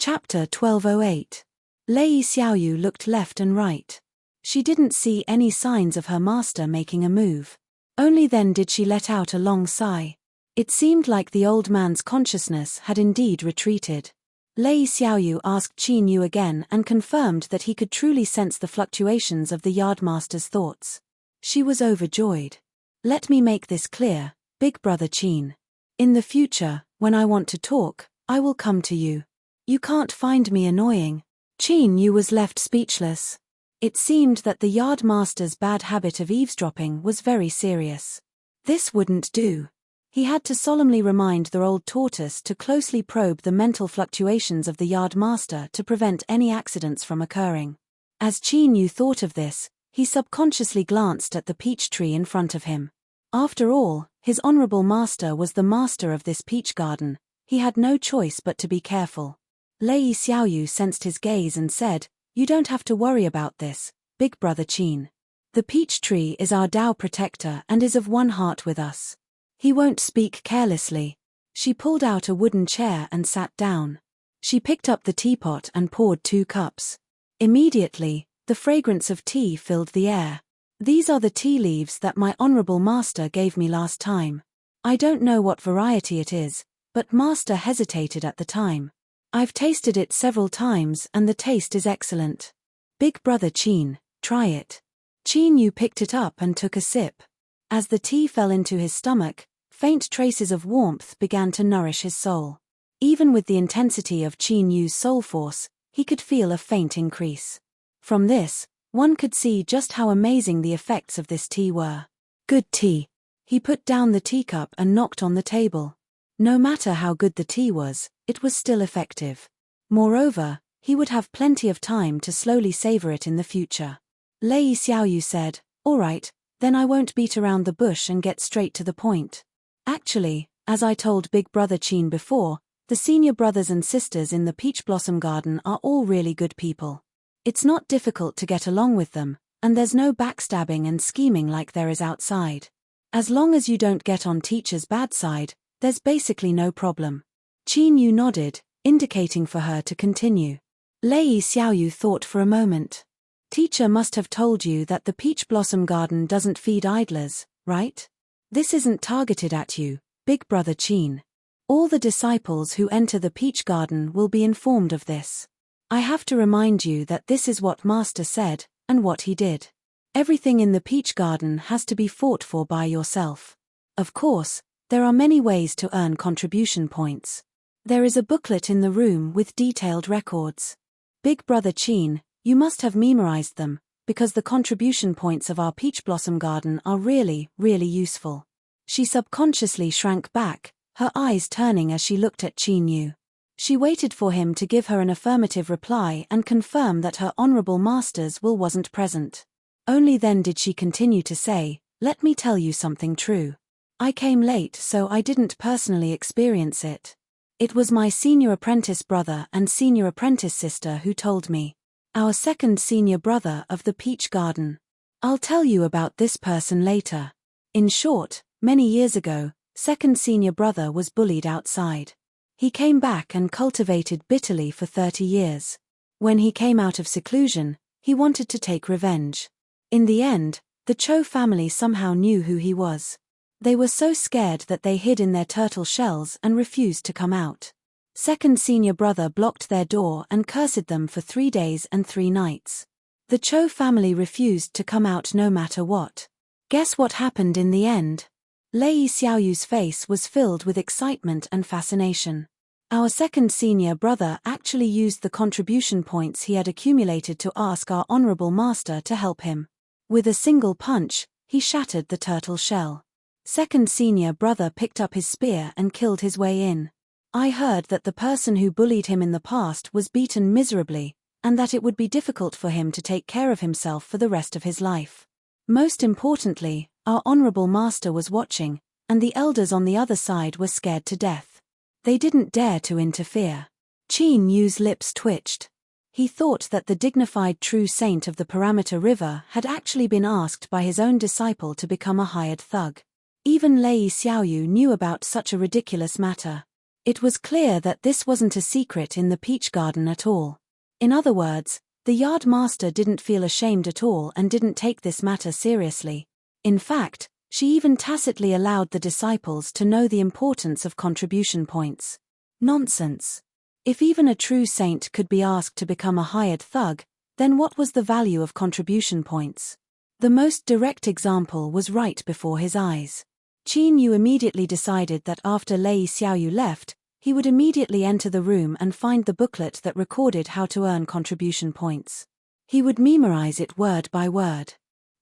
Chapter 1208. Lei Xiaoyu looked left and right. She didn't see any signs of her master making a move. Only then did she let out a long sigh. It seemed like the old man's consciousness had indeed retreated. Lei Xiaoyu asked Qin Yu again and confirmed that he could truly sense the fluctuations of the yardmaster's thoughts. She was overjoyed. Let me make this clear, big brother Qin. In the future, when I want to talk, I will come to you. You can't find me annoying. Qin Yu was left speechless. It seemed that the yardmaster's bad habit of eavesdropping was very serious. This wouldn't do. He had to solemnly remind the old tortoise to closely probe the mental fluctuations of the yardmaster to prevent any accidents from occurring. As Qin Yu thought of this, he subconsciously glanced at the peach tree in front of him. After all, his honorable master was the master of this peach garden. He had no choice but to be careful. Lei Xiaoyu sensed his gaze and said, "You don't have to worry about this, big brother Qin. The peach tree is our Tao protector and is of one heart with us. He won't speak carelessly." She pulled out a wooden chair and sat down. She picked up the teapot and poured 2 cups. Immediately, the fragrance of tea filled the air. "These are the tea leaves that my honorable master gave me last time. I don't know what variety it is, but master hesitated at the time. I've tasted it several times and the taste is excellent. Big brother Qin, try it." Qin Yu picked it up and took a sip. As the tea fell into his stomach, faint traces of warmth began to nourish his soul. Even with the intensity of Qin Yu's soul force, he could feel a faint increase. From this, one could see just how amazing the effects of this tea were. Good tea. He put down the teacup and knocked on the table. No matter how good the tea was, it was still effective. Moreover, he would have plenty of time to slowly savor it in the future. Lei Xiaoyu said, "All right, then I won't beat around the bush and get straight to the point. Actually, as I told big brother Qin before, the senior brothers and sisters in the peach blossom garden are all really good people. It's not difficult to get along with them, and there's no backstabbing and scheming like there is outside. As long as you don't get on teacher's bad side, there's basically no problem." Qin Yu nodded, indicating for her to continue. Lei Xiaoyu thought for a moment. "Teacher must have told you that the peach blossom garden doesn't feed idlers, right? This isn't targeted at you, big brother Qin. All the disciples who enter the peach garden will be informed of this. I have to remind you that this is what master said, and what he did. Everything in the peach garden has to be fought for by yourself. Of course, there are many ways to earn contribution points. There is a booklet in the room with detailed records. Big brother Qin, you must have memorized them, because the contribution points of our peach blossom garden are really, really useful." She subconsciously shrank back, her eyes turning as she looked at Qin Yu. She waited for him to give her an affirmative reply and confirm that her honorable master's will wasn't present. Only then did she continue to say, "Let me tell you something true. I came late so I didn't personally experience it. It was my senior apprentice brother and senior apprentice sister who told me. Our second senior brother of the peach garden. I'll tell you about this person later. In short, many years ago, second senior brother was bullied outside. He came back and cultivated bitterly for 30 years. When he came out of seclusion, he wanted to take revenge. In the end, the Cho family somehow knew who he was. They were so scared that they hid in their turtle shells and refused to come out. Second senior brother blocked their door and cursed them for 3 days and 3 nights. The Cho family refused to come out no matter what. Guess what happened in the end?" Lei Xiaoyu's face was filled with excitement and fascination. "Our second senior brother actually used the contribution points he had accumulated to ask our honorable master to help him. With a single punch, he shattered the turtle shell. Second senior brother picked up his spear and killed his way in. I heard that the person who bullied him in the past was beaten miserably, and that it would be difficult for him to take care of himself for the rest of his life. Most importantly, our honorable master was watching, and the elders on the other side were scared to death. They didn't dare to interfere." Qin Yu's lips twitched. He thought that the dignified true saint of the Parameter River had actually been asked by his own disciple to become a hired thug. Even Lei Xiaoyu knew about such a ridiculous matter. It was clear that this wasn't a secret in the peach garden at all. In other words, the yard master didn't feel ashamed at all and didn't take this matter seriously. In fact, she even tacitly allowed the disciples to know the importance of contribution points. Nonsense. If even a true saint could be asked to become a hired thug, then what was the value of contribution points? The most direct example was right before his eyes. Qin Yu immediately decided that after Lei Xiaoyu left, he would immediately enter the room and find the booklet that recorded how to earn contribution points. He would memorize it word by word.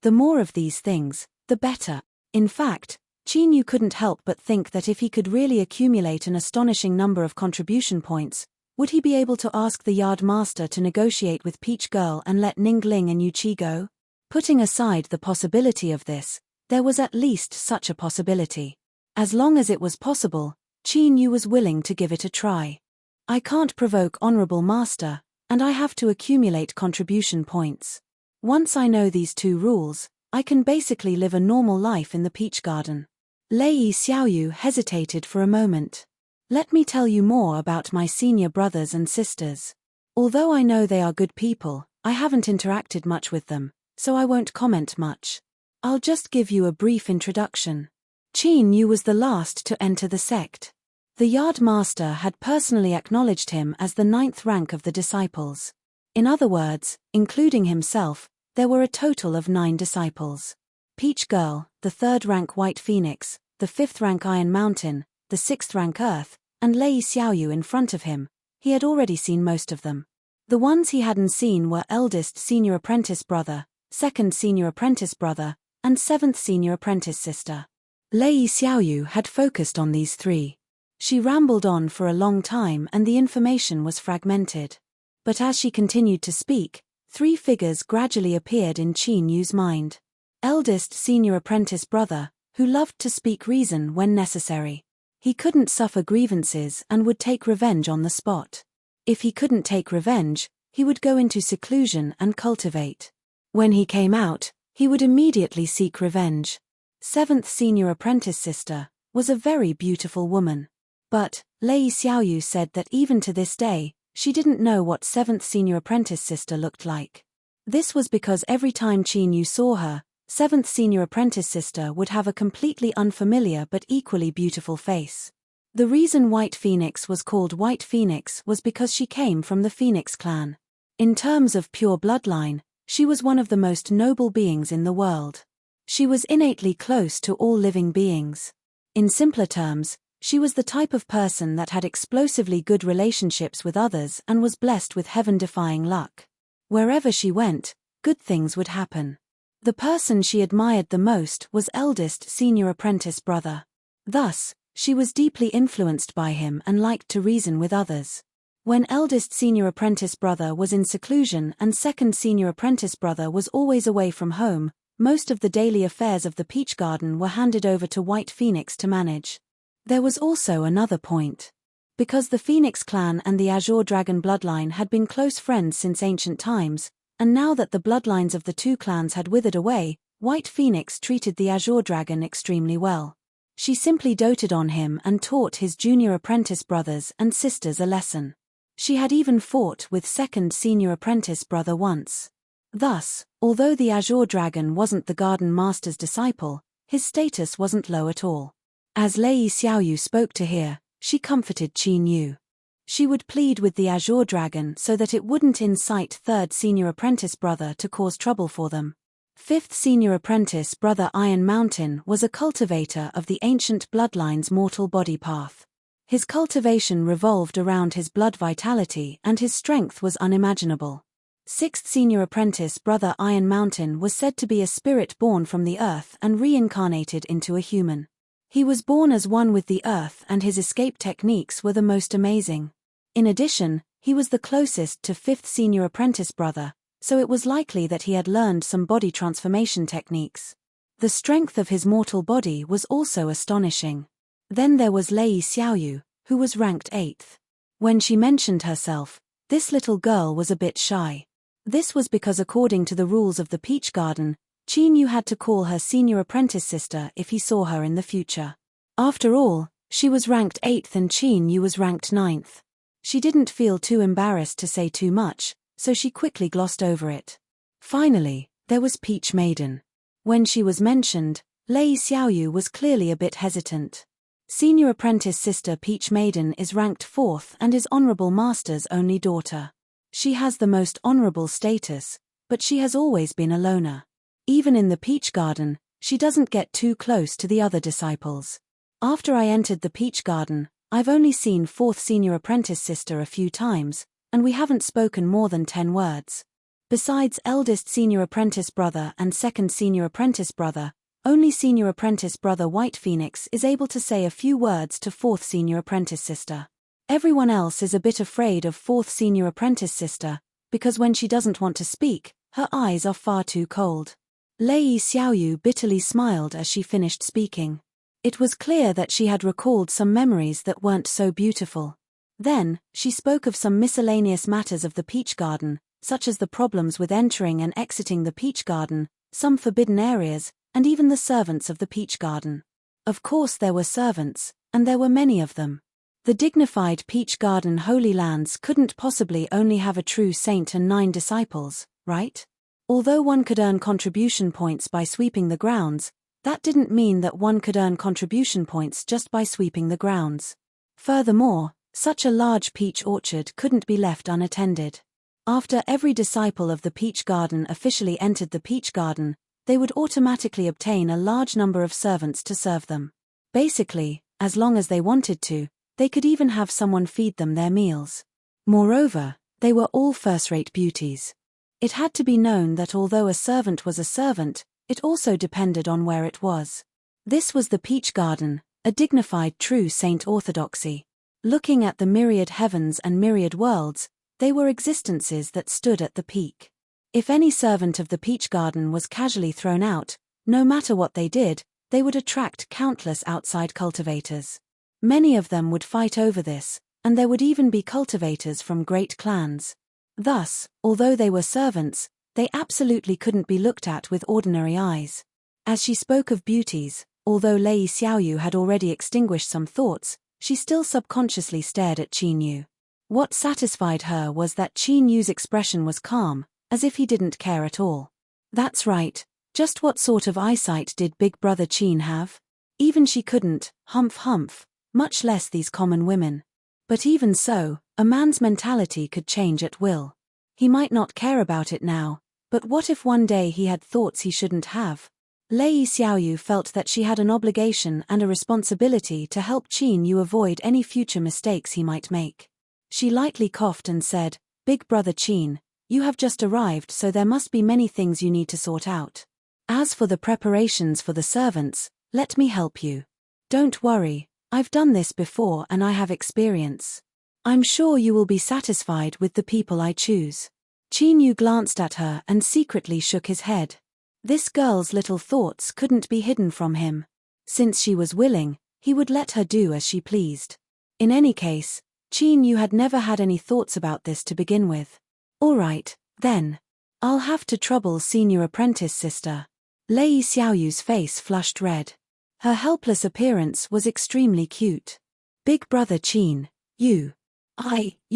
The more of these things, the better. In fact, Qin Yu couldn't help but think that if he could really accumulate an astonishing number of contribution points, would he be able to ask the yard master to negotiate with Peach Girl and let Ningling and Yuqi go? Putting aside the possibility of this, there was at least such a possibility. As long as it was possible, Qin Yu was willing to give it a try. I can't provoke Honorable Master, and I have to accumulate contribution points. Once I know these two rules, I can basically live a normal life in the peach garden. Lei Xiaoyu hesitated for a moment. Let me tell you more about my senior brothers and sisters. Although I know they are good people, I haven't interacted much with them, so I won't comment much. I'll just give you a brief introduction. Qin Yu was the last to enter the sect. The yard master had personally acknowledged him as the 9th rank of the disciples. In other words, including himself, there were a total of 9 disciples. Peach Girl, the 3rd rank White Phoenix, the 5th rank Iron Mountain, the 6th rank Earth, and Lei Xiaoyu in front of him. He had already seen most of them. The ones he hadn't seen were eldest senior apprentice brother, 2nd senior apprentice brother, and 7th senior apprentice sister. Lei Xiaoyu had focused on these 3. She rambled on for a long time and the information was fragmented. But as she continued to speak, 3 figures gradually appeared in Qin Yu's mind. Eldest senior apprentice brother, who loved to speak reason when necessary. He couldn't suffer grievances and would take revenge on the spot. If he couldn't take revenge, he would go into seclusion and cultivate. When he came out, he would immediately seek revenge. 7th senior apprentice sister was a very beautiful woman. But, Lei Xiaoyu said that even to this day, she didn't know what 7th senior apprentice sister looked like. This was because every time Qin Yu saw her, 7th senior apprentice sister would have a completely unfamiliar but equally beautiful face. The reason White Phoenix was called White Phoenix was because she came from the Phoenix clan. In terms of pure bloodline, she was one of the most noble beings in the world. She was innately close to all living beings. In simpler terms, she was the type of person that had explosively good relationships with others and was blessed with heaven-defying luck. Wherever she went, good things would happen. The person she admired the most was eldest senior apprentice brother. Thus, she was deeply influenced by him and liked to reason with others. When eldest senior apprentice brother was in seclusion and 2nd senior apprentice brother was always away from home, most of the daily affairs of the peach garden were handed over to White Phoenix to manage. There was also another point. Because the Phoenix clan and the Azure Dragon bloodline had been close friends since ancient times, and now that the bloodlines of the 2 clans had withered away, White Phoenix treated the Azure Dragon extremely well. She simply doted on him and taught his junior apprentice brothers and sisters a lesson. She had even fought with 2nd senior apprentice brother once. Thus, although the Azure Dragon wasn't the garden master's disciple, his status wasn't low at all. As Lei Xiaoyu spoke to her, she comforted Qin Yu. She would plead with the Azure Dragon so that it wouldn't incite 3rd senior apprentice brother to cause trouble for them. 5th senior apprentice brother Iron Mountain was a cultivator of the ancient bloodline's mortal body path. His cultivation revolved around his blood vitality and his strength was unimaginable. 6th senior apprentice brother Iron Mountain was said to be a spirit born from the earth and reincarnated into a human. He was born as one with the earth and his escape techniques were the most amazing. In addition, he was the closest to 5th senior apprentice brother, so it was likely that he had learned some body transformation techniques. The strength of his mortal body was also astonishing. Then there was Lei Xiaoyu, who was ranked 8th. When she mentioned herself, this little girl was a bit shy. This was because according to the rules of the Peach Garden, Qin Yu had to call her senior apprentice sister if he saw her in the future. After all, She was ranked 8th and Qin Yu was ranked 9th. She didn't feel too embarrassed to say too much, so she quickly glossed over it. Finally, there was Peach Maiden. When she was mentioned, Lei Xiaoyu was clearly a bit hesitant. Senior apprentice sister Peach Maiden is ranked 4th and is Honorable Master's only daughter. She has the most honorable status, but she has always been a loner. Even in the Peach Garden, she doesn't get too close to the other disciples. After I entered the Peach Garden, I've only seen 4th senior apprentice sister a few times, and we haven't spoken more than 10 words. Besides eldest senior apprentice brother and second senior apprentice brother, only senior apprentice brother White Phoenix is able to say a few words to 4th senior apprentice sister. Everyone else is a bit afraid of 4th senior apprentice sister, because when she doesn't want to speak, her eyes are far too cold. Lei Xiaoyu bitterly smiled as she finished speaking. It was clear that she had recalled some memories that weren't so beautiful. Then, she spoke of some miscellaneous matters of the Peach Garden, such as the problems with entering and exiting the Peach Garden, some forbidden areas, and even the servants of the Peach Garden. Of course there were servants, and there were many of them. The dignified Peach Garden Holy Lands couldn't possibly only have a true saint and 9 disciples, right? Although one could earn contribution points by sweeping the grounds, that didn't mean that one could earn contribution points just by sweeping the grounds. Furthermore, such a large peach orchard couldn't be left unattended. After every disciple of the Peach Garden officially entered the Peach Garden, they would automatically obtain a large number of servants to serve them. Basically, as long as they wanted to, they could even have someone feed them their meals. Moreover, they were all first-rate beauties. It had to be known that although a servant was a servant, it also depended on where it was. This was the Peach Garden, a dignified true saint orthodoxy. Looking at the myriad heavens and myriad worlds, they were existences that stood at the peak. If any servant of the Peach Garden was casually thrown out, no matter what they did, they would attract countless outside cultivators. Many of them would fight over this, and there would even be cultivators from great clans. Thus, although they were servants, they absolutely couldn't be looked at with ordinary eyes. As she spoke of beauties, although Lei Xiaoyu had already extinguished some thoughts, she still subconsciously stared at Qin Yu. What satisfied her was that Qin Yu's expression was calm, as if he didn't care at all. That's right, just what sort of eyesight did Big Brother Qin have? Even she couldn't, humph, much less these common women. But even so, a man's mentality could change at will. He might not care about it now, but what if one day he had thoughts he shouldn't have? Lei Xiaoyu felt that she had an obligation and a responsibility to help Qin Yu avoid any future mistakes he might make. She lightly coughed and said, "Big Brother Qin, you have just arrived, so there must be many things you need to sort out. As for the preparations for the servants, let me help you. Don't worry, I've done this before and I have experience. I'm sure you will be satisfied with the people I choose." Qin Yu glanced at her and secretly shook his head. This girl's little thoughts couldn't be hidden from him. Since she was willing, he would let her do as she pleased. In any case, Qin Yu had never had any thoughts about this to begin with. "All right, then. I'll have to trouble senior apprentice sister." Lei Xiaoyu's face flushed red. Her helpless appearance was extremely cute. "Big Brother Qin, you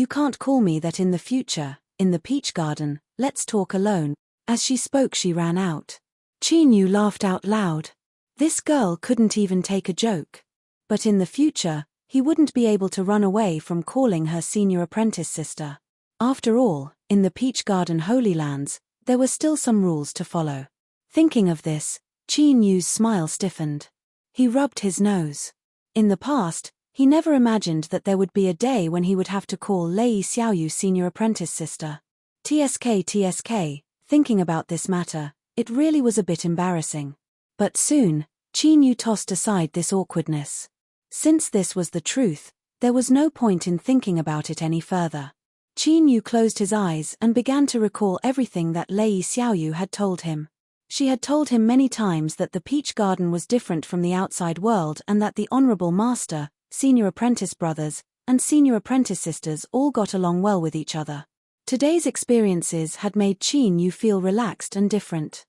can't call me that in the future, in the Peach Garden, let's talk alone." As she spoke she ran out. Qin Yu laughed out loud. This girl couldn't even take a joke. But in the future, he wouldn't be able to run away from calling her senior apprentice sister. After all, in the Peach Garden Holy Lands, there were still some rules to follow. Thinking of this, Qin Yu's smile stiffened. He rubbed his nose. In the past, he never imagined that there would be a day when he would have to call Lei Xiaoyu senior apprentice sister. TSK, thinking about this matter, it really was a bit embarrassing. But soon, Qin Yu tossed aside this awkwardness. Since this was the truth, there was no point in thinking about it any further. Qin Yu closed his eyes and began to recall everything that Lei Xiaoyu had told him. She had told him many times that the Peach Garden was different from the outside world and that the Honorable Master, senior apprentice brothers, and senior apprentice sisters all got along well with each other. Today's experiences had made Qin Yu feel relaxed and different.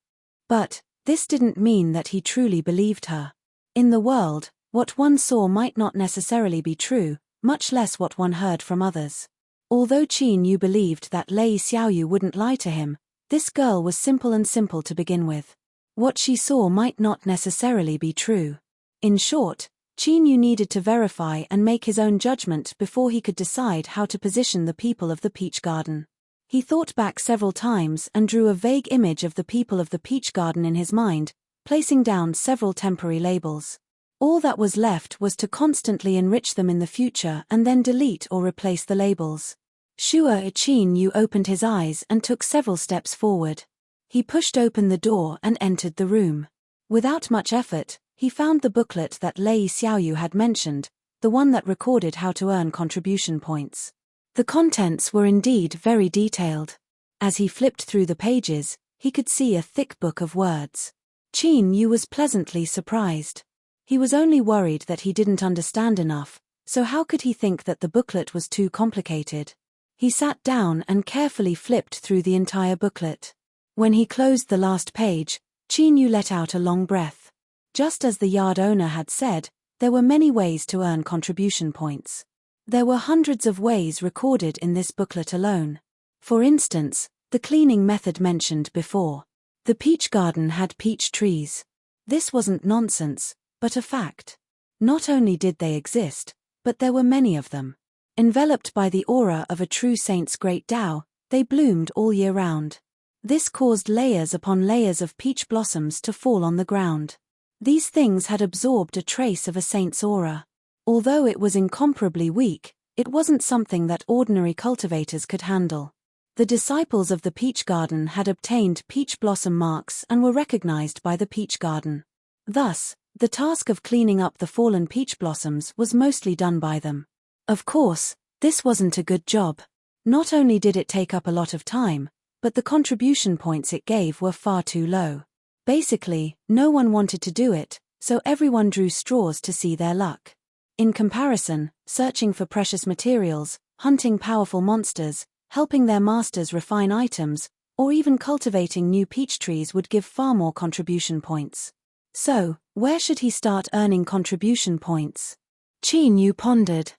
But this didn't mean that he truly believed her. In the world, What one saw might not necessarily be true, much less what one heard from others. Although Qin Yu believed that Lei Xiaoyu wouldn't lie to him, this girl was simple to begin with. What she saw might not necessarily be true. In short, Qin Yu needed to verify and make his own judgment before he could decide how to position the people of the peach garden. He thought back several times and drew a vague image of the people of the peach garden in his mind, placing down several temporary labels. All that was left was to constantly enrich them in the future and then delete or replace the labels. Qin Yu opened his eyes and took several steps forward. He pushed open the door and entered the room. Without much effort, he found the booklet that Lei Xiaoyu had mentioned, the one that recorded how to earn contribution points. The contents were indeed very detailed. As he flipped through the pages, he could see a thick book of words. Qin Yu was pleasantly surprised. He was only worried that he didn't understand enough, so how could he think that the booklet was too complicated? He sat down and carefully flipped through the entire booklet. When he closed the last page, Qin Yu let out a long breath. Just as the yard owner had said, there were many ways to earn contribution points. There were hundreds of ways recorded in this booklet alone. For instance, the cleaning method mentioned before. The peach garden had peach trees. This wasn't nonsense, but a fact. Not only did they exist, but there were many of them. Enveloped by the aura of a true saint's great Tao, they bloomed all year round. This caused layers upon layers of peach blossoms to fall on the ground. These things had absorbed a trace of a saint's aura. Although it was incomparably weak, it wasn't something that ordinary cultivators could handle. The disciples of the peach garden had obtained peach blossom marks and were recognized by the peach garden. Thus, the task of cleaning up the fallen peach blossoms was mostly done by them. Of course, this wasn't a good job. Not only did it take up a lot of time, but the contribution points it gave were far too low. Basically, no one wanted to do it, so everyone drew straws to see their luck. In comparison, searching for precious materials, hunting powerful monsters, helping their masters refine items, or even cultivating new peach trees would give far more contribution points. So, where should he start earning contribution points? Qin Yu pondered.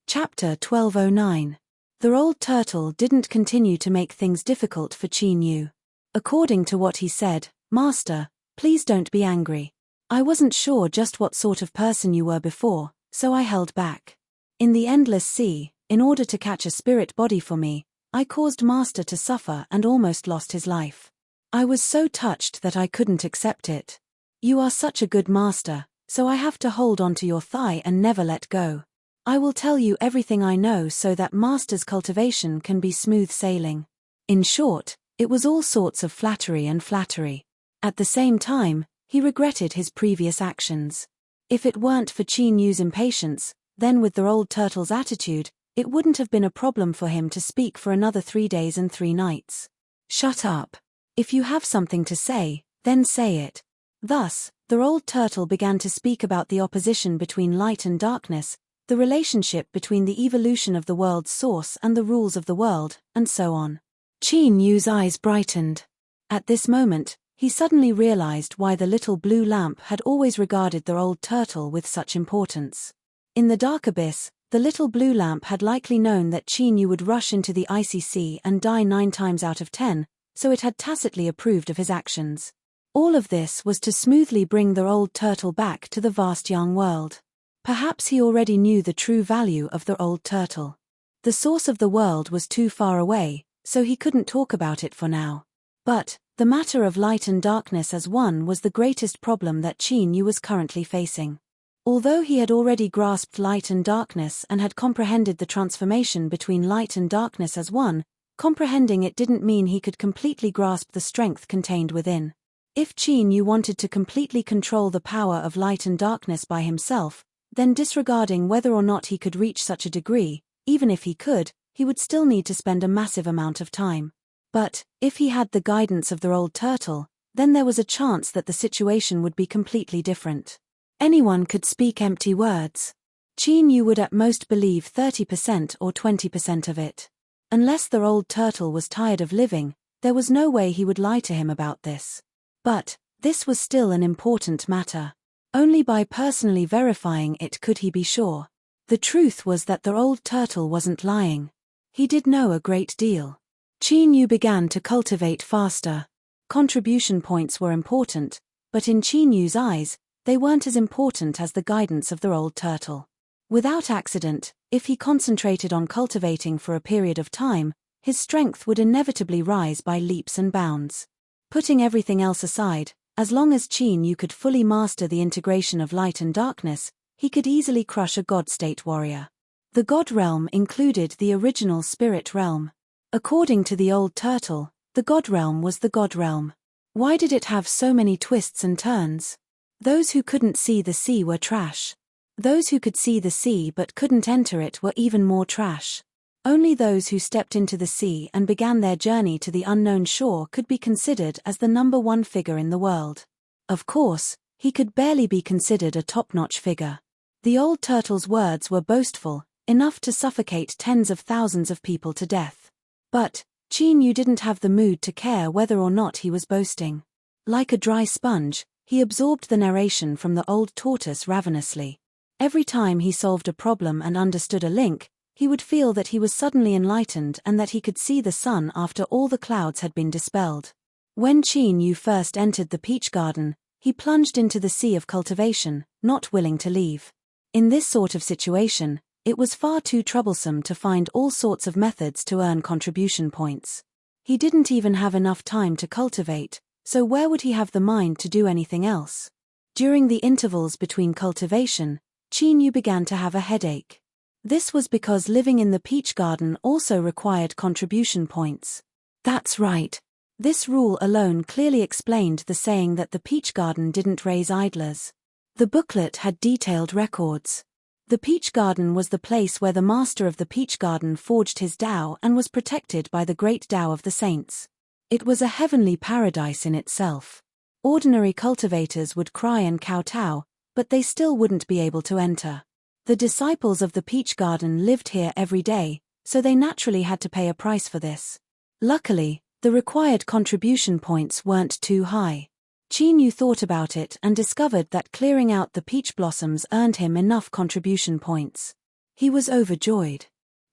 Chapter 1209. The old turtle didn't continue to make things difficult for Qin Yu. According to what he said, "Master, please don't be angry. I wasn't sure just what sort of person you were before, so I held back. In the endless sea, in order to catch a spirit body for me, I caused Master to suffer and almost lost his life. I was so touched that I couldn't accept it. You are such a good master, so I have to hold onto your thigh and never let go. I will tell you everything I know so that Master's cultivation can be smooth sailing." In short, it was all sorts of flattery and flattery. At the same time, he regretted his previous actions. If it weren't for Qin Yu's impatience, then with the old turtle's attitude, it wouldn't have been a problem for him to speak for another 3 days and 3 nights. Shut up. If you have something to say, then say it. Thus, the old turtle began to speak about the opposition between light and darkness, the relationship between the evolution of the world's source and the rules of the world, and so on. Qin Yu's eyes brightened. At this moment, he suddenly realized why the little blue lamp had always regarded the old turtle with such importance. In the dark abyss, the little blue lamp had likely known that Qin Yu would rush into the icy sea and die 9 times out of 10, so it had tacitly approved of his actions. All of this was to smoothly bring the old turtle back to the vast young world. Perhaps he already knew the true value of the old turtle. The source of the world was too far away, so he couldn't talk about it for now. But, the matter of light and darkness as one was the greatest problem that Qin Yu was currently facing. Although he had already grasped light and darkness and had comprehended the transformation between light and darkness as one, comprehending it didn't mean he could completely grasp the strength contained within. If Qin Yu wanted to completely control the power of light and darkness by himself, then disregarding whether or not he could reach such a degree, even if he could, he would still need to spend a massive amount of time. But, if he had the guidance of the old turtle, then there was a chance that the situation would be completely different. Anyone could speak empty words. Qin Yu would at most believe 30% or 20% of it. Unless the old turtle was tired of living, there was no way he would lie to him about this. But, this was still an important matter. Only by personally verifying it could he be sure. The truth was that the old turtle wasn't lying. He did know a great deal. Qin Yu began to cultivate faster. Contribution points were important, but in Qin Yu's eyes, they weren't as important as the guidance of the old turtle. Without accident, if he concentrated on cultivating for a period of time, his strength would inevitably rise by leaps and bounds. Putting everything else aside, as long as Qin Yu could fully master the integration of light and darkness, he could easily crush a God-state warrior. The God realm included the original spirit realm. According to the old turtle, the God realm was the God realm. Why did it have so many twists and turns? Those who couldn't see the sea were trash. Those who could see the sea but couldn't enter it were even more trash. Only those who stepped into the sea and began their journey to the unknown shore could be considered as the number one figure in the world. Of course, he could barely be considered a top-notch figure. The old turtle's words were boastful, enough to suffocate tens of thousands of people to death. But Qin Yu didn't have the mood to care whether or not he was boasting. Like a dry sponge, he absorbed the narration from the old tortoise ravenously. Every time he solved a problem and understood a link, he would feel that he was suddenly enlightened and that he could see the sun after all the clouds had been dispelled. When Qin Yu first entered the peach garden, he plunged into the sea of cultivation, not willing to leave. In this sort of situation, it was far too troublesome to find all sorts of methods to earn contribution points. He didn't even have enough time to cultivate, so where would he have the mind to do anything else? During the intervals between cultivation, Qin Yu began to have a headache. This was because living in the peach garden also required contribution points. That's right. This rule alone clearly explained the saying that the peach garden didn't raise idlers. The booklet had detailed records. The peach garden was the place where the master of the peach garden forged his Tao and was protected by the great Tao of the saints. It was a heavenly paradise in itself. Ordinary cultivators would cry and kowtow, but they still wouldn't be able to enter. The disciples of the peach garden lived here every day, so they naturally had to pay a price for this. Luckily, the required contribution points weren't too high. Qin Yu thought about it and discovered that clearing out the peach blossoms earned him enough contribution points. He was overjoyed.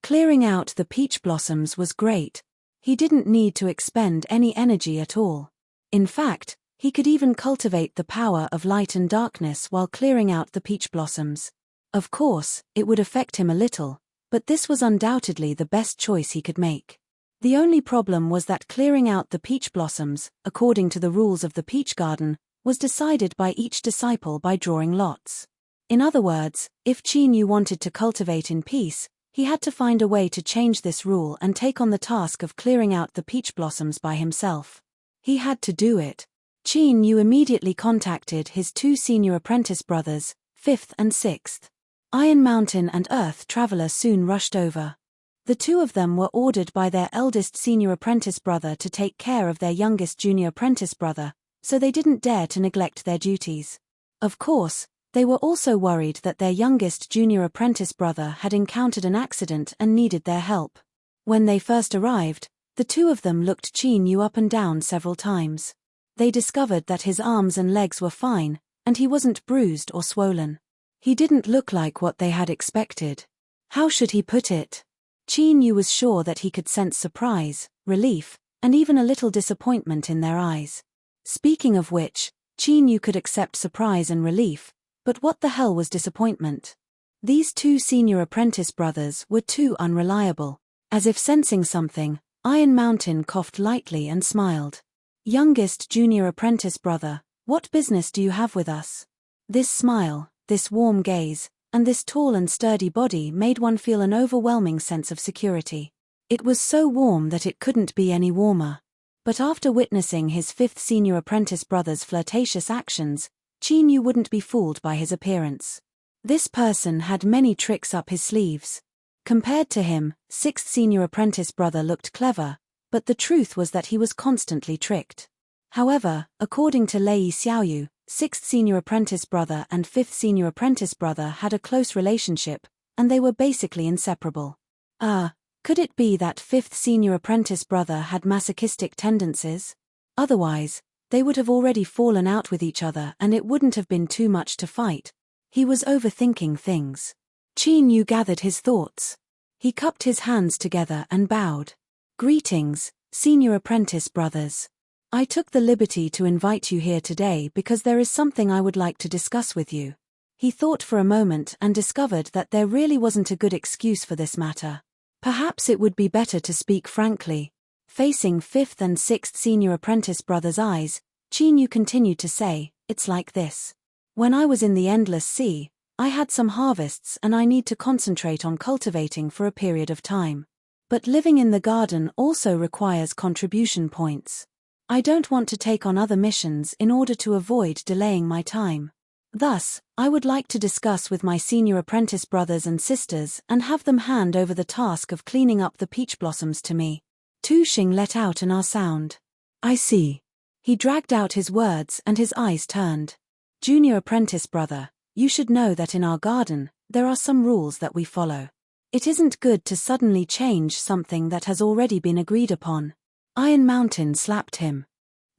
Clearing out the peach blossoms was great. He didn't need to expend any energy at all. In fact, he could even cultivate the power of light and darkness while clearing out the peach blossoms. Of course, it would affect him a little, but this was undoubtedly the best choice he could make. The only problem was that clearing out the peach blossoms, according to the rules of the peach garden, was decided by each disciple by drawing lots. In other words, if Qin Yu wanted to cultivate in peace, he had to find a way to change this rule and take on the task of clearing out the peach blossoms by himself. He had to do it. Qin Yu immediately contacted his two senior apprentice brothers, 5th and 6th. Iron Mountain and Earth Traveler soon rushed over. The two of them were ordered by their eldest senior apprentice brother to take care of their youngest junior apprentice brother, so they didn't dare to neglect their duties. Of course, they were also worried that their youngest junior apprentice brother had encountered an accident and needed their help. When they first arrived, the two of them looked Qin Yu up and down several times. They discovered that his arms and legs were fine, and he wasn't bruised or swollen. He didn't look like what they had expected. How should he put it? Qin Yu was sure that he could sense surprise, relief, and even a little disappointment in their eyes. Speaking of which, Qin Yu could accept surprise and relief, but what the hell was disappointment? These two senior apprentice brothers were too unreliable. As if sensing something, Iron Mountain coughed lightly and smiled. Youngest junior apprentice brother, what business do you have with us? This smile, this warm gaze, and this tall and sturdy body made one feel an overwhelming sense of security. It was so warm that it couldn't be any warmer. But after witnessing his 5th senior apprentice brother's flirtatious actions, Qin Yu wouldn't be fooled by his appearance. This person had many tricks up his sleeves. Compared to him, 6th senior apprentice brother looked clever, but the truth was that he was constantly tricked. However, according to Lei Xiaoyu, 6th senior apprentice brother and 5th senior apprentice brother had a close relationship, and they were basically inseparable. Could it be that 5th senior apprentice brother had masochistic tendencies? Otherwise, They would have already fallen out with each other and it wouldn't have been too much to fight. He was overthinking things. Qin Yu gathered his thoughts. He cupped his hands together and bowed. Greetings, senior apprentice brothers. I took the liberty to invite you here today because there is something I would like to discuss with you. He thought for a moment and discovered that there really wasn't a good excuse for this matter. Perhaps it would be better to speak frankly. Facing 5th and 6th senior apprentice brothers' eyes, Qin Yu continued to say, "It's like this. When I was in the Endless Sea, I had some harvests and I need to concentrate on cultivating for a period of time. But living in the garden also requires contribution points. I don't want to take on other missions in order to avoid delaying my time. Thus, I would like to discuss with my senior apprentice brothers and sisters and have them hand over the task of cleaning up the peach blossoms to me." Tu Xing let out an sound. "I see." He dragged out his words and his eyes turned. "Junior apprentice brother, you should know that in our garden, there are some rules that we follow. It isn't good to suddenly change something that has already been agreed upon." Iron Mountain slapped him.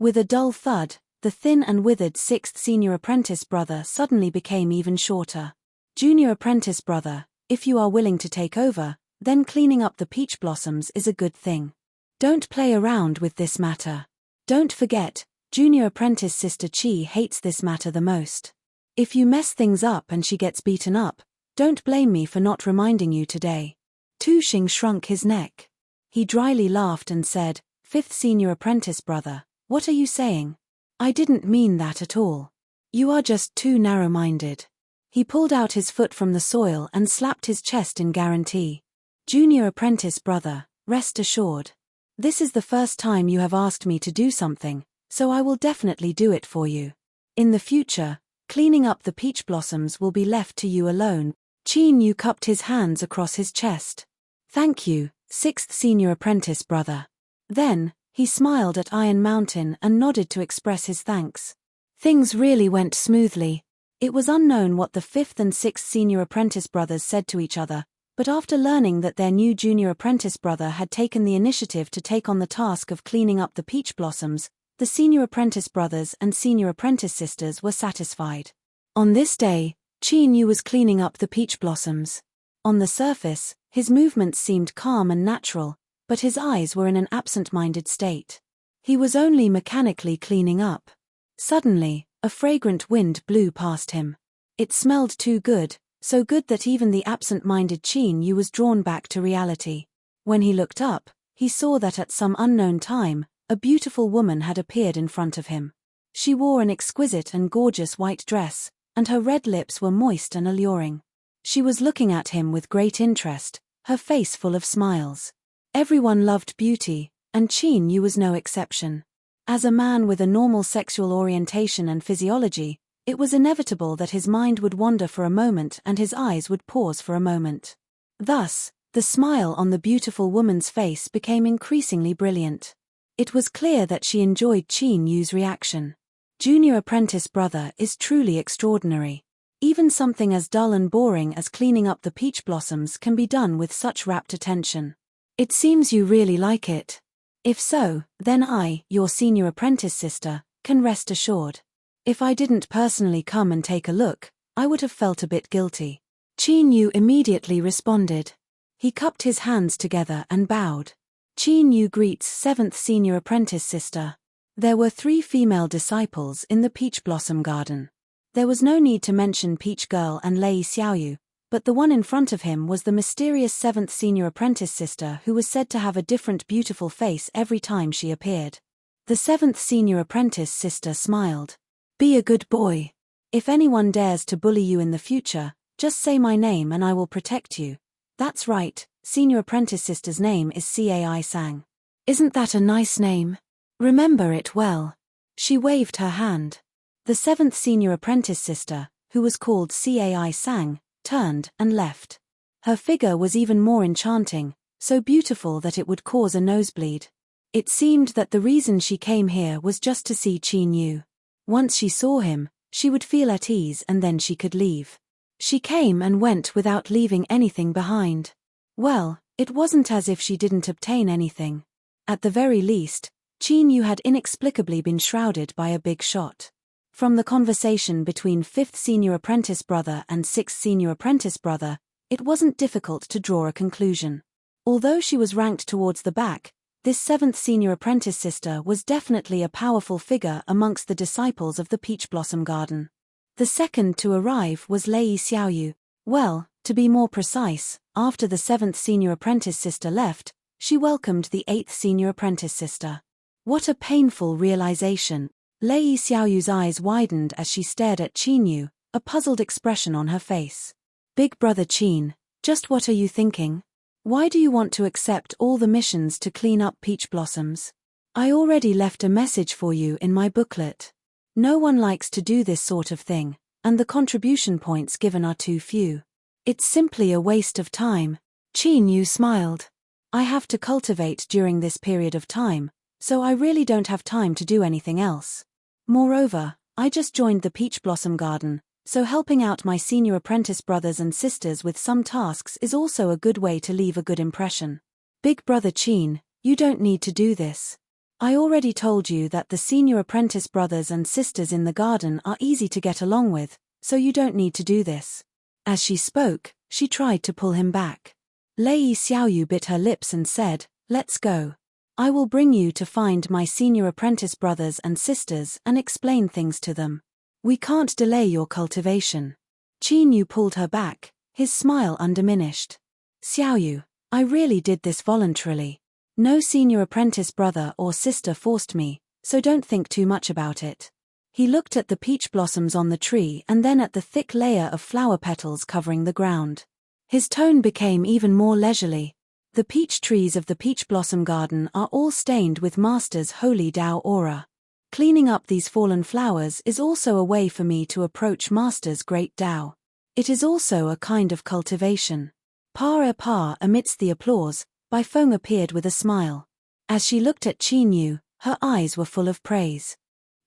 With a dull thud, the thin and withered 6th senior apprentice brother suddenly became even shorter. "Junior apprentice brother, if you are willing to take over, then cleaning up the peach blossoms is a good thing. Don't play around with this matter. Don't forget, junior apprentice sister Chi hates this matter the most. If you mess things up and she gets beaten up, don't blame me for not reminding you today." Tu Xing shrunk his neck. He dryly laughed and said, "5th senior apprentice brother, what are you saying? I didn't mean that at all. You are just too narrow-minded." He pulled out his foot from the soil and slapped his chest in guarantee. "Junior apprentice brother, rest assured. This is the first time you have asked me to do something, so I will definitely do it for you. In the future, cleaning up the peach blossoms will be left to you alone." Qin Yu cupped his hands across his chest. "Thank you, 6th senior apprentice brother." Then, he smiled at Iron Mountain and nodded to express his thanks. Things really went smoothly. It was unknown what the 5th and 6th senior apprentice brothers said to each other, but after learning that their new junior apprentice brother had taken the initiative to take on the task of cleaning up the peach blossoms, the senior apprentice brothers and senior apprentice sisters were satisfied. On this day, Qin Yu was cleaning up the peach blossoms. On the surface, his movements seemed calm and natural, but his eyes were in an absent-minded state. He was only mechanically cleaning up. Suddenly, a fragrant wind blew past him. It smelled too good, so good that even the absent-minded Qin Yu was drawn back to reality. When he looked up, he saw that at some unknown time, a beautiful woman had appeared in front of him. She wore an exquisite and gorgeous white dress, and her red lips were moist and alluring. She was looking at him with great interest, her face full of smiles. Everyone loved beauty, and Qin Yu was no exception. As a man with a normal sexual orientation and physiology, it was inevitable that his mind would wander for a moment and his eyes would pause for a moment. Thus, the smile on the beautiful woman's face became increasingly brilliant. It was clear that she enjoyed Qin Yu's reaction. Junior apprentice brother is truly extraordinary. Even something as dull and boring as cleaning up the peach blossoms can be done with such rapt attention. It seems you really like it. If so, then I, your senior apprentice sister, can rest assured. If I didn't personally come and take a look, I would have felt a bit guilty." Qin Yu immediately responded. He cupped his hands together and bowed. Qin Yu greets 7th senior apprentice sister. There were 3 female disciples in the peach blossom garden. There was no need to mention Peach Girl and Lei Xiaoyu, but the one in front of him was the mysterious 7th senior apprentice sister who was said to have a different beautiful face every time she appeared. The 7th senior apprentice sister smiled. "Be a good boy. If anyone dares to bully you in the future, just say my name and I will protect you." "That's right, senior apprentice sister's name is Cai Sang. Isn't that a nice name? Remember it well." She waved her hand. The 7th senior apprentice sister, who was called Cai Sang, turned and left. Her figure was even more enchanting, so beautiful that it would cause a nosebleed. It seemed that the reason she came here was just to see Qin Yu. Once she saw him, she would feel at ease and then she could leave. She came and went without leaving anything behind. Well, it wasn't as if she didn't obtain anything. At the very least, Qin Yu had inexplicably been shrouded by a big shot. From the conversation between 5th senior apprentice brother and 6th senior apprentice brother, it wasn't difficult to draw a conclusion. Although she was ranked towards the back, this 7th senior apprentice sister was definitely a powerful figure amongst the disciples of the Peach Blossom Garden. The second to arrive was Lei Xiaoyu. Well, to be more precise, after the 7th senior apprentice sister left, she welcomed the 8th senior apprentice sister. What a painful realization. Lei Xiaoyu's eyes widened as she stared at Qin Yu, a puzzled expression on her face. Big brother Qin, just what are you thinking? Why do you want to accept all the missions to clean up peach blossoms? I already left a message for you in my booklet. No one likes to do this sort of thing, and the contribution points given are too few. It's simply a waste of time. Qin Yu smiled. I have to cultivate during this period of time, so I really don't have time to do anything else. Moreover, I just joined the Peach Blossom Garden, so helping out my senior apprentice brothers and sisters with some tasks is also a good way to leave a good impression. Big brother Qin, you don't need to do this. I already told you that the senior apprentice brothers and sisters in the garden are easy to get along with, so you don't need to do this. As she spoke, she tried to pull him back. Lei Xiaoyu bit her lips and said, "Let's go. I will bring you to find my senior apprentice brothers and sisters and explain things to them. We can't delay your cultivation." Qin Yu pulled her back, his smile undiminished. "Xiaoyu, I really did this voluntarily. No senior apprentice brother or sister forced me, so don't think too much about it." He looked at the peach blossoms on the tree and then at the thick layer of flower petals covering the ground. His tone became even more leisurely. The peach trees of the Peach Blossom Garden are all stained with Master's holy Tao aura. Cleaning up these fallen flowers is also a way for me to approach Master's great Tao. It is also a kind of cultivation. Amidst the applause, Bai Feng appeared with a smile. As she looked at Qin Yu, her eyes were full of praise.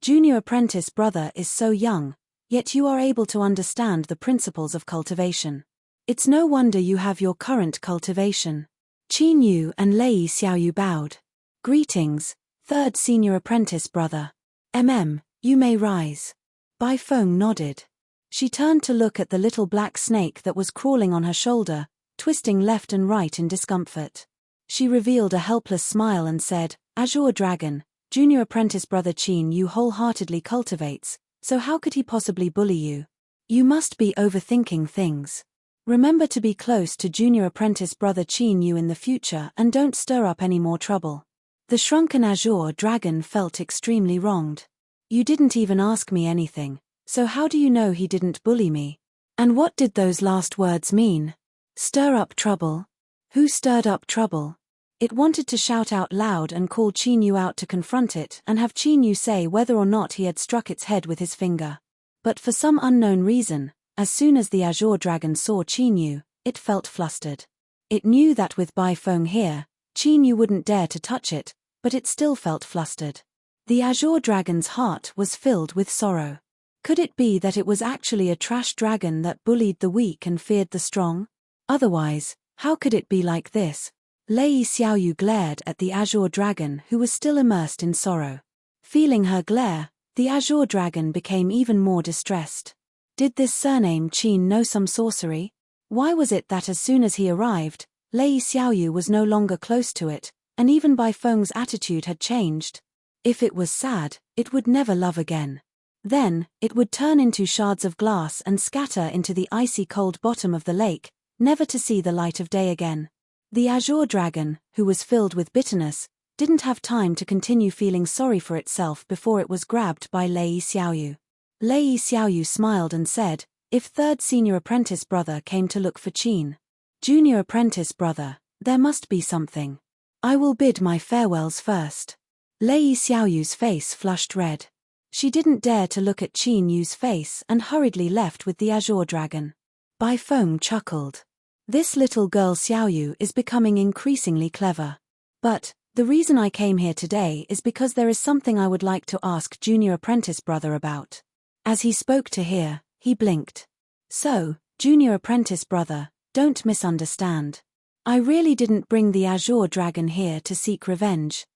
Junior apprentice brother is so young, yet you are able to understand the principles of cultivation. It's no wonder you have your current cultivation. Qin Yu and Lei Xiaoyu bowed. Greetings, 3rd senior apprentice brother. You may rise. Bai Feng nodded. She turned to look at the little black snake that was crawling on her shoulder, twisting left and right in discomfort. She revealed a helpless smile and said, "Azure Dragon, junior apprentice brother Qin Yu wholeheartedly cultivates, so how could he possibly bully you? You must be overthinking things. Remember to be close to junior apprentice brother Qin Yu in the future and don't stir up any more trouble." The shrunken Azure Dragon felt extremely wronged. "You didn't even ask me anything, so how do you know he didn't bully me? And what did those last words mean? Stir up trouble? Who stirred up trouble?" It wanted to shout out loud and call Qin Yu out to confront it and have Qin Yu say whether or not he had struck its head with his finger. But for some unknown reason, as soon as the Azure Dragon saw Qin Yu, it felt flustered. It knew that with Bai Feng here, Qin Yu wouldn't dare to touch it, but it still felt flustered. The Azure Dragon's heart was filled with sorrow. Could it be that it was actually a trash dragon that bullied the weak and feared the strong? Otherwise, how could it be like this? Lei Xiaoyu glared at the Azure Dragon who was still immersed in sorrow. Feeling her glare, the Azure Dragon became even more distressed. Did this surname Qin know some sorcery? Why was it that as soon as he arrived, Lei Xiaoyu was no longer close to it, and even Bai Feng's attitude had changed? If it was sad, it would never love again. Then, it would turn into shards of glass and scatter into the icy cold bottom of the lake, never to see the light of day again. The Azure Dragon, who was filled with bitterness, didn't have time to continue feeling sorry for itself before it was grabbed by Lei Xiaoyu. Lei Xiaoyu smiled and said, "If 3rd senior apprentice brother came to look for Qin, junior apprentice brother, there must be something. I will bid my farewells first." Lei Xiaoyu's face flushed red. She didn't dare to look at Qin Yu's face and hurriedly left with the Azure Dragon. Bai Feng chuckled. This little girl Xiaoyu is becoming increasingly clever. But, the reason I came here today is because there is something I would like to ask junior apprentice brother about. As he spoke to her, he blinked. "So, junior apprentice brother, don't misunderstand. I really didn't bring the Azure Dragon here to seek revenge.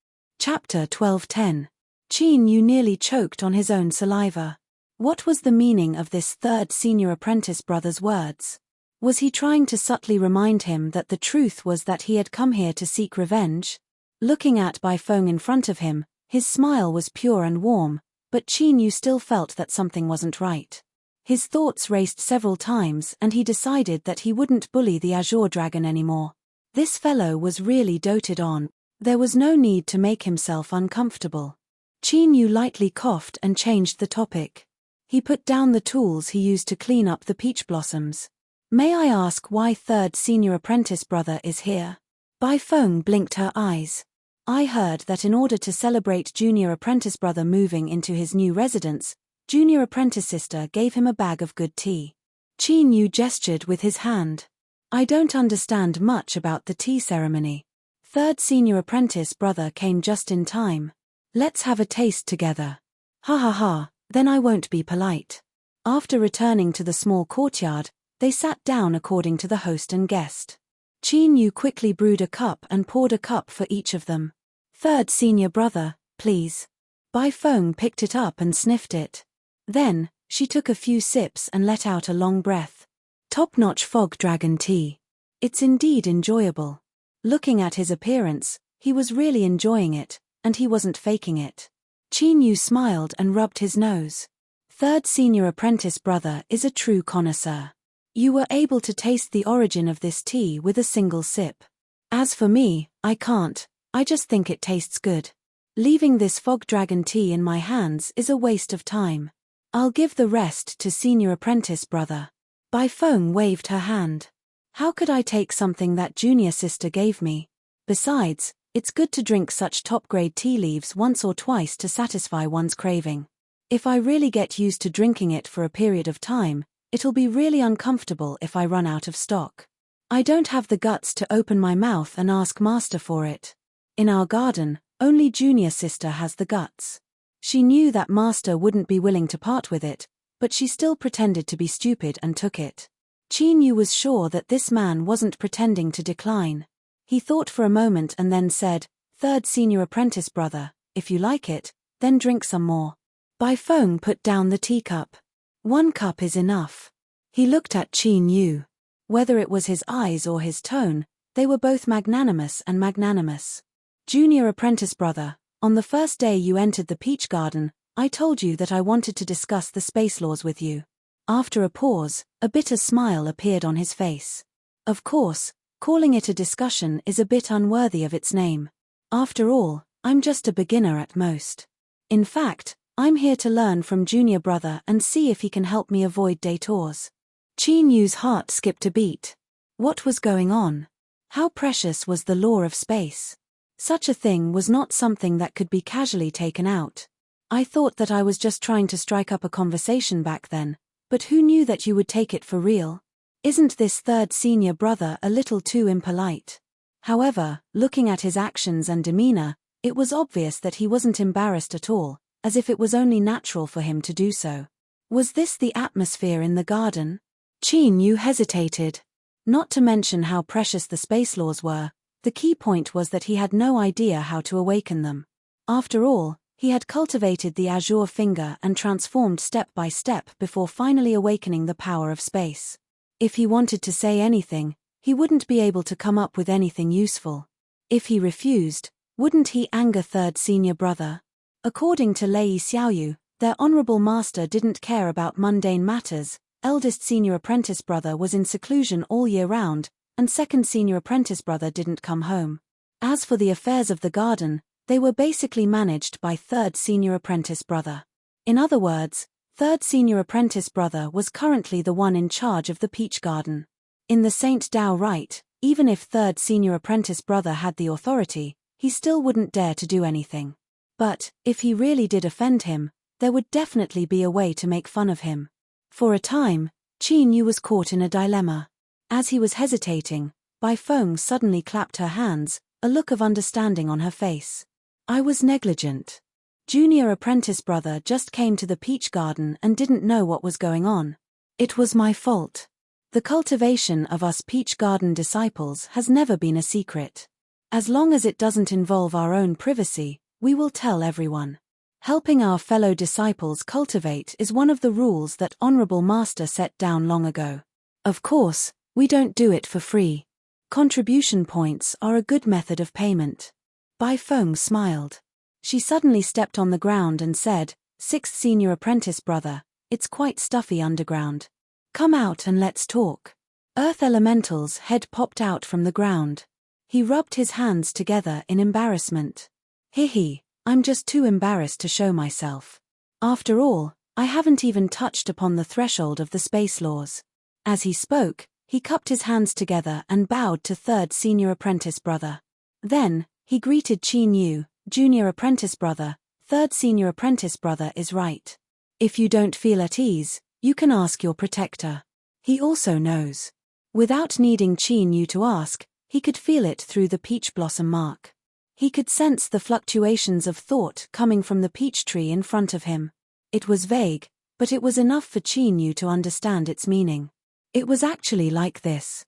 Chapter 12:10. Qin Yu nearly choked on his own saliva. What was the meaning of this third senior apprentice brother's words? Was he trying to subtly remind him that the truth was that he had come here to seek revenge? Looking at Bai Feng in front of him, his smile was pure and warm, but Qin Yu still felt that something wasn't right. His thoughts raced several times and he decided that he wouldn't bully the Azure Dragon anymore. This fellow was really doted on. There was no need to make himself uncomfortable. Qin Yu lightly coughed and changed the topic. He put down the tools he used to clean up the peach blossoms. May I ask why third senior apprentice brother is here? Bai Feng blinked her eyes. I heard that in order to celebrate junior apprentice brother moving into his new residence, junior apprentice sister gave him a bag of good tea. Qin Yu gestured with his hand. I don't understand much about the tea ceremony. Third senior apprentice brother came just in time. Let's have a taste together. Ha ha ha, then I won't be polite. After returning to the small courtyard, they sat down according to the host and guest. Qin Yu quickly brewed a cup and poured a cup for each of them. Third senior brother, please. Bai Feng picked it up and sniffed it. Then, she took a few sips and let out a long breath. Top-notch fog dragon tea. It's indeed enjoyable. Looking at his appearance, he was really enjoying it, and he wasn't faking it. Qin Yu smiled and rubbed his nose. Third senior apprentice brother is a true connoisseur. You were able to taste the origin of this tea with a single sip. As for me, I can't, I just think it tastes good. Leaving this fog dragon tea in my hands is a waste of time. I'll give the rest to senior apprentice brother. Bai Feng waved her hand. How could I take something that junior sister gave me? Besides, it's good to drink such top-grade tea leaves once or twice to satisfy one's craving. If I really get used to drinking it for a period of time, it'll be really uncomfortable if I run out of stock. I don't have the guts to open my mouth and ask master for it. In our garden, only junior sister has the guts. She knew that master wouldn't be willing to part with it, but she still pretended to be stupid and took it. Qin Yu was sure that this man wasn't pretending to decline. He thought for a moment and then said, Third senior apprentice brother, if you like it, then drink some more. Bai Feng put down the teacup. 1 cup is enough. He looked at Qin Yu. Whether it was his eyes or his tone, they were both magnanimous and magnanimous. Junior apprentice brother, on the first day you entered the peach garden, I told you that I wanted to discuss the space laws with you. After a pause, a bitter smile appeared on his face. Of course, calling it a discussion is a bit unworthy of its name. After all, I'm just a beginner at most. In fact, I'm here to learn from junior brother and see if he can help me avoid detours. Qin Yu's heart skipped a beat. What was going on? How precious was the law of space? Such a thing was not something that could be casually taken out. I thought that I was just trying to strike up a conversation back then, but who knew that you would take it for real? Isn't this third senior brother a little too impolite? However, looking at his actions and demeanor, it was obvious that he wasn't embarrassed at all, as if it was only natural for him to do so. Was this the atmosphere in the garden? Qin Yu hesitated. Not to mention how precious the space laws were, the key point was that he had no idea how to awaken them. After all, he had cultivated the azure finger and transformed step by step before finally awakening the power of space. If he wanted to say anything, he wouldn't be able to come up with anything useful. If he refused, wouldn't he anger third senior brother? According to Lei Xiaoyu, their honorable master didn't care about mundane matters. Eldest senior apprentice brother was in seclusion all year round, and second senior apprentice brother didn't come home. As for the affairs of the garden, they were basically managed by third senior apprentice brother. In other words, third senior apprentice brother was currently the one in charge of the peach garden. In the Saint Dao right, even if third senior apprentice brother had the authority, he still wouldn't dare to do anything. But, if he really did offend him, there would definitely be a way to make fun of him. For a time, Qin Yu was caught in a dilemma. As he was hesitating, Bai Feng suddenly clapped her hands, a look of understanding on her face. I was negligent. Junior apprentice brother just came to the peach garden and didn't know what was going on. It was my fault. The cultivation of us peach garden disciples has never been a secret. As long as it doesn't involve our own privacy, We will tell everyone. Helping our fellow disciples cultivate is one of the rules that Honorable Master set down long ago. Of course, we don't do it for free. Contribution points are a good method of payment. Bai Feng smiled. She suddenly stepped on the ground and said, "Sixth senior apprentice brother, it's quite stuffy underground. Come out and let's talk." Earth Elemental's head popped out from the ground. He rubbed his hands together in embarrassment. Hee, I'm just too embarrassed to show myself. After all, I haven't even touched upon the threshold of the space laws. As he spoke, he cupped his hands together and bowed to third senior apprentice brother. Then, he greeted Qin Yu, junior apprentice brother. Third senior apprentice brother is right. If you don't feel at ease, you can ask your protector. He also knows. Without needing Qin Yu to ask, he could feel it through the peach blossom mark. He could sense the fluctuations of thought coming from the peach tree in front of him. It was vague, but it was enough for Qin Yu to understand its meaning. It was actually like this.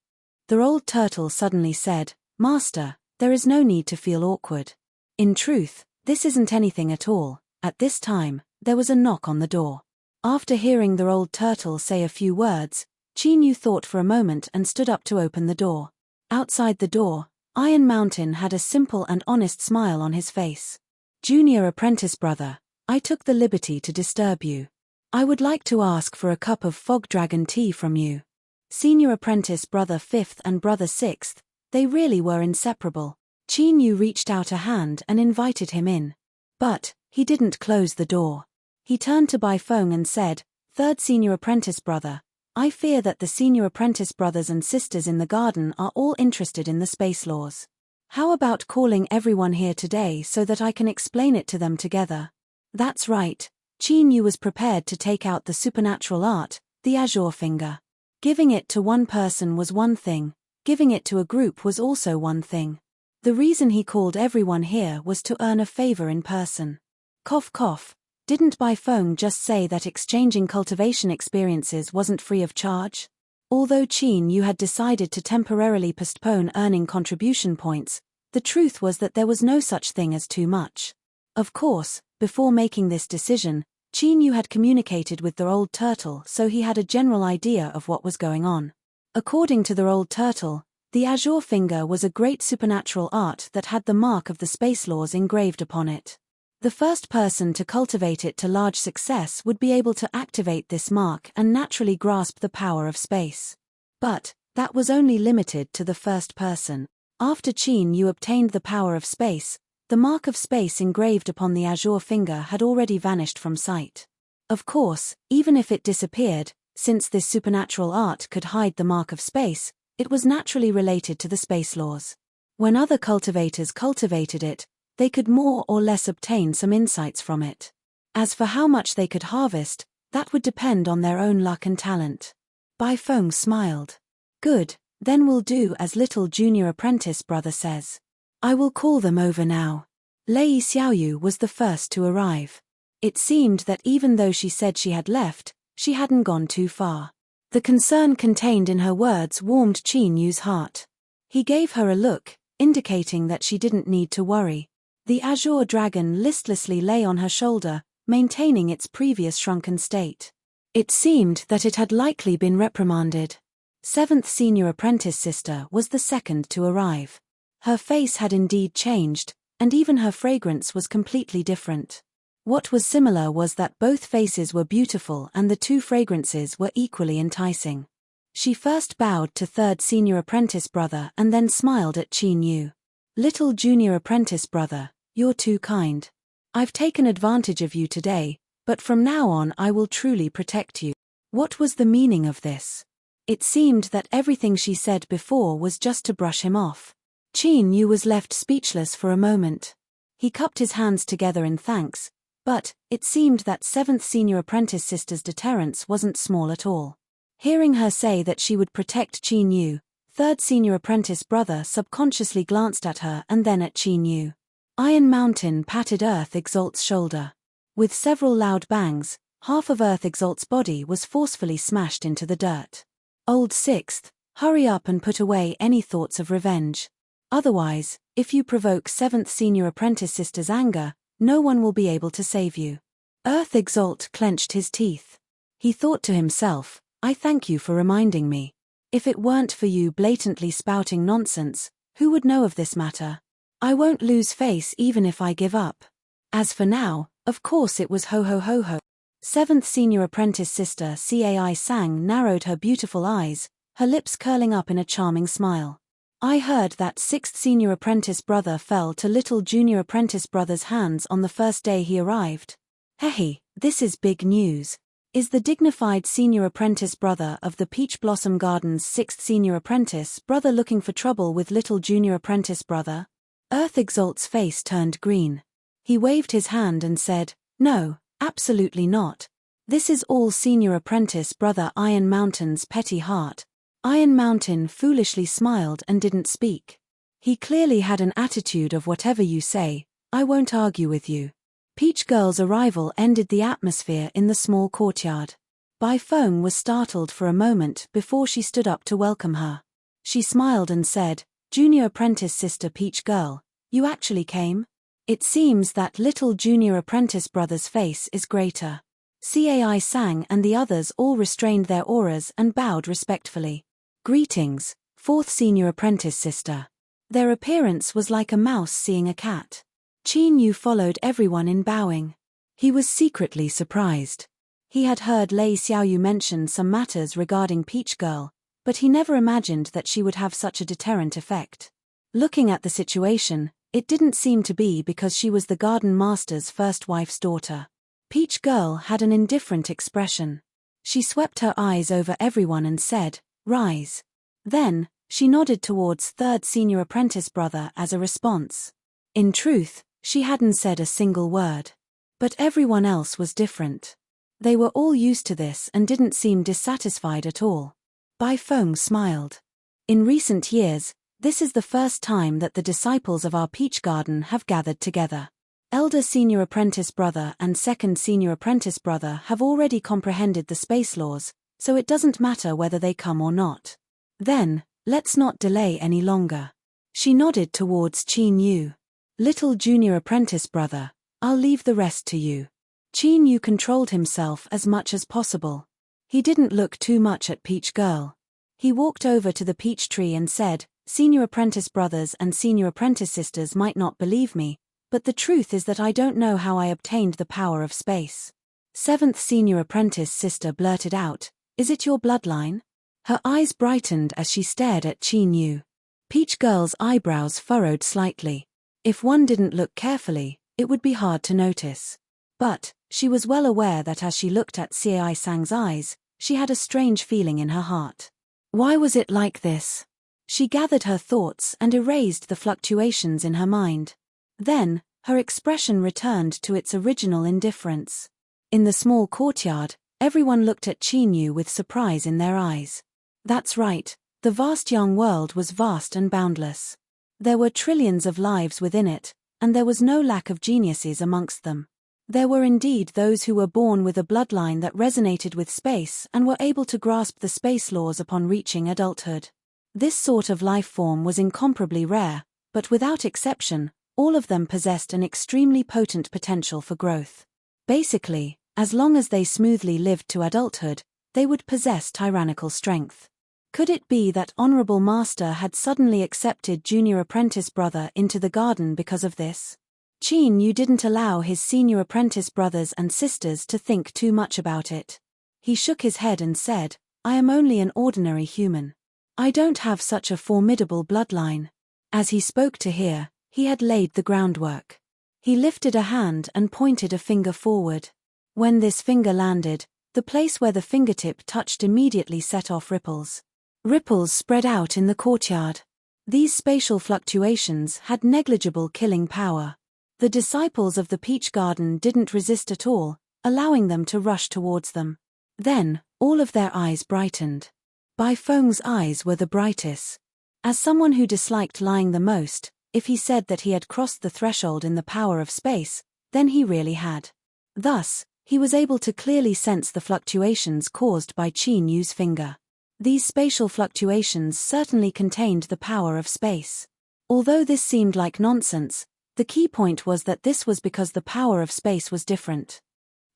The old turtle suddenly said, "Master, there is no need to feel awkward. In truth, this isn't anything at all." At this time, there was a knock on the door. After hearing the old turtle say a few words, Qin Yu thought for a moment and stood up to open the door. Outside the door, Iron Mountain had a simple and honest smile on his face. "Junior apprentice brother, I took the liberty to disturb you. I would like to ask for a cup of fog dragon tea from you." Senior apprentice brother 5th and brother 6th, they really were inseparable. Qin Yu reached out a hand and invited him in. But, he didn't close the door. He turned to Bai Feng and said, "Third senior apprentice brother, I fear that the senior apprentice brothers and sisters in the garden are all interested in the space laws. How about calling everyone here today so that I can explain it to them together?" That's right. Qin Yu was prepared to take out the supernatural art, the azure finger. Giving it to one person was one thing, giving it to a group was also one thing. The reason he called everyone here was to earn a favor in person. Cough cough. Didn't Bai Feng just say that exchanging cultivation experiences wasn't free of charge? Although Qin Yu had decided to temporarily postpone earning contribution points, the truth was that there was no such thing as too much. Of course, before making this decision, Qin Yu had communicated with the old turtle, so he had a general idea of what was going on. According to the old turtle, the azure finger was a great supernatural art that had the mark of the space laws engraved upon it. The first person to cultivate it to large success would be able to activate this mark and naturally grasp the power of space. But, that was only limited to the first person. After Qin Yu obtained the power of space, the mark of space engraved upon the azure finger had already vanished from sight. Of course, even if it disappeared, since this supernatural art could hide the mark of space, it was naturally related to the space laws. When other cultivators cultivated it, they could more or less obtain some insights from it. As for how much they could harvest, that would depend on their own luck and talent. Bai Feng smiled. "Good, then we'll do as little junior apprentice brother says. I will call them over now." Lei Xiaoyu was the first to arrive. It seemed that even though she said she had left, she hadn't gone too far. The concern contained in her words warmed Qin Yu's heart. He gave her a look, indicating that she didn't need to worry. The azure dragon listlessly lay on her shoulder, maintaining its previous shrunken state. It seemed that it had likely been reprimanded. 7th senior apprentice sister was the second to arrive. Her face had indeed changed, and even her fragrance was completely different. What was similar was that both faces were beautiful and the two fragrances were equally enticing. She first bowed to third senior apprentice brother and then smiled at Qin Yu. "Little junior apprentice brother, you're too kind. I've taken advantage of you today, but from now on I will truly protect you." What was the meaning of this? It seemed that everything she said before was just to brush him off. Qin Yu was left speechless for a moment. He cupped his hands together in thanks, but it seemed that 7th senior apprentice sister's deterrence wasn't small at all. Hearing her say that she would protect Qin Yu, third senior apprentice brother subconsciously glanced at her and then at Qin Yu. Iron Mountain patted Earth Exalt's shoulder. With several loud bangs, half of Earth Exalt's body was forcefully smashed into the dirt. "Old 6th, hurry up and put away any thoughts of revenge. Otherwise, if you provoke 7th senior apprentice sister's anger, No one will be able to save you. Earth Exalt clenched his teeth. He thought to himself, I thank you for reminding me. If it weren't for you blatantly spouting nonsense, who would know of this matter? I won't lose face even if I give up. As for now, of course it was ho ho ho ho. Seventh senior apprentice sister Cai Sang narrowed her beautiful eyes, her lips curling up in a charming smile. I heard that sixth senior apprentice brother fell to little junior apprentice brother's hands on the first day he arrived. Hehe, this is big news. Is the dignified senior apprentice brother of the Peach Blossom Garden's sixth senior apprentice brother looking for trouble with little junior apprentice brother? Earth Exalt's face turned green. He waved his hand and said, No, absolutely not. This is all senior apprentice brother Iron Mountain's petty heart. Iron Mountain foolishly smiled and didn't speak. He clearly had an attitude of whatever you say, I won't argue with you. Peach Girl's arrival ended the atmosphere in the small courtyard. Bai Feng was startled for a moment before she stood up to welcome her. She smiled and said, Junior apprentice sister Peach Girl, you actually came? It seems that little junior apprentice brother's face is greater. Cai Sang and the others all restrained their auras and bowed respectfully. Greetings, fourth senior apprentice sister. Their appearance was like a mouse seeing a cat. Qin Yu followed everyone in bowing. He was secretly surprised. He had heard Lei Xiaoyu mention some matters regarding Peach Girl, but he never imagined that she would have such a deterrent effect. Looking at the situation, it didn't seem to be because she was the garden master's first wife's daughter. Peach Girl had an indifferent expression. She swept her eyes over everyone and said, Rise. Then, she nodded towards third senior apprentice brother as a response. In truth, she hadn't said a single word. But everyone else was different. They were all used to this and didn't seem dissatisfied at all. Bai Feng smiled. In recent years, this is the first time that the disciples of our peach garden have gathered together. Elder senior apprentice brother and second senior apprentice brother have already comprehended the space laws, so it doesn't matter whether they come or not. Then, let's not delay any longer. She nodded towards Qin Yu. Little junior apprentice brother, I'll leave the rest to you. Qin Yu controlled himself as much as possible. He didn't look too much at Peach Girl. He walked over to the peach tree and said, Senior apprentice brothers and senior apprentice sisters might not believe me, but the truth is that I don't know how I obtained the power of space. Seventh senior apprentice sister blurted out, Is it your bloodline? Her eyes brightened as she stared at Qin Yu. Peach Girl's eyebrows furrowed slightly. If one didn't look carefully, it would be hard to notice. But, she was well aware that as she looked at Cai Sang's eyes, she had a strange feeling in her heart. Why was it like this? She gathered her thoughts and erased the fluctuations in her mind. Then, her expression returned to its original indifference. In the small courtyard, everyone looked at Qin Yu with surprise in their eyes. That's right, the vast young world was vast and boundless. There were trillions of lives within it, and there was no lack of geniuses amongst them. There were indeed those who were born with a bloodline that resonated with space and were able to grasp the space laws upon reaching adulthood. This sort of life form was incomparably rare, but without exception, all of them possessed an extremely potent potential for growth. Basically, as long as they smoothly lived to adulthood, they would possess tyrannical strength. Could it be that Honorable Master had suddenly accepted junior apprentice brother into the garden because of this? Qin Yu didn't allow his senior apprentice brothers and sisters to think too much about it. He shook his head and said, I am only an ordinary human. I don't have such a formidable bloodline. As he spoke to here, he had laid the groundwork. He lifted a hand and pointed a finger forward. When this finger landed, the place where the fingertip touched immediately set off ripples. Ripples spread out in the courtyard. These spatial fluctuations had negligible killing power. The disciples of the peach garden didn't resist at all, allowing them to rush towards them. Then, all of their eyes brightened. Bai Feng's eyes were the brightest. As someone who disliked lying the most, if he said that he had crossed the threshold in the power of space, then he really had. Thus, he was able to clearly sense the fluctuations caused by Qin Yu's finger. These spatial fluctuations certainly contained the power of space. Although this seemed like nonsense, The key point was that this was because the power of space was different.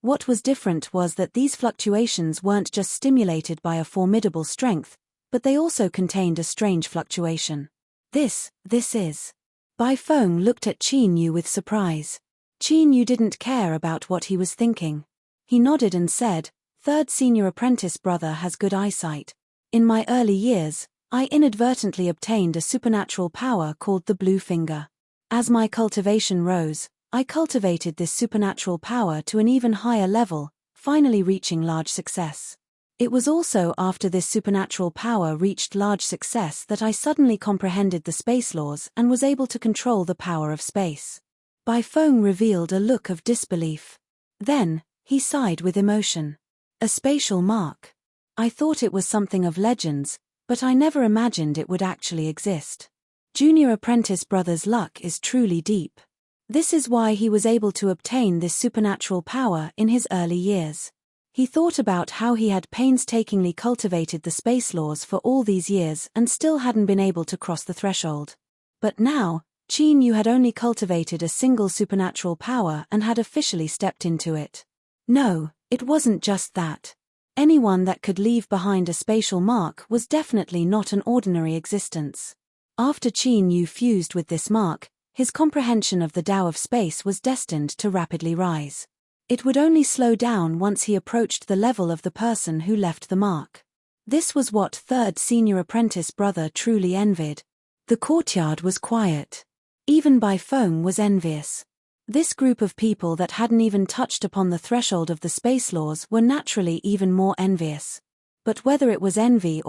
What was different was that these fluctuations weren't just stimulated by a formidable strength, but they also contained a strange fluctuation. This is. Bai Feng looked at Qin Yu with surprise. Qin Yu didn't care about what he was thinking. He nodded and said, "Third senior apprentice brother has good eyesight. In my early years, I inadvertently obtained a supernatural power called the Blue Finger. As my cultivation rose, I cultivated this supernatural power to an even higher level, finally reaching large success. It was also after this supernatural power reached large success that I suddenly comprehended the space laws and was able to control the power of space." Bai Feng revealed a look of disbelief. Then, he sighed with emotion. "A spatial mark. I thought it was something of legends, but I never imagined it would actually exist. Junior apprentice brother's luck is truly deep. This is why he was able to obtain this supernatural power in his early years." He thought about how he had painstakingly cultivated the space laws for all these years and still hadn't been able to cross the threshold. But now, Qin Yu had only cultivated a single supernatural power and had officially stepped into it. No, it wasn't just that. Anyone that could leave behind a spatial mark was definitely not an ordinary existence. After Qin Yu fused with this mark, his comprehension of the Tao of space was destined to rapidly rise. It would only slow down once he approached the level of the person who left the mark. This was what third senior apprentice brother truly envied. The courtyard was quiet. Even Bai Feng was envious. This group of people that hadn't even touched upon the threshold of the space laws were naturally even more envious. But whether it was envy,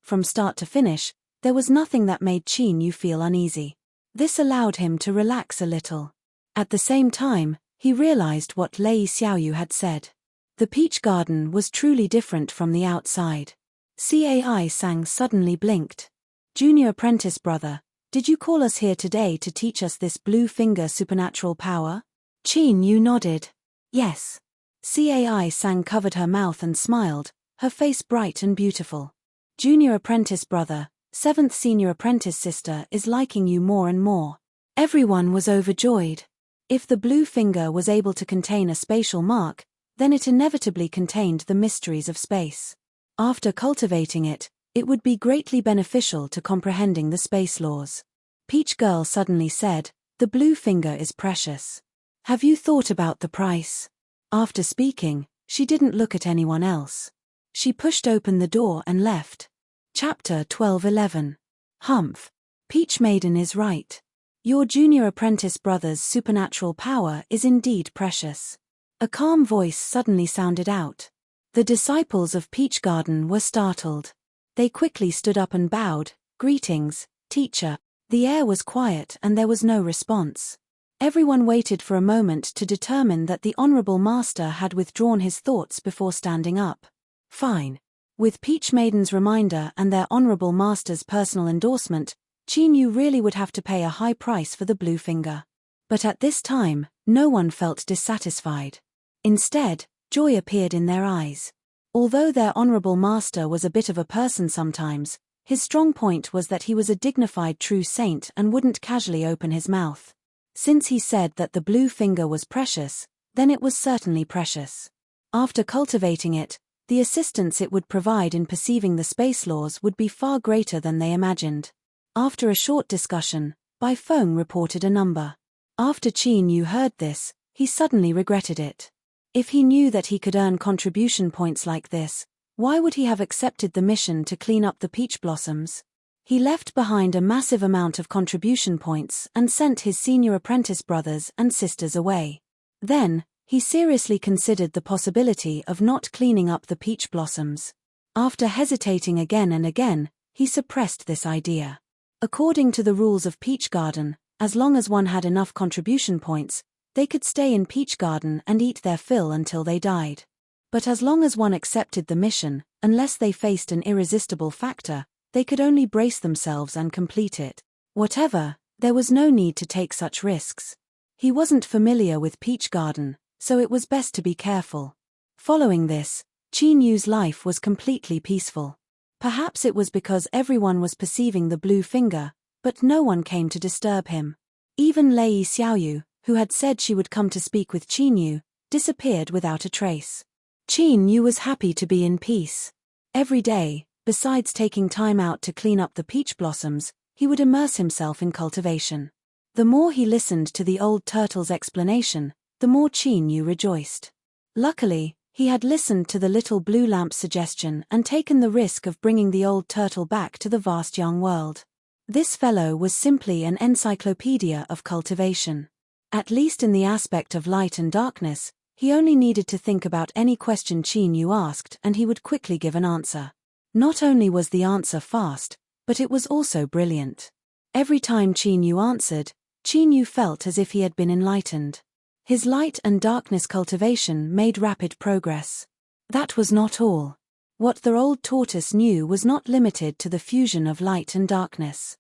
from start to finish, there was nothing that made Qin Yu feel uneasy. This allowed him to relax a little. At the same time, he realized what Lei Xiaoyu had said. The peach garden was truly different from the outside. Cai Sang suddenly blinked. "Junior apprentice brother, did you call us here today to teach us this blue finger supernatural power?" Qin Yu nodded. "Yes." Cai Sang covered her mouth and smiled, her face bright and beautiful. "Junior apprentice brother, seventh senior apprentice sister is liking you more and more." Everyone was overjoyed. If the blue finger was able to contain a spatial mark, then it inevitably contained the mysteries of space. After cultivating it, it would be greatly beneficial to comprehending the space laws. Peach Girl suddenly said, "The blue finger is precious. Have you thought about the price?" After speaking, she didn't look at anyone else. She pushed open the door and left. Chapter 12:11. Humph. Peach Maiden is right. Your junior apprentice brother's supernatural power is indeed precious. A calm voice suddenly sounded out. The disciples of Peach Garden were startled. They quickly stood up and bowed. "Greetings, teacher." The air was quiet and there was no response. Everyone waited for a moment to determine that the honorable master had withdrawn his thoughts before standing up. Fine. With Peach Maiden's reminder and their honorable master's personal endorsement, Qin Yu really would have to pay a high price for the blue finger. But at this time, no one felt dissatisfied. Instead, joy appeared in their eyes. Although their honorable master was a bit of a person sometimes, his strong point was that he was a dignified true saint and wouldn't casually open his mouth. Since he said that the blue finger was precious, then it was certainly precious. After cultivating it, the assistance it would provide in perceiving the space laws would be far greater than they imagined. After a short discussion, Bai Feng reported a number. After Qin Yu heard this, he suddenly regretted it. If he knew that he could earn contribution points like this, why would he have accepted the mission to clean up the peach blossoms? He left behind a massive amount of contribution points and sent his senior apprentice brothers and sisters away. Then, he seriously considered the possibility of not cleaning up the peach blossoms. After hesitating again and again, he suppressed this idea. According to the rules of Peach Garden, as long as one had enough contribution points, they could stay in Peach Garden and eat their fill until they died. But as long as one accepted the mission, unless they faced an irresistible factor, they could only brace themselves and complete it. Whatever, there was no need to take such risks. He wasn't familiar with Peach Garden, so it was best to be careful. Following this, Qin Yu's life was completely peaceful. Perhaps it was because everyone was perceiving the blue finger, but no one came to disturb him. Even Lei Xiaoyu, who had said she would come to speak with Qin Yu, disappeared without a trace. Qin Yu was happy to be in peace. Every day, besides taking time out to clean up the peach blossoms, he would immerse himself in cultivation. The more he listened to the old turtle's explanation, the more Qin Yu rejoiced. Luckily, he had listened to the little blue lamp's suggestion and taken the risk of bringing the old turtle back to the vast young world. This fellow was simply an encyclopedia of cultivation. At least in the aspect of light and darkness, he only needed to think about any question Qin Yu asked and he would quickly give an answer. Not only was the answer fast, but it was also brilliant. Every time Qin Yu answered, Qin Yu felt as if he had been enlightened. His light and darkness cultivation made rapid progress. That was not all. What the old tortoise knew was not limited to the fusion of light and darkness.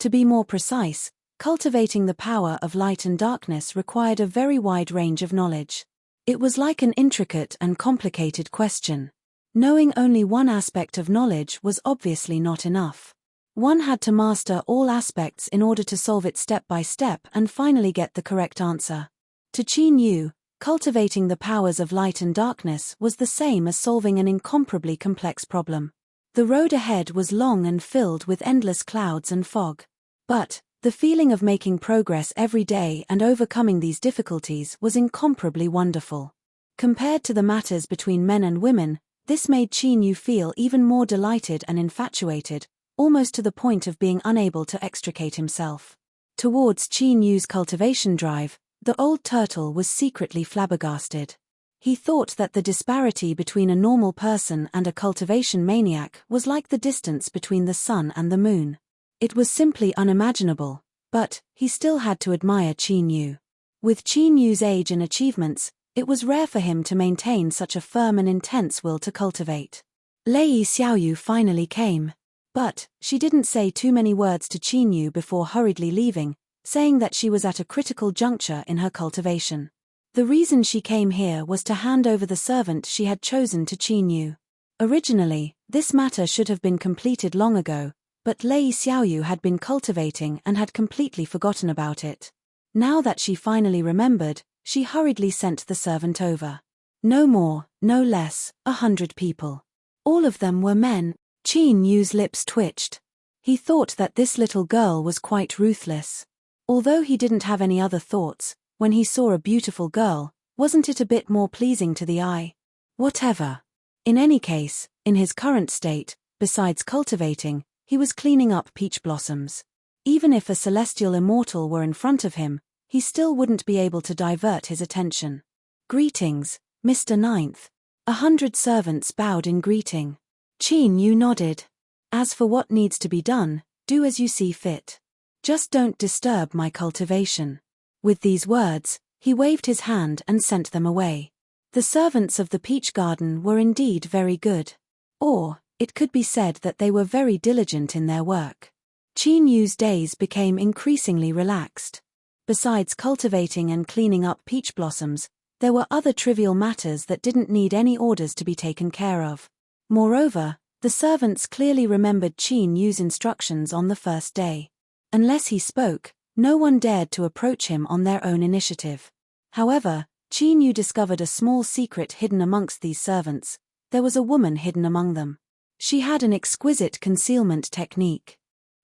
To be more precise, cultivating the power of light and darkness required a very wide range of knowledge. It was like an intricate and complicated question. Knowing only one aspect of knowledge was obviously not enough. One had to master all aspects in order to solve it step by step and finally get the correct answer. To Qin Yu, cultivating the powers of light and darkness was the same as solving an incomparably complex problem. The road ahead was long and filled with endless clouds and fog. But the feeling of making progress every day and overcoming these difficulties was incomparably wonderful. Compared to the matters between men and women, this made Qin Yu feel even more delighted and infatuated, almost to the point of being unable to extricate himself. Towards Qin Yu's cultivation drive, the old turtle was secretly flabbergasted. He thought that the disparity between a normal person and a cultivation maniac was like the distance between the sun and the moon. It was simply unimaginable, but he still had to admire Qin Yu. With Qin Yu's age and achievements, it was rare for him to maintain such a firm and intense will to cultivate. Lei Xiaoyu finally came. But she didn't say too many words to Qin Yu before hurriedly leaving, saying that she was at a critical juncture in her cultivation. The reason she came here was to hand over the servant she had chosen to Qin Yu. Originally, this matter should have been completed long ago, but Lei Xiaoyu had been cultivating and had completely forgotten about it. Now that she finally remembered, she hurriedly sent the servant over. No more, no less, 100 people. All of them were men. Qin Yu's lips twitched. He thought that this little girl was quite ruthless. Although he didn't have any other thoughts, when he saw a beautiful girl, wasn't it a bit more pleasing to the eye? Whatever. In any case, in his current state, besides cultivating, he was cleaning up peach blossoms. Even if a celestial immortal were in front of him, he still wouldn't be able to divert his attention. Greetings, Mr. Ninth. 100 servants bowed in greeting. Qin Yu nodded. As for what needs to be done, do as you see fit. Just don't disturb my cultivation. With these words, he waved his hand and sent them away. The servants of the peach garden were indeed very good. Or, it could be said that they were very diligent in their work. Qin Yu's days became increasingly relaxed. Besides cultivating and cleaning up peach blossoms, there were other trivial matters that didn't need any orders to be taken care of. Moreover, the servants clearly remembered Qin Yu's instructions on the first day. Unless he spoke, no one dared to approach him on their own initiative. However, Qin Yu discovered a small secret hidden amongst these servants. There was a woman hidden among them. She had an exquisite concealment technique.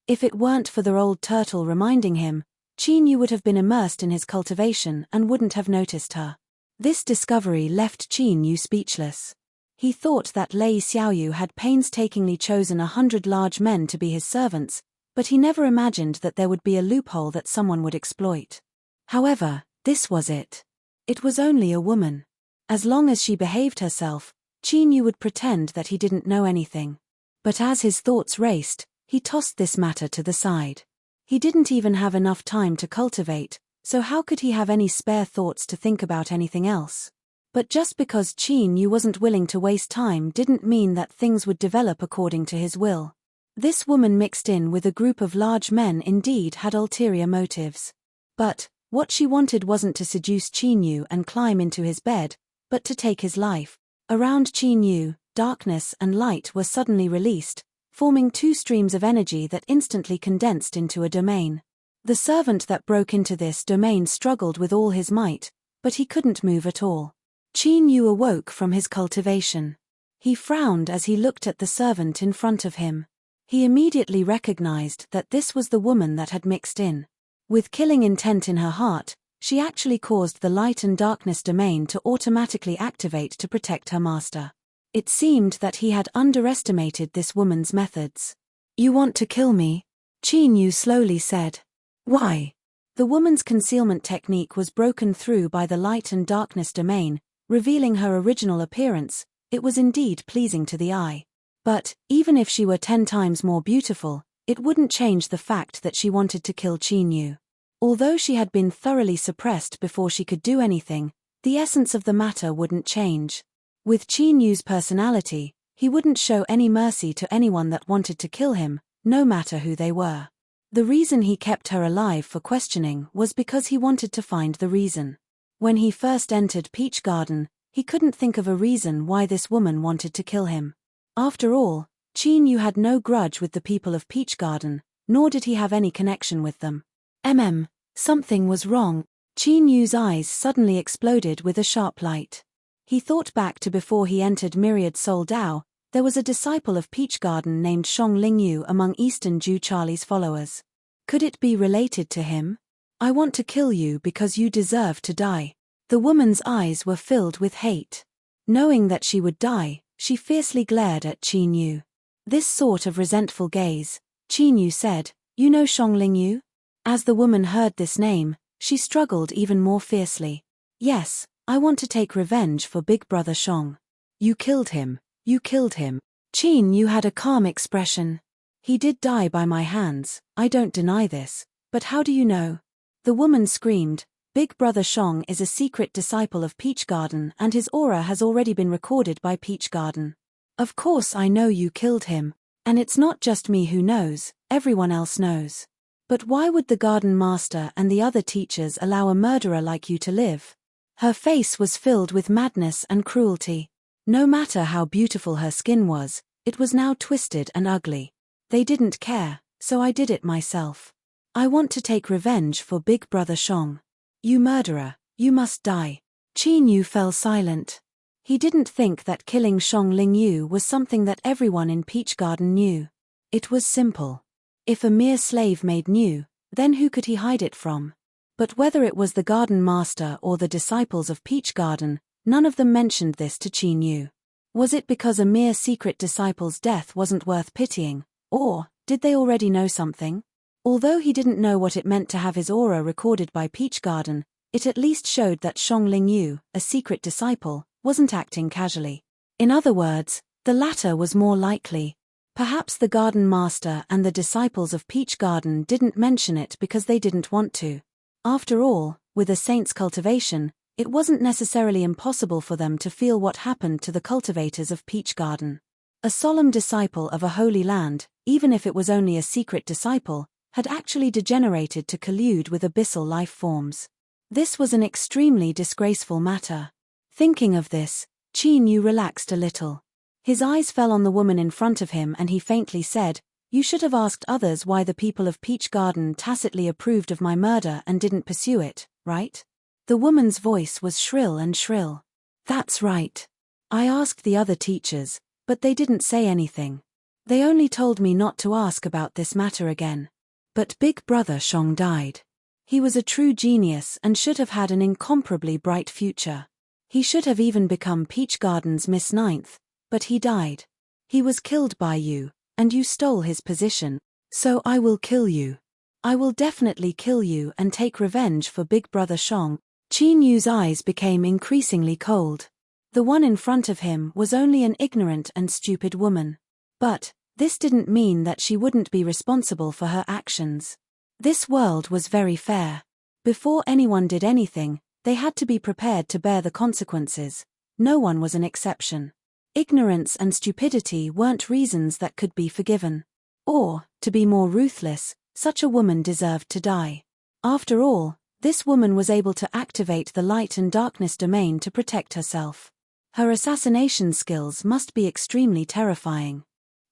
If it weren't for the old turtle reminding him, Qin Yu would have been immersed in his cultivation and wouldn't have noticed her. This discovery left Qin Yu speechless. He thought that Lei Xiaoyu had painstakingly chosen 100 large men to be his servants, but he never imagined that there would be a loophole that someone would exploit. However, this was it. It was only a woman. As long as she behaved herself, Qin Yu would pretend that he didn't know anything. But as his thoughts raced, he tossed this matter to the side. He didn't even have enough time to cultivate, so how could he have any spare thoughts to think about anything else? But just because Qin Yu wasn't willing to waste time didn't mean that things would develop according to his will. This woman mixed in with a group of large men indeed had ulterior motives. But what she wanted wasn't to seduce Qin Yu and climb into his bed, but to take his life. Around Qin Yu, darkness and light were suddenly released, forming two streams of energy that instantly condensed into a domain. The servant that broke into this domain struggled with all his might, but he couldn't move at all. Qin Yu awoke from his cultivation. He frowned as he looked at the servant in front of him. He immediately recognized that this was the woman that had mixed in. With killing intent in her heart, she actually caused the light and darkness domain to automatically activate to protect her master. It seemed that he had underestimated this woman's methods. "You want to kill me?" Qin Yu slowly said. "Why?" The woman's concealment technique was broken through by the light and darkness domain, revealing her original appearance. It was indeed pleasing to the eye. But, even if she were 10 times more beautiful, it wouldn't change the fact that she wanted to kill Qin Yu. Although she had been thoroughly suppressed before she could do anything, the essence of the matter wouldn't change. With Qin Yu's personality, he wouldn't show any mercy to anyone that wanted to kill him, no matter who they were. The reason he kept her alive for questioning was because he wanted to find the reason. When he first entered Peach Garden, he couldn't think of a reason why this woman wanted to kill him. After all, Qin Yu had no grudge with the people of Peach Garden, nor did he have any connection with them. Something was wrong. Qin Yu's eyes suddenly exploded with a sharp light. He thought back to before he entered Myriad Soul Dao. There was a disciple of Peach Garden named Shong Lingyu among Eastern Jew Charlie's followers. Could it be related to him? "I want to kill you because you deserve to die." The woman's eyes were filled with hate. Knowing that she would die, she fiercely glared at Qin Yu. This sort of resentful gaze, Qin Yu said, "You know Shong Lingyu?" As the woman heard this name, she struggled even more fiercely. "Yes, I want to take revenge for Big Brother Shong." "You killed him. You killed him." Qin Yu had a calm expression. "He did die by my hands, I don't deny this, but how do you know?" The woman screamed, "Big Brother Shong is a secret disciple of Peach Garden and his aura has already been recorded by Peach Garden. Of course I know you killed him, and it's not just me who knows, everyone else knows. But why would the Garden Master and the other teachers allow a murderer like you to live?" Her face was filled with madness and cruelty. No matter how beautiful her skin was, it was now twisted and ugly. "They didn't care, so I did it myself. I want to take revenge for Big Brother Shong." "You murderer, you must die." Qin Yu fell silent. He didn't think that killing Shong Lingyu was something that everyone in Peach Garden knew. It was simple. If a mere slave maid knew, then who could he hide it from? But whether it was the Garden Master or the disciples of Peach Garden, none of them mentioned this to Qin Yu. Was it because a mere secret disciple's death wasn't worth pitying, or did they already know something? Although he didn't know what it meant to have his aura recorded by Peach Garden, it at least showed that Shong Lingyu, a secret disciple, wasn't acting casually. In other words, the latter was more likely. Perhaps the Garden Master and the disciples of Peach Garden didn't mention it because they didn't want to. After all, with a saint's cultivation, it wasn't necessarily impossible for them to feel what happened to the cultivators of Peach Garden. A solemn disciple of a holy land, even if it was only a secret disciple, had actually degenerated to collude with abyssal life forms. This was an extremely disgraceful matter. Thinking of this, Qin Yu relaxed a little. His eyes fell on the woman in front of him and he faintly said, "You should have asked others why the people of Peach Garden tacitly approved of my murder and didn't pursue it, right?" The woman's voice was shrill and shrill. "That's right. I asked the other teachers, but they didn't say anything. They only told me not to ask about this matter again. But Big Brother Shong died. He was a true genius and should have had an incomparably bright future. He should have even become Peach Garden's Miss Ninth, but he died. He was killed by you, and you stole his position. So I will kill you. I will definitely kill you and take revenge for Big Brother Shong." Qin Yu's eyes became increasingly cold. The one in front of him was only an ignorant and stupid woman. But this didn't mean that she wouldn't be responsible for her actions. This world was very fair. Before anyone did anything, they had to be prepared to bear the consequences. No one was an exception. Ignorance and stupidity weren't reasons that could be forgiven. Or, to be more ruthless, such a woman deserved to die. After all, this woman was able to activate the light and darkness domain to protect herself. Her assassination skills must be extremely terrifying.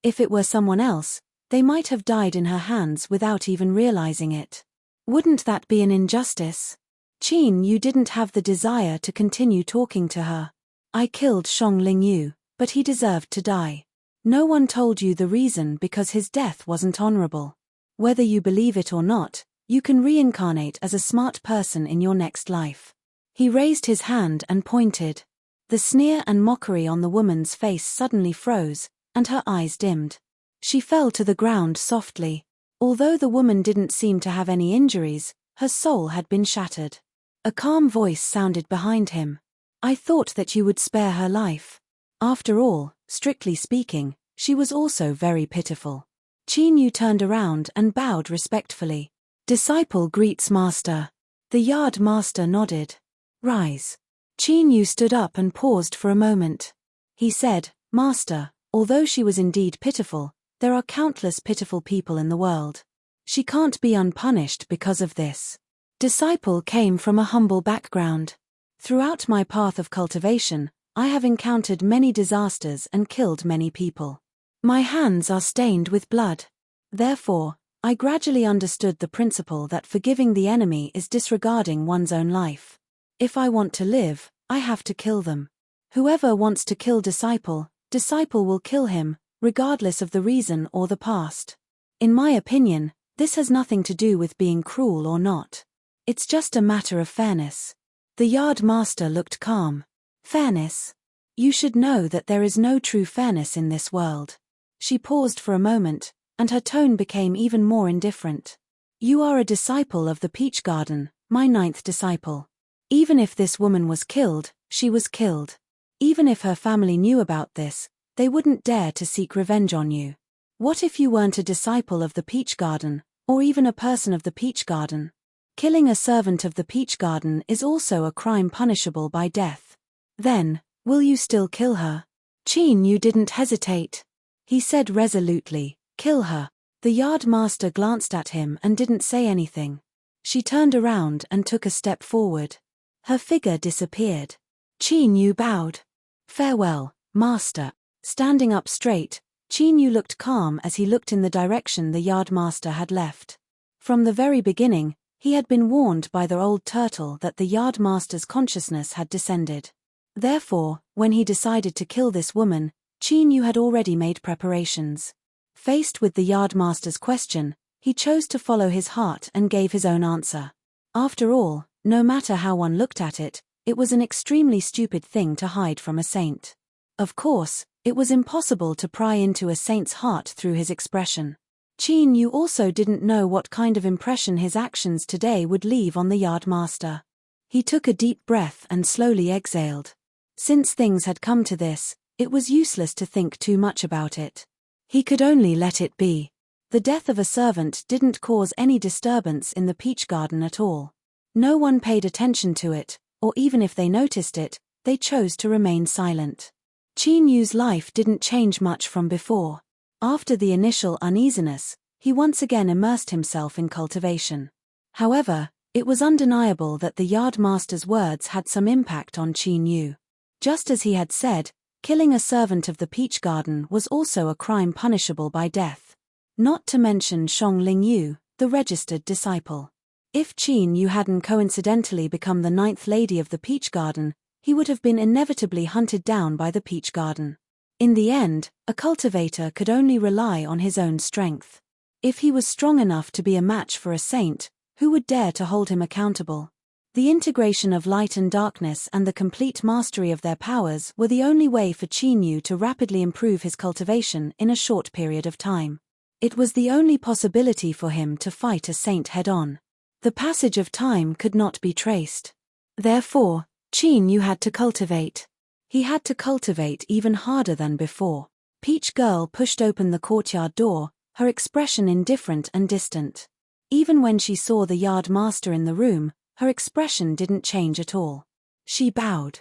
If it were someone else, they might have died in her hands without even realizing it. Wouldn't that be an injustice? Qin, you didn't have the desire to continue talking to her. I killed Shang Lingyu, but he deserved to die. No one told you the reason because his death wasn't honorable. Whether you believe it or not, you can reincarnate as a smart person in your next life. He raised his hand and pointed. The sneer and mockery on the woman's face suddenly froze, and her eyes dimmed. She fell to the ground softly. Although the woman didn't seem to have any injuries, her soul had been shattered. A calm voice sounded behind him. I thought that you would spare her life. After all, strictly speaking, she was also very pitiful. Qin Yu turned around and bowed respectfully. Disciple greets master. The yard master nodded. Rise. Qin Yu stood up and paused for a moment. He said, Master, although she was indeed pitiful, there are countless pitiful people in the world. She can't be unpunished because of this. Disciple came from a humble background. Throughout my path of cultivation, I have encountered many disasters and killed many people. My hands are stained with blood. Therefore, I gradually understood the principle that forgiving the enemy is disregarding one's own life. If I want to live, I have to kill them. Whoever wants to kill Disciple, Disciple will kill him, regardless of the reason or the past. In my opinion, this has nothing to do with being cruel or not. It's just a matter of fairness. The yard master looked calm. Fairness? You should know that there is no true fairness in this world. She paused for a moment, and her tone became even more indifferent. You are a disciple of the Peach Garden, my 9th disciple. Even if this woman was killed, she was killed. Even if her family knew about this, they wouldn't dare to seek revenge on you. What if you weren't a disciple of the Peach Garden, or even a person of the Peach Garden? Killing a servant of the Peach Garden is also a crime punishable by death. Then, will you still kill her? Qin Yu didn't hesitate. He said resolutely, kill her. The yard master glanced at him and didn't say anything. She turned around and took a step forward. Her figure disappeared. Qin Yu bowed. Farewell, master. Standing up straight, Qin Yu looked calm as he looked in the direction the yard master had left. From the very beginning, he had been warned by the old turtle that the yard master's consciousness had descended. Therefore, when he decided to kill this woman, Qin Yu had already made preparations. Faced with the yardmaster's question, he chose to follow his heart and gave his own answer. After all, no matter how one looked at it, it was an extremely stupid thing to hide from a saint. Of course, it was impossible to pry into a saint's heart through his expression. Qin Yu also didn't know what kind of impression his actions today would leave on the yardmaster. He took a deep breath and slowly exhaled. Since things had come to this, it was useless to think too much about it. He could only let it be. The death of a servant didn't cause any disturbance in the Peach Garden at all. No one paid attention to it, or even if they noticed it, they chose to remain silent. Qin Yu's life didn't change much from before. After the initial uneasiness, he once again immersed himself in cultivation. However, it was undeniable that the yardmaster's words had some impact on Qin Yu. Just as he had said, killing a servant of the Peach Garden was also a crime punishable by death. Not to mention Shang Lingyu, the registered disciple. If Qin Yu hadn't coincidentally become the 9th lady of the Peach Garden, he would have been inevitably hunted down by the Peach Garden. In the end, a cultivator could only rely on his own strength. If he was strong enough to be a match for a saint, who would dare to hold him accountable? The integration of light and darkness and the complete mastery of their powers were the only way for Qin Yu to rapidly improve his cultivation in a short period of time. It was the only possibility for him to fight a saint head-on. The passage of time could not be traced. Therefore, Qin Yu had to cultivate. He had to cultivate even harder than before. Peach Girl pushed open the courtyard door, her expression indifferent and distant. Even when she saw the yard master in the room, her expression didn't change at all. She bowed.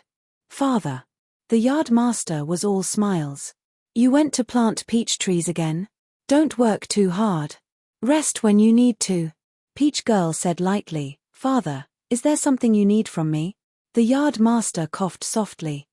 Father. The yard master was all smiles. You went to plant peach trees again? Don't work too hard. Rest when you need to. Peach Girl said lightly, Father, is there something you need from me? The yard master coughed softly.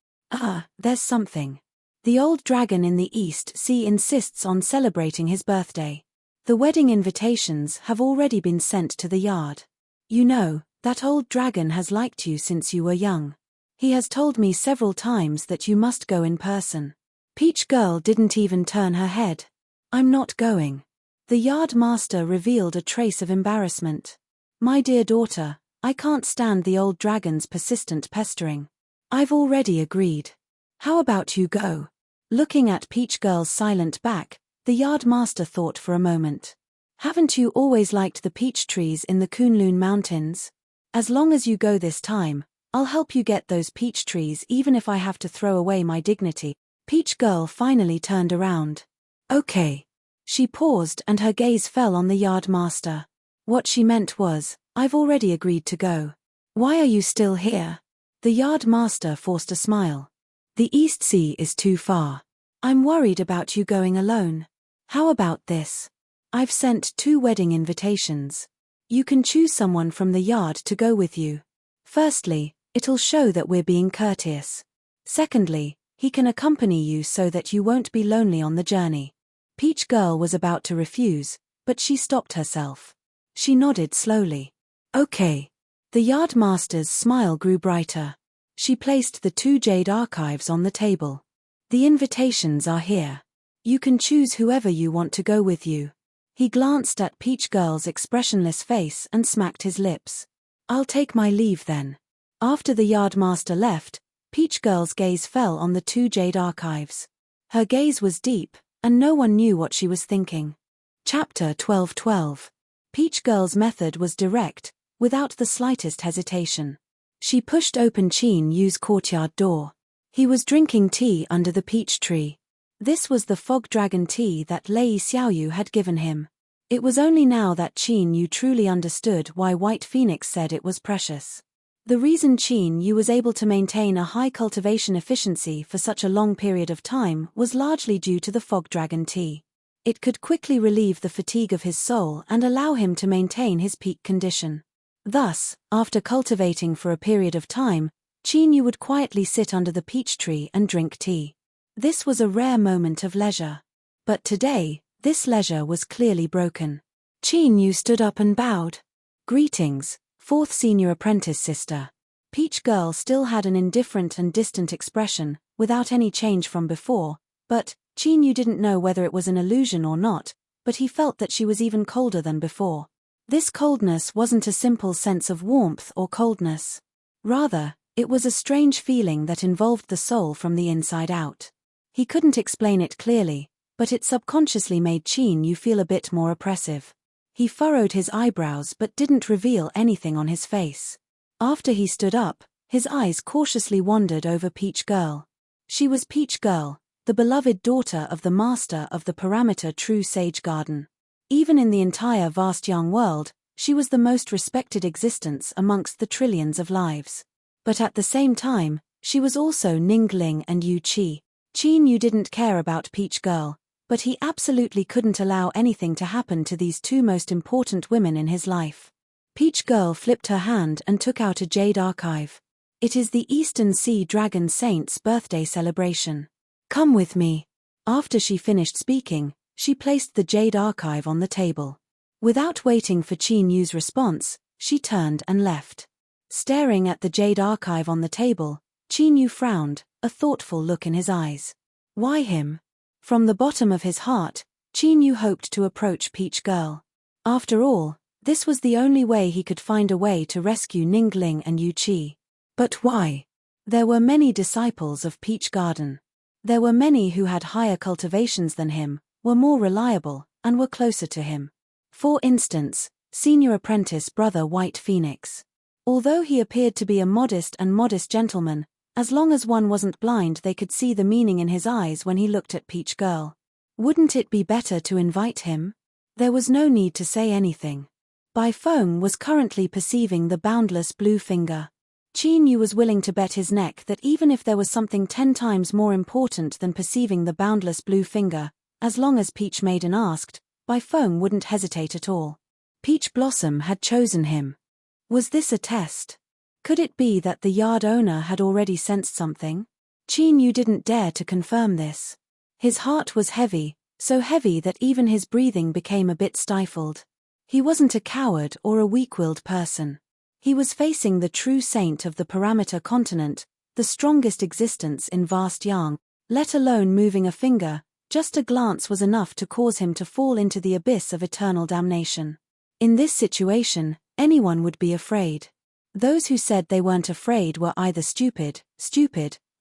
There's something. The old dragon in the East Sea insists on celebrating his birthday. The wedding invitations have already been sent to the yard. You know, that old dragon has liked you since you were young. He has told me several times that you must go in person. Peach Girl didn't even turn her head. I'm not going. The yard master revealed a trace of embarrassment. My dear daughter, I can't stand the old dragon's persistent pestering. I've already agreed. How about you go? Looking at Peach Girl's silent back, the yard master thought for a moment. Haven't you always liked the peach trees in the Kunlun Mountains? As long as you go this time, I'll help you get those peach trees even if I have to throw away my dignity. Peach Girl finally turned around. Okay. She paused and her gaze fell on the yard master. What she meant was, I've already agreed to go. Why are you still here? The yard master forced a smile. The East Sea is too far. I'm worried about you going alone. How about this? I've sent 2 wedding invitations. You can choose someone from the yard to go with you. Firstly, it'll show that we're being courteous. Secondly, he can accompany you so that you won't be lonely on the journey. Peach Girl was about to refuse, but she stopped herself. She nodded slowly. Okay. The yard master's smile grew brighter. She placed the 2 jade archives on the table. The invitations are here. You can choose whoever you want to go with you. He glanced at Peach Girl's expressionless face and smacked his lips. I'll take my leave then. After the yard master left, Peach Girl's gaze fell on the 2 jade archives. Her gaze was deep, and no one knew what she was thinking. Chapter 12:12. Peach Girl's method was direct, without the slightest hesitation. She pushed open Qin Yu's courtyard door. He was drinking tea under the peach tree. This was the fog dragon tea that Lei Xiaoyu had given him. It was only now that Qin Yu truly understood why White Phoenix said it was precious. The reason Qin Yu was able to maintain a high cultivation efficiency for such a long period of time was largely due to the fog dragon tea. It could quickly relieve the fatigue of his soul and allow him to maintain his peak condition. Thus, after cultivating for a period of time, Qin Yu would quietly sit under the peach tree and drink tea. This was a rare moment of leisure. But today, this leisure was clearly broken. Qin Yu stood up and bowed. Greetings, 4th senior apprentice sister. Peach Girl still had an indifferent and distant expression, without any change from before, but Qin Yu didn't know whether it was an illusion or not, but he felt that she was even colder than before. This coldness wasn't a simple sense of warmth or coldness. Rather, it was a strange feeling that involved the soul from the inside out. He couldn't explain it clearly, but it subconsciously made Qin Yu feel a bit more oppressive. He furrowed his eyebrows but didn't reveal anything on his face. After he stood up, his eyes cautiously wandered over Peach Girl. She was Peach Girl, the beloved daughter of the master of the Parameter True Sage Garden. Even in the entire vast young world, she was the most respected existence amongst the trillions of lives. But at the same time, she was also Ningling and Yu Qi. Qin Yu didn't care about Peach Girl, but he absolutely couldn't allow anything to happen to these 2 most important women in his life. Peach Girl flipped her hand and took out a jade archive. It is the Eastern Sea Dragon Saint's birthday celebration. Come with me. After she finished speaking, she placed the jade archive on the table. Without waiting for Qin Yu's response, she turned and left. Staring at the jade archive on the table, Qin Yu frowned, a thoughtful look in his eyes. Why him? From the bottom of his heart, Qin Yu hoped to approach Peach Girl. After all, this was the only way he could find a way to rescue Ningling and Yu Qi. But why? There were many disciples of Peach Garden. There were many who had higher cultivations than him, were more reliable, and were closer to him. For instance, senior apprentice brother White Phoenix. Although he appeared to be a modest gentleman, as long as one wasn't blind they could see the meaning in his eyes when he looked at Peach Girl. Wouldn't it be better to invite him? There was no need to say anything. Bai Feng was currently perceiving the boundless blue finger. Qin Yu was willing to bet his neck that even if there was something 10 times more important than perceiving the boundless blue finger, as long as Peach Maiden asked, Bai Feng wouldn't hesitate at all. Peach Blossom had chosen him. Was this a test? Could it be that the yard owner had already sensed something? Qin Yu didn't dare to confirm this. His heart was heavy, so heavy that even his breathing became a bit stifled. He wasn't a coward or a weak-willed person. He was facing the true saint of the Parameter continent, the strongest existence in vast Yang, let alone moving a finger. Just a glance was enough to cause him to fall into the abyss of eternal damnation. In this situation, anyone would be afraid. Those who said they weren't afraid were either stupid,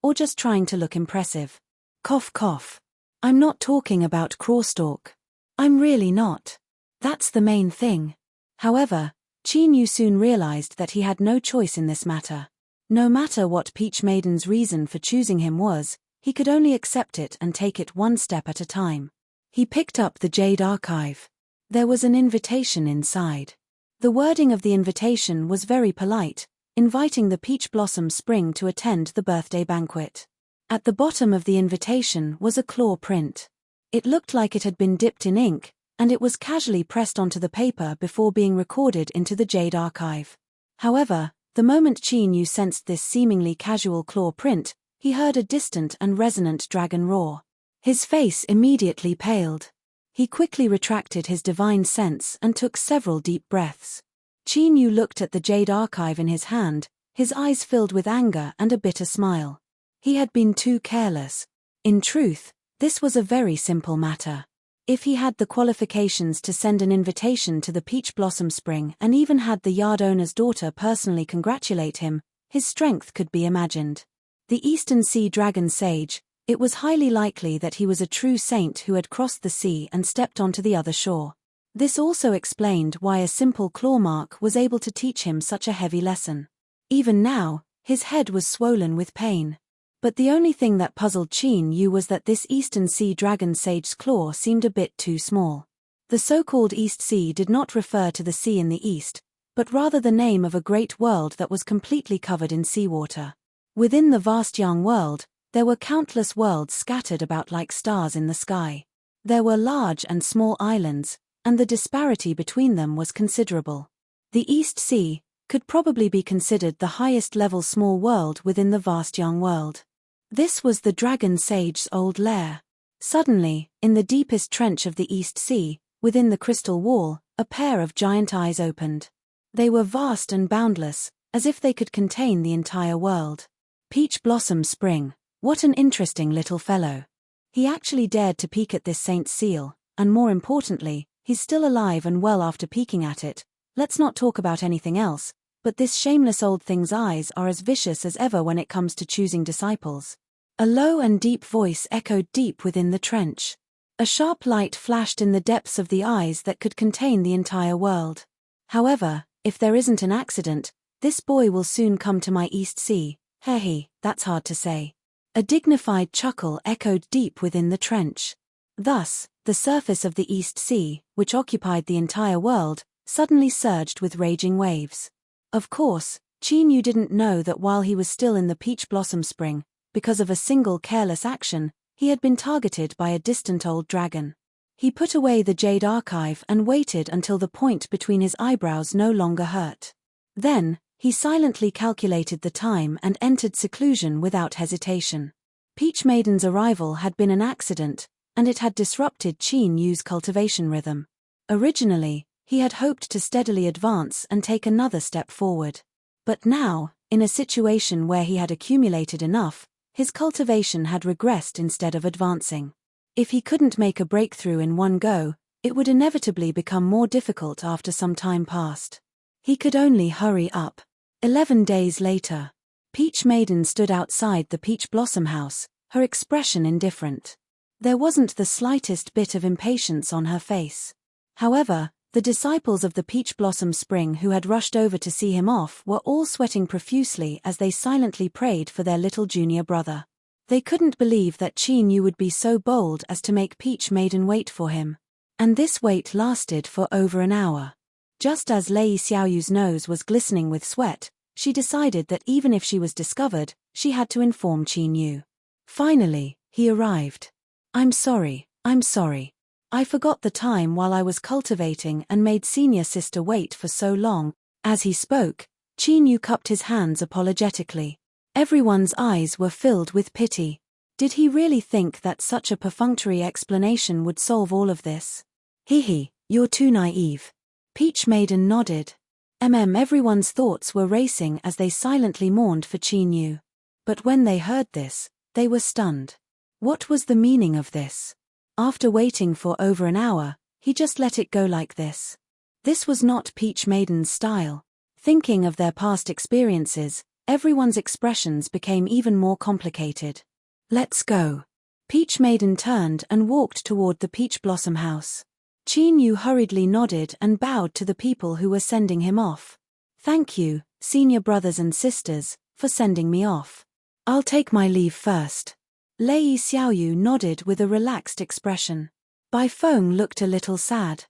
or just trying to look impressive. Cough cough. I'm not talking about Crawstalk. I'm really not. That's the main thing. However, Qin Yu soon realized that he had no choice in this matter. No matter what Peach Maiden's reason for choosing him was, he could only accept it and take it one step at a time. He picked up the Jade Archive. There was an invitation inside. The wording of the invitation was very polite, inviting the Peach Blossom Spring to attend the birthday banquet. At the bottom of the invitation was a claw print. It looked like it had been dipped in ink, and it was casually pressed onto the paper before being recorded into the Jade Archive. However, the moment Qin Yu sensed this seemingly casual claw print, he heard a distant and resonant dragon roar. His face immediately paled. He quickly retracted his divine sense and took several deep breaths. Qin Yu looked at the Jade Archive in his hand, his eyes filled with anger and a bitter smile. He had been too careless. In truth, this was a very simple matter. If he had the qualifications to send an invitation to the Peach Blossom Spring and even had the yard owner's daughter personally congratulate him, his strength could be imagined. The Eastern Sea Dragon Sage, it was highly likely that he was a true saint who had crossed the sea and stepped onto the other shore. This also explained why a simple claw mark was able to teach him such a heavy lesson. Even now, his head was swollen with pain. But the only thing that puzzled Qin Yu was that this Eastern Sea Dragon Sage's claw seemed a bit too small. The so-called East Sea did not refer to the sea in the east, but rather the name of a great world that was completely covered in seawater. Within the vast Yang world, there were countless worlds scattered about like stars in the sky. There were large and small islands, and the disparity between them was considerable. The East Sea could probably be considered the highest-level small world within the vast Yang world. This was the Dragon Sage's old lair. Suddenly, in the deepest trench of the East Sea, within the crystal wall, a pair of giant eyes opened. They were vast and boundless, as if they could contain the entire world. Peach Blossom Spring, what an interesting little fellow. He actually dared to peek at this saint's seal, and more importantly, he's still alive and well after peeking at it. Let's not talk about anything else, but this shameless old thing's eyes are as vicious as ever when it comes to choosing disciples. A low and deep voice echoed deep within the trench. A sharp light flashed in the depths of the eyes that could contain the entire world. However, if there isn't an accident, this boy will soon come to my East Sea. Hehe, that's hard to say. A dignified chuckle echoed deep within the trench. Thus, the surface of the East Sea, which occupied the entire world, suddenly surged with raging waves. Of course, Qin Yu didn't know that while he was still in the Peach Blossom Spring, because of a single careless action, he had been targeted by a distant old dragon. He put away the Jade Archive and waited until the point between his eyebrows no longer hurt. Then, he silently calculated the time and entered seclusion without hesitation. Peach Maiden's arrival had been an accident, and it had disrupted Qin Yu's cultivation rhythm. Originally, he had hoped to steadily advance and take another step forward. But now, in a situation where he had accumulated enough, his cultivation had regressed instead of advancing. If he couldn't make a breakthrough in one go, it would inevitably become more difficult after some time passed. He could only hurry up. 11 days later, Peach Maiden stood outside the Peach Blossom House, her expression indifferent. There wasn't the slightest bit of impatience on her face. However, the disciples of the Peach Blossom Spring who had rushed over to see him off were all sweating profusely as they silently prayed for their little junior brother. They couldn't believe that Qin Yu would be so bold as to make Peach Maiden wait for him. And this wait lasted for over an hour. Just as Lei Xiaoyu's nose was glistening with sweat, she decided that even if she was discovered, she had to inform Qin Yu. Finally, he arrived. I'm sorry. I forgot the time while I was cultivating and made senior sister wait for so long. As he spoke, Qin Yu cupped his hands apologetically. Everyone's eyes were filled with pity. Did he really think that such a perfunctory explanation would solve all of this? You're too naive. Peach Maiden nodded. Everyone's thoughts were racing as they silently mourned for Qin Yu. But when they heard this, they were stunned. What was the meaning of this? After waiting for over an hour, he just let it go like this. This was not Peach Maiden's style. Thinking of their past experiences, everyone's expressions became even more complicated. Let's go. Peach Maiden turned and walked toward the peach blossom house. Qin Yu hurriedly nodded and bowed to the people who were sending him off. Thank you, senior brothers and sisters, for sending me off. I'll take my leave first. Lei Xiaoyu nodded with a relaxed expression. Bai Feng looked a little sad.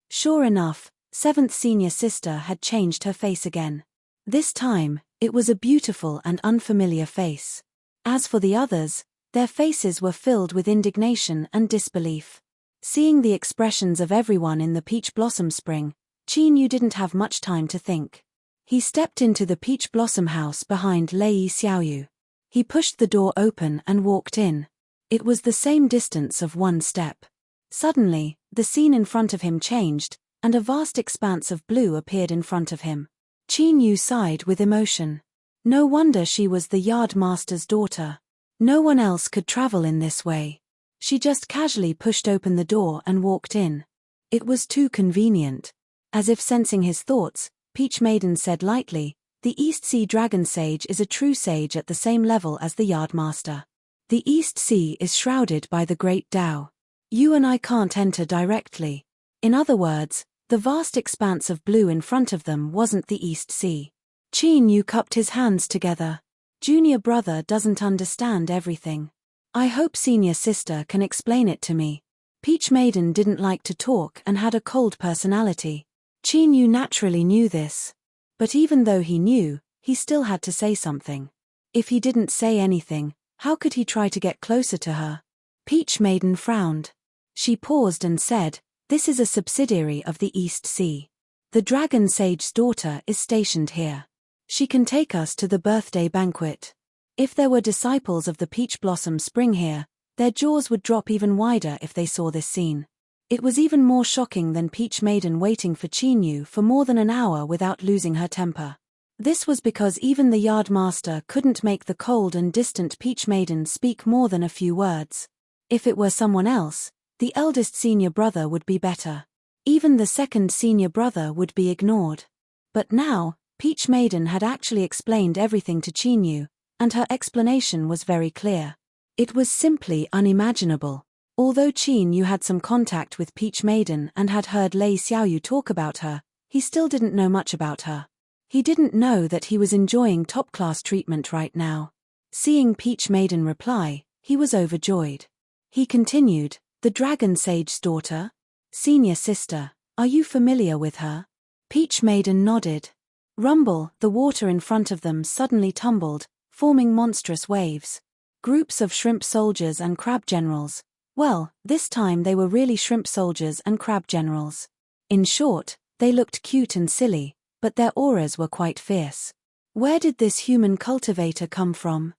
Sure enough, seventh senior sister had changed her face again. This time, it was a beautiful and unfamiliar face. As for the others, their faces were filled with indignation and disbelief. Seeing the expressions of everyone in the peach blossom spring, Qin Yu didn't have much time to think. He stepped into the peach blossom house behind Lei Xiaoyu. He pushed the door open and walked in. It was the same distance of one step. Suddenly, the scene in front of him changed, and a vast expanse of blue appeared in front of him. Qin Yu sighed with emotion. No wonder she was the yard master's daughter. No one else could travel in this way. She just casually pushed open the door and walked in. It was too convenient. As if sensing his thoughts, Peach Maiden said lightly, "The East Sea Dragon Sage is a true sage at the same level as the Yardmaster. The East Sea is shrouded by the Great Tao. You and I can't enter directly." In other words, the vast expanse of blue in front of them wasn't the East Sea. Qin Yu cupped his hands together. Junior brother doesn't understand everything. I hope senior sister can explain it to me. Peach Maiden didn't like to talk and had a cold personality. Qin Yu naturally knew this. But even though he knew, he still had to say something. If he didn't say anything, how could he try to get closer to her? Peach Maiden frowned. She paused and said, "This is a subsidiary of the East Sea. The Dragon Sage's daughter is stationed here. She can take us to the birthday banquet." If there were disciples of the peach blossom spring here, their jaws would drop even wider if they saw this scene. It was even more shocking than Peach Maiden waiting for Qin Yu for more than an hour without losing her temper. This was because even the Yardmaster couldn't make the cold and distant Peach Maiden speak more than a few words. If it were someone else, the eldest senior brother would be better. Even the second senior brother would be ignored. But now, Peach Maiden had actually explained everything to Qin Yu, and her explanation was very clear. It was simply unimaginable. Although Qin Yu had some contact with Peach Maiden and had heard Lei Xiaoyu talk about her, he still didn't know much about her. He didn't know that he was enjoying top-class treatment right now. Seeing Peach Maiden reply, he was overjoyed. He continued, "The Dragon Sage's daughter? Senior sister, are you familiar with her?" Peach Maiden nodded. Rumble, the water in front of them suddenly tumbled, forming monstrous waves. Groups of shrimp soldiers and crab generals. Well, this time they were really shrimp soldiers and crab generals. In short, they looked cute and silly, but their auras were quite fierce. Where did this human cultivator come from?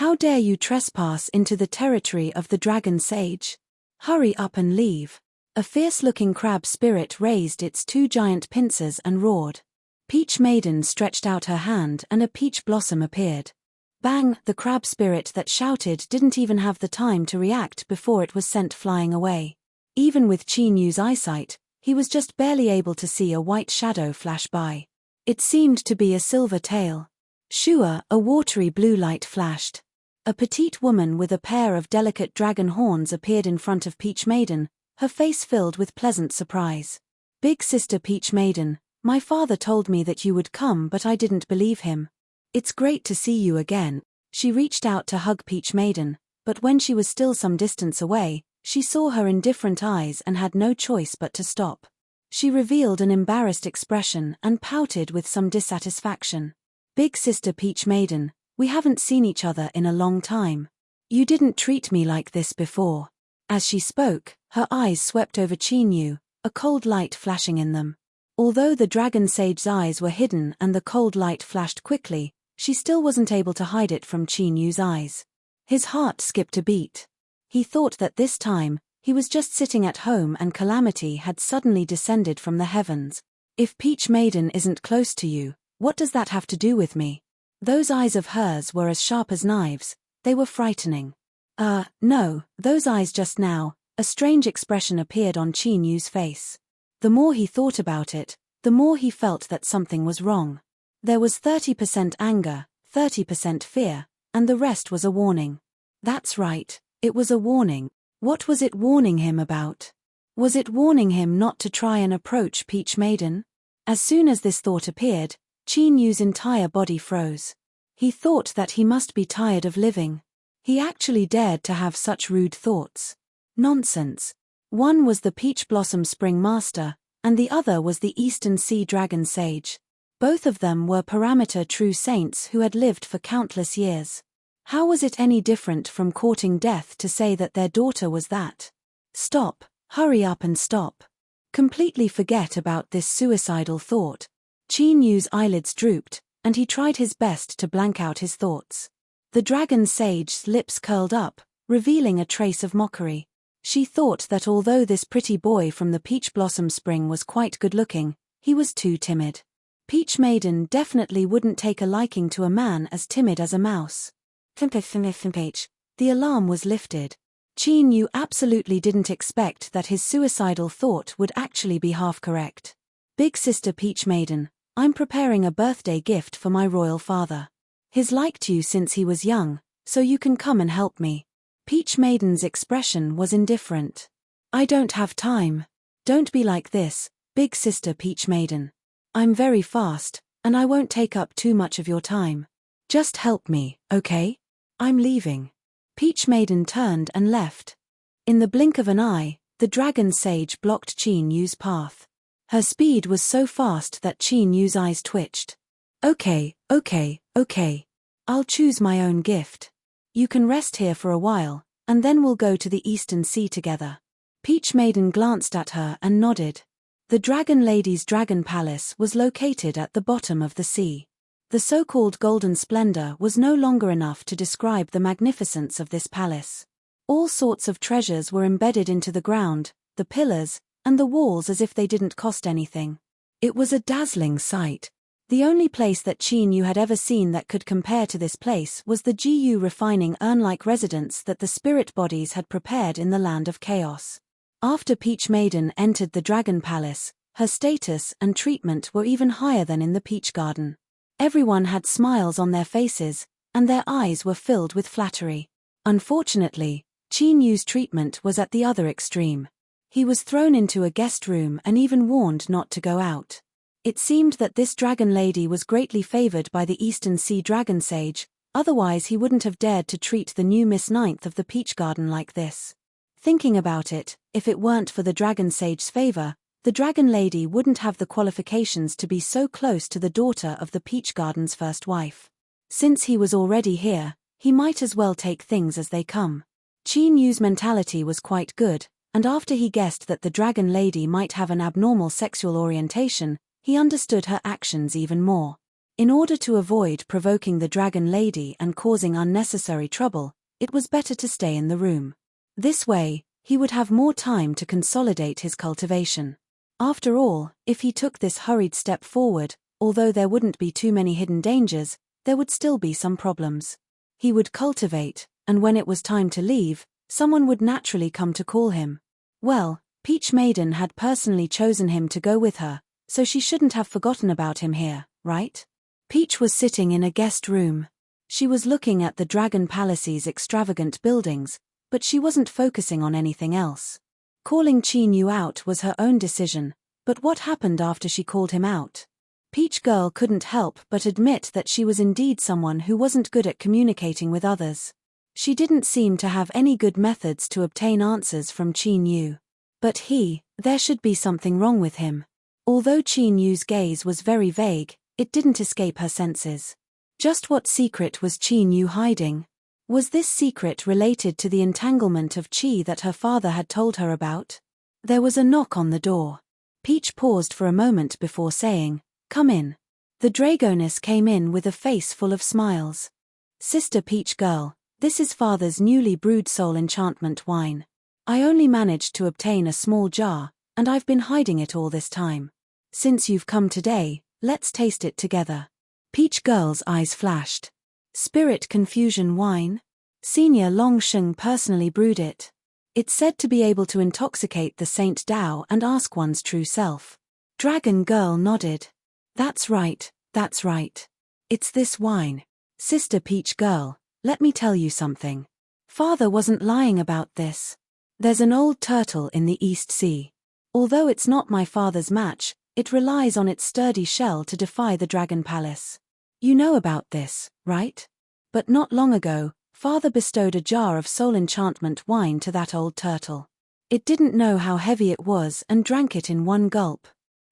How dare you trespass into the territory of the Dragon Sage? Hurry up and leave. A fierce-looking crab spirit raised its two giant pincers and roared. Peach Maiden stretched out her hand and a peach blossom appeared. Bang! The crab spirit that shouted didn't even have the time to react before it was sent flying away. Even with Qin Yu's eyesight, he was just barely able to see a white shadow flash by. It seemed to be a silver tail. Shua, a watery blue light flashed. A petite woman with a pair of delicate dragon horns appeared in front of Peach Maiden, her face filled with pleasant surprise. "Big sister Peach Maiden, my father told me that you would come, but I didn't believe him. It's great to see you again." She reached out to hug Peach Maiden, but when she was still some distance away, she saw her indifferent eyes and had no choice but to stop. She revealed an embarrassed expression and pouted with some dissatisfaction. "Big sister Peach Maiden, we haven't seen each other in a long time. You didn't treat me like this before." As she spoke, her eyes swept over Qin Yu, a cold light flashing in them. Although the Dragon Sage's eyes were hidden and the cold light flashed quickly, she still wasn't able to hide it from Qin Yu's eyes. His heart skipped a beat. He thought that this time, he was just sitting at home and calamity had suddenly descended from the heavens. If Peach Maiden isn't close to you, what does that have to do with me? Those eyes of hers were as sharp as knives, they were frightening. No, those eyes just now, a strange expression appeared on Qin Yu's face. The more he thought about it, the more he felt that something was wrong. There was 30% anger, 30% fear, and the rest was a warning. That's right, it was a warning. What was it warning him about? Was it warning him not to try and approach Peach Maiden? As soon as this thought appeared, Qin Yu's entire body froze. He thought that he must be tired of living. He actually dared to have such rude thoughts. Nonsense. One was the Peach Blossom Spring Master, and the other was the Eastern Sea Dragon Sage. Both of them were parameter true saints who had lived for countless years. How was it any different from courting death to say that their daughter was that? Stop, hurry up and stop. Completely forget about this suicidal thought. Qin Yu's eyelids drooped, and he tried his best to blank out his thoughts. The Dragon Sage's lips curled up, revealing a trace of mockery. She thought that although this pretty boy from the Peach Blossom Spring was quite good-looking, he was too timid. Peach Maiden definitely wouldn't take a liking to a man as timid as a mouse. The alarm was lifted. Qin Yu absolutely didn't expect that his suicidal thought would actually be half correct. Big sister Peach Maiden, I'm preparing a birthday gift for my royal father. He's liked you since he was young, so you can come and help me. Peach Maiden's expression was indifferent. I don't have time. Don't be like this, big sister Peach Maiden. I'm very fast, and I won't take up too much of your time. Just help me, okay? I'm leaving. Peach Maiden turned and left. In the blink of an eye, the Dragon Sage blocked Qin Yu's path. Her speed was so fast that Qin Yu's eyes twitched. Okay. I'll choose my own gift. You can rest here for a while, and then we'll go to the Eastern Sea together. Peach Maiden glanced at her and nodded. The Dragon Lady's Dragon Palace was located at the bottom of the sea. The so-called golden splendor was no longer enough to describe the magnificence of this palace. All sorts of treasures were embedded into the ground, the pillars, and the walls as if they didn't cost anything. It was a dazzling sight. The only place that Qin Yu had ever seen that could compare to this place was the Gu refining urn-like residence that the spirit bodies had prepared in the land of chaos. After Peach Maiden entered the Dragon Palace, her status and treatment were even higher than in the Peach Garden. Everyone had smiles on their faces, and their eyes were filled with flattery. Unfortunately, Qin Yu's treatment was at the other extreme. He was thrown into a guest room and even warned not to go out. It seemed that this dragon lady was greatly favored by the Eastern Sea Dragon Sage, otherwise he wouldn't have dared to treat the new Miss Ninth of the Peach Garden like this. Thinking about it, if it weren't for the Dragon Sage's favor, the dragon lady wouldn't have the qualifications to be so close to the daughter of the Peach Garden's first wife. Since he was already here, he might as well take things as they come. Qin Yu's mentality was quite good, and after he guessed that the dragon lady might have an abnormal sexual orientation, he understood her actions even more. In order to avoid provoking the dragon lady and causing unnecessary trouble, it was better to stay in the room. This way, he would have more time to consolidate his cultivation. After all, if he took this hurried step forward, although there wouldn't be too many hidden dangers, there would still be some problems. He would cultivate, and when it was time to leave, someone would naturally come to call him. Well, Peach Maiden had personally chosen him to go with her, so she shouldn't have forgotten about him here, right? Peach was sitting in a guest room. She was looking at the Dragon Palace's extravagant buildings, but she wasn't focusing on anything else. Calling Qin Yu out was her own decision, but what happened after she called him out? Peach Girl couldn't help but admit that she was indeed someone who wasn't good at communicating with others. She didn't seem to have any good methods to obtain answers from Qin Yu. But there should be something wrong with him. Although Qin Yu's gaze was very vague, it didn't escape her senses. Just what secret was Qin Yu hiding? Was this secret related to the entanglement of Qi that her father had told her about? There was a knock on the door. Peach paused for a moment before saying, "Come in." The dragoness came in with a face full of smiles. "Sister Peach Girl, This is father's newly brewed soul enchantment wine. I only managed to obtain a small jar, and I've been hiding it all this time. Since you've come today, let's taste it together. Peach Girl's eyes flashed. Spirit Confusion Wine? Senior Long Sheng personally brewed it. It's said to be able to intoxicate the Saint Tao and ask one's true self. Dragon Girl nodded. That's right, that's right. It's this wine. Sister Peach Girl, let me tell you something. Father wasn't lying about this. There's an old turtle in the East Sea. Although it's not my father's match, it relies on its sturdy shell to defy the Dragon Palace. You know about this, right? But not long ago, father bestowed a jar of soul enchantment wine to that old turtle. It didn't know how heavy it was and drank it in one gulp.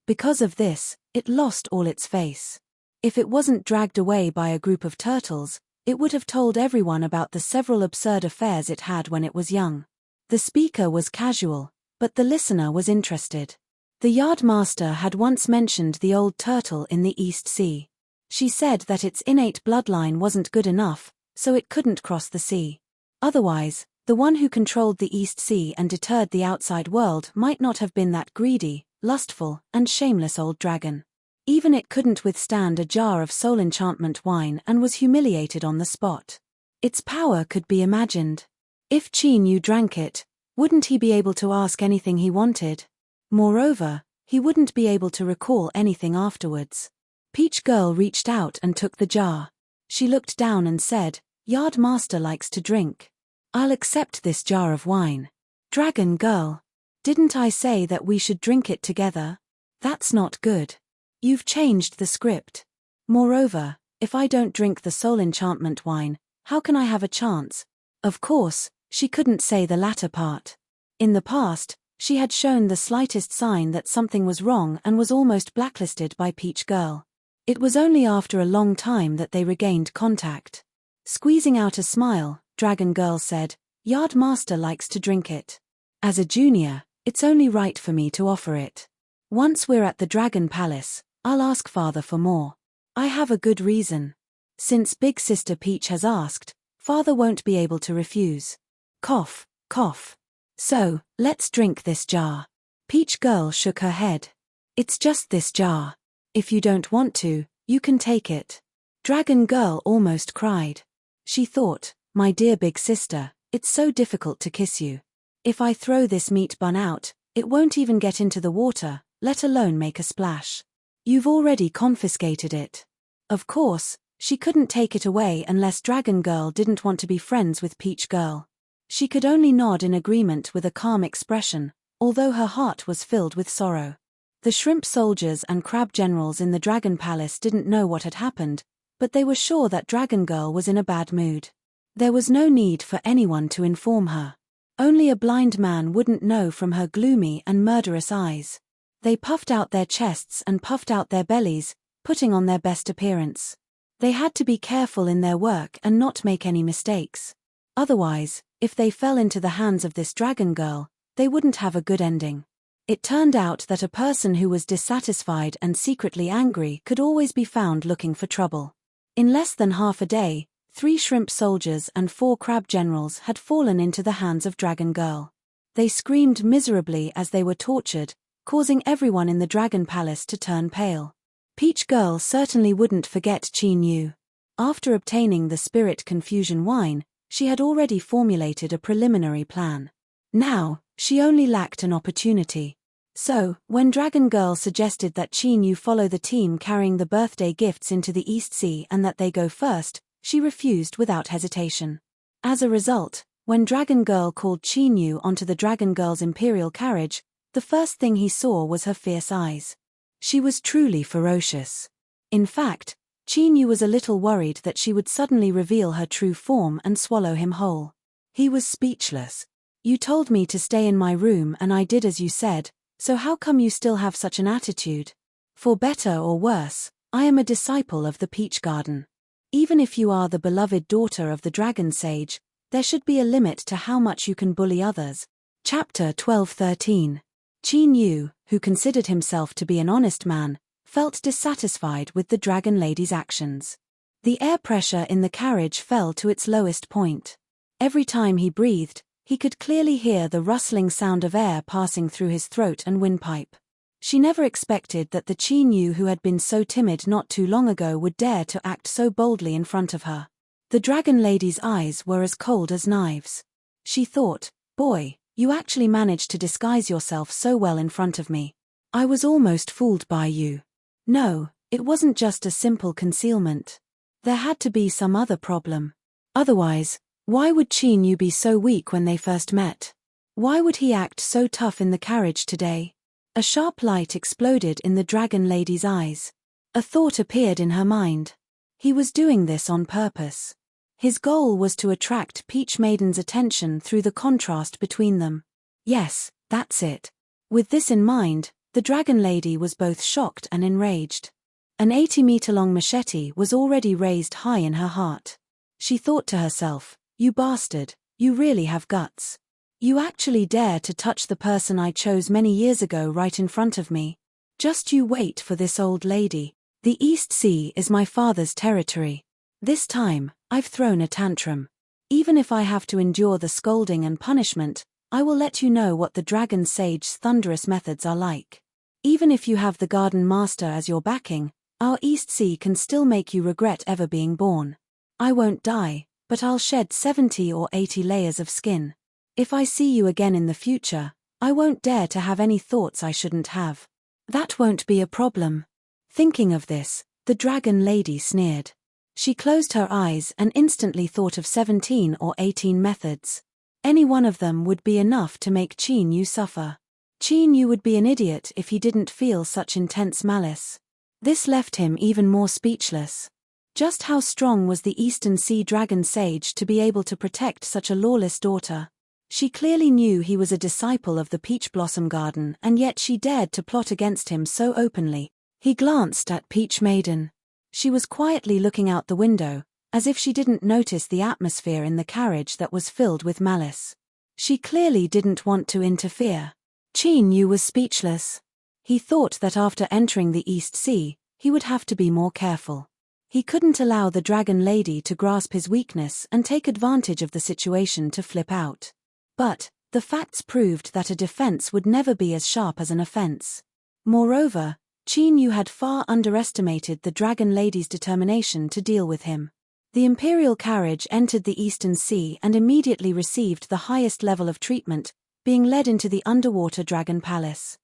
Because of this, it lost all its face. If it wasn't dragged away by a group of turtles, it would have told everyone about the several absurd affairs it had when it was young. The speaker was casual, but the listener was interested. The yardmaster had once mentioned the old turtle in the East Sea. She said that its innate bloodline wasn't good enough, so it couldn't cross the sea. Otherwise, the one who controlled the East Sea and deterred the outside world might not have been that greedy, lustful, and shameless old dragon. Even it couldn't withstand a jar of soul enchantment wine and was humiliated on the spot. Its power could be imagined. If Qin Yu drank it, wouldn't he be able to ask anything he wanted? Moreover, he wouldn't be able to recall anything afterwards. Peach Girl reached out and took the jar. She looked down and said, "Yardmaster likes to drink. I'll accept this jar of wine." Dragon Girl. Didn't I say that we should drink it together? That's not good. You've changed the script. Moreover, if I don't drink the soul enchantment wine, how can I have a chance? Of course, she couldn't say the latter part. In the past, she had shown the slightest sign that something was wrong and was almost blacklisted by Peach Girl. It was only after a long time that they regained contact. Squeezing out a smile, Dragon Girl said, "Yardmaster likes to drink it. As a junior, it's only right for me to offer it. Once we're at the Dragon Palace, I'll ask father for more. I have a good reason. Since big sister Peach has asked, father won't be able to refuse." Cough, cough. "So, let's drink this jar." Peach Girl shook her head. "It's just this jar. If you don't want to, you can take it." Dragon Girl almost cried. She thought, "My dear big sister, it's so difficult to kiss you. If I throw this meat bun out, it won't even get into the water, let alone make a splash. You've already confiscated it." Of course, she couldn't take it away unless Dragon Girl didn't want to be friends with Peach Girl. She could only nod in agreement with a calm expression, although her heart was filled with sorrow. The shrimp soldiers and crab generals in the Dragon Palace didn't know what had happened, but they were sure that Dragon Girl was in a bad mood. There was no need for anyone to inform her. Only a blind man wouldn't know from her gloomy and murderous eyes. They puffed out their chests and puffed out their bellies, putting on their best appearance. They had to be careful in their work and not make any mistakes. Otherwise, if they fell into the hands of this Dragon Girl, they wouldn't have a good ending. It turned out that a person who was dissatisfied and secretly angry could always be found looking for trouble. In less than half a day, 3 shrimp soldiers and 4 crab generals had fallen into the hands of Dragon Girl. They screamed miserably as they were tortured, causing everyone in the Dragon Palace to turn pale. Peach Girl certainly wouldn't forget Qin Yu. After obtaining the Spirit Confusion wine, she had already formulated a preliminary plan. Now, she only lacked an opportunity. So, when Dragon Girl suggested that Qin Yu follow the team carrying the birthday gifts into the East Sea and that they go first, she refused without hesitation. As a result, when Dragon Girl called Qin Yu onto the Dragon Girl's imperial carriage, the first thing he saw was her fierce eyes. She was truly ferocious. In fact, Qin Yu was a little worried that she would suddenly reveal her true form and swallow him whole. He was speechless. "You told me to stay in my room and I did as you said, so how come you still have such an attitude? For better or worse, I am a disciple of the Peach Garden. Even if you are the beloved daughter of the Dragon Sage, there should be a limit to how much you can bully others." Chapter 12-13. Qin Yu, who considered himself to be an honest man, felt dissatisfied with the Dragon Lady's actions. The air pressure in the carriage fell to its lowest point. Every time he breathed, he could clearly hear the rustling sound of air passing through his throat and windpipe. She never expected that the Chinyu who had been so timid not too long ago would dare to act so boldly in front of her. The dragon lady's eyes were as cold as knives. She thought, "Boy, you actually managed to disguise yourself so well in front of me. I was almost fooled by you." No, it wasn't just a simple concealment. There had to be some other problem. Otherwise, why would Chinyu be so weak when they first met? Why would he act so tough in the carriage today? A sharp light exploded in the dragon lady's eyes. A thought appeared in her mind. He was doing this on purpose. His goal was to attract Peach Maiden's attention through the contrast between them. Yes, that's it. With this in mind, the dragon lady was both shocked and enraged. An 80-meter-long machete was already raised high in her heart. She thought to herself, "You bastard, you really have guts. You actually dare to touch the person I chose many years ago right in front of me. Just you wait for this old lady. The East Sea is my father's territory. This time, I've thrown a tantrum. Even if I have to endure the scolding and punishment, I will let you know what the dragon sage's thunderous methods are like. Even if you have the garden master as your backing, our East Sea can still make you regret ever being born. I won't die, but I'll shed 70 or 80 layers of skin. If I see you again in the future, I won't dare to have any thoughts I shouldn't have. That won't be a problem." Thinking of this, the dragon lady sneered. She closed her eyes and instantly thought of 17 or 18 methods. Any one of them would be enough to make Chinyu suffer. Chinyu would be an idiot if he didn't feel such intense malice. This left him even more speechless. Just how strong was the Eastern Sea Dragon Sage to be able to protect such a lawless daughter? She clearly knew he was a disciple of the Peach Blossom Garden, and yet she dared to plot against him so openly. He glanced at Peach Maiden. She was quietly looking out the window, as if she didn't notice the atmosphere in the carriage that was filled with malice. She clearly didn't want to interfere. Chinyu was speechless. He thought that after entering the East Sea, he would have to be more careful. He couldn't allow the dragon lady to grasp his weakness and take advantage of the situation to flip out. But the facts proved that a defense would never be as sharp as an offense. Moreover, Chinyu had far underestimated the dragon lady's determination to deal with him. The imperial carriage entered the Eastern Sea and immediately received the highest level of treatment, being led into the underwater dragon palace.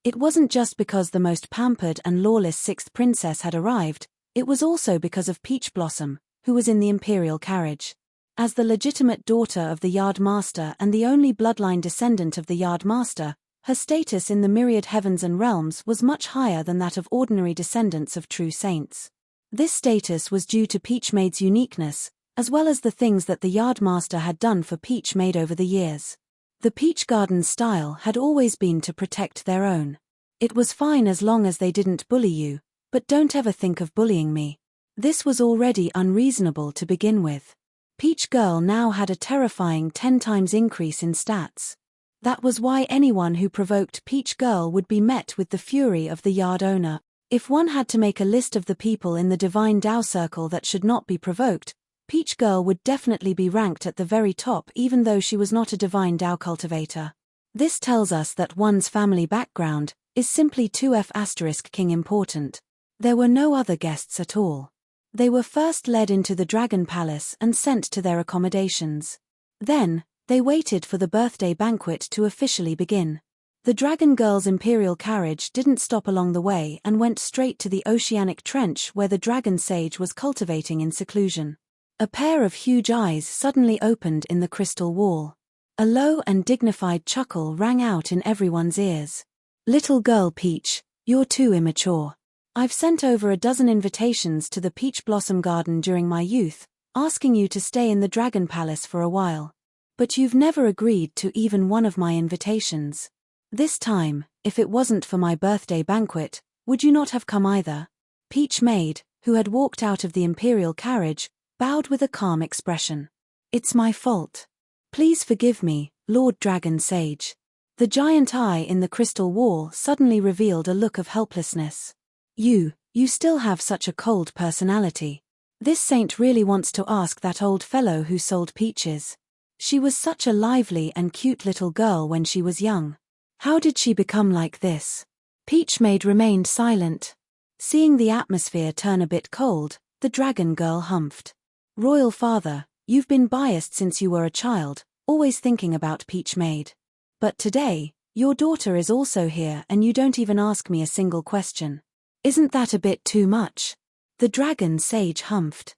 It wasn't just because the most pampered and lawless sixth princess had arrived, it was also because of Peach Blossom, who was in the imperial carriage. As the legitimate daughter of the Yard Master and the only bloodline descendant of the Yard Master, her status in the myriad heavens and realms was much higher than that of ordinary descendants of true saints. This status was due to Peach Maid's uniqueness, as well as the things that the Yard Master had done for Peach Maid over the years. The Peach Garden's style had always been to protect their own. It was fine as long as they didn't bully you, but don't ever think of bullying me. This was already unreasonable to begin with. Peach Girl now had a terrifying 10 times increase in stats. That was why anyone who provoked Peach Girl would be met with the fury of the yard owner. If one had to make a list of the people in the Divine Tao Circle that should not be provoked, Peach Girl would definitely be ranked at the very top even though she was not a Divine Tao cultivator. This tells us that one's family background is simply 2F** king important. There were no other guests at all. They were first led into the Dragon Palace and sent to their accommodations. Then, they waited for the birthday banquet to officially begin. The Dragon Girl's imperial carriage didn't stop along the way and went straight to the oceanic trench where the dragon sage was cultivating in seclusion. A pair of huge eyes suddenly opened in the crystal wall. A low and dignified chuckle rang out in everyone's ears. "Little girl Peach, you're too immature. I've sent over a dozen invitations to the Peach Blossom Garden during my youth, asking you to stay in the Dragon Palace for a while. But you've never agreed to even one of my invitations. This time, if it wasn't for my birthday banquet, would you not have come either?" Peach Maid, who had walked out of the imperial carriage, bowed with a calm expression. "It's my fault. Please forgive me, Lord Dragon Sage." The giant eye in the crystal wall suddenly revealed a look of helplessness. You still have such a cold personality. This saint really wants to ask that old fellow who sold peaches. She was such a lively and cute little girl when she was young. How did she become like this? Peach Maid remained silent. Seeing the atmosphere turn a bit cold, the dragon girl humphed. Royal Father, you've been biased since you were a child, always thinking about Peach Maid. But today, your daughter is also here and you don't even ask me a single question. Isn't that a bit too much? The dragon sage humphed.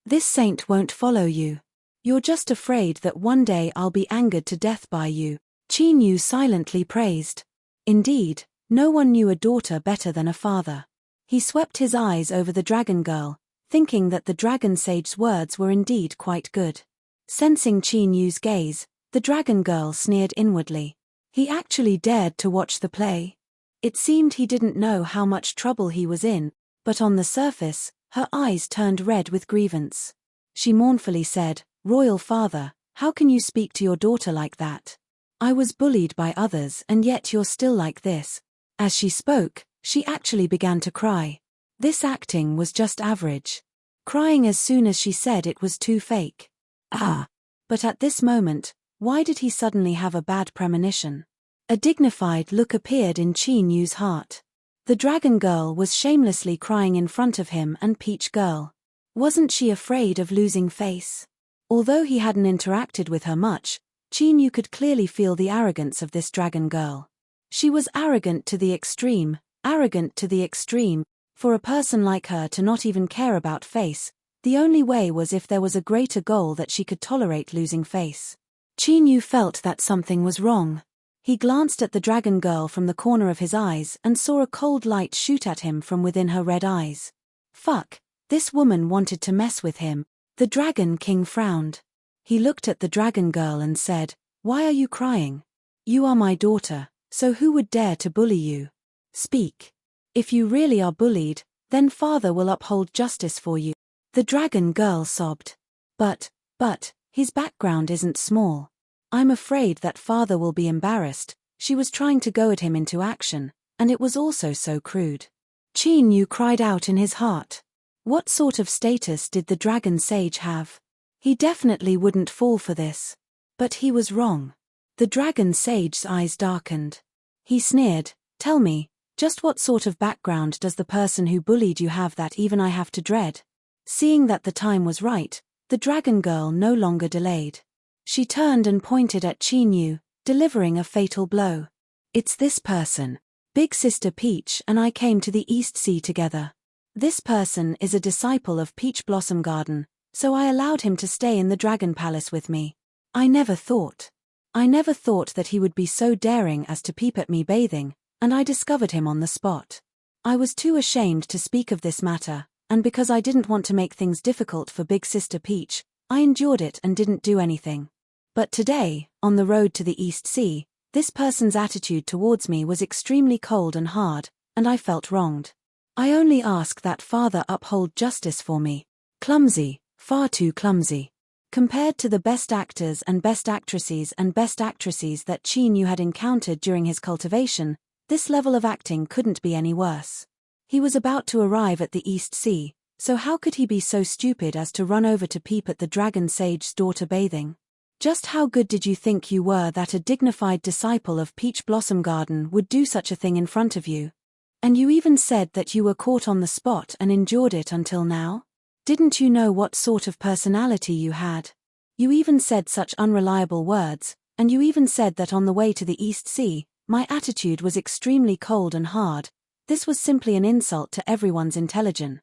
This saint won't follow you. You're just afraid that one day I'll be angered to death by you, Qin Yu silently praised. Indeed, no one knew a daughter better than a father. He swept his eyes over the dragon girl, thinking that the dragon sage's words were indeed quite good. Sensing Qin Yu's gaze, the dragon girl sneered inwardly. He actually dared to watch the play. It seemed he didn't know how much trouble he was in, but on the surface, her eyes turned red with grievance. She mournfully said, Royal Father, how can you speak to your daughter like that? I was bullied by others and yet you're still like this. As she spoke, she actually began to cry. This acting was just average. Crying as soon as she said it was too fake. But at this moment, why did he suddenly have a bad premonition? A dignified look appeared in Qin Yu's heart. The dragon girl was shamelessly crying in front of him and Peach Girl. Wasn't she afraid of losing face? Although he hadn't interacted with her much, Qin Yu could clearly feel the arrogance of this dragon girl. She was arrogant to the extreme, for a person like her to not even care about face. The only way was if there was a greater goal that she could tolerate losing face. Qin Yu felt that something was wrong. He glanced at the dragon girl from the corner of his eyes and saw a cold light shoot at him from within her red eyes. Fuck, this woman wanted to mess with him. The Dragon King frowned. He looked at the dragon girl and said, Why are you crying? You are my daughter, so who would dare to bully you? Speak. If you really are bullied, then father will uphold justice for you. The dragon girl sobbed. But, his background isn't small. I'm afraid that father will be embarrassed. She was trying to goad him into action, and it was also so crude. Qin Yu cried out in his heart. What sort of status did the dragon sage have? He definitely wouldn't fall for this. But he was wrong. The dragon sage's eyes darkened. He sneered, Tell me, just what sort of background does the person who bullied you have that even I have to dread? Seeing that the time was right, the dragon girl no longer delayed. She turned and pointed at Qin Yu, delivering a fatal blow. It's this person. Big Sister Peach and I came to the East Sea together. This person is a disciple of Peach Blossom Garden, so I allowed him to stay in the Dragon Palace with me. I never thought that he would be so daring as to peep at me bathing, and I discovered him on the spot. I was too ashamed to speak of this matter, and because I didn't want to make things difficult for Big Sister Peach, I endured it and didn't do anything. But today, on the road to the East Sea, this person's attitude towards me was extremely cold and hard, and I felt wronged. I only ask that father uphold justice for me. Clumsy, far too clumsy. Compared to the best actors and best actresses that Qin Yu had encountered during his cultivation, this level of acting couldn't be any worse. He was about to arrive at the East Sea, so how could he be so stupid as to run over to peep at the dragon sage's daughter bathing? Just how good did you think you were that a dignified disciple of Peach Blossom Garden would do such a thing in front of you? And you even said that you were caught on the spot and endured it until now? Didn't you know what sort of personality you had? You even said such unreliable words, and you even said that on the way to the East Sea, my attitude was extremely cold and hard. This was simply an insult to everyone's intelligence.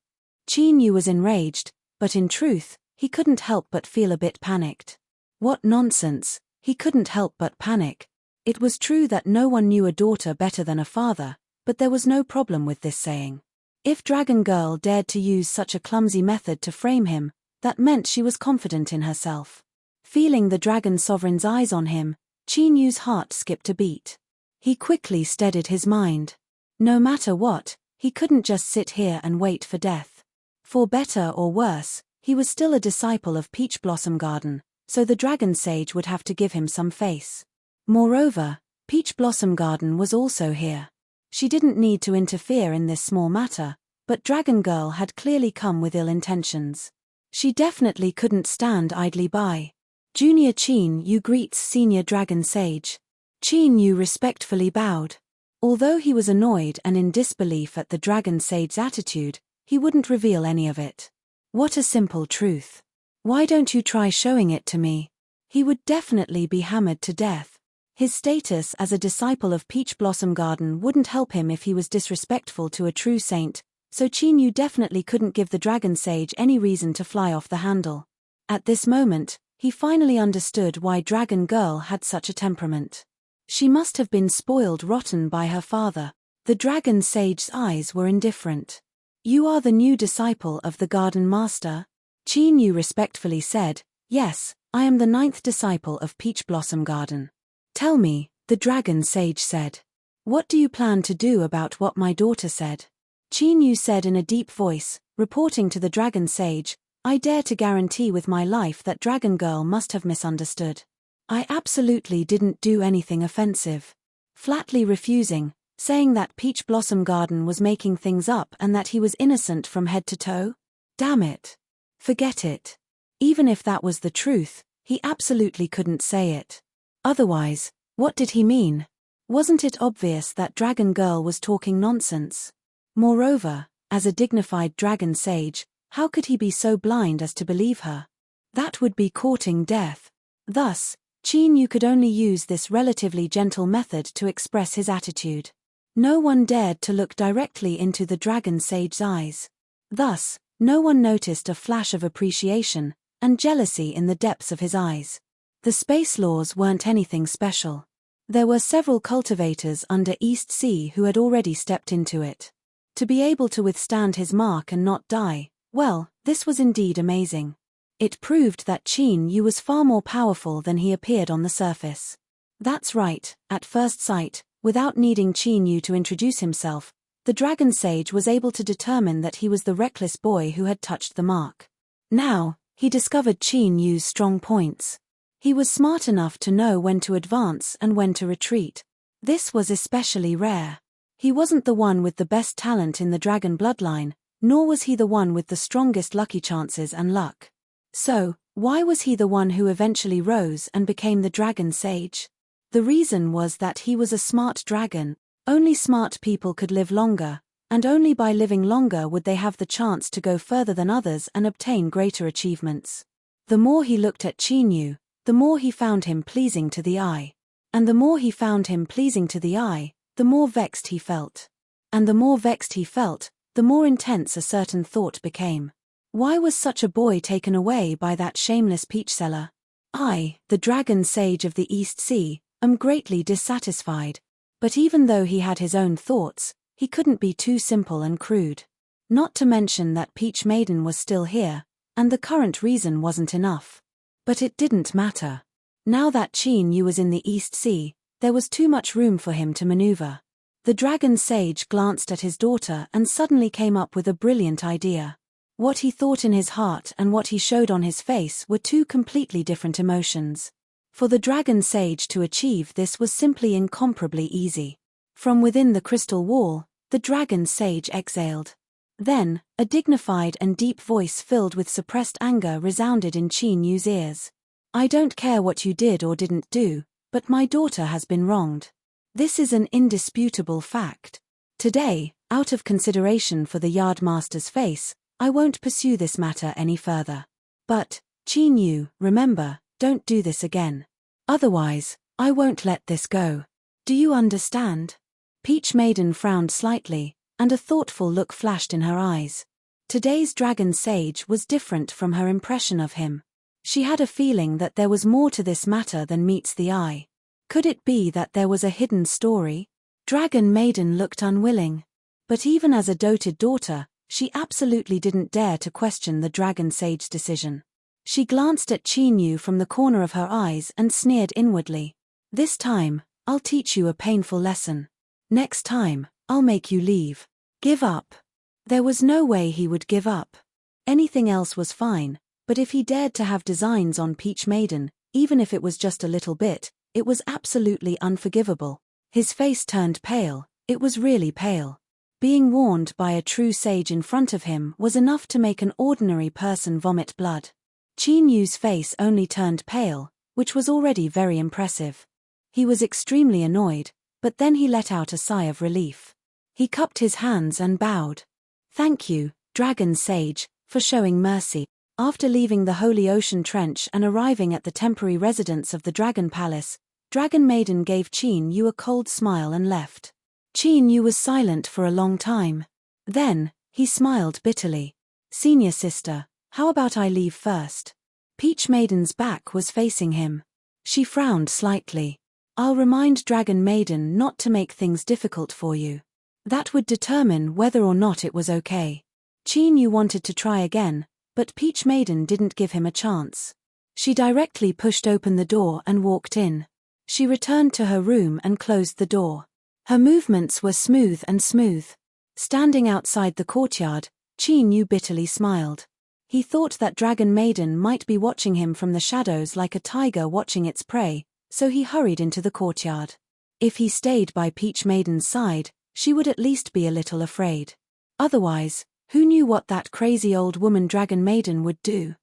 Qin Yu was enraged, but in truth, he couldn't help but feel a bit panicked. What nonsense, he couldn't help but panic. It was true that no one knew a daughter better than a father, but there was no problem with this saying. If Dragon Girl dared to use such a clumsy method to frame him, that meant she was confident in herself. Feeling the Dragon Sovereign's eyes on him, Qin Yu's heart skipped a beat. He quickly steadied his mind. No matter what, he couldn't just sit here and wait for death. For better or worse, he was still a disciple of Peach Blossom Garden, so the Dragon Sage would have to give him some face. Moreover, Peach Blossom Garden was also here. She didn't need to interfere in this small matter, but Dragon Girl had clearly come with ill intentions. She definitely couldn't stand idly by. Junior Qin Yu greets Senior Dragon Sage. Qin Yu respectfully bowed. Although he was annoyed and in disbelief at the Dragon Sage's attitude, he wouldn't reveal any of it. What a simple truth. Why don't you try showing it to me? He would definitely be hammered to death. His status as a disciple of Peach Blossom Garden wouldn't help him if he was disrespectful to a true saint, so Qin Yu definitely couldn't give the Dragon Sage any reason to fly off the handle. At this moment, he finally understood why Dragon Girl had such a temperament. She must have been spoiled rotten by her father. The Dragon Sage's eyes were indifferent. You are the new disciple of the Garden Master? Qin Yu respectfully said, Yes, I am the 9th disciple of Peach Blossom Garden. Tell me, the Dragon Sage said. What do you plan to do about what my daughter said? Qin Yu said in a deep voice, reporting to the Dragon Sage, I dare to guarantee with my life that Dragon Girl must have misunderstood. I absolutely didn't do anything offensive. Flatly refusing, saying that Peach Blossom Garden was making things up and that he was innocent from head to toe? Damn it. Forget it. Even if that was the truth, he absolutely couldn't say it. Otherwise, what did he mean? Wasn't it obvious that Dragon Girl was talking nonsense? Moreover, as a dignified Dragon Sage, how could he be so blind as to believe her? That would be courting death. Thus, Qin Yu could only use this relatively gentle method to express his attitude. No one dared to look directly into the Dragon Sage's eyes. Thus, no one noticed a flash of appreciation and jealousy in the depths of his eyes. The space laws weren't anything special. There were several cultivators under East Sea who had already stepped into it. To be able to withstand his mark and not die, well, this was indeed amazing. It proved that Qin Yu was far more powerful than he appeared on the surface. That's right, at first sight, without needing Qin Yu to introduce himself, the Dragon Sage was able to determine that he was the reckless boy who had touched the mark. Now, he discovered Qin Yu's strong points. He was smart enough to know when to advance and when to retreat. This was especially rare. He wasn't the one with the best talent in the dragon bloodline, nor was he the one with the strongest lucky chances and luck. So, why was he the one who eventually rose and became the Dragon Sage? The reason was that he was a smart dragon. Only smart people could live longer, and only by living longer would they have the chance to go further than others and obtain greater achievements. The more he looked at Qin Yu, the more he found him pleasing to the eye. And the more he found him pleasing to the eye, the more vexed he felt. And the more vexed he felt, the more intense a certain thought became. Why was such a boy taken away by that shameless peach seller? I, the Dragon Sage of the East Sea, am greatly dissatisfied. But even though he had his own thoughts, he couldn't be too simple and crude. Not to mention that Peach Maiden was still here, and the current reason wasn't enough. But it didn't matter. Now that Qin Yu was in the East Sea, there was too much room for him to maneuver. The Dragon Sage glanced at his daughter and suddenly came up with a brilliant idea. What he thought in his heart and what he showed on his face were two completely different emotions. For the Dragon Sage to achieve this was simply incomparably easy. From within the crystal wall, the Dragon Sage exhaled. Then, a dignified and deep voice filled with suppressed anger resounded in Qin Yu's ears. I don't care what you did or didn't do, but my daughter has been wronged. This is an indisputable fact. Today, out of consideration for the Yardmaster's face, I won't pursue this matter any further. But, Qin Yu, remember, don't do this again. Otherwise, I won't let this go. Do you understand? Peach Maiden frowned slightly, and a thoughtful look flashed in her eyes. Today's Dragon Sage was different from her impression of him. She had a feeling that there was more to this matter than meets the eye. Could it be that there was a hidden story? Dragon Maiden looked unwilling. But even as a doted daughter, she absolutely didn't dare to question the Dragon Sage's decision. She glanced at Qin Yu from the corner of her eyes and sneered inwardly. This time, I'll teach you a painful lesson. Next time, I'll make you leave. Give up. There was no way he would give up. Anything else was fine, but if he dared to have designs on Peach Maiden, even if it was just a little bit, it was absolutely unforgivable. His face turned pale, it was really pale. Being warned by a true sage in front of him was enough to make an ordinary person vomit blood. Qin Yu's face only turned pale, which was already very impressive. He was extremely annoyed, but then he let out a sigh of relief. He cupped his hands and bowed. Thank you, Dragon Sage, for showing mercy. After leaving the Holy Ocean Trench and arriving at the temporary residence of the Dragon Palace, Dragon Maiden gave Qin Yu a cold smile and left. Qin Yu was silent for a long time. Then, he smiled bitterly. Senior sister, how about I leave first? Peach Maiden's back was facing him. She frowned slightly. I'll remind Dragon Maiden not to make things difficult for you. That would determine whether or not it was okay. Qin Yu wanted to try again, but Peach Maiden didn't give him a chance. She directly pushed open the door and walked in. She returned to her room and closed the door. Her movements were smooth and smooth. Standing outside the courtyard, Qin Yu bitterly smiled. He thought that Dragon Maiden might be watching him from the shadows like a tiger watching its prey, so he hurried into the courtyard. If he stayed by Peach Maiden's side, she would at least be a little afraid. Otherwise, who knew what that crazy old woman Dragon Maiden would do?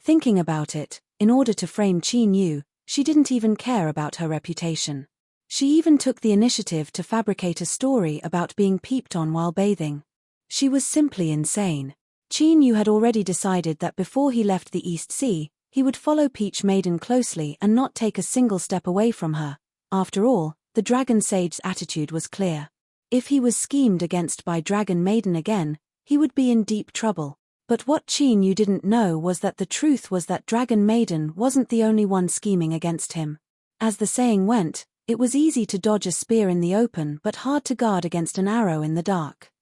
Thinking about it, in order to frame Qin Yu, she didn't even care about her reputation. She even took the initiative to fabricate a story about being peeped on while bathing. She was simply insane. Qin Yu had already decided that before he left the East Sea, he would follow Peach Maiden closely and not take a single step away from her. After all, the Dragon Sage's attitude was clear. If he was schemed against by Dragon Maiden again, he would be in deep trouble. But what Qin Yu didn't know was that the truth was that Dragon Maiden wasn't the only one scheming against him. As the saying went, it was easy to dodge a spear in the open but hard to guard against an arrow in the dark.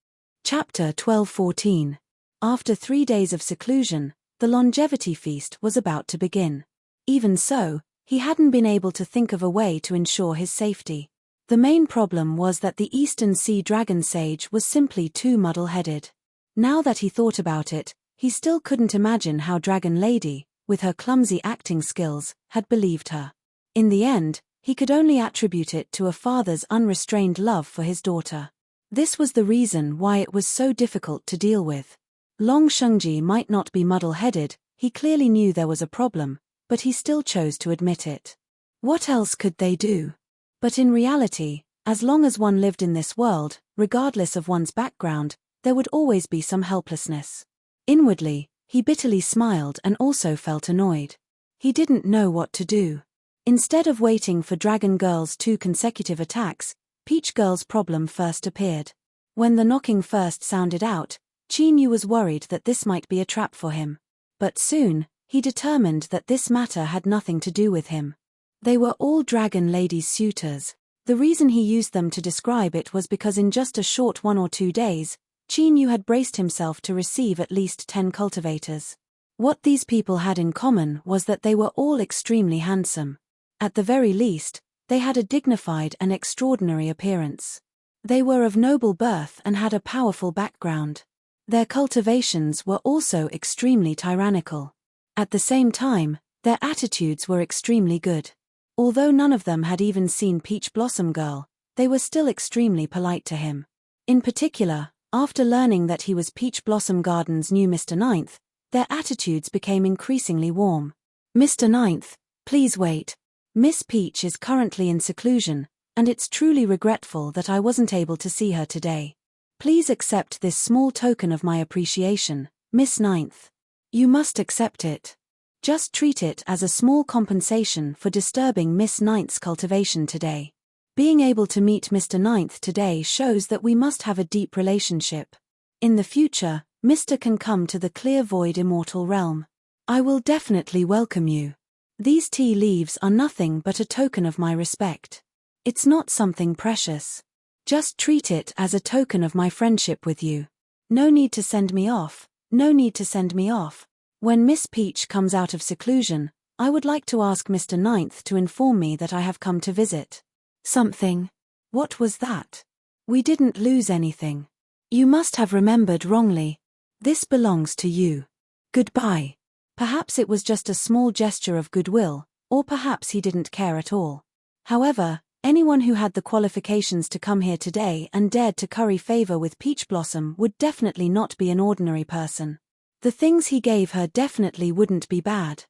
Chapter 12:14. After 3 days of seclusion, the longevity feast was about to begin. Even so, he hadn't been able to think of a way to ensure his safety. The main problem was that the Eastern Sea Dragon Sage was simply too muddle-headed. Now that he thought about it, he still couldn't imagine how Dragon Lady, with her clumsy acting skills, had believed her. In the end, he could only attribute it to a father's unrestrained love for his daughter. This was the reason why it was so difficult to deal with. Long Shengji might not be muddle-headed, he clearly knew there was a problem, but he still chose to admit it. What else could they do? But in reality, as long as one lived in this world, regardless of one's background, there would always be some helplessness. Inwardly, he bitterly smiled and also felt annoyed. He didn't know what to do. Instead of waiting for Dragon Girl's 2 consecutive attacks, Peach Girl's problem first appeared. When the knocking first sounded out, Qin Yu was worried that this might be a trap for him. But soon, he determined that this matter had nothing to do with him. They were all Dragon Lady's suitors. The reason he used them to describe it was because in just a short 1 or 2 days, Qin Yu had braced himself to receive at least 10 cultivators. What these people had in common was that they were all extremely handsome. At the very least, they had a dignified and extraordinary appearance. They were of noble birth and had a powerful background. Their cultivations were also extremely tyrannical. At the same time, their attitudes were extremely good. Although none of them had even seen Peach Blossom Girl, they were still extremely polite to him. In particular, after learning that he was Peach Blossom Garden's new Mr. Ninth, their attitudes became increasingly warm. Mr. Ninth, please wait. Miss Peach is currently in seclusion, and it's truly regretful that I wasn't able to see her today. Please accept this small token of my appreciation, Miss Ninth. You must accept it. Just treat it as a small compensation for disturbing Miss Ninth's cultivation today. Being able to meet Mr. Ninth today shows that we must have a deep relationship. In the future, Mr. can come to the Clear Void Immortal Realm. I will definitely welcome you. These tea leaves are nothing but a token of my respect. It's not something precious. Just treat it as a token of my friendship with you. No need to send me off, no need to send me off. When Miss Peach comes out of seclusion, I would like to ask Mr. Ninth to inform me that I have come to visit. Something. What was that? We didn't lose anything. You must have remembered wrongly. This belongs to you. Goodbye. Perhaps it was just a small gesture of goodwill, or perhaps he didn't care at all. However, anyone who had the qualifications to come here today and dared to curry favor with Peach Blossom would definitely not be an ordinary person. The things he gave her definitely wouldn't be bad.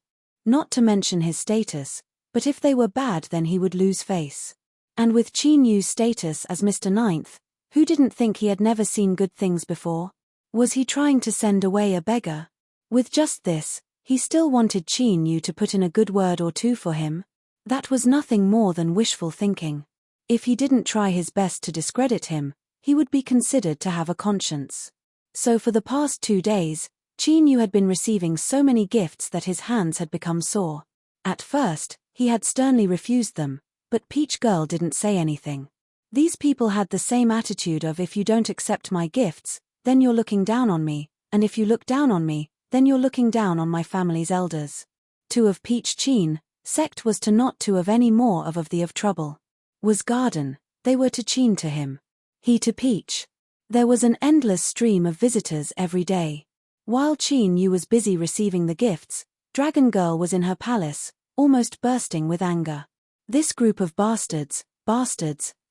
Not to mention his status, but if they were bad then he would lose face. And with Qin Yu's status as Mr. Ninth, who didn't think he had never seen good things before? Was he trying to send away a beggar? With just this, he still wanted Qin Yu to put in a good word or two for him. That was nothing more than wishful thinking. If he didn't try his best to discredit him, he would be considered to have a conscience. So for the past 2 days, Qin Yu had been receiving so many gifts that his hands had become sore. At first, he had sternly refused them, but Peach Girl didn't say anything. These people had the same attitude of if you don't accept my gifts, then you're looking down on me, and if you look down on me, then you're looking down on my family's elders. To of Peach Qin, sect was to not to of any more of the of trouble. Was garden, they were to Qin to him. He to Peach. There was an endless stream of visitors every day. While Qin Yu was busy receiving the gifts, Dragon Girl was in her palace, almost bursting with anger. This group of bastards,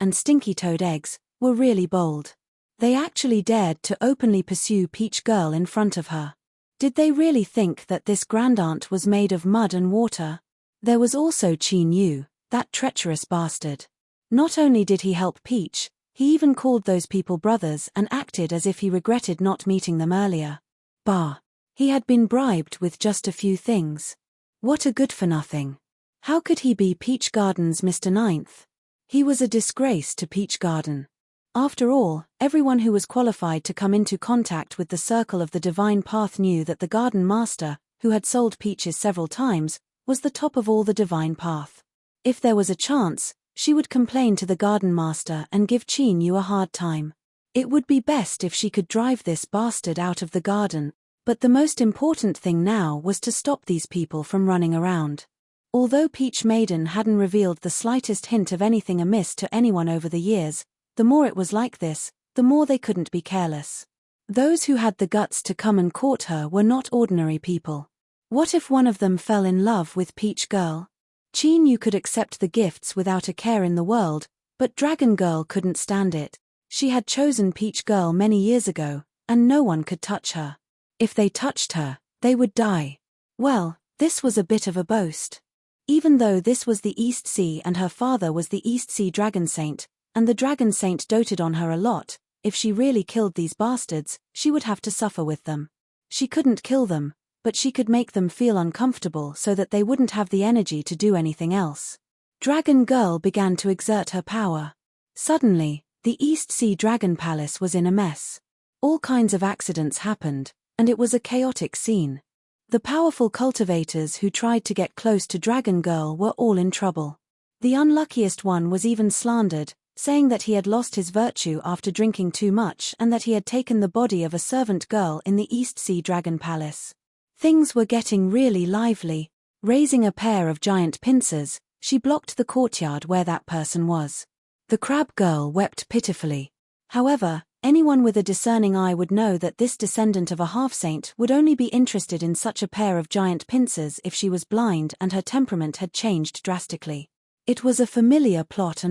and stinky toad eggs, were really bold. They actually dared to openly pursue Peach Girl in front of her. Did they really think that this grandaunt was made of mud and water? There was also Qin Yu, that treacherous bastard. Not only did he help Peach, he even called those people brothers and acted as if he regretted not meeting them earlier. Bah! He had been bribed with just a few things. What a good-for-nothing. How could he be Peach Garden's Mr. Ninth? He was a disgrace to Peach Garden. After all, everyone who was qualified to come into contact with the circle of the divine path knew that the garden master, who had sold peaches several times, was the top of all the divine path. If there was a chance, she would complain to the garden master and give Qin Yu a hard time. It would be best if she could drive this bastard out of the garden, but the most important thing now was to stop these people from running around. Although Peach Maiden hadn't revealed the slightest hint of anything amiss to anyone over the years, the more it was like this, the more they couldn't be careless. Those who had the guts to come and court her were not ordinary people. What if one of them fell in love with Peach Girl? Qin Yu could accept the gifts without a care in the world, but Dragon Girl couldn't stand it. She had chosen Peach Girl many years ago, and no one could touch her. If they touched her, they would die. Well, this was a bit of a boast. Even though this was the East Sea and her father was the East Sea Dragon Saint, and the Dragon Saint doted on her a lot, if she really killed these bastards, she would have to suffer with them. She couldn't kill them, but she could make them feel uncomfortable so that they wouldn't have the energy to do anything else. Dragon Girl began to exert her power. Suddenly, the East Sea Dragon Palace was in a mess. All kinds of accidents happened, and it was a chaotic scene. The powerful cultivators who tried to get close to Dragon Girl were all in trouble. The unluckiest one was even slandered, saying that he had lost his virtue after drinking too much and that he had taken the body of a servant girl in the East Sea Dragon Palace. Things were getting really lively. Raising a pair of giant pincers, she blocked the courtyard where that person was. The crab girl wept pitifully. However, anyone with a discerning eye would know that this descendant of a half-saint would only be interested in such a pair of giant pincers if she was blind and her temperament had changed drastically. It was a familiar plot.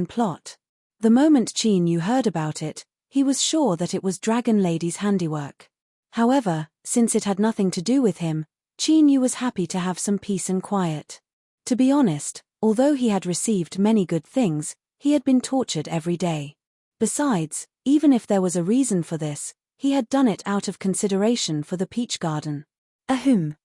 The moment Qin Yu heard about it, he was sure that it was Dragon Lady's handiwork. However, since it had nothing to do with him, Qin Yu was happy to have some peace and quiet. To be honest, although he had received many good things, he had been tortured every day. Besides, even if there was a reason for this, he had done it out of consideration for the peach garden. Ahem.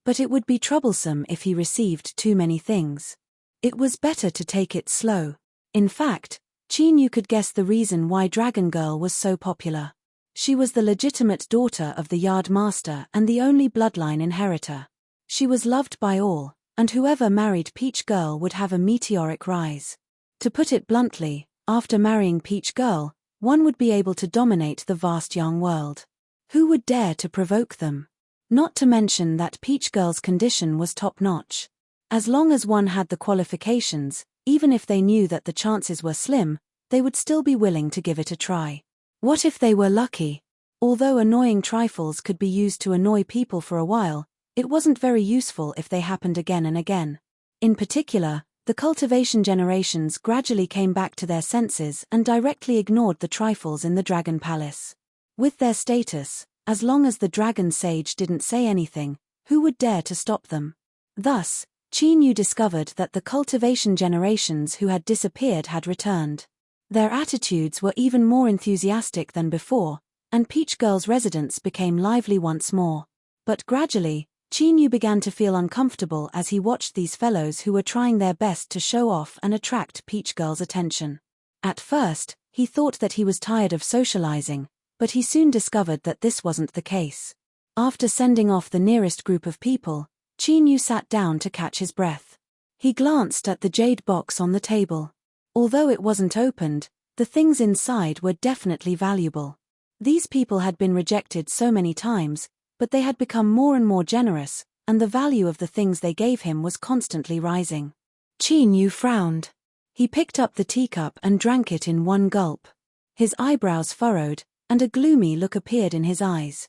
But it would be troublesome if he received too many things. It was better to take it slow. In fact, Qin Yu could guess the reason why Dragon Girl was so popular. She was the legitimate daughter of the yard master and the only bloodline inheritor. She was loved by all, and whoever married Peach Girl would have a meteoric rise. To put it bluntly, after marrying Peach Girl, one would be able to dominate the vast young world. Who would dare to provoke them? Not to mention that Peach Girl's condition was top-notch. As long as one had the qualifications, even if they knew that the chances were slim, they would still be willing to give it a try. What if they were lucky? Although annoying trifles could be used to annoy people for a while, it wasn't very useful if they happened again and again. In particular, the cultivation generations gradually came back to their senses and directly ignored the trifles in the Dragon Palace. With their status, As long as the dragon sage didn't say anything, who would dare to stop them? Thus, Qin Yu discovered that the cultivation generations who had disappeared had returned. Their attitudes were even more enthusiastic than before, and Peach Girl's residence became lively once more. But gradually, Qin Yu began to feel uncomfortable as he watched these fellows who were trying their best to show off and attract Peach Girl's attention. At first, he thought that he was tired of socializing, but he soon discovered that this wasn't the case. After sending off the nearest group of people, Qin Yu sat down to catch his breath. He glanced at the jade box on the table. Although it wasn't opened, the things inside were definitely valuable. These people had been rejected so many times, but they had become more and more generous, and the value of the things they gave him was constantly rising. Qin Yu frowned. He picked up the teacup and drank it in one gulp. His eyebrows furrowed, and a gloomy look appeared in his eyes.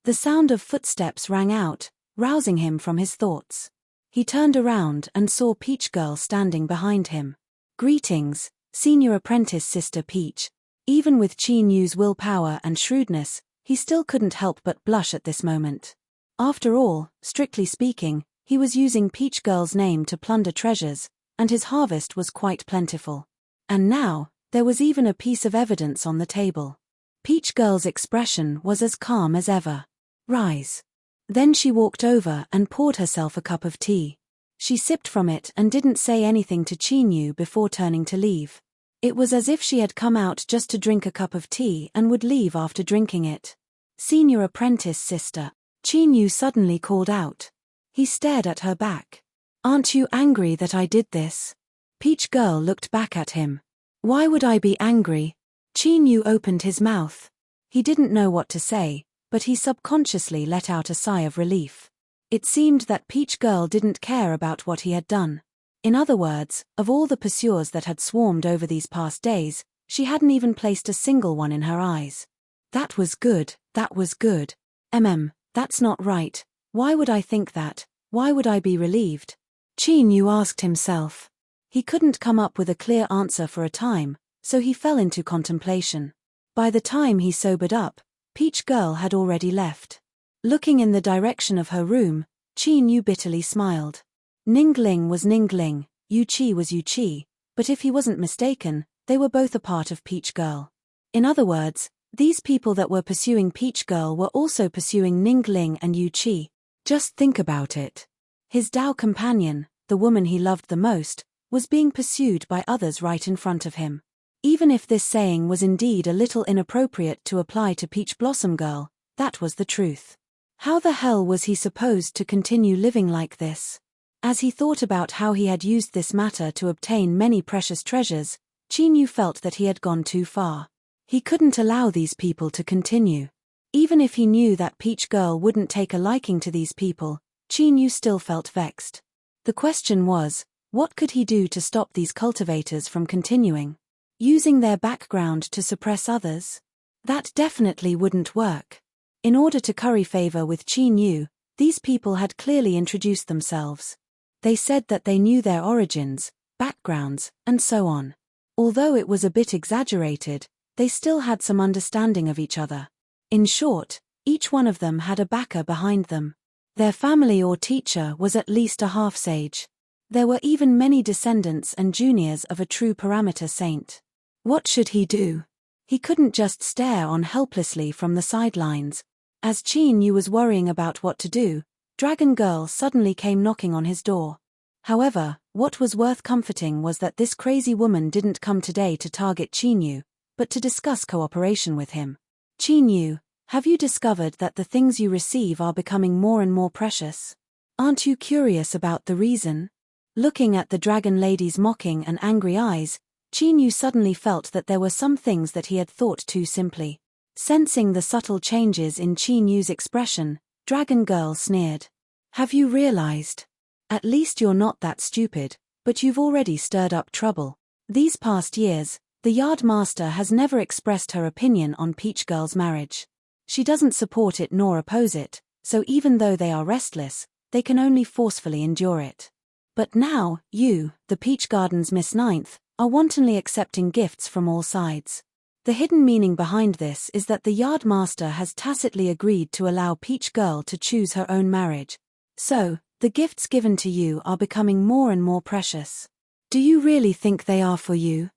The sound of footsteps rang out, rousing him from his thoughts. He turned around and saw Peach Girl standing behind him. "Greetings, senior apprentice Sister Peach." Even with Qin Yu's willpower and shrewdness, he still couldn't help but blush at this moment. After all, strictly speaking, he was using Peach Girl's name to plunder treasures, and his harvest was quite plentiful. And now, there was even a piece of evidence on the table. Peach Girl's expression was as calm as ever. "Rise." Then she walked over and poured herself a cup of tea. She sipped from it and didn't say anything to Qin Yu before turning to leave. It was as if she had come out just to drink a cup of tea and would leave after drinking it. "Senior apprentice sister," Qin Yu suddenly called out. He stared at her back. "Aren't you angry that I did this?" Peach Girl looked back at him. "Why would I be angry?" Qin Yu opened his mouth. He didn't know what to say, but he subconsciously let out a sigh of relief. It seemed that Peach Girl didn't care about what he had done. In other words, of all the pursuers that had swarmed over these past days, she hadn't even placed a single one in her eyes. That was good, that was good. That's not right. Why would I think that? Why would I be relieved? Qin Yu asked himself. He couldn't come up with a clear answer for a time, so he fell into contemplation. By the time he sobered up, Peach Girl had already left. Looking in the direction of her room, Qin Yu bitterly smiled. Ningling was Ningling, Yu Qi was Yu Qi, but if he wasn't mistaken, they were both a part of Peach Girl. In other words, these people that were pursuing Peach Girl were also pursuing Ningling and Yu Qi. Just think about it. His Dao companion, the woman he loved the most, was being pursued by others right in front of him. Even if this saying was indeed a little inappropriate to apply to Peach Blossom Girl, that was the truth. How the hell was he supposed to continue living like this? As he thought about how he had used this matter to obtain many precious treasures, Qin Yu felt that he had gone too far. He couldn't allow these people to continue. Even if he knew that Peach Girl wouldn't take a liking to these people, Qin Yu still felt vexed. The question was, what could he do to stop these cultivators from continuing? Using their background to suppress others? That definitely wouldn't work. In order to curry favor with Qin Yu, these people had clearly introduced themselves. They said that they knew their origins, backgrounds, and so on. Although it was a bit exaggerated, they still had some understanding of each other. In short, each one of them had a backer behind them. Their family or teacher was at least a half-sage. There were even many descendants and juniors of a true parameter saint. What should he do? He couldn't just stare on helplessly from the sidelines. As Qin Yu was worrying about what to do, Dragon Girl suddenly came knocking on his door. However, what was worth comforting was that this crazy woman didn't come today to target Qin Yu, but to discuss cooperation with him. "Qin Yu, have you discovered that the things you receive are becoming more and more precious? Aren't you curious about the reason?" Looking at the dragon lady's mocking and angry eyes, Qin Yu suddenly felt that there were some things that he had thought too simply. Sensing the subtle changes in Qin Yu's expression, Dragon Girl sneered. "Have you realized? At least you're not that stupid, but you've already stirred up trouble. These past years, the Yard Master has never expressed her opinion on Peach Girl's marriage. She doesn't support it nor oppose it, so even though they are restless, they can only forcefully endure it. But now, you, the Peach Garden's Miss Ninth, are wantonly accepting gifts from all sides. The hidden meaning behind this is that the Yardmaster has tacitly agreed to allow Peach Girl to choose her own marriage. So, the gifts given to you are becoming more and more precious. Do you really think they are for you?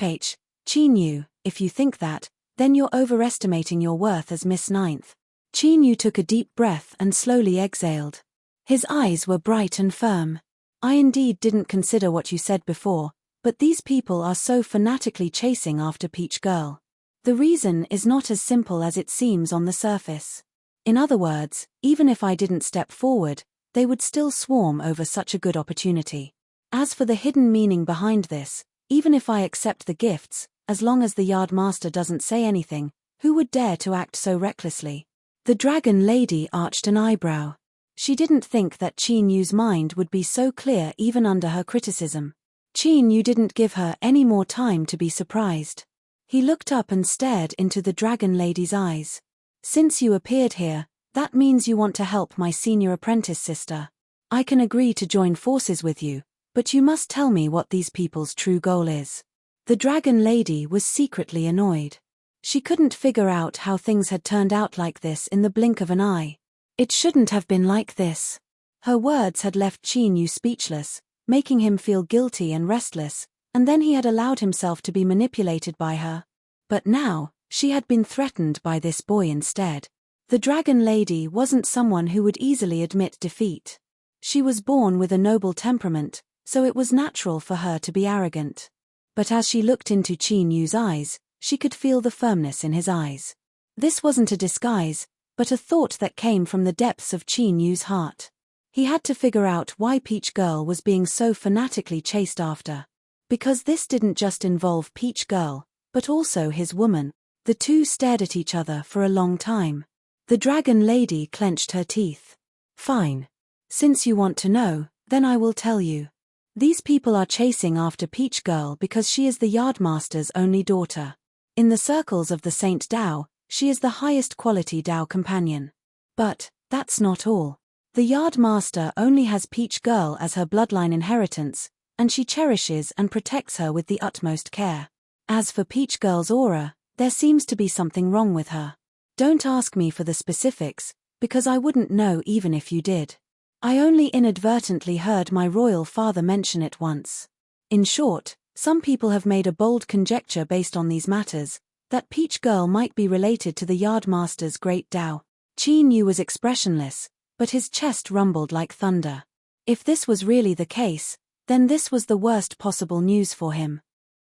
H. Chin-yu, if you think that, then you're overestimating your worth as Miss Ninth. Chin-yu took a deep breath and slowly exhaled. His eyes were bright and firm. I indeed didn't consider what you said before, but these people are so fanatically chasing after Peach Girl. The reason is not as simple as it seems on the surface. In other words, even if I didn't step forward, they would still swarm over such a good opportunity. As for the hidden meaning behind this, even if I accept the gifts, as long as the Yardmaster doesn't say anything, who would dare to act so recklessly? The Dragon Lady arched an eyebrow. She didn't think that Chin-yu's mind would be so clear even under her criticism. Chin-yu didn't give her any more time to be surprised. He looked up and stared into the Dragon Lady's eyes. Since you appeared here, that means you want to help my senior apprentice sister. I can agree to join forces with you, but you must tell me what these people's true goal is. The Dragon Lady was secretly annoyed. She couldn't figure out how things had turned out like this in the blink of an eye. It shouldn't have been like this. Her words had left Chin-yu speechless, making him feel guilty and restless, and then he had allowed himself to be manipulated by her. But now, she had been threatened by this boy instead. The Dragon Lady wasn't someone who would easily admit defeat. She was born with a noble temperament, so it was natural for her to be arrogant. But as she looked into Chin-yu's eyes, she could feel the firmness in his eyes. This wasn't a disguise, but a thought that came from the depths of Chin-yu's heart. He had to figure out why Peach Girl was being so fanatically chased after. Because this didn't just involve Peach Girl, but also his woman. The two stared at each other for a long time. The Dragon Lady clenched her teeth. Fine. Since you want to know, then I will tell you. These people are chasing after Peach Girl because she is the Yardmaster's only daughter. In the circles of the Saint Dao, she is the highest quality Dao companion. But, that's not all. The Yardmaster only has Peach Girl as her bloodline inheritance, and she cherishes and protects her with the utmost care. As for Peach Girl's aura, there seems to be something wrong with her. Don't ask me for the specifics, because I wouldn't know even if you did. I only inadvertently heard my royal father mention it once. In short, some people have made a bold conjecture based on these matters, that Peach Girl might be related to the Yardmaster's great Dao. Chin-yu was expressionless, but his chest rumbled like thunder. If this was really the case, then this was the worst possible news for him.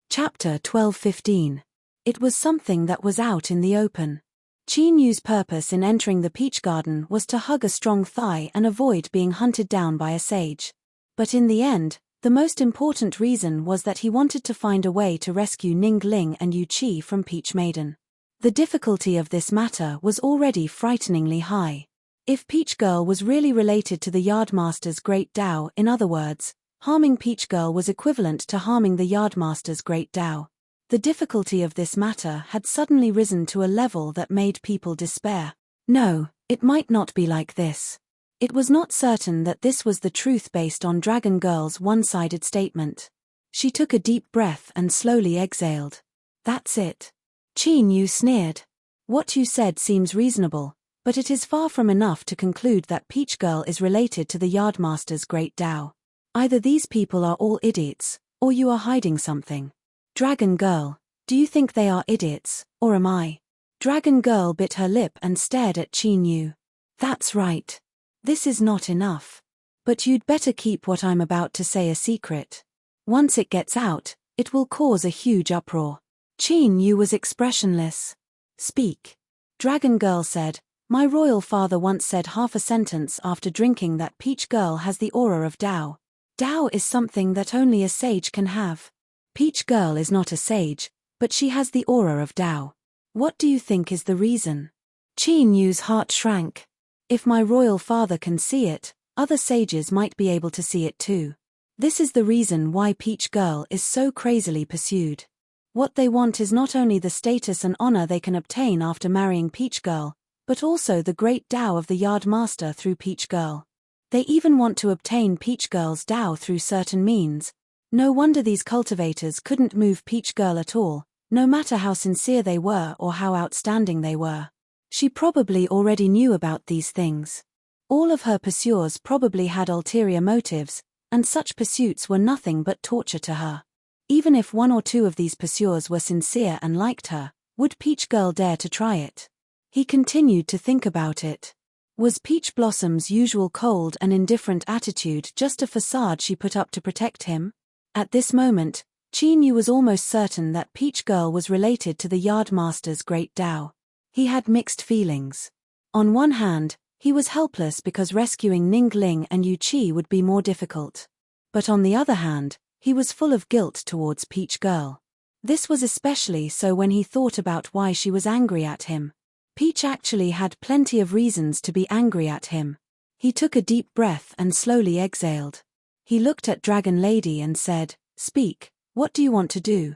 Chapter 12:15. It was something that was out in the open. Chin-yu's purpose in entering the peach garden was to hug a strong thigh and avoid being hunted down by a sage. But in the end, the most important reason was that he wanted to find a way to rescue Ning Ling and Yu Qi from Peach Maiden. The difficulty of this matter was already frighteningly high. If Peach Girl was really related to the Yardmaster's great Dao, in other words, harming Peach Girl was equivalent to harming the Yardmaster's great Dao. The difficulty of this matter had suddenly risen to a level that made people despair. No, it might not be like this. It was not certain that this was the truth based on Dragon Girl's one-sided statement. She took a deep breath and slowly exhaled. That's it. Chin-yu sneered. What you said seems reasonable, but it is far from enough to conclude that Peach Girl is related to the Yardmaster's great Dao. Either these people are all idiots, or you are hiding something. Dragon Girl, do you think they are idiots, or am I? Dragon Girl bit her lip and stared at Chin-yu. That's right. This is not enough. But you'd better keep what I'm about to say a secret. Once it gets out, it will cause a huge uproar. Chin-yu was expressionless. Speak. Dragon Girl said, my royal father once said half a sentence after drinking that Peach Girl has the aura of Dao. Dao is something that only a sage can have. Peach Girl is not a sage, but she has the aura of Dao. What do you think is the reason? Chin-yu's heart shrank. If my royal father can see it, other sages might be able to see it too. This is the reason why Peach Girl is so crazily pursued. What they want is not only the status and honor they can obtain after marrying Peach Girl, but also the great Dao of the Yardmaster through Peach Girl. They even want to obtain Peach Girl's Dao through certain means. No wonder these cultivators couldn't move Peach Girl at all, no matter how sincere they were or how outstanding they were. She probably already knew about these things. All of her pursuers probably had ulterior motives, and such pursuits were nothing but torture to her. Even if one or two of these pursuers were sincere and liked her, would Peach Girl dare to try it? He continued to think about it. Was Peach Blossom's usual cold and indifferent attitude just a facade she put up to protect him? At this moment, Chin-yu was almost certain that Peach Girl was related to the Yardmaster's great Dao. He had mixed feelings. On one hand, he was helpless because rescuing Ning Ling and Yu Qi would be more difficult. But on the other hand, he was full of guilt towards Peach Girl. This was especially so when he thought about why she was angry at him. Peach actually had plenty of reasons to be angry at him. He took a deep breath and slowly exhaled. He looked at Dragon Lady and said, "Speak, what do you want to do?"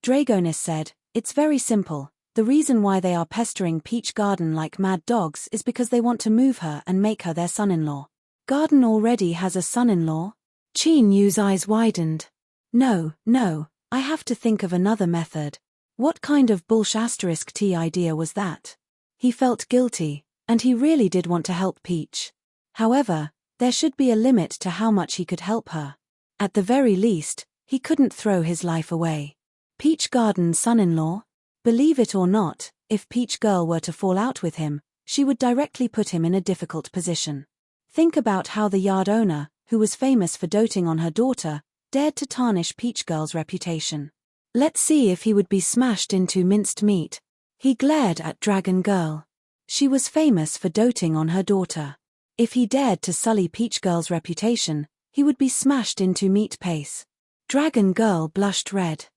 Dragonis said, "It's very simple. The reason why they are pestering Peach Garden like mad dogs is because they want to move her and make her their son-in-law." "Garden already has a son-in-law?" Chin-yu's eyes widened. No, I have to think of another method. What kind of bullsh*t idea was that? He felt guilty, and he really did want to help Peach. However, there should be a limit to how much he could help her. At the very least, he couldn't throw his life away. Peach Garden's son-in-law? Believe it or not, if Peach Girl were to fall out with him, she would directly put him in a difficult position. Think about how the yard owner, who was famous for doting on her daughter, dared to tarnish Peach Girl's reputation. Let's see if he would be smashed into minced meat. He glared at Dragon Girl. She was famous for doting on her daughter. If he dared to sully Peach Girl's reputation, he would be smashed into meat paste. Dragon Girl blushed red.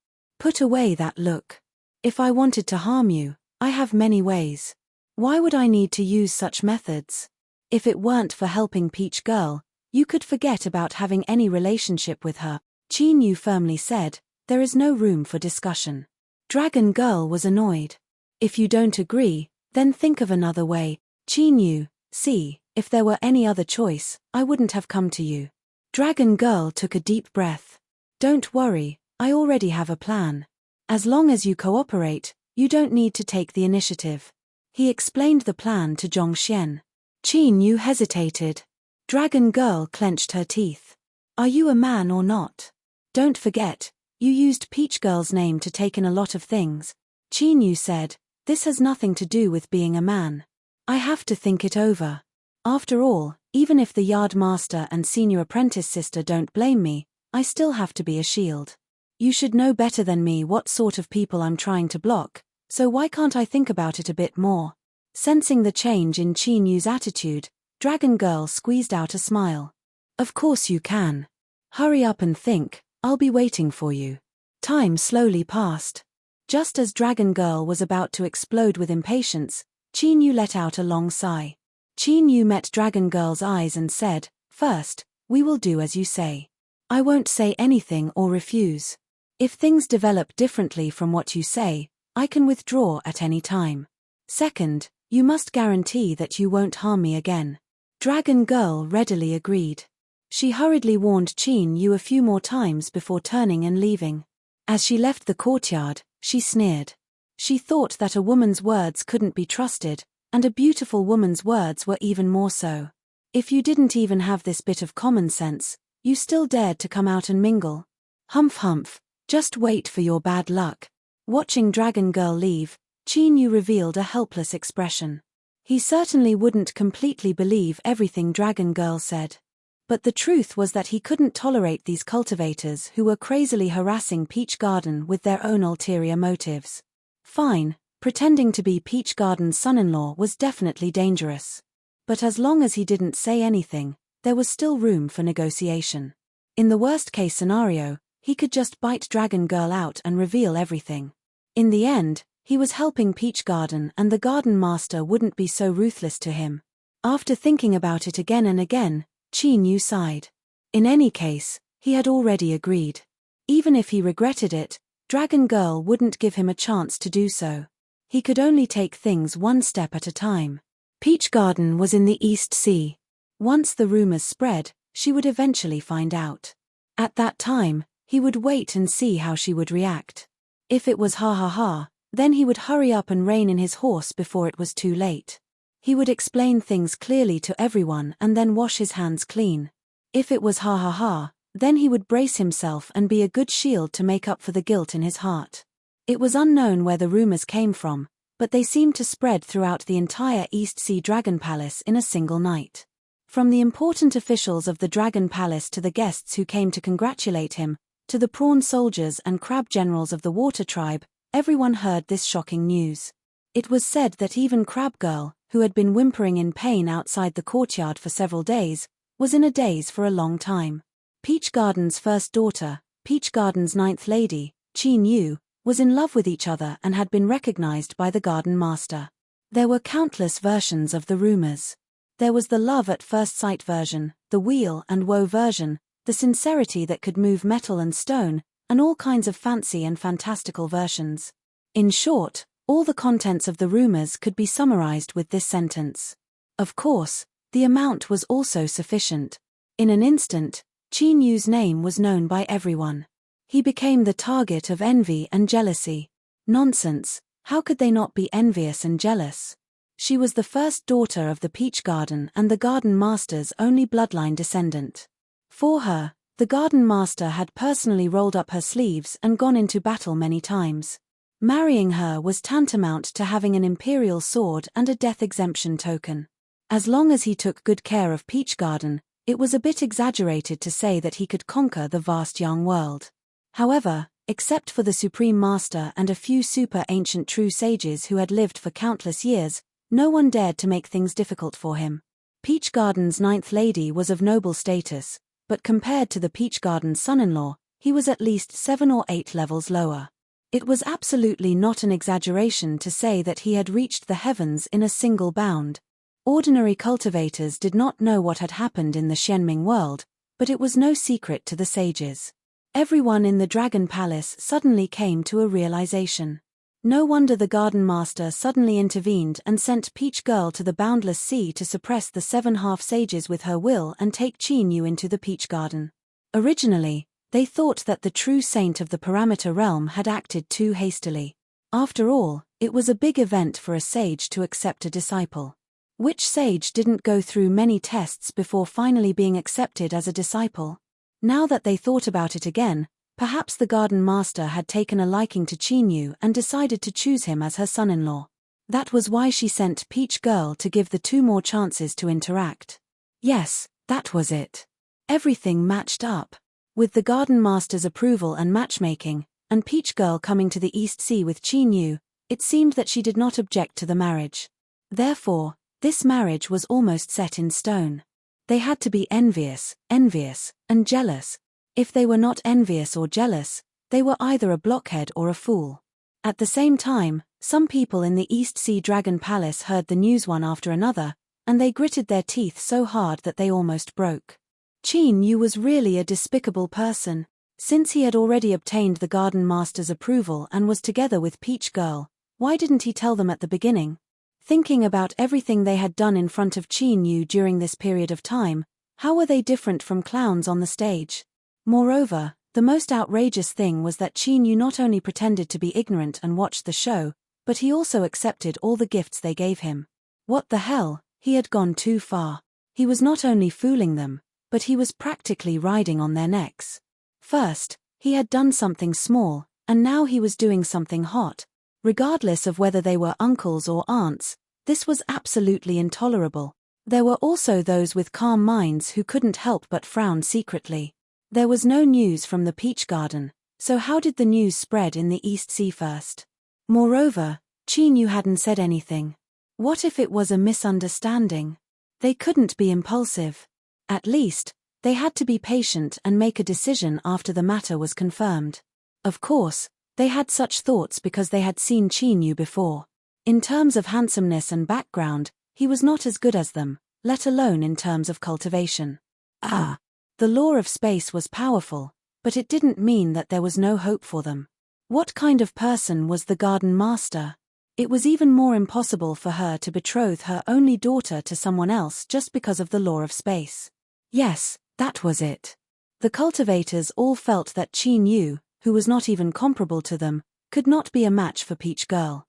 "Put away that look. If I wanted to harm you, I have many ways. Why would I need to use such methods? If it weren't for helping Peach Girl, you could forget about having any relationship with her," Chin-yu firmly said. "There is no room for discussion." Dragon Girl was annoyed. "If you don't agree, then think of another way, Chin-yu. See, if there were any other choice, I wouldn't have come to you." Dragon Girl took a deep breath. "Don't worry, I already have a plan. As long as you cooperate, you don't need to take the initiative." He explained the plan to Zhongxian. Chin-yu hesitated. Dragon Girl clenched her teeth. "Are you a man or not? Don't forget, you used Peach Girl's name to take in a lot of things." Chin-yu said, "This has nothing to do with being a man. I have to think it over. After all, even if the yard master and senior apprentice sister don't blame me, I still have to be a shield. You should know better than me what sort of people I'm trying to block, so why can't I think about it a bit more?" Sensing the change in Chin-yu's attitude, Dragon Girl squeezed out a smile. "Of course you can. Hurry up and think, I'll be waiting for you." Time slowly passed. Just as Dragon Girl was about to explode with impatience, Chin-yu let out a long sigh. Chin-yu met Dragon Girl's eyes and said, "First, we will do as you say. I won't say anything or refuse. If things develop differently from what you say, I can withdraw at any time. Second, you must guarantee that you won't harm me again." Dragon Girl readily agreed. She hurriedly warned Chin-yu a few more times before turning and leaving. As she left the courtyard, she sneered. She thought that a woman's words couldn't be trusted, and a beautiful woman's words were even more so. If you didn't even have this bit of common sense, you still dared to come out and mingle. Humph, just wait for your bad luck. Watching Dragon Girl leave, Chin-yu revealed a helpless expression. He certainly wouldn't completely believe everything Dragon Girl said. But the truth was that he couldn't tolerate these cultivators who were crazily harassing Peach Garden with their own ulterior motives. Fine, pretending to be Peach Garden's son-in-law was definitely dangerous. But as long as he didn't say anything, there was still room for negotiation. In the worst-case scenario, he could just bite Dragon Girl out and reveal everything. In the end, he was helping Peach Garden and the Garden Master wouldn't be so ruthless to him. After thinking about it again and again, Chin-yu sighed. In any case, he had already agreed. Even if he regretted it, Dragon Girl wouldn't give him a chance to do so. He could only take things one step at a time. Peach Garden was in the East Sea. Once the rumors spread, she would eventually find out. At that time, he would wait and see how she would react. If it was ha ha ha, then he would hurry up and rein in his horse before it was too late. He would explain things clearly to everyone and then wash his hands clean. If it was ha ha ha, then he would brace himself and be a good shield to make up for the guilt in his heart. It was unknown where the rumors came from, but they seemed to spread throughout the entire East Sea Dragon Palace in a single night. From the important officials of the Dragon Palace to the guests who came to congratulate him, to the prawn soldiers and crab generals of the Water Tribe, everyone heard this shocking news. It was said that even Crab Girl, who had been whimpering in pain outside the courtyard for several days, was in a daze for a long time. Peach Garden's first daughter, Peach Garden's ninth lady, Qin Yu, was in love with each other and had been recognized by the garden master. There were countless versions of the rumors. There was the love at first sight version, the wheel and woe version, the sincerity that could move metal and stone, and all kinds of fancy and fantastical versions. In short, all the contents of the rumors could be summarized with this sentence. Of course, the amount was also sufficient. In an instant, Qin Yu's name was known by everyone. He became the target of envy and jealousy. Nonsense, how could they not be envious and jealous? She was the first daughter of the Peach Garden and the Garden Master's only bloodline descendant. For her, the Garden Master had personally rolled up her sleeves and gone into battle many times. Marrying her was tantamount to having an imperial sword and a death exemption token. As long as he took good care of Peach Garden, it was a bit exaggerated to say that he could conquer the vast young world. However, except for the Supreme Master and a few super ancient true sages who had lived for countless years, no one dared to make things difficult for him. Peach Garden's ninth lady was of noble status, but compared to the Peach Garden's son-in-law, he was at least 7 or 8 levels lower. It was absolutely not an exaggeration to say that he had reached the heavens in a single bound. Ordinary cultivators did not know what had happened in the Xianming world, but it was no secret to the sages. Everyone in the Dragon Palace suddenly came to a realization. No wonder the Garden Master suddenly intervened and sent Peach Girl to the boundless sea to suppress the 7 half-sages with her will and take Qin Yu into the Peach Garden. Originally, they thought that the true saint of the Parameter Realm had acted too hastily. After all, it was a big event for a sage to accept a disciple. Which sage didn't go through many tests before finally being accepted as a disciple? Now that they thought about it again, perhaps the Garden Master had taken a liking to Qin Yu and decided to choose him as her son-in-law. That was why she sent Peach Girl to give the 2 more chances to interact. Yes, that was it. Everything matched up. With the Garden Master's approval and matchmaking, and Peach Girl coming to the East Sea with Qin Yu, it seemed that she did not object to the marriage. Therefore, this marriage was almost set in stone. They had to be envious, and jealous. If they were not envious or jealous, they were either a blockhead or a fool. At the same time, some people in the East Sea Dragon Palace heard the news one after another, and they gritted their teeth so hard that they almost broke. Qin Yu was really a despicable person. Since he had already obtained the Garden Master's approval and was together with Peach Girl, why didn't he tell them at the beginning? Thinking about everything they had done in front of Qin Yu during this period of time, how were they different from clowns on the stage? Moreover, the most outrageous thing was that Qin Yu not only pretended to be ignorant and watched the show, but he also accepted all the gifts they gave him. What the hell, he had gone too far. He was not only fooling them, but he was practically riding on their necks. First, he had done something small, and now he was doing something hot. Regardless of whether they were uncles or aunts, this was absolutely intolerable. There were also those with calm minds who couldn't help but frown secretly. There was no news from the Peach Garden, so how did the news spread in the East Sea first? Moreover, Qin Yu hadn't said anything. What if it was a misunderstanding? They couldn't be impulsive. At least, they had to be patient and make a decision after the matter was confirmed. Of course, they had such thoughts because they had seen Qin Yu before. In terms of handsomeness and background, he was not as good as them, let alone in terms of cultivation. The law of space was powerful, but it didn't mean that there was no hope for them. What kind of person was the Garden Master? It was even more impossible for her to betroth her only daughter to someone else just because of the law of space. Yes, that was it. The cultivators all felt that Qin Yu, who was not even comparable to them, could not be a match for Peach Girl.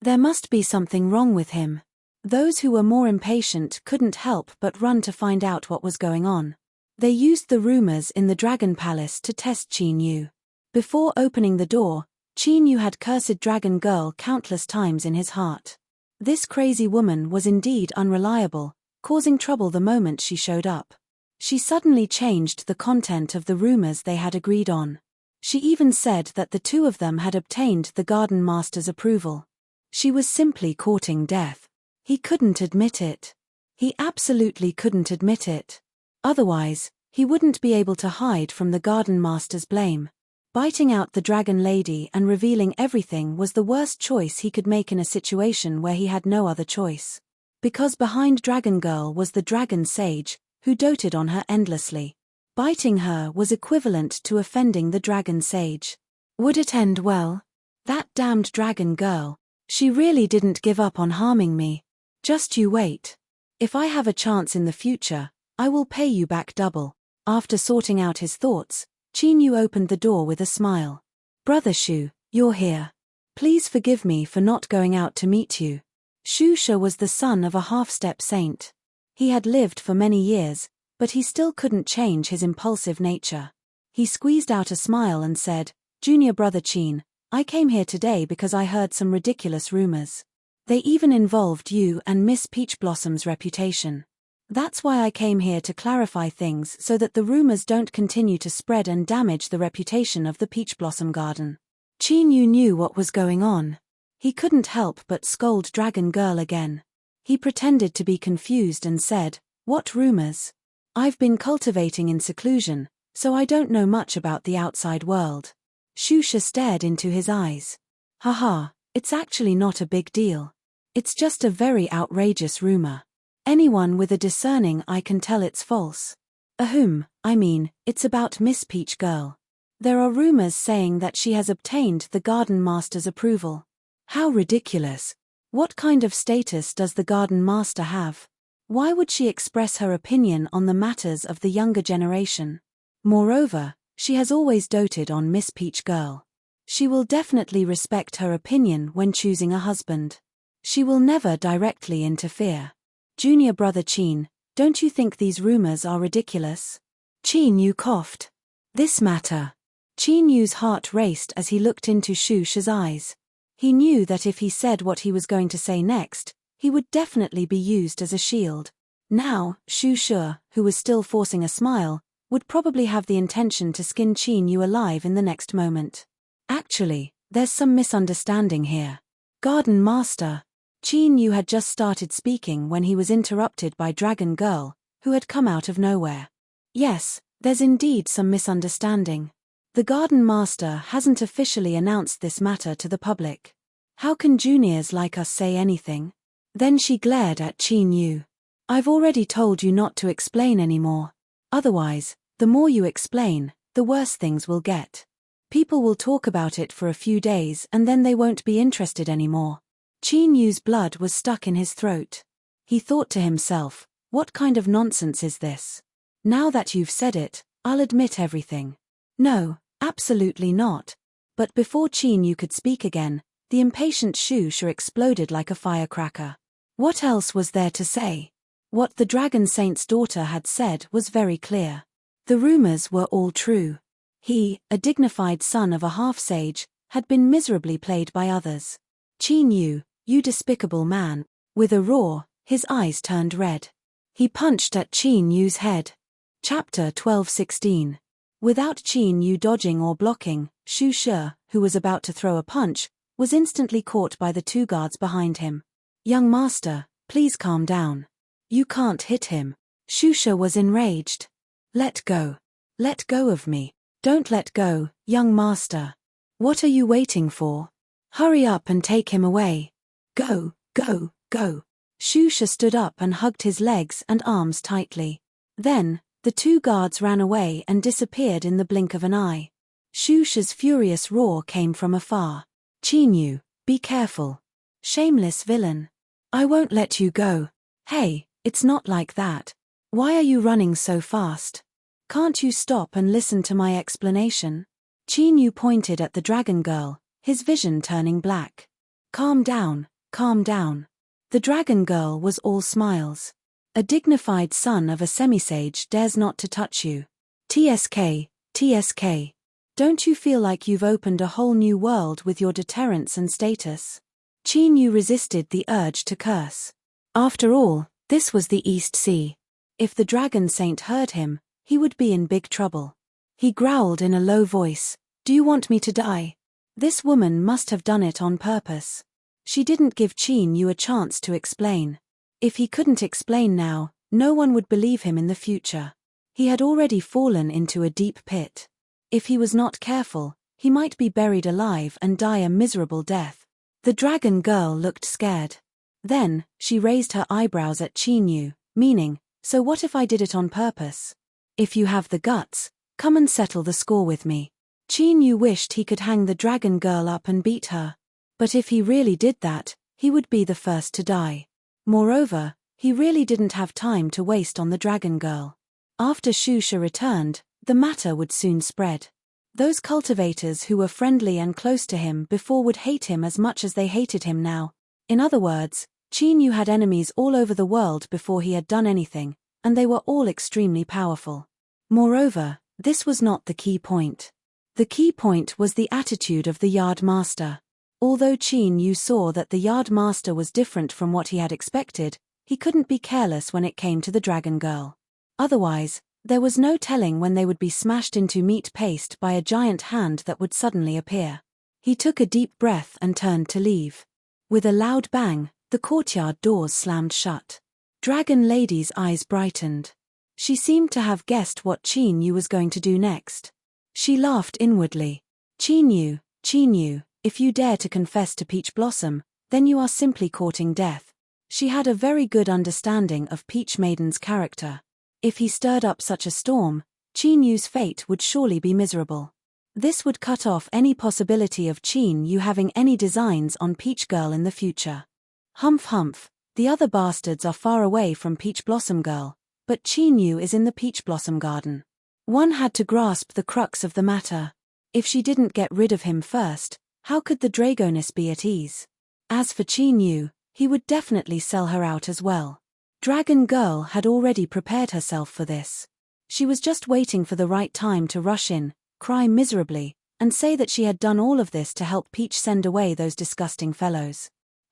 There must be something wrong with him. Those who were more impatient couldn't help but run to find out what was going on. They used the rumors in the Dragon Palace to test Qin Yu. Before opening the door, Qin Yu had cursed Dragon Girl countless times in his heart. This crazy woman was indeed unreliable, causing trouble the moment she showed up. She suddenly changed the content of the rumors they had agreed on. She even said that the two of them had obtained the Garden Master's approval. She was simply courting death. He couldn't admit it. He absolutely couldn't admit it. Otherwise, he wouldn't be able to hide from the Garden Master's blame. Biting out the Dragon Lady and revealing everything was the worst choice he could make in a situation where he had no other choice. Because behind Dragon Girl was the Dragon Sage, who doted on her endlessly. Biting her was equivalent to offending the Dragon Sage. Would it end well? That damned Dragon Girl. She really didn't give up on harming me. Just you wait. If I have a chance in the future, I will pay you back double. After sorting out his thoughts, Qin Yu opened the door with a smile. Brother Shu, you're here. Please forgive me for not going out to meet you. Shu She was the son of a half-step saint. He had lived for many years, but he still couldn't change his impulsive nature. He squeezed out a smile and said, Junior brother Qin, I came here today because I heard some ridiculous rumors. They even involved you and Miss Peach Blossom's reputation. That's why I came here to clarify things so that the rumors don't continue to spread and damage the reputation of the Peach Blossom Garden. Qin Yu knew what was going on. He couldn't help but scold Dragon Girl again. He pretended to be confused and said, What rumors? I've been cultivating in seclusion, so I don't know much about the outside world. Shu She stared into his eyes. Haha, it's actually not a big deal. It's just a very outrageous rumor. Anyone with a discerning eye can tell it's false. I mean, it's about Miss Peach Girl. There are rumors saying that she has obtained the Garden Master's approval. How ridiculous. What kind of status does the Garden Master have? Why would she express her opinion on the matters of the younger generation? Moreover, she has always doted on Miss Peach Girl. She will definitely respect her opinion when choosing a husband. She will never directly interfere. Junior brother Qin, don't you think these rumors are ridiculous? Qin Yu coughed. This matter. Qin Yu's heart raced as he looked into Shu She's eyes. He knew that if he said what he was going to say next, he would definitely be used as a shield. Now, Shu She, who was still forcing a smile, would probably have the intention to skin Qin Yu alive in the next moment. Actually, there's some misunderstanding here. Garden Master. Qin Yu had just started speaking when he was interrupted by Dragon Girl, who had come out of nowhere. Yes, there's indeed some misunderstanding. The Garden Master hasn't officially announced this matter to the public. How can juniors like us say anything? Then she glared at Qin Yu. I've already told you not to explain anymore. Otherwise, the more you explain, the worse things will get. People will talk about it for a few days and then they won't be interested anymore. Qin Yu's blood was stuck in his throat. He thought to himself, what kind of nonsense is this? Now that you've said it, I'll admit everything. No, absolutely not. But before Qin Yu could speak again, the impatient Shu She exploded like a firecracker. What else was there to say? What the Dragon Saint's daughter had said was very clear. The rumors were all true. He, a dignified son of a half-sage, had been miserably played by others. Qin Yu, you despicable man. With a roar, his eyes turned red. He punched at Qin Yu's head. Chapter 12:16. Without Qin Yu dodging or blocking, Shu She, who was about to throw a punch, was instantly caught by the two guards behind him. Young master, please calm down. You can't hit him. Shu She was enraged. Let go. Let go of me. Don't let go, young master. What are you waiting for? Hurry up and take him away. Go, go, go. Shu She stood up and hugged his legs and arms tightly. Then, the two guards ran away and disappeared in the blink of an eye. Shu She's furious roar came from afar. Qin Yu, be careful. Shameless villain. I won't let you go. Hey, it's not like that. Why are you running so fast? Can't you stop and listen to my explanation? Qin Yu pointed at the Dragon Girl, his vision turning black. Calm down, calm down. The dragon girl was all smiles. A dignified son of a semisage dares not to touch you. TSK, TSK. Don't you feel like you've opened a whole new world with your deterrence and status? Qin Yu resisted the urge to curse. After all, this was the East Sea. If the dragon saint heard him, he would be in big trouble. He growled in a low voice, "Do you want me to die?" This woman must have done it on purpose. She didn't give Qin Yu a chance to explain. If he couldn't explain now, no one would believe him in the future. He had already fallen into a deep pit. If he was not careful, he might be buried alive and die a miserable death. The dragon girl looked scared. Then, she raised her eyebrows at Qin Yu, meaning, "So what if I did it on purpose? If you have the guts, come and settle the score with me." Qin Yu wished he could hang the dragon girl up and beat her. But if he really did that, he would be the first to die. Moreover, he really didn't have time to waste on the dragon girl. After Shusha returned, the matter would soon spread. Those cultivators who were friendly and close to him before would hate him as much as they hated him now. In other words, Qin Yu had enemies all over the world before he had done anything, and they were all extremely powerful. Moreover, this was not the key point. The key point was the attitude of the yard master. Although Qin Yu saw that the yard master was different from what he had expected, he couldn't be careless when it came to the dragon girl. Otherwise, there was no telling when they would be smashed into meat paste by a giant hand that would suddenly appear. He took a deep breath and turned to leave. With a loud bang, the courtyard doors slammed shut. Dragon Lady's eyes brightened. She seemed to have guessed what Qin Yu was going to do next. She laughed inwardly. Qin Yu, if you dare to confess to Peach Blossom, then you are simply courting death." She had a very good understanding of Peach Maiden's character. If he stirred up such a storm, Qin Yu's fate would surely be miserable. This would cut off any possibility of Qin Yu having any designs on Peach Girl in the future. Humph humph, the other bastards are far away from Peach Blossom Girl, but Qin Yu is in the Peach Blossom Garden. One had to grasp the crux of the matter. If she didn't get rid of him first, how could the Dragoness be at ease? As for Qin Yu, he would definitely sell her out as well. Dragon Girl had already prepared herself for this. She was just waiting for the right time to rush in, cry miserably, and say that she had done all of this to help Peach send away those disgusting fellows.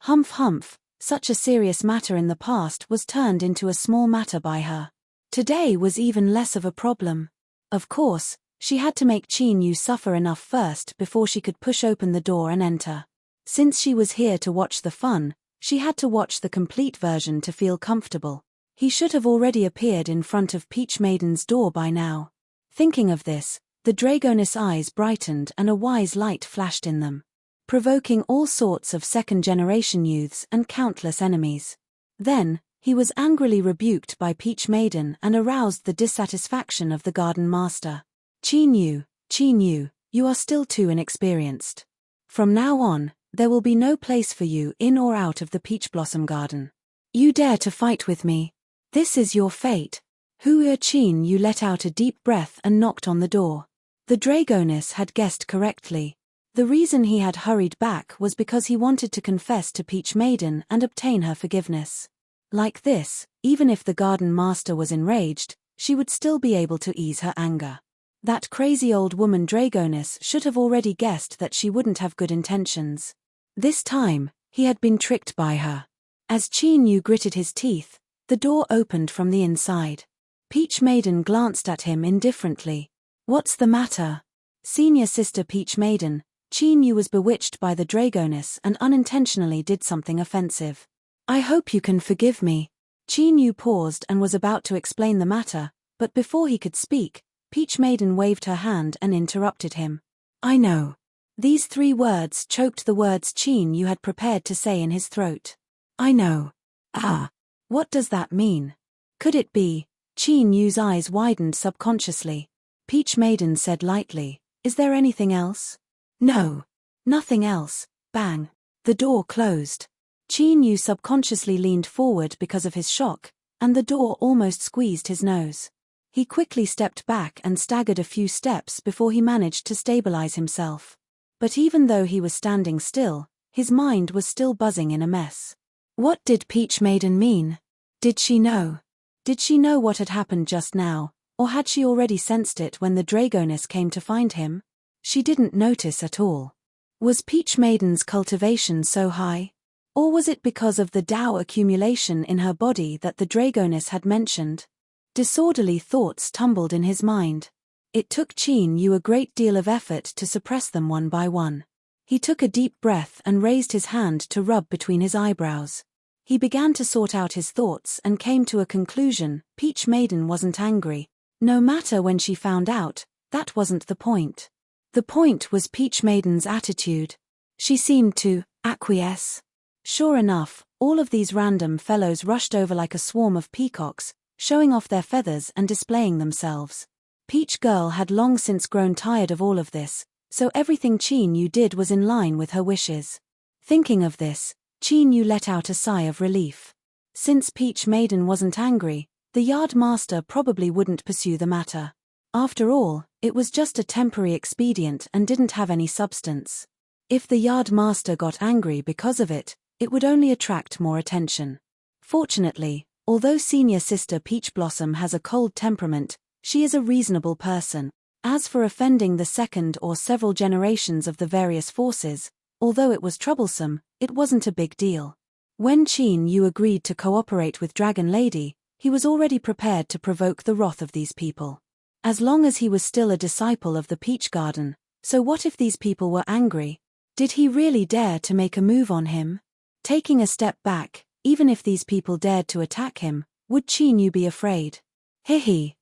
Humph humph, such a serious matter in the past was turned into a small matter by her. Today was even less of a problem. Of course, she had to make Qin Yu suffer enough first before she could push open the door and enter. Since she was here to watch the fun, she had to watch the complete version to feel comfortable. He should have already appeared in front of Peach Maiden's door by now. Thinking of this, the Dragoness eyes brightened and a wise light flashed in them, provoking all sorts of second-generation youths and countless enemies. Then, he was angrily rebuked by Peach Maiden and aroused the dissatisfaction of the Garden Master. Qin Yu, you are still too inexperienced. From now on, there will be no place for you in or out of the Peach Blossom Garden. You dare to fight with me? This is your fate. Qin Yu let out a deep breath and knocked on the door. The Dragoness had guessed correctly. The reason he had hurried back was because he wanted to confess to Peach Maiden and obtain her forgiveness. Like this, even if the Garden Master was enraged, she would still be able to ease her anger. That crazy old woman Dragoness should have already guessed that she wouldn't have good intentions. This time, he had been tricked by her. As Qin Yu gritted his teeth, the door opened from the inside. Peach Maiden glanced at him indifferently. "What's the matter?" Senior sister Peach Maiden, Qin Yu was bewitched by the Dragoness and unintentionally did something offensive. "I hope you can forgive me." Qin Yu paused and was about to explain the matter, but before he could speak, Peach Maiden waved her hand and interrupted him. "I know." These 3 words choked the words Qin Yu had prepared to say in his throat. "I know." Ah, what does that mean? Could it be? Qin Yu's eyes widened subconsciously. Peach Maiden said lightly, "Is there anything else?" "No. Nothing else." Bang. The door closed. Qin Yu subconsciously leaned forward because of his shock, and the door almost squeezed his nose. He quickly stepped back and staggered a few steps before he managed to stabilize himself. But even though he was standing still, his mind was still buzzing in a mess. What did Peach Maiden mean? Did she know? Did she know what had happened just now, or had she already sensed it when the Dragoness came to find him? She didn't notice at all. Was Peach Maiden's cultivation so high? Or was it because of the Tao accumulation in her body that the Dragoness had mentioned? Disorderly thoughts tumbled in his mind. It took Qin Yu a great deal of effort to suppress them one by one. He took a deep breath and raised his hand to rub between his eyebrows. He began to sort out his thoughts and came to a conclusion: Peach Maiden wasn't angry. No matter when she found out, that wasn't the point. The point was Peach Maiden's attitude. She seemed to acquiesce. Sure enough, all of these random fellows rushed over like a swarm of peacocks, showing off their feathers and displaying themselves. Peach Girl had long since grown tired of all of this, so everything Qin Yu did was in line with her wishes. Thinking of this, Qin Yu let out a sigh of relief. Since Peach Maiden wasn't angry, the yard master probably wouldn't pursue the matter. After all, it was just a temporary expedient and didn't have any substance. If the yard master got angry because of it, it would only attract more attention. Fortunately, although senior sister Peach Blossom has a cold temperament, she is a reasonable person. As for offending the second or several generations of the various forces, although it was troublesome, it wasn't a big deal. When Qin Yu agreed to cooperate with Dragon Lady, he was already prepared to provoke the wrath of these people. As long as he was still a disciple of the Peach Garden, so what if these people were angry? Did he really dare to make a move on him? Taking a step back, even if these people dared to attack him, would Qin Yu be afraid?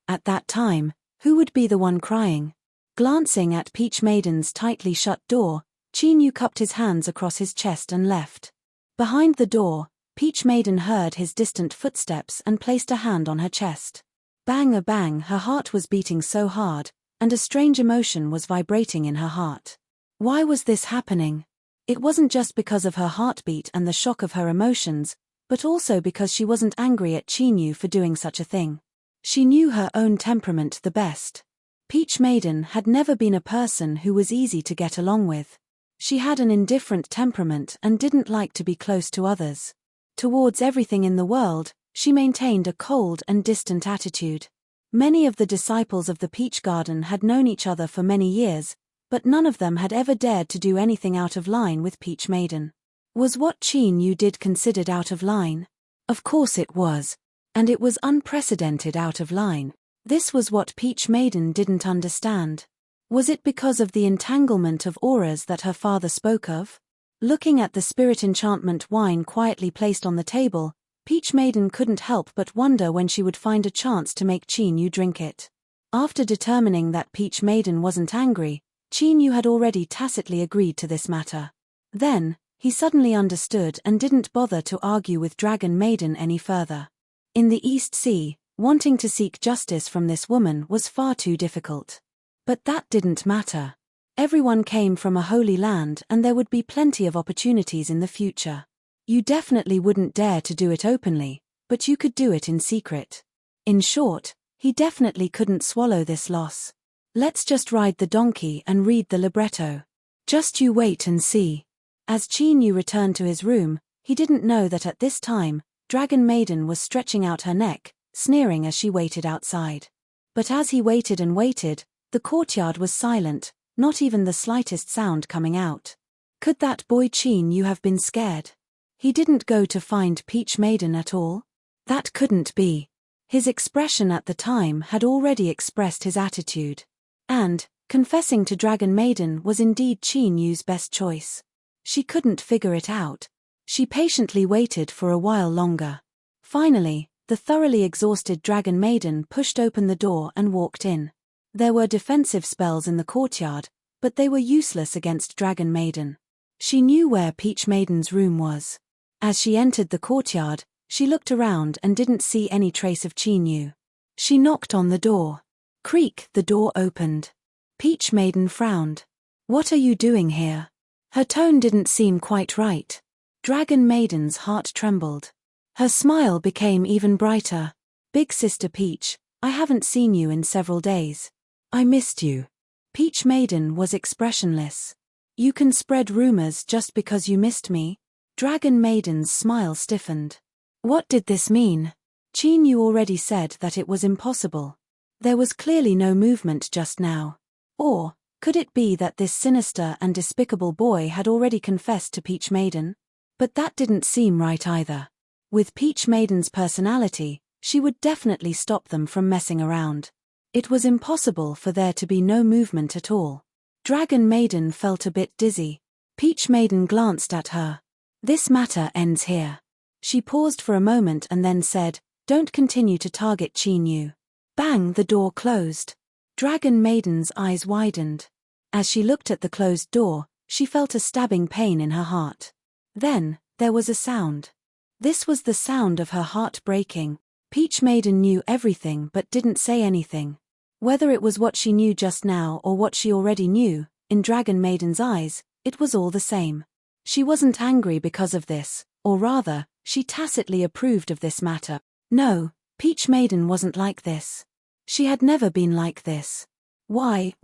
At that time, who would be the one crying? Glancing at Peach Maiden's tightly shut door, Qin Yu cupped his hands across his chest and left. Behind the door, Peach Maiden heard his distant footsteps and placed a hand on her chest. Bang-a-bang, her heart was beating so hard, and a strange emotion was vibrating in her heart. Why was this happening? It wasn't just because of her heartbeat and the shock of her emotions, but also because she wasn't angry at Qin Yu for doing such a thing. She knew her own temperament the best. Peach Maiden had never been a person who was easy to get along with. She had an indifferent temperament and didn't like to be close to others. Towards everything in the world, she maintained a cold and distant attitude. Many of the disciples of the Peach Garden had known each other for many years, but none of them had ever dared to do anything out of line with Peach Maiden. Was what Qin Yu did considered out of line? Of course it was. And it was unprecedented out of line. This was what Peach Maiden didn't understand. Was it because of the entanglement of auras that her father spoke of? Looking at the spirit enchantment wine quietly placed on the table, Peach Maiden couldn't help but wonder when she would find a chance to make Qin Yu drink it. After determining that Peach Maiden wasn't angry, Qin Yu had already tacitly agreed to this matter. Then, he suddenly understood and didn't bother to argue with Dragon Maiden any further. In the East Sea, wanting to seek justice from this woman was far too difficult. But that didn't matter. Everyone came from a holy land and there would be plenty of opportunities in the future. You definitely wouldn't dare to do it openly, but you could do it in secret. In short, he definitely couldn't swallow this loss. Let's just ride the donkey and read the libretto. Just you wait and see. As Qin Yu returned to his room, he didn't know that at this time, Dragon Maiden was stretching out her neck, sneering as she waited outside. But as he waited and waited, the courtyard was silent, not even the slightest sound coming out. Could that boy Qin Yu have been scared? He didn't go to find Peach Maiden at all? That couldn't be. His expression at the time had already expressed his attitude. And, confessing to Dragon Maiden was indeed Qin Yu's best choice. She couldn't figure it out. She patiently waited for a while longer. Finally, the thoroughly exhausted Dragon Maiden pushed open the door and walked in. There were defensive spells in the courtyard, but they were useless against Dragon Maiden. She knew where Peach Maiden's room was. As she entered the courtyard, she looked around and didn't see any trace of Qin Yu. She knocked on the door. Creak, the door opened. Peach Maiden frowned. "What are you doing here?" Her tone didn't seem quite right. Dragon Maiden's heart trembled. Her smile became even brighter. "Big Sister Peach, I haven't seen you in several days. I missed you." Peach Maiden was expressionless. You can spread rumors just because you missed me? Dragon Maiden's smile stiffened. What did this mean? Qin Yu already said that it was impossible. There was clearly no movement just now. Or, could it be that this sinister and despicable boy had already confessed to Peach Maiden? But that didn't seem right either. With Peach Maiden's personality, she would definitely stop them from messing around. It was impossible for there to be no movement at all. Dragon Maiden felt a bit dizzy. Peach Maiden glanced at her. This matter ends here. She paused for a moment and then said, don't continue to target Qin Yu. Bang, the door closed. Dragon Maiden's eyes widened. As she looked at the closed door, she felt a stabbing pain in her heart. Then, there was a sound. This was the sound of her heart breaking. Peach Maiden knew everything but didn't say anything. Whether it was what she knew just now or what she already knew, in Dragon Maiden's eyes, it was all the same. She wasn't angry because of this, or rather, she tacitly approved of this matter. No, Peach Maiden wasn't like this. She had never been like this. Why,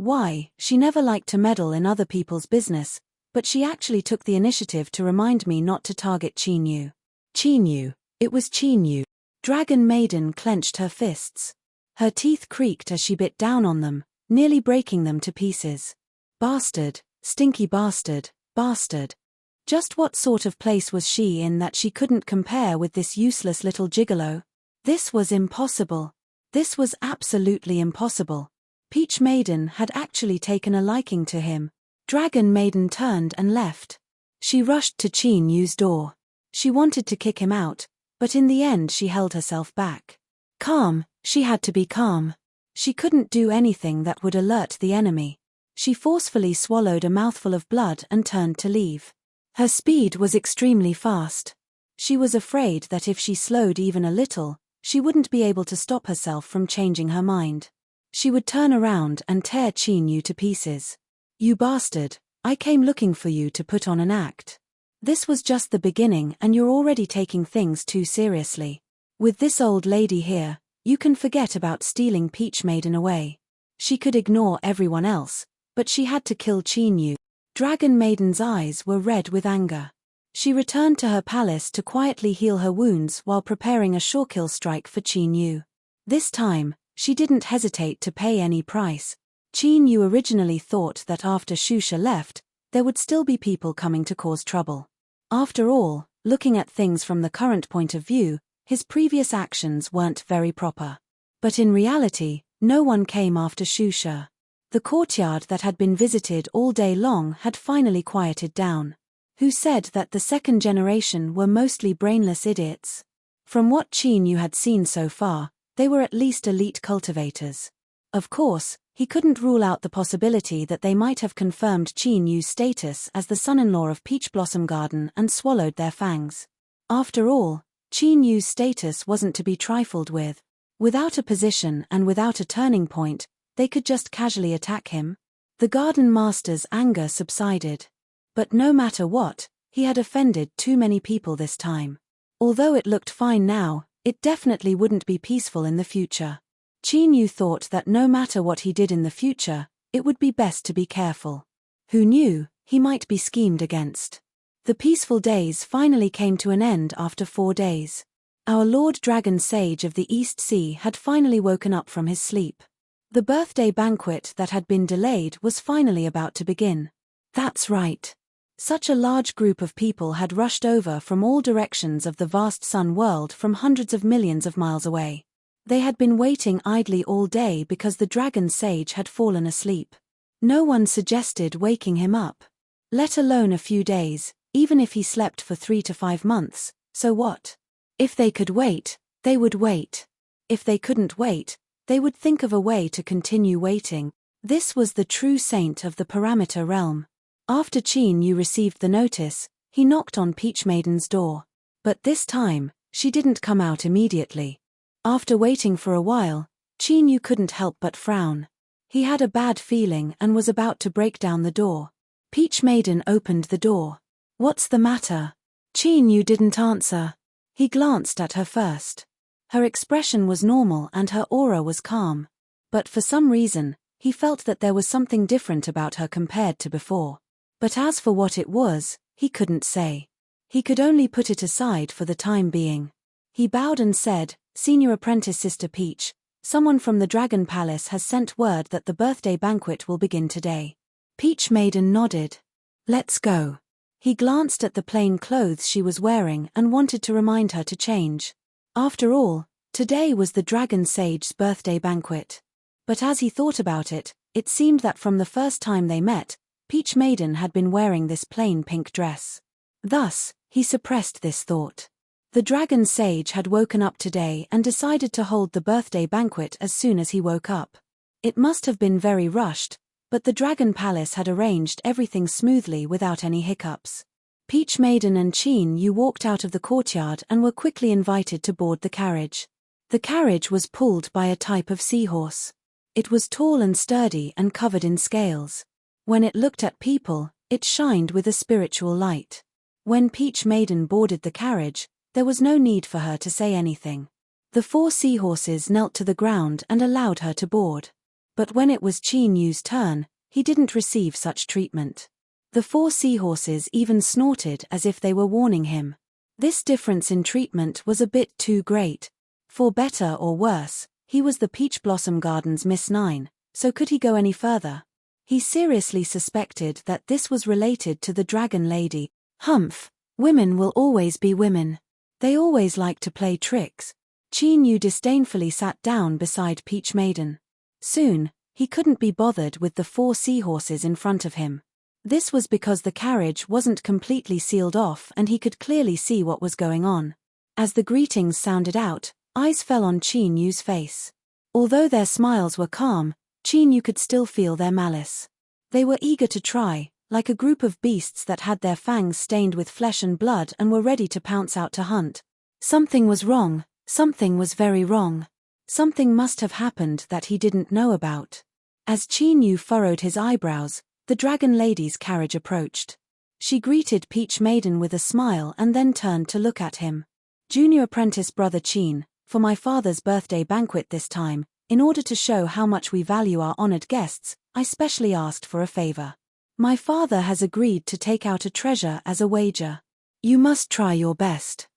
she never liked to meddle in other people's business, but she actually took the initiative to remind me not to target Qin Yu. Qin Yu, it was Qin Yu. Dragon Maiden clenched her fists. Her teeth creaked as she bit down on them, nearly breaking them to pieces. Bastard, stinky bastard, bastard. Just what sort of place was she in that she couldn't compare with this useless little gigolo? This was impossible. This was absolutely impossible. Peach Maiden had actually taken a liking to him. Dragon Maiden turned and left. She rushed to Qin Yu's door. She wanted to kick him out, but in the end she held herself back. Calm, she had to be calm. She couldn't do anything that would alert the enemy. She forcefully swallowed a mouthful of blood and turned to leave. Her speed was extremely fast. She was afraid that if she slowed even a little, she wouldn't be able to stop herself from changing her mind. She would turn around and tear Qin Yu to pieces. You bastard, I came looking for you to put on an act. This was just the beginning and you're already taking things too seriously. With this old lady here, you can forget about stealing Peach Maiden away. She could ignore everyone else, but she had to kill Qin Yu. Dragon Maiden's eyes were red with anger. She returned to her palace to quietly heal her wounds while preparing a surekill strike for Qin Yu. This time, she didn't hesitate to pay any price. Qin Yu originally thought that after Shusha left, there would still be people coming to cause trouble. After all, looking at things from the current point of view, his previous actions weren't very proper. But in reality, no one came after Shusha. The courtyard that had been visited all day long had finally quieted down. Who said that the second generation were mostly brainless idiots? From what Qin Yu had seen so far, they were at least elite cultivators. Of course, he couldn't rule out the possibility that they might have confirmed Qin Yu's status as the son-in-law of Peach Blossom Garden and swallowed their fangs. After all, Qin Yu's status wasn't to be trifled with. Without a position and without a turning point, they could just casually attack him. The garden master's anger subsided. But no matter what, he had offended too many people this time. Although it looked fine now, it definitely wouldn't be peaceful in the future. Qin Yu thought that no matter what he did in the future, it would be best to be careful. Who knew, he might be schemed against. The peaceful days finally came to an end after 4 days. Our Lord Dragon Sage of the East Sea had finally woken up from his sleep. The birthday banquet that had been delayed was finally about to begin. That's right. Such a large group of people had rushed over from all directions of the vast sun world from hundreds of millions of miles away. They had been waiting idly all day because the dragon sage had fallen asleep. No one suggested waking him up. Let alone a few days, even if he slept for 3 to 5 months, so what? If they could wait, they would wait. If they couldn't wait, they would think of a way to continue waiting. This was the true saint of the parameter realm. After Qin Yu received the notice, he knocked on Peach Maiden's door. But this time, she didn't come out immediately. After waiting for a while, Qin Yu couldn't help but frown. He had a bad feeling and was about to break down the door. Peach Maiden opened the door. What's the matter? Qin Yu didn't answer. He glanced at her first. Her expression was normal and her aura was calm. But for some reason, he felt that there was something different about her compared to before. But as for what it was, he couldn't say. He could only put it aside for the time being. He bowed and said, "Senior apprentice Sister Peach, someone from the Dragon Palace has sent word that the birthday banquet will begin today." Peach Maiden nodded. "Let's go." He glanced at the plain clothes she was wearing and wanted to remind her to change. After all, today was the Dragon Sage's birthday banquet. But as he thought about it, it seemed that from the first time they met, Peach Maiden had been wearing this plain pink dress. Thus, he suppressed this thought. The Dragon Sage had woken up today and decided to hold the birthday banquet as soon as he woke up. It must have been very rushed, but the Dragon Palace had arranged everything smoothly without any hiccups. Peach Maiden and Qin Yu walked out of the courtyard and were quickly invited to board the carriage. The carriage was pulled by a type of seahorse. It was tall and sturdy and covered in scales. When it looked at people, it shined with a spiritual light. When Peach Maiden boarded the carriage, there was no need for her to say anything. The 4 seahorses knelt to the ground and allowed her to board. But when it was Qin Yu's turn, he didn't receive such treatment. The 4 seahorses even snorted as if they were warning him. This difference in treatment was a bit too great. For better or worse, he was the Peach Blossom Garden's Miss 9, so could he go any further? He seriously suspected that this was related to the Dragon Lady. Humph, women will always be women. They always like to play tricks. Qin Yu disdainfully sat down beside Peach Maiden. Soon, he couldn't be bothered with the 4 seahorses in front of him. This was because the carriage wasn't completely sealed off and he could clearly see what was going on. As the greetings sounded out, eyes fell on Qin Yu's face. Although their smiles were calm, Qin Yu could still feel their malice. They were eager to try, like a group of beasts that had their fangs stained with flesh and blood and were ready to pounce out to hunt. Something was wrong, something was very wrong. Something must have happened that he didn't know about. As Qin Yu furrowed his eyebrows, the Dragon Lady's carriage approached. She greeted Peach Maiden with a smile and then turned to look at him. "Junior apprentice brother Qin, for my father's birthday banquet this time, in order to show how much we value our honored guests, I specially asked for a favor. My father has agreed to take out a treasure as a wager. You must try your best.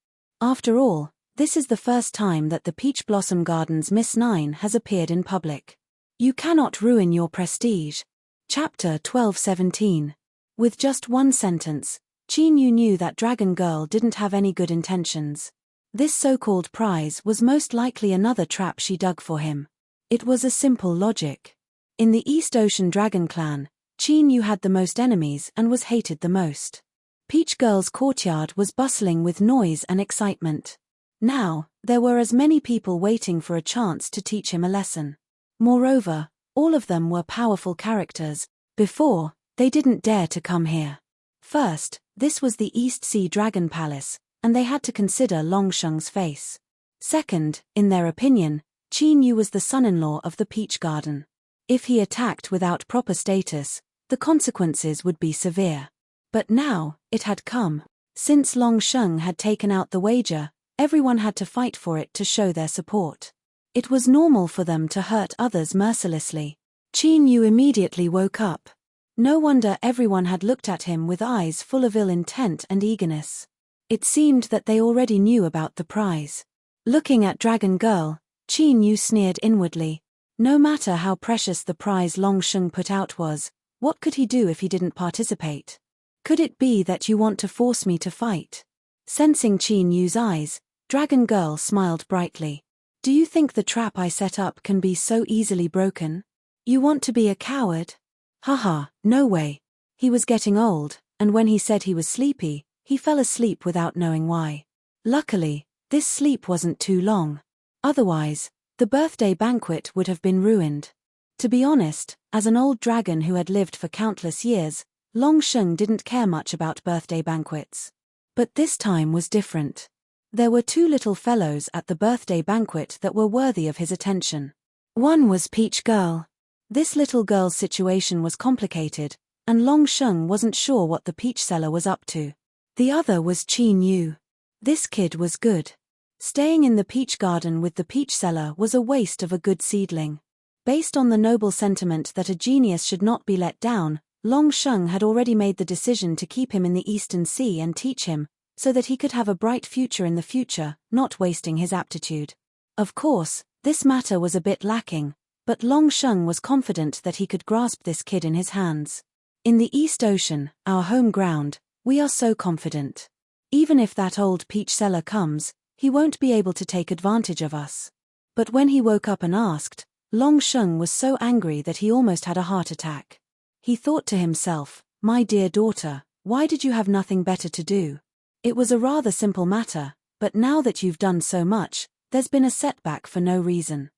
After all, this is the first time that the Peach Blossom Garden's Miss 9 has appeared in public. You cannot ruin your prestige." Chapter 12:17. With just one sentence, Qin Yu knew that Dragon Girl didn't have any good intentions. This so-called prize was most likely another trap she dug for him. It was a simple logic. In the East Ocean Dragon Clan, Qin Yu had the most enemies and was hated the most. Peach Girl's courtyard was bustling with noise and excitement. Now, there were as many people waiting for a chance to teach him a lesson. Moreover, all of them were powerful characters. Before, they didn't dare to come here. First, this was the East Sea Dragon Palace, and they had to consider Longsheng's face. Second, in their opinion, Qin Yu was the son-in-law of the Peach Garden. If he attacked without proper status, the consequences would be severe. But now, it had come. Since Longsheng had taken out the wager, everyone had to fight for it to show their support. It was normal for them to hurt others mercilessly. Qin Yu immediately woke up. No wonder everyone had looked at him with eyes full of ill intent and eagerness. It seemed that they already knew about the prize. Looking at Dragon Girl, Qin Yu sneered inwardly. No matter how precious the prize Longsheng put out was, what could he do if he didn't participate? Could it be that you want to force me to fight? Sensing Qin Yu's eyes, Dragon Girl smiled brightly. Do you think the trap I set up can be so easily broken? You want to be a coward? Haha, no way. He was getting old, and when he said he was sleepy, he fell asleep without knowing why. Luckily, this sleep wasn't too long. Otherwise, the birthday banquet would have been ruined. To be honest, as an old dragon who had lived for countless years, Longsheng didn't care much about birthday banquets. But this time was different. There were 2 little fellows at the birthday banquet that were worthy of his attention. One was Peach Girl. This little girl's situation was complicated, and Longsheng wasn't sure what the peach seller was up to. The other was Qin Yu. This kid was good. Staying in the peach garden with the peach seller was a waste of a good seedling. Based on the noble sentiment that a genius should not be let down, Long Sheng had already made the decision to keep him in the Eastern Sea and teach him, so that he could have a bright future in the future, not wasting his aptitude. Of course, this matter was a bit lacking, but Long Sheng was confident that he could grasp this kid in his hands. In the East Ocean, our home ground, we are so confident. Even if that old peach seller comes, he won't be able to take advantage of us. But when he woke up and asked, Long Sheng was so angry that he almost had a heart attack. He thought to himself, "My dear daughter, why did you have nothing better to do? It was a rather simple matter, but now that you've done so much, there's been a setback for no reason."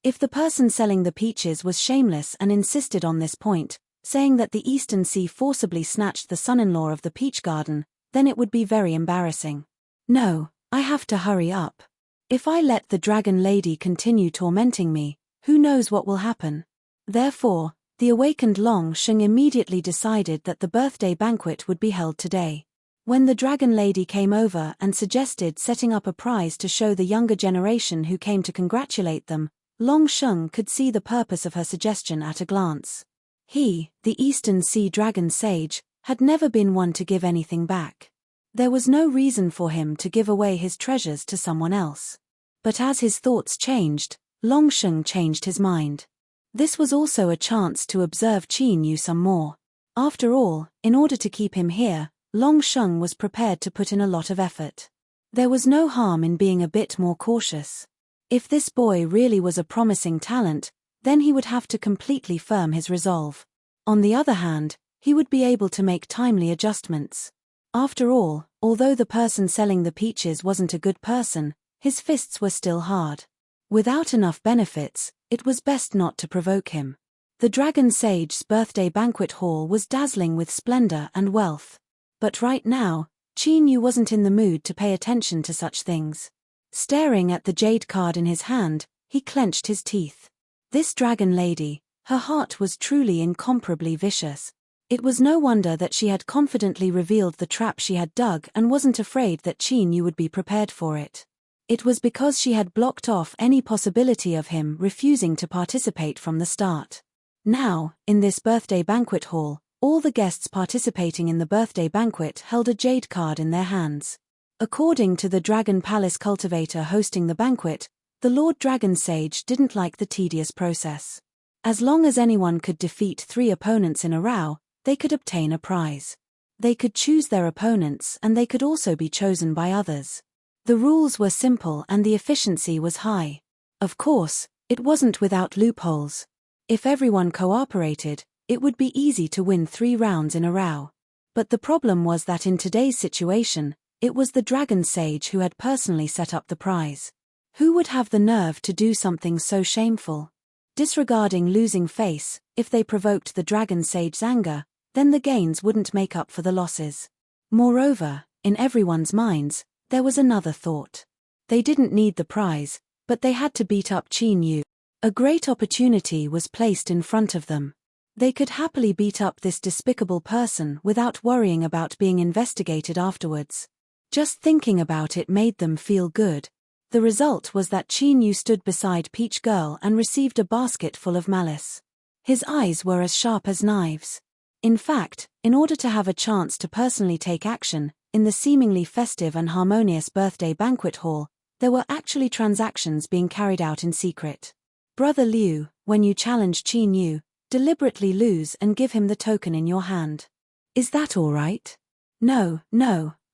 If the person selling the peaches was shameless and insisted on this point, saying that the Eastern Sea forcibly snatched the son-in-law of the peach garden, then it would be very embarrassing. No, I have to hurry up. If I let the dragon lady continue tormenting me, who knows what will happen? Therefore, the awakened Long Sheng immediately decided that the birthday banquet would be held today. When the dragon lady came over and suggested setting up a prize to show the younger generation who came to congratulate them, Long Sheng could see the purpose of her suggestion at a glance. He, the Eastern Sea Dragon Sage, had never been one to give anything back. There was no reason for him to give away his treasures to someone else. But as his thoughts changed, Long Sheng changed his mind. This was also a chance to observe Qin Yu some more. After all, in order to keep him here, Long Sheng was prepared to put in a lot of effort. There was no harm in being a bit more cautious. If this boy really was a promising talent, then he would have to completely firm his resolve. On the other hand, he would be able to make timely adjustments. After all, although the person selling the peaches wasn't a good person, his fists were still hard. Without enough benefits, it was best not to provoke him. The Dragon Sage's birthday banquet hall was dazzling with splendor and wealth. But right now, Qin Yu wasn't in the mood to pay attention to such things. Staring at the jade card in his hand, he clenched his teeth. This dragon lady, her heart was truly incomparably vicious. It was no wonder that she had confidently revealed the trap she had dug and wasn't afraid that Qin Yu would be prepared for it. It was because she had blocked off any possibility of him refusing to participate from the start. Now, in this birthday banquet hall, all the guests participating in the birthday banquet held a jade card in their hands. According to the Dragon Palace cultivator hosting the banquet, the Lord Dragon Sage didn't like the tedious process. As long as anyone could defeat 3 opponents in a row, they could obtain a prize. They could choose their opponents and they could also be chosen by others. The rules were simple and the efficiency was high. Of course, it wasn't without loopholes. If everyone cooperated, it would be easy to win 3 rounds in a row. But the problem was that in today's situation, it was the Dragon Sage who had personally set up the prize. Who would have the nerve to do something so shameful? Disregarding losing face, if they provoked the Dragon Sage's anger, then the gains wouldn't make up for the losses. Moreover, in everyone's minds, there was another thought. They didn't need the prize, but they had to beat up Qin Yu. A great opportunity was placed in front of them. They could happily beat up this despicable person without worrying about being investigated afterwards. Just thinking about it made them feel good. The result was that Qin Yu stood beside Peach Girl and received a basket full of malice. His eyes were as sharp as knives. In fact, in order to have a chance to personally take action, in the seemingly festive and harmonious birthday banquet hall, there were actually transactions being carried out in secret. Brother Liu, when you challenge Qin Yu, deliberately lose and give him the token in your hand. Is that all right? No,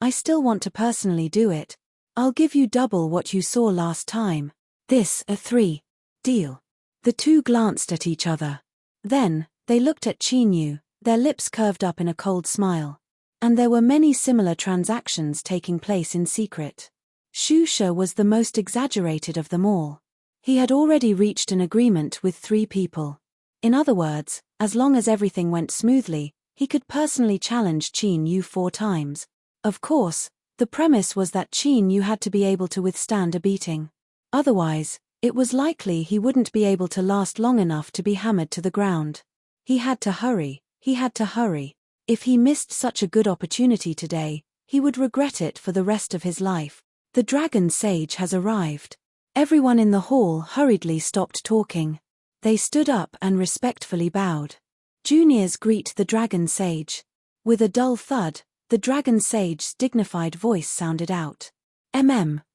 I still want to personally do it. I'll give you double what you saw last time. This a 3. Deal. The two glanced at each other. Then, they looked at Qin Yu, their lips curved up in a cold smile. And there were many similar transactions taking place in secret. Xu She was the most exaggerated of them all. He had already reached an agreement with 3 people. In other words, as long as everything went smoothly, he could personally challenge Qin Yu 4 times. Of course, the premise was that Qin Yu had to be able to withstand a beating. Otherwise, it was likely he wouldn't be able to last long enough to be hammered to the ground. He had to hurry. If he missed such a good opportunity today, he would regret it for the rest of his life. The Dragon Sage has arrived. Everyone in the hall hurriedly stopped talking. They stood up and respectfully bowed. Juniors greet the dragon sage. With a dull thud, the dragon sage's dignified voice sounded out.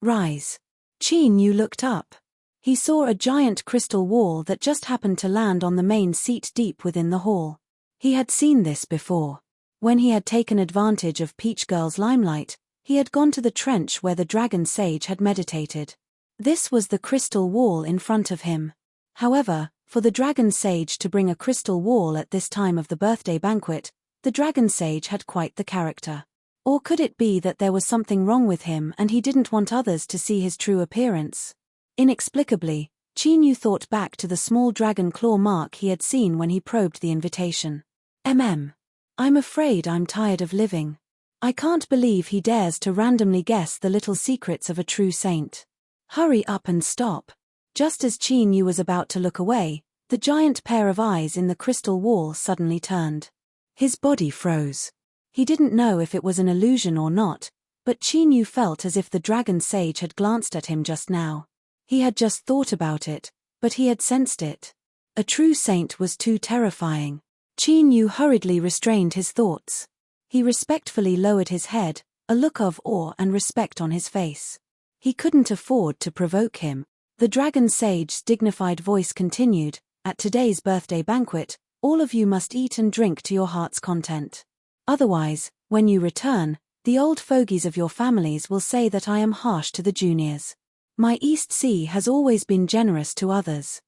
Rise. Qin Yu looked up. He saw a giant crystal wall that just happened to land on the main seat deep within the hall. He had seen this before. When he had taken advantage of Peach Girl's limelight, he had gone to the trench where the dragon sage had meditated. This was the crystal wall in front of him. However, for the dragon sage to bring a crystal wall at this time of the birthday banquet, the dragon sage had quite the character. Or could it be that there was something wrong with him and he didn't want others to see his true appearance? Inexplicably, Qin Yu thought back to the small dragon claw mark he had seen when he probed the invitation. I'm afraid I'm tired of living. I can't believe he dares to randomly guess the little secrets of a true saint. Hurry up and stop. Just as Qin Yu was about to look away, the giant pair of eyes in the crystal wall suddenly turned. His body froze. He didn't know if it was an illusion or not, but Qin Yu felt as if the dragon sage had glanced at him just now. He had just thought about it, but he had sensed it. A true saint was too terrifying. Qin Yu hurriedly restrained his thoughts. He respectfully lowered his head, a look of awe and respect on his face. He couldn't afford to provoke him. The dragon sage's dignified voice continued, "At today's birthday banquet, all of you must eat and drink to your heart's content. Otherwise, when you return, the old fogies of your families will say that I am harsh to the juniors. My East Sea has always been generous to others.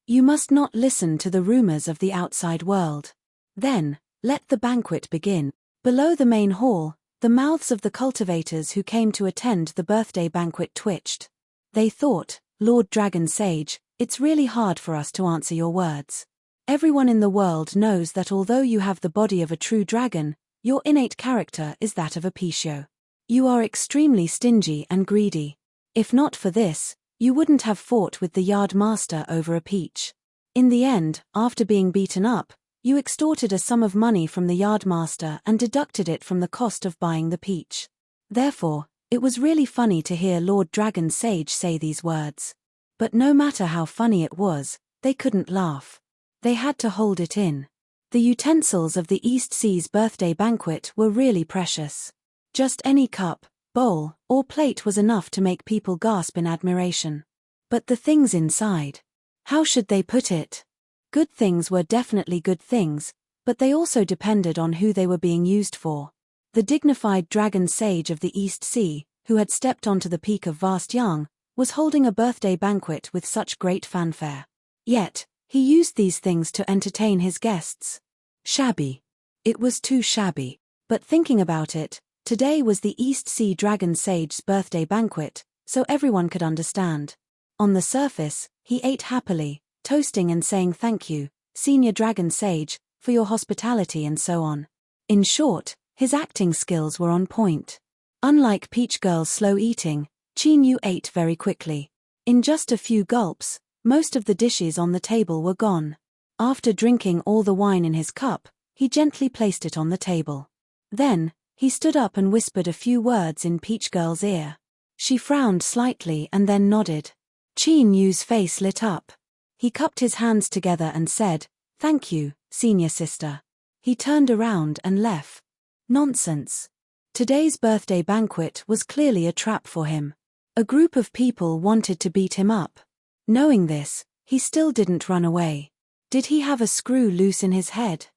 You must not listen to the rumors of the outside world. Then, let the banquet begin." Below the main hall, the mouths of the cultivators who came to attend the birthday banquet twitched. They thought, "Lord Dragon Sage, it's really hard for us to answer your words. Everyone in the world knows that although you have the body of a true dragon, your innate character is that of a Pichio. You are extremely stingy and greedy. If not for this, you wouldn't have fought with the yard master over a peach. In the end, after being beaten up, you extorted a sum of money from the yard master and deducted it from the cost of buying the peach. Therefore, it was really funny to hear Lord Dragon Sage say these words. But no matter how funny it was, they couldn't laugh. They had to hold it in. The utensils of the East Sea's birthday banquet were really precious. Just any cup, bowl, or plate was enough to make people gasp in admiration. But the things inside. How should they put it? Good things were definitely good things, but they also depended on who they were being used for. The dignified dragon sage of the East Sea, who had stepped onto the peak of Vast Yang, was holding a birthday banquet with such great fanfare. Yet, he used these things to entertain his guests. Shabby. It was too shabby. But thinking about it, today was the East Sea Dragon Sage's birthday banquet, so everyone could understand. On the surface, he ate happily, toasting and saying thank you, Senior Dragon Sage, for your hospitality and so on. In short, his acting skills were on point. Unlike Peach Girl's slow eating, Qin Yu ate very quickly. In just a few gulps, most of the dishes on the table were gone. After drinking all the wine in his cup, he gently placed it on the table. Then, he stood up and whispered a few words in Peach Girl's ear. She frowned slightly and then nodded. Qin Yu's face lit up. He cupped his hands together and said, "Thank you, senior sister." He turned around and left. Nonsense. Today's birthday banquet was clearly a trap for him. A group of people wanted to beat him up. Knowing this, he still didn't run away. Did he have a screw loose in his head?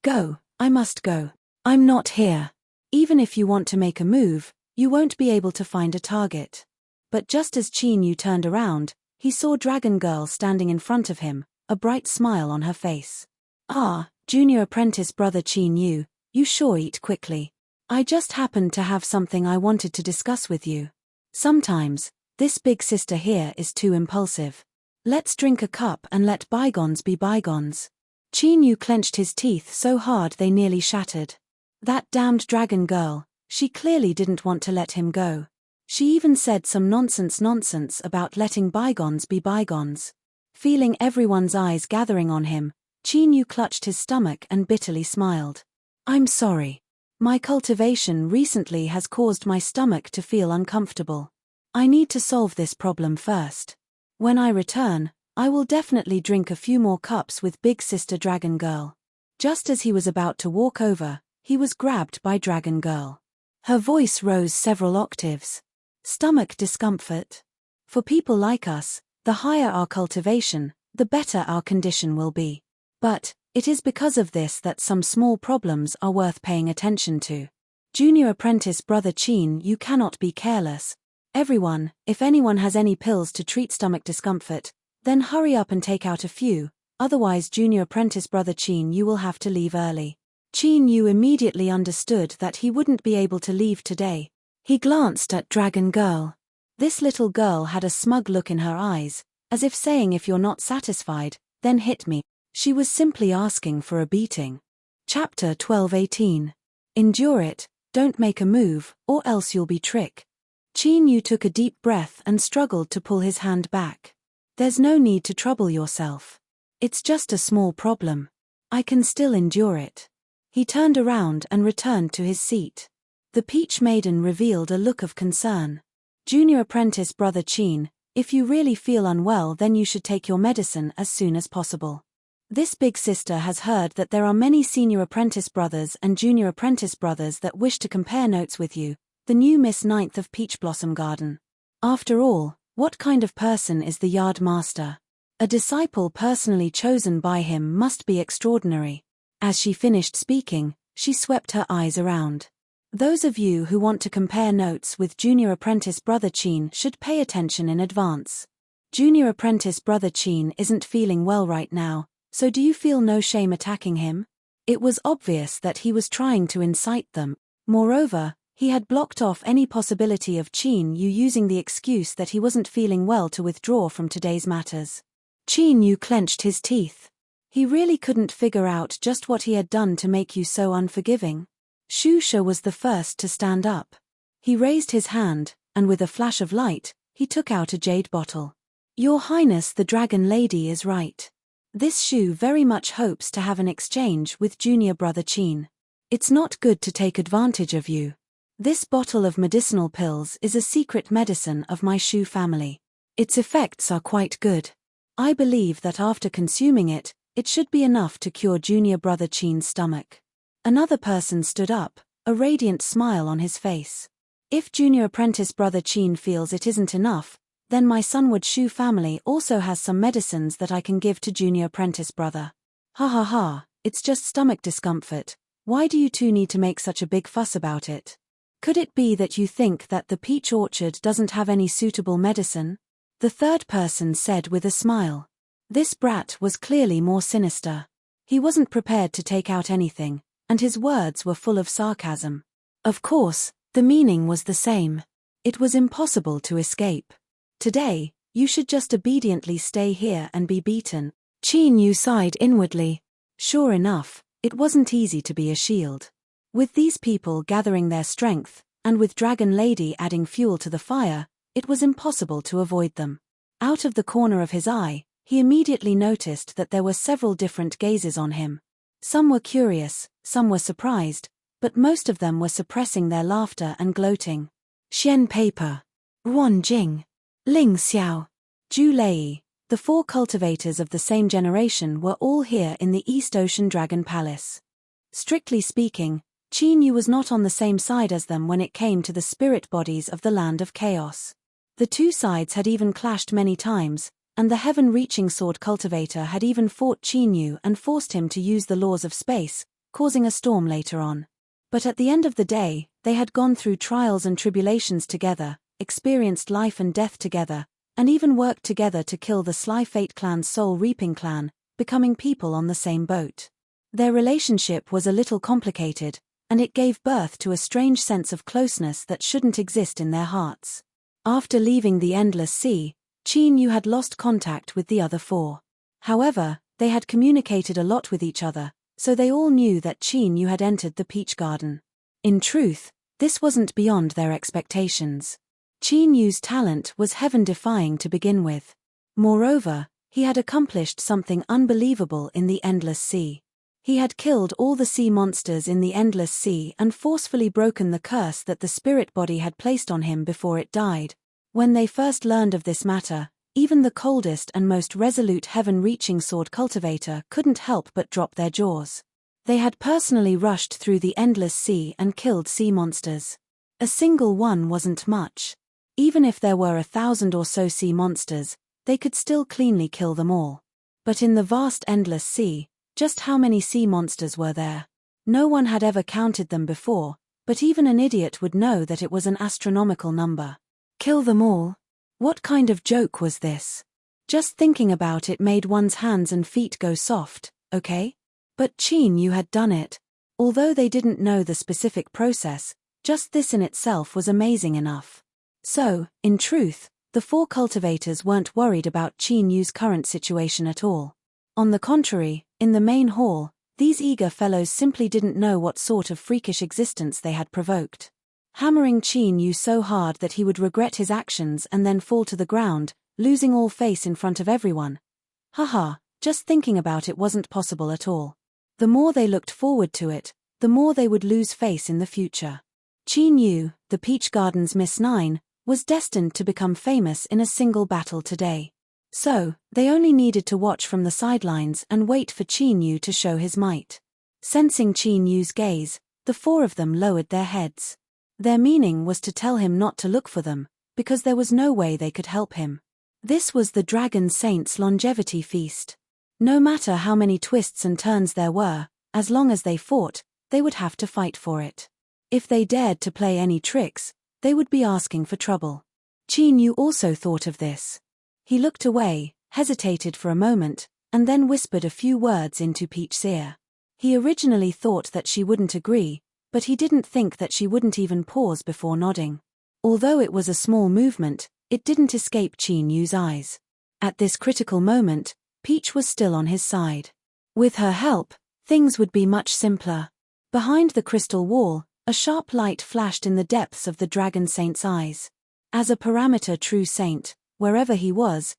Go, I must go. I'm not here. Even if you want to make a move, you won't be able to find a target. But just as Qin Yu turned around, he saw Dragon Girl standing in front of him, a bright smile on her face. "Ah, junior apprentice brother Qin Yu, you sure eat quickly. I just happened to have something I wanted to discuss with you. Sometimes, this big sister here is too impulsive. Let's drink a cup and let bygones be bygones." Qin Yu clenched his teeth so hard they nearly shattered. That damned Dragon Girl, she clearly didn't want to let him go. She even said some nonsense about letting bygones be bygones. Feeling everyone's eyes gathering on him, Qin Yu clutched his stomach and bitterly smiled. "I'm sorry. My cultivation recently has caused my stomach to feel uncomfortable. I need to solve this problem first. When I return, I will definitely drink a few more cups with Big Sister Dragon Girl." Just as he was about to walk over, he was grabbed by Dragon Girl. Her voice rose several octaves. Stomach discomfort. For people like us, the higher our cultivation, the better our condition will be. But it is because of this that some small problems are worth paying attention to. Junior apprentice brother Chin, you cannot be careless. Everyone, if anyone has any pills to treat stomach discomfort, then hurry up and take out a few, otherwise junior apprentice brother Chin, you will have to leave early. Chin Yu immediately understood that he wouldn't be able to leave today. He glanced at Dragon Girl. This little girl had a smug look in her eyes, as if saying, if you're not satisfied, then hit me. She was simply asking for a beating. Chapter 12:18. Endure it, don't make a move, or else you'll be tricked. Chin Yu took a deep breath and struggled to pull his hand back. There's no need to trouble yourself. It's just a small problem. I can still endure it. He turned around and returned to his seat. The Peach Maiden revealed a look of concern. Junior apprentice brother Chin, if you really feel unwell, then you should take your medicine as soon as possible. This big sister has heard that there are many senior apprentice brothers and junior apprentice brothers that wish to compare notes with you, the new Miss Ninth of Peach Blossom Garden. After all, what kind of person is the yard master? A disciple personally chosen by him must be extraordinary. As she finished speaking, she swept her eyes around. Those of you who want to compare notes with junior apprentice brother Chin should pay attention in advance. Junior apprentice brother Chin isn't feeling well right now, so do you feel no shame attacking him? It was obvious that he was trying to incite them. Moreover, he had blocked off any possibility of Chin Yu using the excuse that he wasn't feeling well to withdraw from today's matters. Chin Yu clenched his teeth. He really couldn't figure out just what he had done to make you so unforgiving. Shusha was the first to stand up. He raised his hand, and with a flash of light, he took out a jade bottle. Your Highness the Dragon Lady is right. This Shu very much hopes to have an exchange with junior brother Chin. It's not good to take advantage of you. This bottle of medicinal pills is a secret medicine of my Shu family. Its effects are quite good. I believe that after consuming it, it should be enough to cure junior brother Chin's stomach. Another person stood up, a radiant smile on his face. If junior apprentice brother Chin feels it isn't enough, then my Sunwood Shu family also has some medicines that I can give to junior apprentice brother. Ha ha ha, it's just stomach discomfort. Why do you two need to make such a big fuss about it? Could it be that you think that the peach orchard doesn't have any suitable medicine? The third person said with a smile. This brat was clearly more sinister. He wasn't prepared to take out anything, and his words were full of sarcasm. Of course, the meaning was the same. It was impossible to escape. Today, you should just obediently stay here and be beaten. Chin Yu sighed inwardly. Sure enough, it wasn't easy to be a shield. With these people gathering their strength, and with Dragon Lady adding fuel to the fire, it was impossible to avoid them. Out of the corner of his eye, he immediately noticed that there were several different gazes on him. Some were curious, some were surprised, but most of them were suppressing their laughter and gloating. Xian Paper, Ruan Jing, Ling Xiao, Zhu Lei, the four cultivators of the same generation were all here in the East Ocean Dragon Palace. Strictly speaking, Chin Yu was not on the same side as them when it came to the spirit bodies of the Land of Chaos. The two sides had even clashed many times, and the heaven-reaching sword cultivator had even fought Chin Yu and forced him to use the laws of space, causing a storm later on. But at the end of the day, they had gone through trials and tribulations together, experienced life and death together, and even worked together to kill the Sly Fate Clan's Soul Reaping clan, becoming people on the same boat. Their relationship was a little complicated, and it gave birth to a strange sense of closeness that shouldn't exist in their hearts. After leaving the Endless Sea, Chin Yu had lost contact with the other four. However, they had communicated a lot with each other, so they all knew that Chin Yu had entered the Peach Garden. In truth, this wasn't beyond their expectations. Chin Yu's talent was heaven-defying to begin with. Moreover, he had accomplished something unbelievable in the Endless Sea. He had killed all the sea monsters in the Endless Sea and forcefully broken the curse that the spirit body had placed on him before it died. When they first learned of this matter, even the coldest and most resolute heaven-reaching sword cultivator couldn't help but drop their jaws. They had personally rushed through the endless sea and killed sea monsters. A single one wasn't much. Even if there were 1,000 or so sea monsters, they could still cleanly kill them all. But in the vast endless sea, just how many sea monsters were there? No one had ever counted them before, but even an idiot would know that it was an astronomical number. Kill them all? What kind of joke was this? Just thinking about it made one's hands and feet go soft, okay? But Qin Yu had done it. Although they didn't know the specific process, just this in itself was amazing enough. So, in truth, the 4 cultivators weren't worried about Qin Yu's current situation at all. On the contrary, in the main hall, these eager fellows simply didn't know what sort of freakish existence they had provoked. Hammering Qin Yu so hard that he would regret his actions and then fall to the ground, losing all face in front of everyone. Haha, just thinking about it wasn't possible at all. The more they looked forward to it, the more they would lose face in the future. Qin Yu, the Peach Garden's Miss 9, was destined to become famous in a single battle today. So, they only needed to watch from the sidelines and wait for Qin Yu to show his might. Sensing Qin Yu's gaze, the 4 of them lowered their heads. Their meaning was to tell him not to look for them, because there was no way they could help him. This was the Dragon Saint's longevity feast. No matter how many twists and turns there were, as long as they fought, they would have to fight for it. If they dared to play any tricks, they would be asking for trouble. Qin Yu also thought of this. He looked away, hesitated for a moment, and then whispered a few words into Peach's ear. He originally thought that she wouldn't agree, but he didn't think that she wouldn't even pause before nodding. Although it was a small movement, it didn't escape Qin Yu's eyes. At this critical moment, Peach was still on his side. With her help, things would be much simpler. Behind the crystal wall, a sharp light flashed in the depths of the Dragon Saint's eyes. As a parameter true saint, wherever he was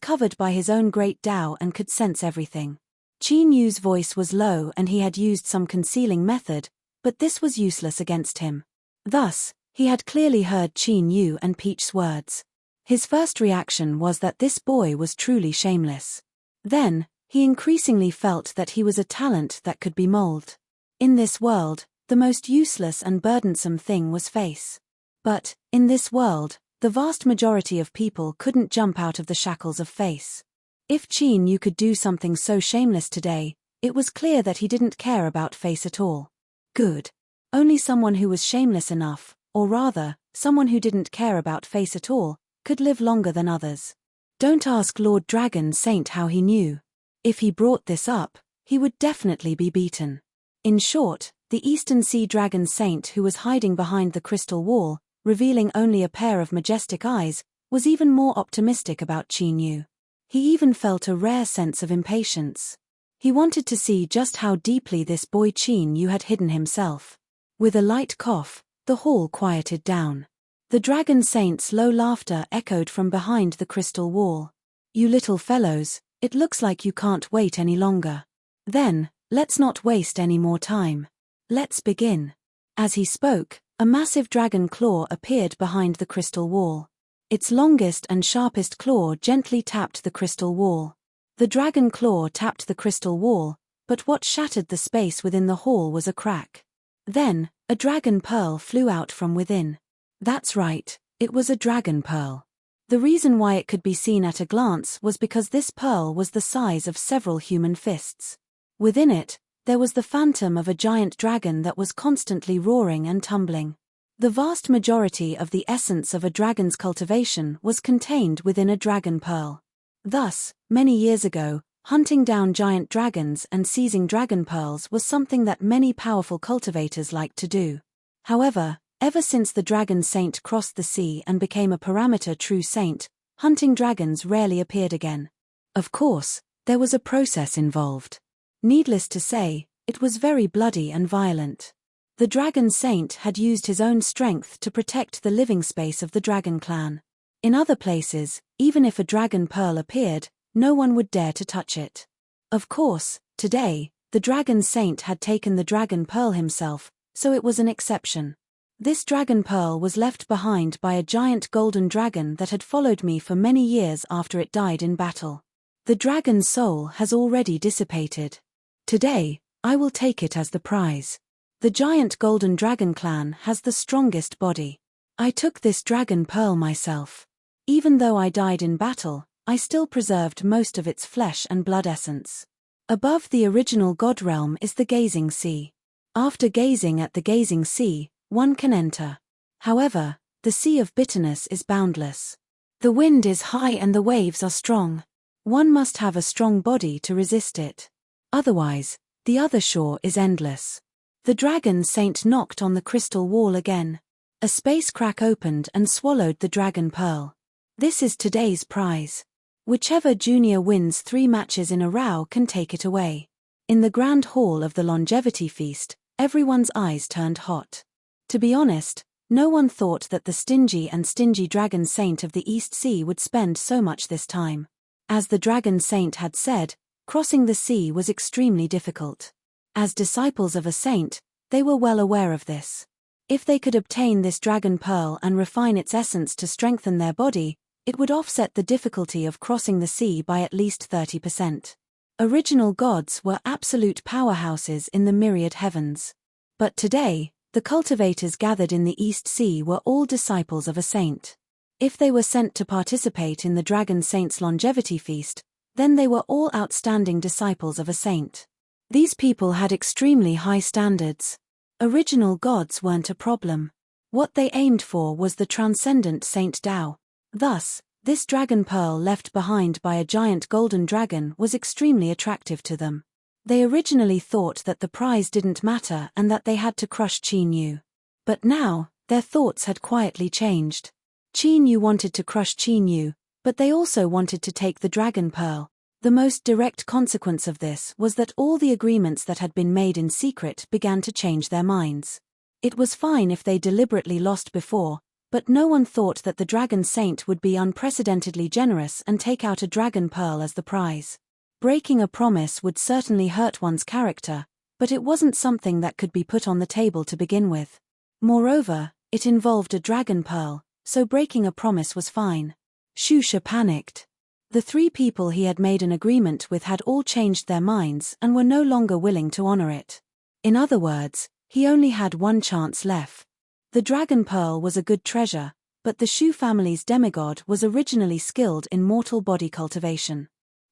covered by his own great Tao and could sense everything. Qin Yu's voice was low and he had used some concealing method, but this was useless against him. Thus, he had clearly heard Qin Yu and Peach's words. His first reaction was that this boy was truly shameless. Then, he increasingly felt that he was a talent that could be molded. In this world, the most useless and burdensome thing was face. But, in this world, the vast majority of people couldn't jump out of the shackles of face. If Qin Yu could do something so shameless today, it was clear that he didn't care about face at all. Good. Only someone who was shameless enough, or rather, someone who didn't care about face at all, could live longer than others. Don't ask Lord Dragon Saint how he knew. If he brought this up, he would definitely be beaten. In short, the Eastern Sea Dragon Saint who was hiding behind the crystal wall, revealing only a pair of majestic eyes, was even more optimistic about Qin Yu. He even felt a rare sense of impatience. He wanted to see just how deeply this boy Qin Yu had hidden himself. With a light cough, the hall quieted down. The Dragon Saint's low laughter echoed from behind the crystal wall. You little fellows, it looks like you can't wait any longer. Then, let's not waste any more time. Let's begin. As he spoke, a massive dragon claw appeared behind the crystal wall. Its longest and sharpest claw gently tapped the crystal wall. The dragon claw tapped the crystal wall, but what shattered the space within the hall was a crack. Then, a dragon pearl flew out from within. That's right, it was a dragon pearl. The reason why it could be seen at a glance was because this pearl was the size of several human fists. Within it, there was the phantom of a giant dragon that was constantly roaring and tumbling. The vast majority of the essence of a dragon's cultivation was contained within a dragon pearl. Thus, many years ago, hunting down giant dragons and seizing dragon pearls was something that many powerful cultivators liked to do. However, ever since the Dragon Saint crossed the sea and became a parameter true saint, hunting dragons rarely appeared again. Of course, there was a process involved. Needless to say, it was very bloody and violent. The Dragon Saint had used his own strength to protect the living space of the Dragon Clan. In other places, even if a dragon pearl appeared, no one would dare to touch it. Of course, today, the Dragon Saint had taken the dragon pearl himself, so it was an exception. This dragon pearl was left behind by a giant golden dragon that had followed me for many years after it died in battle. The dragon's soul has already dissipated. Today, I will take it as the prize. The giant golden dragon clan has the strongest body. I took this dragon pearl myself. Even though I died in battle, I still preserved most of its flesh and blood essence. Above the original god realm is the gazing sea. After gazing at the gazing sea, one can enter. However, the sea of bitterness is boundless. The wind is high and the waves are strong. One must have a strong body to resist it. Otherwise, the other shore is endless. The dragon saint knocked on the crystal wall again. A space crack opened and swallowed the dragon pearl. This is today's prize. Whichever junior wins 3 matches in a row can take it away. In the grand hall of the longevity feast, everyone's eyes turned hot. To be honest, no one thought that the stingy dragon saint of the East Sea would spend so much this time. As the dragon saint had said, crossing the sea was extremely difficult. As disciples of a saint, they were well aware of this. If they could obtain this dragon pearl and refine its essence to strengthen their body, it would offset the difficulty of crossing the sea by at least 30%. Original gods were absolute powerhouses in the myriad heavens. But today, the cultivators gathered in the East Sea were all disciples of a saint. If they were sent to participate in the dragon saint's longevity feast, then they were all outstanding disciples of a saint. These people had extremely high standards. Original gods weren't a problem. What they aimed for was the transcendent Saint Tao. Thus, this dragon pearl left behind by a giant golden dragon was extremely attractive to them. They originally thought that the prize didn't matter and that they had to crush Qin Yu. But now, their thoughts had quietly changed. Qin Yu wanted to crush Qin Yu, but they also wanted to take the dragon pearl. The most direct consequence of this was that all the agreements that had been made in secret began to change their minds. It was fine if they deliberately lost before, but no one thought that the dragon saint would be unprecedentedly generous and take out a dragon pearl as the prize. Breaking a promise would certainly hurt one's character, but it wasn't something that could be put on the table to begin with. Moreover, it involved a dragon pearl, so breaking a promise was fine. Shusha panicked. The 3 people he had made an agreement with had all changed their minds and were no longer willing to honor it. In other words, he only had one chance left. The dragon pearl was a good treasure, but the Shu family's demigod was originally skilled in mortal body cultivation.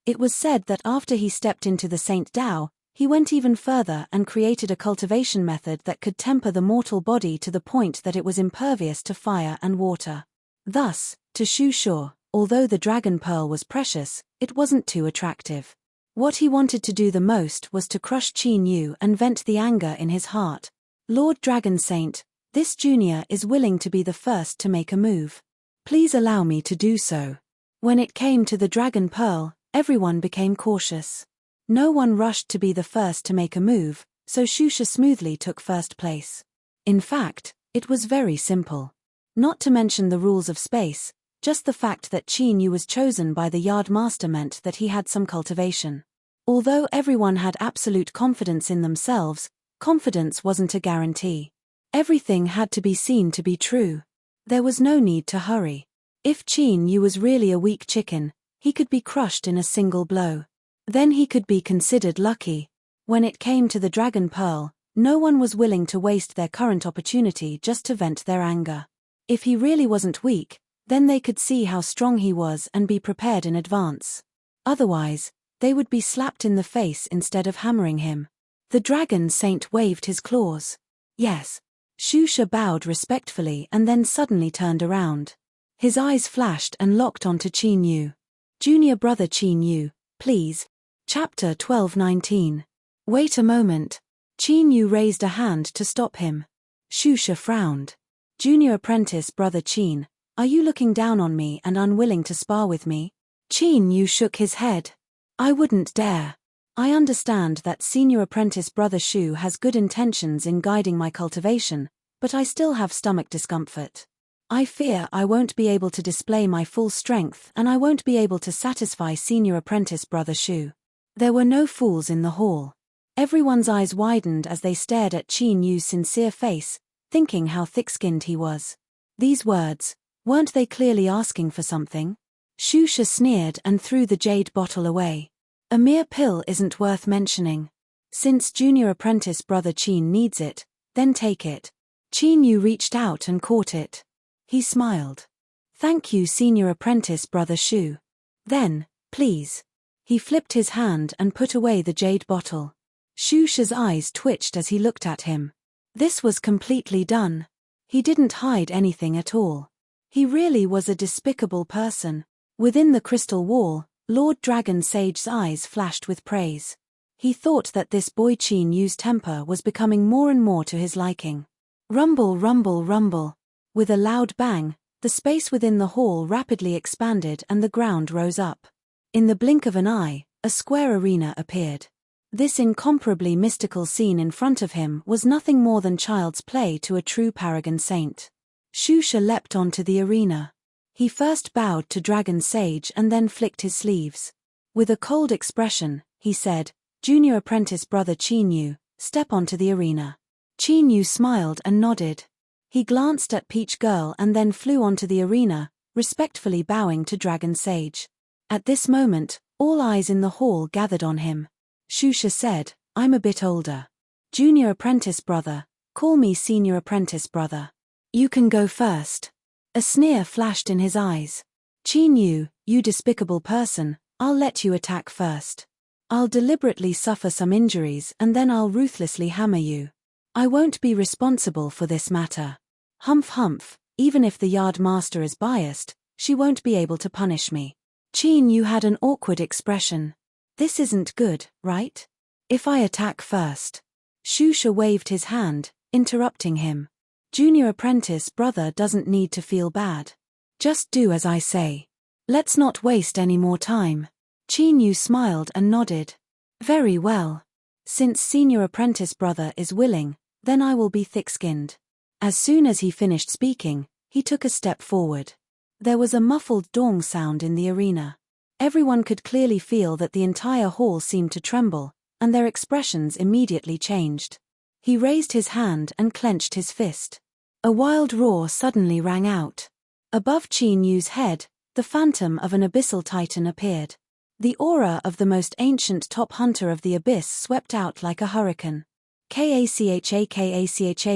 It was said that after he stepped into the Saint Tao, he went even further and created a cultivation method that could temper the mortal body to the point that it was impervious to fire and water. Thus, to Shu Shu, although the dragon pearl was precious, it wasn't too attractive. What he wanted to do the most was to crush Qin Yu and vent the anger in his heart. Lord Dragon Saint, this junior is willing to be the first to make a move. Please allow me to do so. When it came to the dragon pearl, everyone became cautious. No one rushed to be the first to make a move, so Shusha smoothly took first place. In fact, it was very simple. Not to mention the rules of space, just the fact that Qin Yu was chosen by the Yard Master meant that he had some cultivation. Although everyone had absolute confidence in themselves, confidence wasn't a guarantee. Everything had to be seen to be true. There was no need to hurry. If Qin Yu was really a weak chicken, he could be crushed in a single blow. Then he could be considered lucky. When it came to the dragon pearl, no one was willing to waste their current opportunity just to vent their anger. If he really wasn't weak, then they could see how strong he was and be prepared in advance. Otherwise, they would be slapped in the face instead of hammering him. The dragon saint waved his claws. Yes. Shusha bowed respectfully and then suddenly turned around. His eyes flashed and locked onto Qin Yu. Junior brother Qin Yu, please. Chapter 12:19. Wait a moment. Qin Yu raised a hand to stop him. Shusha frowned. Junior apprentice brother Qin, are you looking down on me and unwilling to spar with me? Qin Yu shook his head. I wouldn't dare. I understand that senior apprentice brother Shu has good intentions in guiding my cultivation, but I still have stomach discomfort. I fear I won't be able to display my full strength and I won't be able to satisfy senior apprentice brother Shu. There were no fools in the hall. Everyone's eyes widened as they stared at Qin Yu's sincere face, thinking how thick-skinned he was. These words, weren't they clearly asking for something? Shusha sneered and threw the jade bottle away. A mere pill isn't worth mentioning. Since junior apprentice brother Qin needs it, then take it. Qin Yu reached out and caught it. He smiled. Thank you, senior apprentice brother Shu. Then, please. He flipped his hand and put away the jade bottle. Shu Sha's eyes twitched as he looked at him. This was completely done. He didn't hide anything at all. He really was a despicable person. Within the crystal wall, Lord Dragon Sage's eyes flashed with praise. He thought that this boy Qin Yu's temper was becoming more and more to his liking. Rumble, rumble, rumble. With a loud bang, the space within the hall rapidly expanded and the ground rose up. In the blink of an eye, a square arena appeared. This incomparably mystical scene in front of him was nothing more than child's play to a true paragon saint. Shu Sha leapt onto the arena. He first bowed to Dragon Sage and then flicked his sleeves. With a cold expression, he said, Junior apprentice brother Qin Yu, step onto the arena. Qin Yu smiled and nodded. He glanced at Peach Girl and then flew onto the arena, respectfully bowing to Dragon Sage. At this moment, all eyes in the hall gathered on him. Shu Sha said, I'm a bit older. Junior apprentice brother, call me senior apprentice brother. You can go first. A sneer flashed in his eyes. Qin Yu, you despicable person, I'll let you attack first. I'll deliberately suffer some injuries and then I'll ruthlessly hammer you. I won't be responsible for this matter. Humph humph, even if the yard master is biased, she won't be able to punish me. Qin Yu had an awkward expression. This isn't good, right? If I attack first. Shu Sha waved his hand, interrupting him. Junior apprentice brother doesn't need to feel bad. Just do as I say. Let's not waste any more time. Qin Yu smiled and nodded. Very well. Since senior apprentice brother is willing, then I will be thick-skinned. As soon as he finished speaking, he took a step forward. There was a muffled dong sound in the arena. Everyone could clearly feel that the entire hall seemed to tremble, and their expressions immediately changed. He raised his hand and clenched his fist. A wild roar suddenly rang out. Above Qin Yu's head, the phantom of an abyssal titan appeared. The aura of the most ancient top hunter of the abyss swept out like a hurricane. Kacha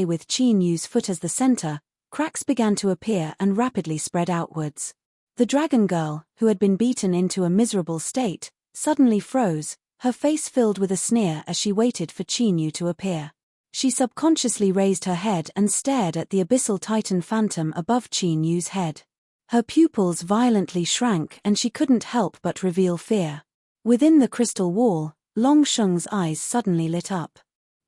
with Qin Yu's foot as the center, cracks began to appear and rapidly spread outwards. The dragon girl, who had been beaten into a miserable state, suddenly froze, her face filled with a sneer as she waited for Qin Yu to appear. She subconsciously raised her head and stared at the abyssal titan phantom above Qin Yu's head. Her pupils violently shrank and she couldn't help but reveal fear. Within the crystal wall, Long Sheng's eyes suddenly lit up.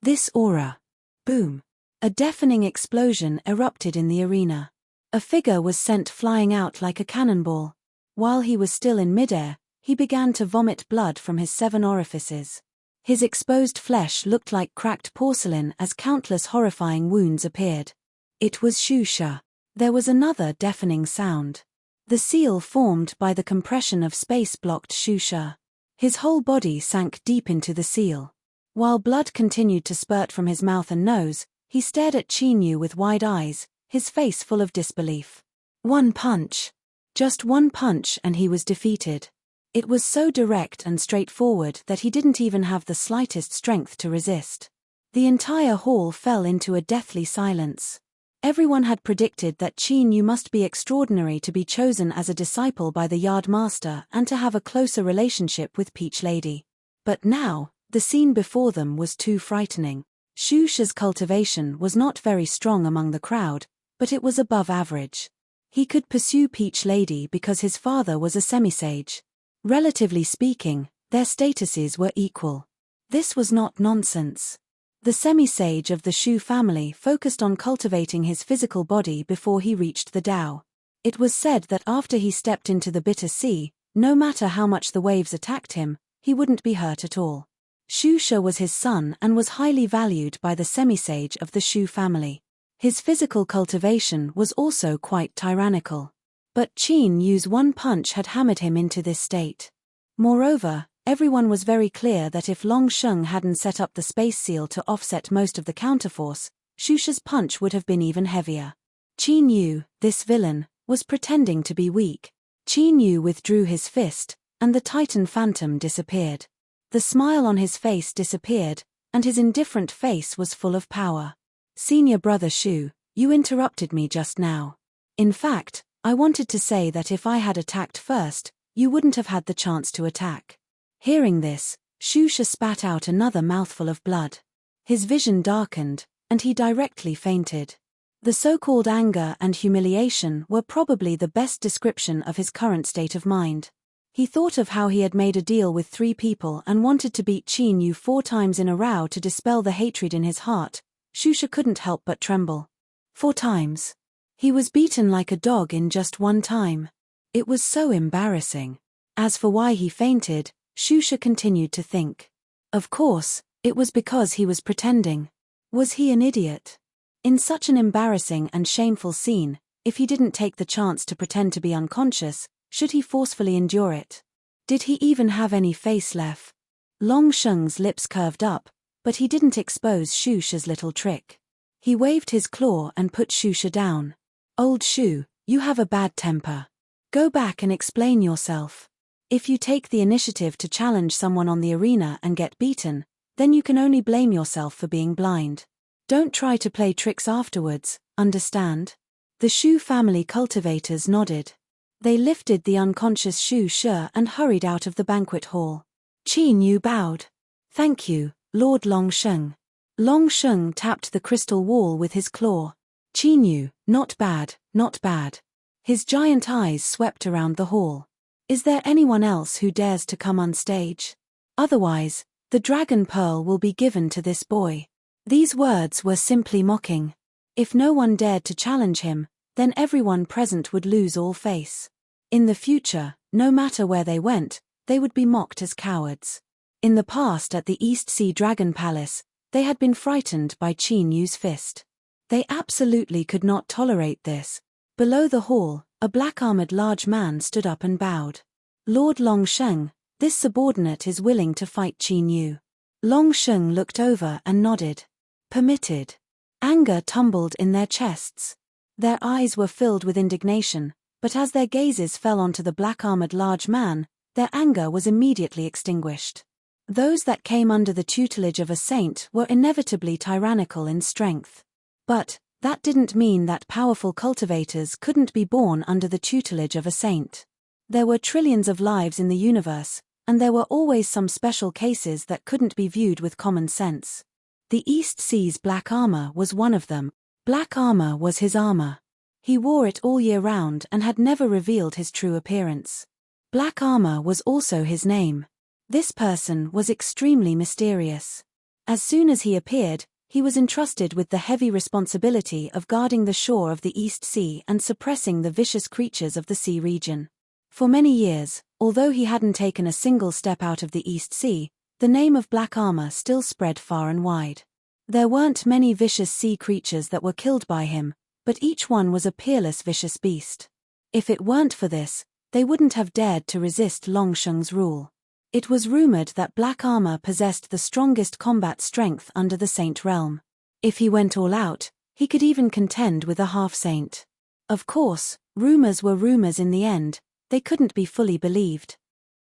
This aura. Boom. A deafening explosion erupted in the arena. A figure was sent flying out like a cannonball. While he was still in midair, he began to vomit blood from his 7 orifices. His exposed flesh looked like cracked porcelain as countless horrifying wounds appeared. It was Shu Sha. There was another deafening sound. The seal formed by the compression of space blocked Shu Sha. His whole body sank deep into the seal. While blood continued to spurt from his mouth and nose, he stared at Qin Yu with wide eyes, his face full of disbelief. One punch. Just one punch and he was defeated. It was so direct and straightforward that he didn't even have the slightest strength to resist. The entire hall fell into a deathly silence. Everyone had predicted that Qin Yu must be extraordinary to be chosen as a disciple by the yard master and to have a closer relationship with Peach Lady. But now, the scene before them was too frightening. Shu Sha's cultivation was not very strong among the crowd, but it was above average. He could pursue Peach Lady because his father was a semisage. Relatively speaking, their statuses were equal. This was not nonsense. The semisage of the Shu family focused on cultivating his physical body before he reached the Tao. It was said that after he stepped into the bitter sea, no matter how much the waves attacked him, he wouldn't be hurt at all. Shu Sha was his son and was highly valued by the semisage of the Shu family. His physical cultivation was also quite tyrannical. But Qin Yu's one punch had hammered him into this state. Moreover, everyone was very clear that if Long Sheng hadn't set up the space seal to offset most of the counterforce, Shu Sha's punch would have been even heavier. Qin Yu, this villain, was pretending to be weak. Qin Yu withdrew his fist, and the Titan Phantom disappeared. The smile on his face disappeared, and his indifferent face was full of power. Senior brother Shu, you interrupted me just now. In fact, I wanted to say that if I had attacked first, you wouldn't have had the chance to attack. Hearing this, Shu spat out another mouthful of blood. His vision darkened, and he directly fainted. The so-called anger and humiliation were probably the best description of his current state of mind. He thought of how he had made a deal with 3 people and wanted to beat Qin Yu 4 times in a row to dispel the hatred in his heart. Shusha couldn't help but tremble. 4 times. He was beaten like a dog in just 1 time. It was so embarrassing. As for why he fainted, Shusha continued to think. Of course, it was because he was pretending. Was he an idiot? In such an embarrassing and shameful scene, if he didn't take the chance to pretend to be unconscious, should he forcefully endure it? Did he even have any face left? Long Sheng's lips curved up, but he didn't expose Shusha's little trick. He waved his claw and put Shusha down. Old Shu, you have a bad temper. Go back and explain yourself. If you take the initiative to challenge someone on the arena and get beaten, then you can only blame yourself for being blind. Don't try to play tricks afterwards, understand? The Shu family cultivators nodded. They lifted the unconscious Shu Shi and hurried out of the banquet hall. Qin Yu bowed. Thank you, Lord Long Sheng. Long Sheng tapped the crystal wall with his claw. Qin Yu, not bad, not bad. His giant eyes swept around the hall. Is there anyone else who dares to come on stage? Otherwise, the dragon pearl will be given to this boy. These words were simply mocking. If no one dared to challenge him, then everyone present would lose all face. In the future, no matter where they went, they would be mocked as cowards. In the past at the East Sea Dragon Palace, they had been frightened by Qin Yu's fist. They absolutely could not tolerate this. Below the hall, a black-armored large man stood up and bowed. Lord Long Sheng, this subordinate is willing to fight Qin Yu. Long Sheng looked over and nodded. Permitted. Anger tumbled in their chests. Their eyes were filled with indignation, but as their gazes fell onto the black-armored large man, their anger was immediately extinguished. Those that came under the tutelage of a saint were inevitably tyrannical in strength. But that didn't mean that powerful cultivators couldn't be born under the tutelage of a saint. There were trillions of lives in the universe, and there were always some special cases that couldn't be viewed with common sense. The East Sea's black armor was one of them. Black armor was his armor. He wore it all year round and had never revealed his true appearance. Black armor was also his name. This person was extremely mysterious. As soon as he appeared, he was entrusted with the heavy responsibility of guarding the shore of the East Sea and suppressing the vicious creatures of the sea region. For many years, although he hadn't taken a single step out of the East Sea, the name of Black Armor still spread far and wide. There weren't many vicious sea creatures that were killed by him, but each one was a peerless vicious beast. If it weren't for this, they wouldn't have dared to resist Long Sheng's rule. It was rumored that Black Armor possessed the strongest combat strength under the Saint realm. If he went all out, he could even contend with a half-saint. Of course, rumors were rumors in the end, they couldn't be fully believed.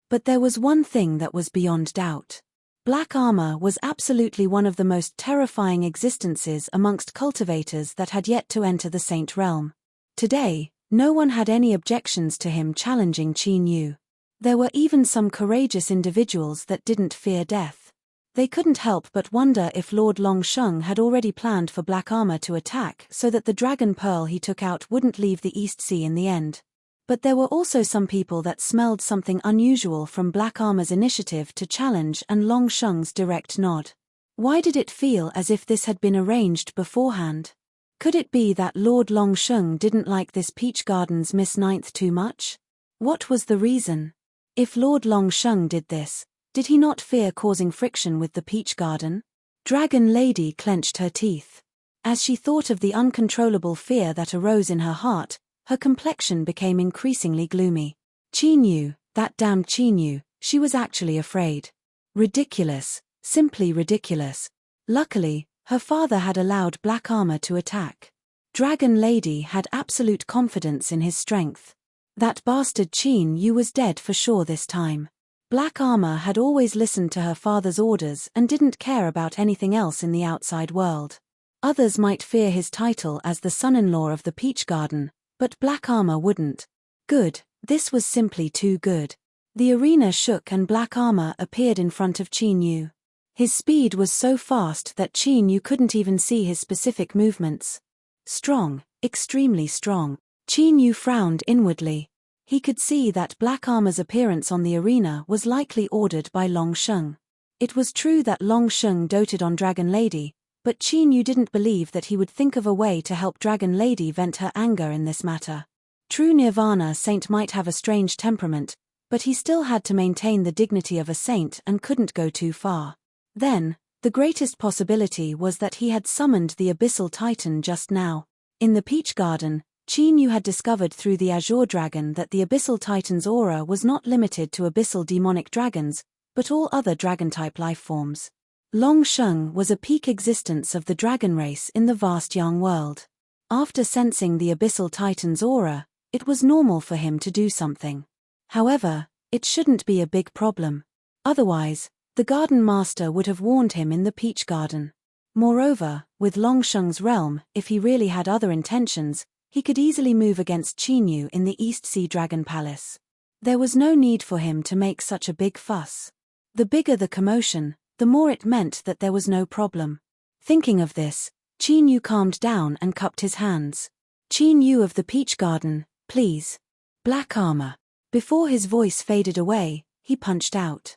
But there was one thing that was beyond doubt. Black Armor was absolutely one of the most terrifying existences amongst cultivators that had yet to enter the Saint realm. Today, no one had any objections to him challenging Qin Yu. There were even some courageous individuals that didn't fear death. They couldn't help but wonder if Lord Long Sheng had already planned for Black Armor to attack so that the dragon pearl he took out wouldn't leave the East Sea in the end. But there were also some people that smelled something unusual from Black Armor's initiative to challenge and Long Sheng's direct nod. Why did it feel as if this had been arranged beforehand? Could it be that Lord Long Sheng didn't like this Peach Garden's Miss Ninth too much? What was the reason? If Lord Long Sheng did this, did he not fear causing friction with the Peach Garden? Dragon Lady clenched her teeth. As she thought of the uncontrollable fear that arose in her heart, her complexion became increasingly gloomy. Qin Yu, that damned Qin Yu, she was actually afraid. Ridiculous, simply ridiculous. Luckily, her father had allowed Black Armor to attack. Dragon Lady had absolute confidence in his strength. That bastard Qin Yu was dead for sure this time. Black Armor had always listened to her father's orders and didn't care about anything else in the outside world. Others might fear his title as the son-in-law of the Peach Garden, but Black Armor wouldn't. Good, this was simply too good. The arena shook and Black Armor appeared in front of Qin Yu. His speed was so fast that Qin Yu couldn't even see his specific movements. Strong, extremely strong. Qin Yu frowned inwardly. He could see that Black Armor's appearance on the arena was likely ordered by Long Sheng. It was true that Long Sheng doted on Dragon Lady, but Qin Yu didn't believe that he would think of a way to help Dragon Lady vent her anger in this matter. True Nirvana Saint might have a strange temperament, but he still had to maintain the dignity of a saint and couldn't go too far. Then, the greatest possibility was that he had summoned the Abyssal Titan just now. In the Peach Garden, Qin Yu had discovered through the Azure Dragon that the Abyssal Titan's aura was not limited to abyssal demonic dragons, but all other dragon-type lifeforms. Long Sheng was a peak existence of the dragon race in the vast Yang world. After sensing the Abyssal Titan's aura, it was normal for him to do something. However, it shouldn't be a big problem. Otherwise, the Garden Master would have warned him in the Peach Garden. Moreover, with Long Sheng's realm, if he really had other intentions, he could easily move against Qin Yu in the East Sea Dragon Palace. There was no need for him to make such a big fuss. The bigger the commotion, the more it meant that there was no problem. Thinking of this, Qin Yu calmed down and cupped his hands. Qin Yu of the Peach Garden, please. Black Armor. Before his voice faded away, he punched out.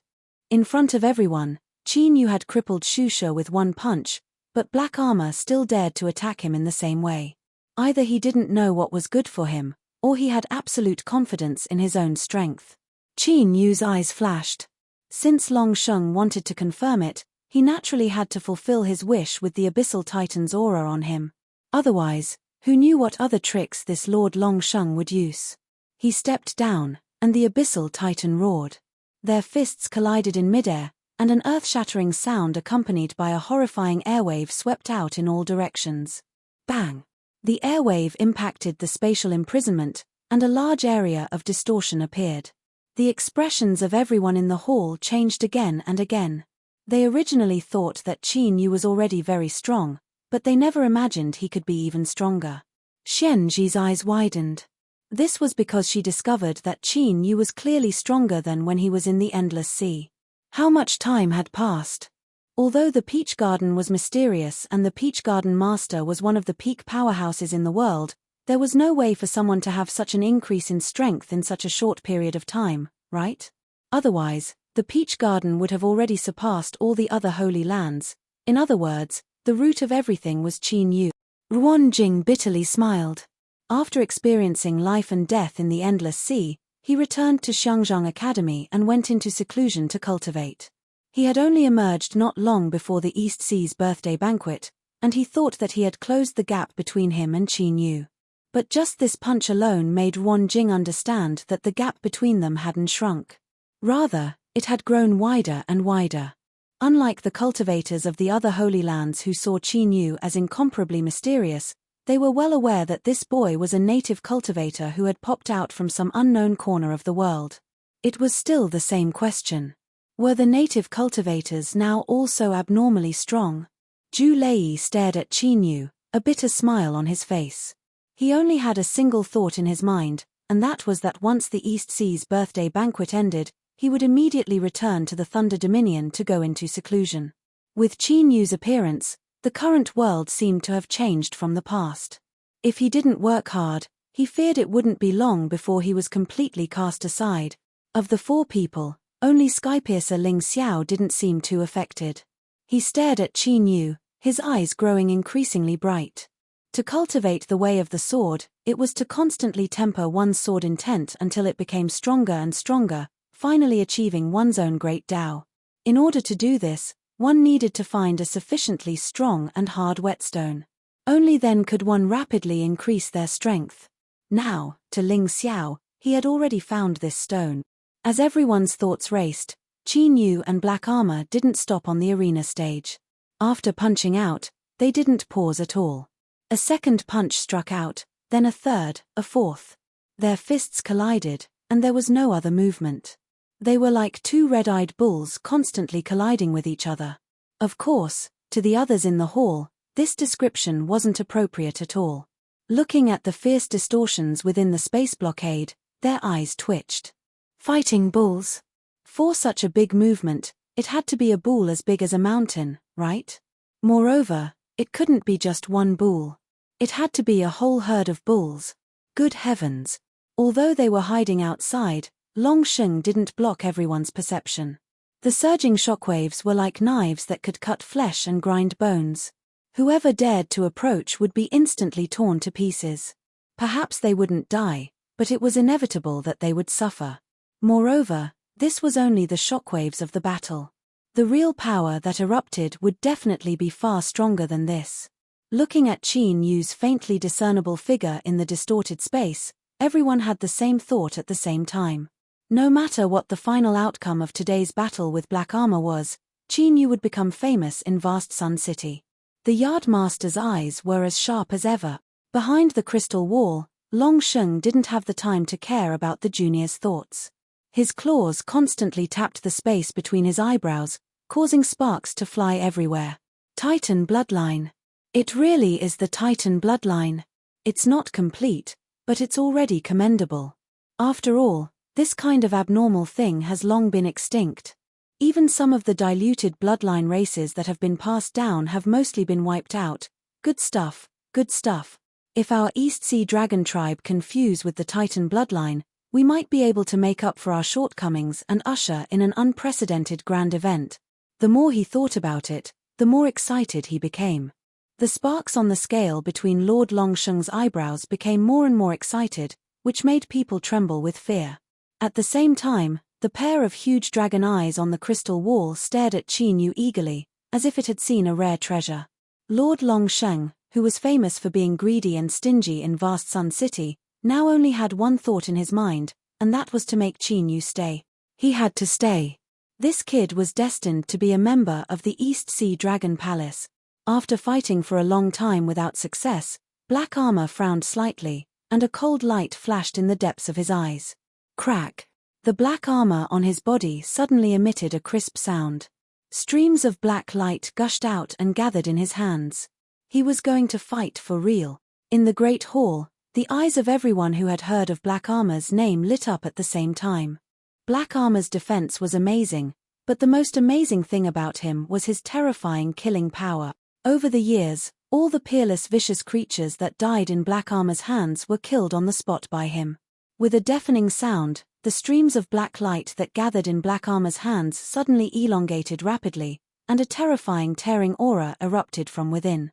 In front of everyone, Qin Yu had crippled Shusha with one punch, but Black Armor still dared to attack him in the same way. Either he didn't know what was good for him, or he had absolute confidence in his own strength. Qin Yu's eyes flashed. Since Long Sheng wanted to confirm it, he naturally had to fulfill his wish with the Abyssal Titan's aura on him. Otherwise, who knew what other tricks this Lord Long Sheng would use? He stepped down, and the Abyssal Titan roared. Their fists collided in midair, and an earth-shattering sound accompanied by a horrifying airwave swept out in all directions. Bang! The airwave impacted the spatial imprisonment, and a large area of distortion appeared. The expressions of everyone in the hall changed again and again. They originally thought that Qin Yu was already very strong, but they never imagined he could be even stronger. Xianji's eyes widened. This was because she discovered that Qin Yu was clearly stronger than when he was in the Endless Sea. How much time had passed? Although the Peach Garden was mysterious and the Peach Garden Master was one of the peak powerhouses in the world, there was no way for someone to have such an increase in strength in such a short period of time, right? Otherwise, the Peach Garden would have already surpassed all the other holy lands. In other words, the root of everything was Qin Yu. Ruan Jing bitterly smiled. After experiencing life and death in the Endless Sea, he returned to Xiangzhang Academy and went into seclusion to cultivate. He had only emerged not long before the East Sea's birthday banquet, and he thought that he had closed the gap between him and Qin Yu. But just this punch alone made Ruan Jing understand that the gap between them hadn't shrunk. Rather, it had grown wider and wider. Unlike the cultivators of the other Holy Lands who saw Qin Yu as incomparably mysterious, they were well aware that this boy was a native cultivator who had popped out from some unknown corner of the world. It was still the same question. Were the native cultivators now also abnormally strong? Zhu Lei stared at Qin Yu, a bitter smile on his face. He only had a single thought in his mind, and that was that once the East Sea's birthday banquet ended, he would immediately return to the Thunder Dominion to go into seclusion. With Qin Yu's appearance, the current world seemed to have changed from the past. If he didn't work hard, he feared it wouldn't be long before he was completely cast aside. Of the four people, only Skypiercer Ling Xiao didn't seem too affected. He stared at Qin Yu, his eyes growing increasingly bright. To cultivate the way of the sword, it was to constantly temper one's sword intent until it became stronger and stronger, finally achieving one's own great Tao. In order to do this, one needed to find a sufficiently strong and hard whetstone. Only then could one rapidly increase their strength. Now, to Ling Xiao, he had already found this stone. As everyone's thoughts raced, Qin Yu and Black Armor didn't stop on the arena stage. After punching out, they didn't pause at all. A second punch struck out, then a third, a fourth. Their fists collided, and there was no other movement. They were like two red-eyed bulls constantly colliding with each other. Of course, to the others in the hall, this description wasn't appropriate at all. Looking at the fierce distortions within the space blockade, their eyes twitched. Fighting bulls? For such a big movement, it had to be a bull as big as a mountain, right? Moreover, it couldn't be just one bull. It had to be a whole herd of bulls. Good heavens! Although they were hiding outside, Long Sheng didn't block everyone's perception. The surging shockwaves were like knives that could cut flesh and grind bones. Whoever dared to approach would be instantly torn to pieces. Perhaps they wouldn't die, but it was inevitable that they would suffer. Moreover, this was only the shockwaves of the battle. The real power that erupted would definitely be far stronger than this. Looking at Qin Yu's faintly discernible figure in the distorted space, everyone had the same thought at the same time. No matter what the final outcome of today's battle with Black Armor was, Qin Yu would become famous in vast Sun City. The Yardmaster's eyes were as sharp as ever. Behind the crystal wall, Long Sheng didn't have the time to care about the junior's thoughts. His claws constantly tapped the space between his eyebrows, causing sparks to fly everywhere. Titan bloodline. It really is the Titan bloodline. It's not complete, but it's already commendable. After all, this kind of abnormal thing has long been extinct. Even some of the diluted bloodline races that have been passed down have mostly been wiped out. Good stuff, good stuff. If our East Sea Dragon tribe can fuse with the Titan bloodline, we might be able to make up for our shortcomings and usher in an unprecedented grand event. The more he thought about it, the more excited he became. The sparks on the scale between Lord Long Sheng's eyebrows became more and more excited, which made people tremble with fear. At the same time, the pair of huge dragon eyes on the crystal wall stared at Qin Yu eagerly, as if it had seen a rare treasure. Lord Long Sheng, who was famous for being greedy and stingy in vast Sun City, now only had one thought in his mind, and that was to make Qin Yu stay. He had to stay. This kid was destined to be a member of the East Sea Dragon Palace. After fighting for a long time without success, Black Armor frowned slightly, and a cold light flashed in the depths of his eyes. Crack! The black armor on his body suddenly emitted a crisp sound. Streams of black light gushed out and gathered in his hands. He was going to fight for real. In the Great Hall, the eyes of everyone who had heard of Black Armor's name lit up at the same time. Black Armor's defense was amazing, but the most amazing thing about him was his terrifying killing power. Over the years, all the peerless vicious creatures that died in Black Armor's hands were killed on the spot by him. With a deafening sound, the streams of black light that gathered in Black Armor's hands suddenly elongated rapidly, and a terrifying tearing aura erupted from within.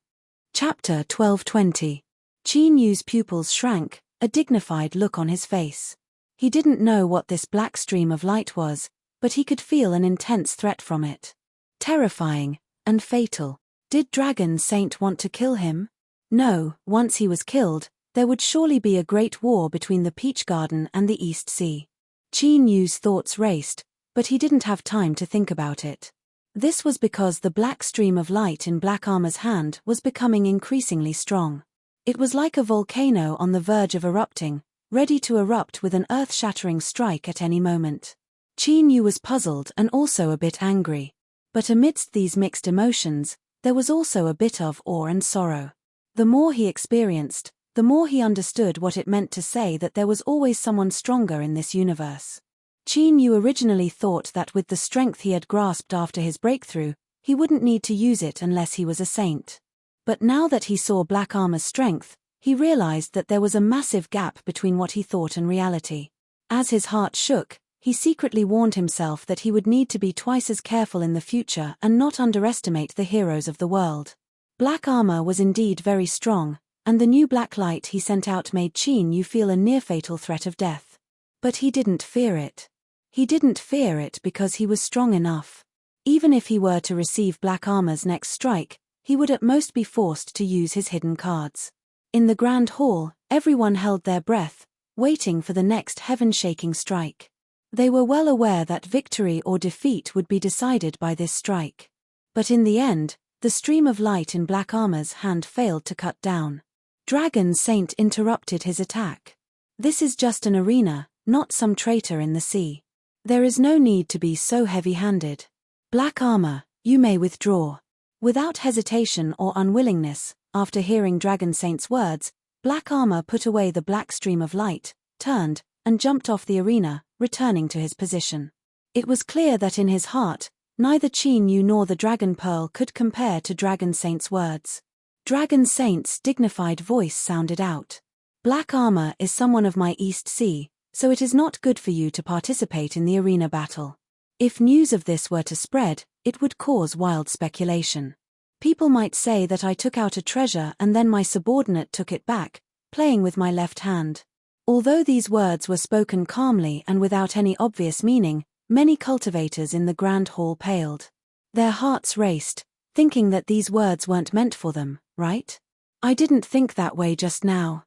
Chapter 1220. Qin Yu's pupils shrank, a dignified look on his face. He didn't know what this black stream of light was, but he could feel an intense threat from it. Terrifying, and fatal. Did Dragon Saint want to kill him? No, once he was killed, there would surely be a great war between the Peach Garden and the East Sea. Qin Yu's thoughts raced, but he didn't have time to think about it. This was because the black stream of light in Black Armor's hand was becoming increasingly strong. It was like a volcano on the verge of erupting, ready to erupt with an earth-shattering strike at any moment. Qin Yu was puzzled and also a bit angry. But amidst these mixed emotions, there was also a bit of awe and sorrow. The more he experienced, the more he understood what it meant to say that there was always someone stronger in this universe. Qin Yu originally thought that with the strength he had grasped after his breakthrough, he wouldn't need to use it unless he was a saint. But now that he saw Black Armor's strength, he realized that there was a massive gap between what he thought and reality. As his heart shook, he secretly warned himself that he would need to be twice as careful in the future and not underestimate the heroes of the world. Black Armor was indeed very strong, and the new black light he sent out made Qin Yu feel a near-fatal threat of death. But he didn't fear it. He didn't fear it because he was strong enough. Even if he were to receive Black Armor's next strike, he would at most be forced to use his hidden cards. In the Grand Hall, everyone held their breath, waiting for the next heaven-shaking strike. They were well aware that victory or defeat would be decided by this strike. But in the end, the stream of light in Black Armor's hand failed to cut down. Dragon Saint interrupted his attack. This is just an arena, not some traitor in the sea. There is no need to be so heavy-handed. Black armor, you may withdraw. Without hesitation or unwillingness, after hearing Dragon Saint's words, Black armor put away the black stream of light, turned, and jumped off the arena, returning to his position. It was clear that in his heart, neither Qin Yu nor the Dragon Pearl could compare to Dragon Saint's words. Dragon Saint's dignified voice sounded out. Black armor is someone of my East Sea, so it is not good for you to participate in the arena battle. If news of this were to spread, it would cause wild speculation. People might say that I took out a treasure and then my subordinate took it back, playing with my left hand. Although these words were spoken calmly and without any obvious meaning, many cultivators in the Grand Hall paled. Their hearts raced, thinking that these words weren't meant for them, right? I didn't think that way just now.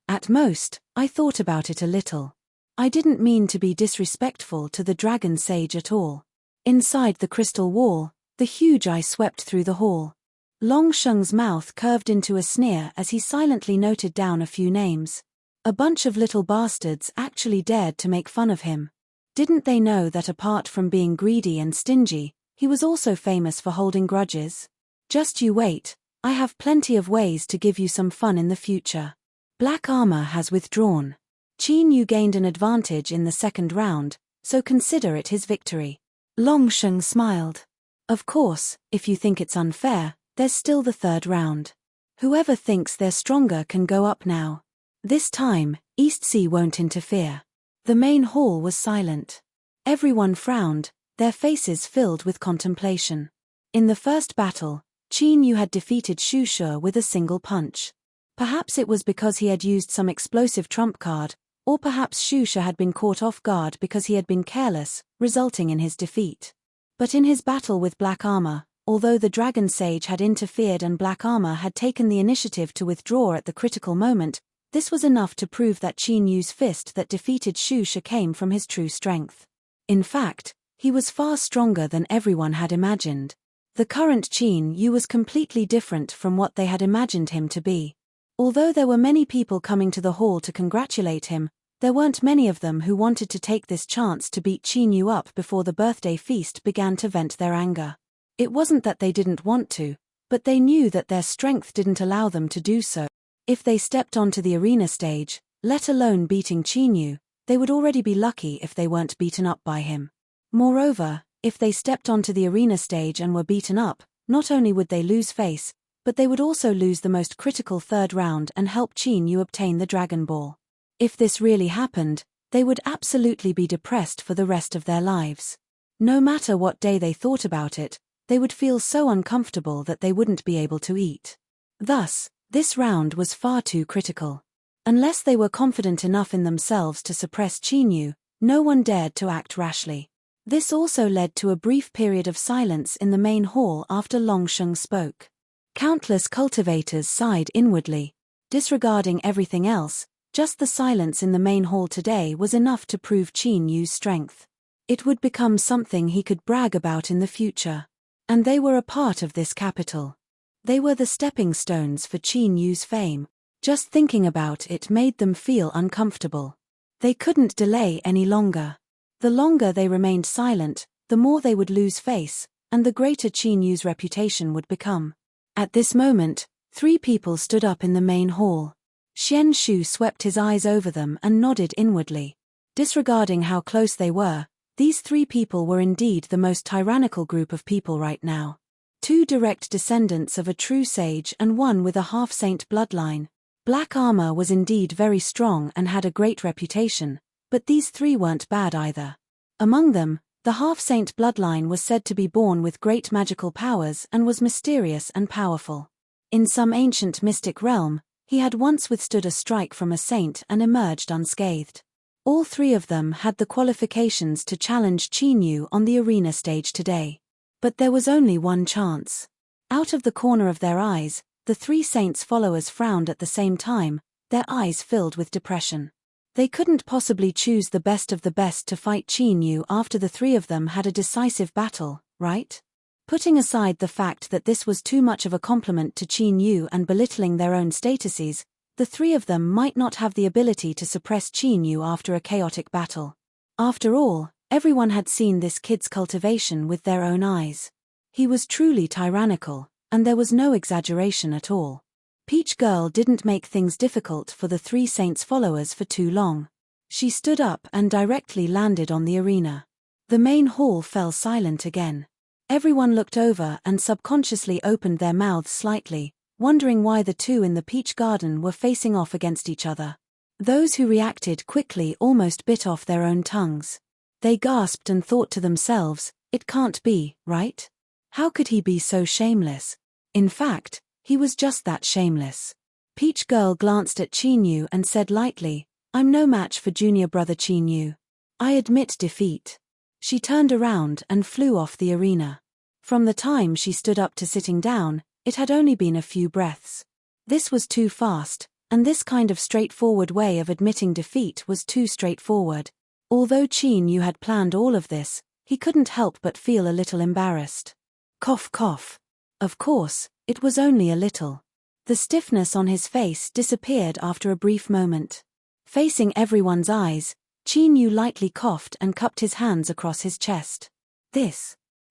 At most, I thought about it a little. I didn't mean to be disrespectful to the Dragon Sage at all. Inside the crystal wall, the huge eye swept through the hall. Long Sheng's mouth curved into a sneer as he silently noted down a few names. A bunch of little bastards actually dared to make fun of him. Didn't they know that apart from being greedy and stingy, he was also famous for holding grudges? Just you wait, I have plenty of ways to give you some fun in the future. Black armor has withdrawn. Qin Yu gained an advantage in the second round, so consider it his victory. Long Sheng smiled. Of course, if you think it's unfair, there's still the third round. Whoever thinks they're stronger can go up now. This time, East Sea won't interfere. The main hall was silent. Everyone frowned, their faces filled with contemplation. In the first battle, Qin Yu had defeated Shu Shi with a single punch. Perhaps it was because he had used some explosive trump card, or perhaps Shu Shi had been caught off guard because he had been careless, resulting in his defeat. But in his battle with Black armor, although the Dragon Sage had interfered and Black armor had taken the initiative to withdraw at the critical moment, this was enough to prove that Qin Yu's fist that defeated Shu Shi came from his true strength. In fact, he was far stronger than everyone had imagined. The current Qin Yu was completely different from what they had imagined him to be. Although there were many people coming to the hall to congratulate him, there weren't many of them who wanted to take this chance to beat Qin Yu up before the birthday feast began to vent their anger. It wasn't that they didn't want to, but they knew that their strength didn't allow them to do so. If they stepped onto the arena stage, let alone beating Qin Yu, they would already be lucky if they weren't beaten up by him. Moreover, if they stepped onto the arena stage and were beaten up, not only would they lose face, but they would also lose the most critical third round and help Qin Yu obtain the Dragon Ball. If this really happened, they would absolutely be depressed for the rest of their lives. No matter what day they thought about it, they would feel so uncomfortable that they wouldn't be able to eat. Thus, this round was far too critical. Unless they were confident enough in themselves to suppress Qin Yu, no one dared to act rashly. This also led to a brief period of silence in the main hall after Long Sheng spoke. Countless cultivators sighed inwardly. Disregarding everything else, just the silence in the main hall today was enough to prove Qin Yu's strength. It would become something he could brag about in the future. And they were a part of this capital. They were the stepping stones for Qin Yu's fame. Just thinking about it made them feel uncomfortable. They couldn't delay any longer. The longer they remained silent, the more they would lose face, and the greater Qin Yu's reputation would become. At this moment, 3 people stood up in the main hall. Xian Shu swept his eyes over them and nodded inwardly. Disregarding how close they were, these 3 people were indeed the most tyrannical group of people right now. 2 direct descendants of a true sage and 1 with a half-saint bloodline. Black armor was indeed very strong and had a great reputation, but these 3 weren't bad either. Among them, the half-saint bloodline was said to be born with great magical powers and was mysterious and powerful. In some ancient mystic realm, he had once withstood a strike from a saint and emerged unscathed. All 3 of them had the qualifications to challenge Qin Yu on the arena stage today. But there was only one chance. Out of the corner of their eyes, the 3 saints' followers frowned at the same time, their eyes filled with depression. They couldn't possibly choose the best of the best to fight Qin Yu after the 3 of them had a decisive battle, right? Putting aside the fact that this was too much of a compliment to Qin Yu and belittling their own statuses, the 3 of them might not have the ability to suppress Qin Yu after a chaotic battle. After all, Everyone had seen this kid's cultivation with their own eyes. He was truly tyrannical, and there was no exaggeration at all. Peach Girl didn't make things difficult for the three saints' followers for too long. She stood up and directly landed on the arena. The main hall fell silent again. Everyone looked over and subconsciously opened their mouths slightly, wondering why the two in the peach garden were facing off against each other. Those who reacted quickly almost bit off their own tongues. They gasped and thought to themselves, "It can't be, right? How could he be so shameless?" In fact, he was just that shameless. Peach Girl glanced at Chinyu and said lightly, "I'm no match for junior brother Chinyu. I admit defeat." She turned around and flew off the arena. From the time she stood up to sitting down, it had only been a few breaths. This was too fast, and this kind of straightforward way of admitting defeat was too straightforward. Although Chinyu had planned all of this, he couldn't help but feel a little embarrassed. Cough cough. Of course, it was only a little. The stiffness on his face disappeared after a brief moment. Facing everyone's eyes, Chinyu lightly coughed and cupped his hands across his chest.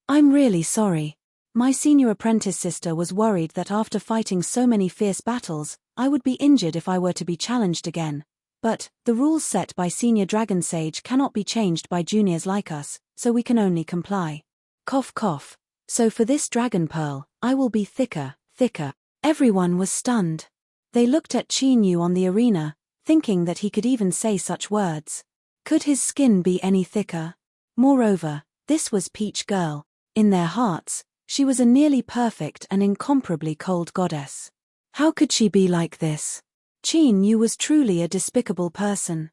I'm really sorry. My senior apprentice sister was worried that after fighting so many fierce battles, I would be injured if I were to be challenged again. But, the rules set by Senior Dragon Sage cannot be changed by juniors like us, so we can only comply. Cough cough. So for this dragon pearl, I will be thicker. Everyone was stunned. They looked at Chinyu on the arena, thinking that he could even say such words. Could his skin be any thicker? Moreover, this was Peach Girl. In their hearts, she was a nearly perfect and incomparably cold goddess. How could she be like this? Chinyu was truly a despicable person.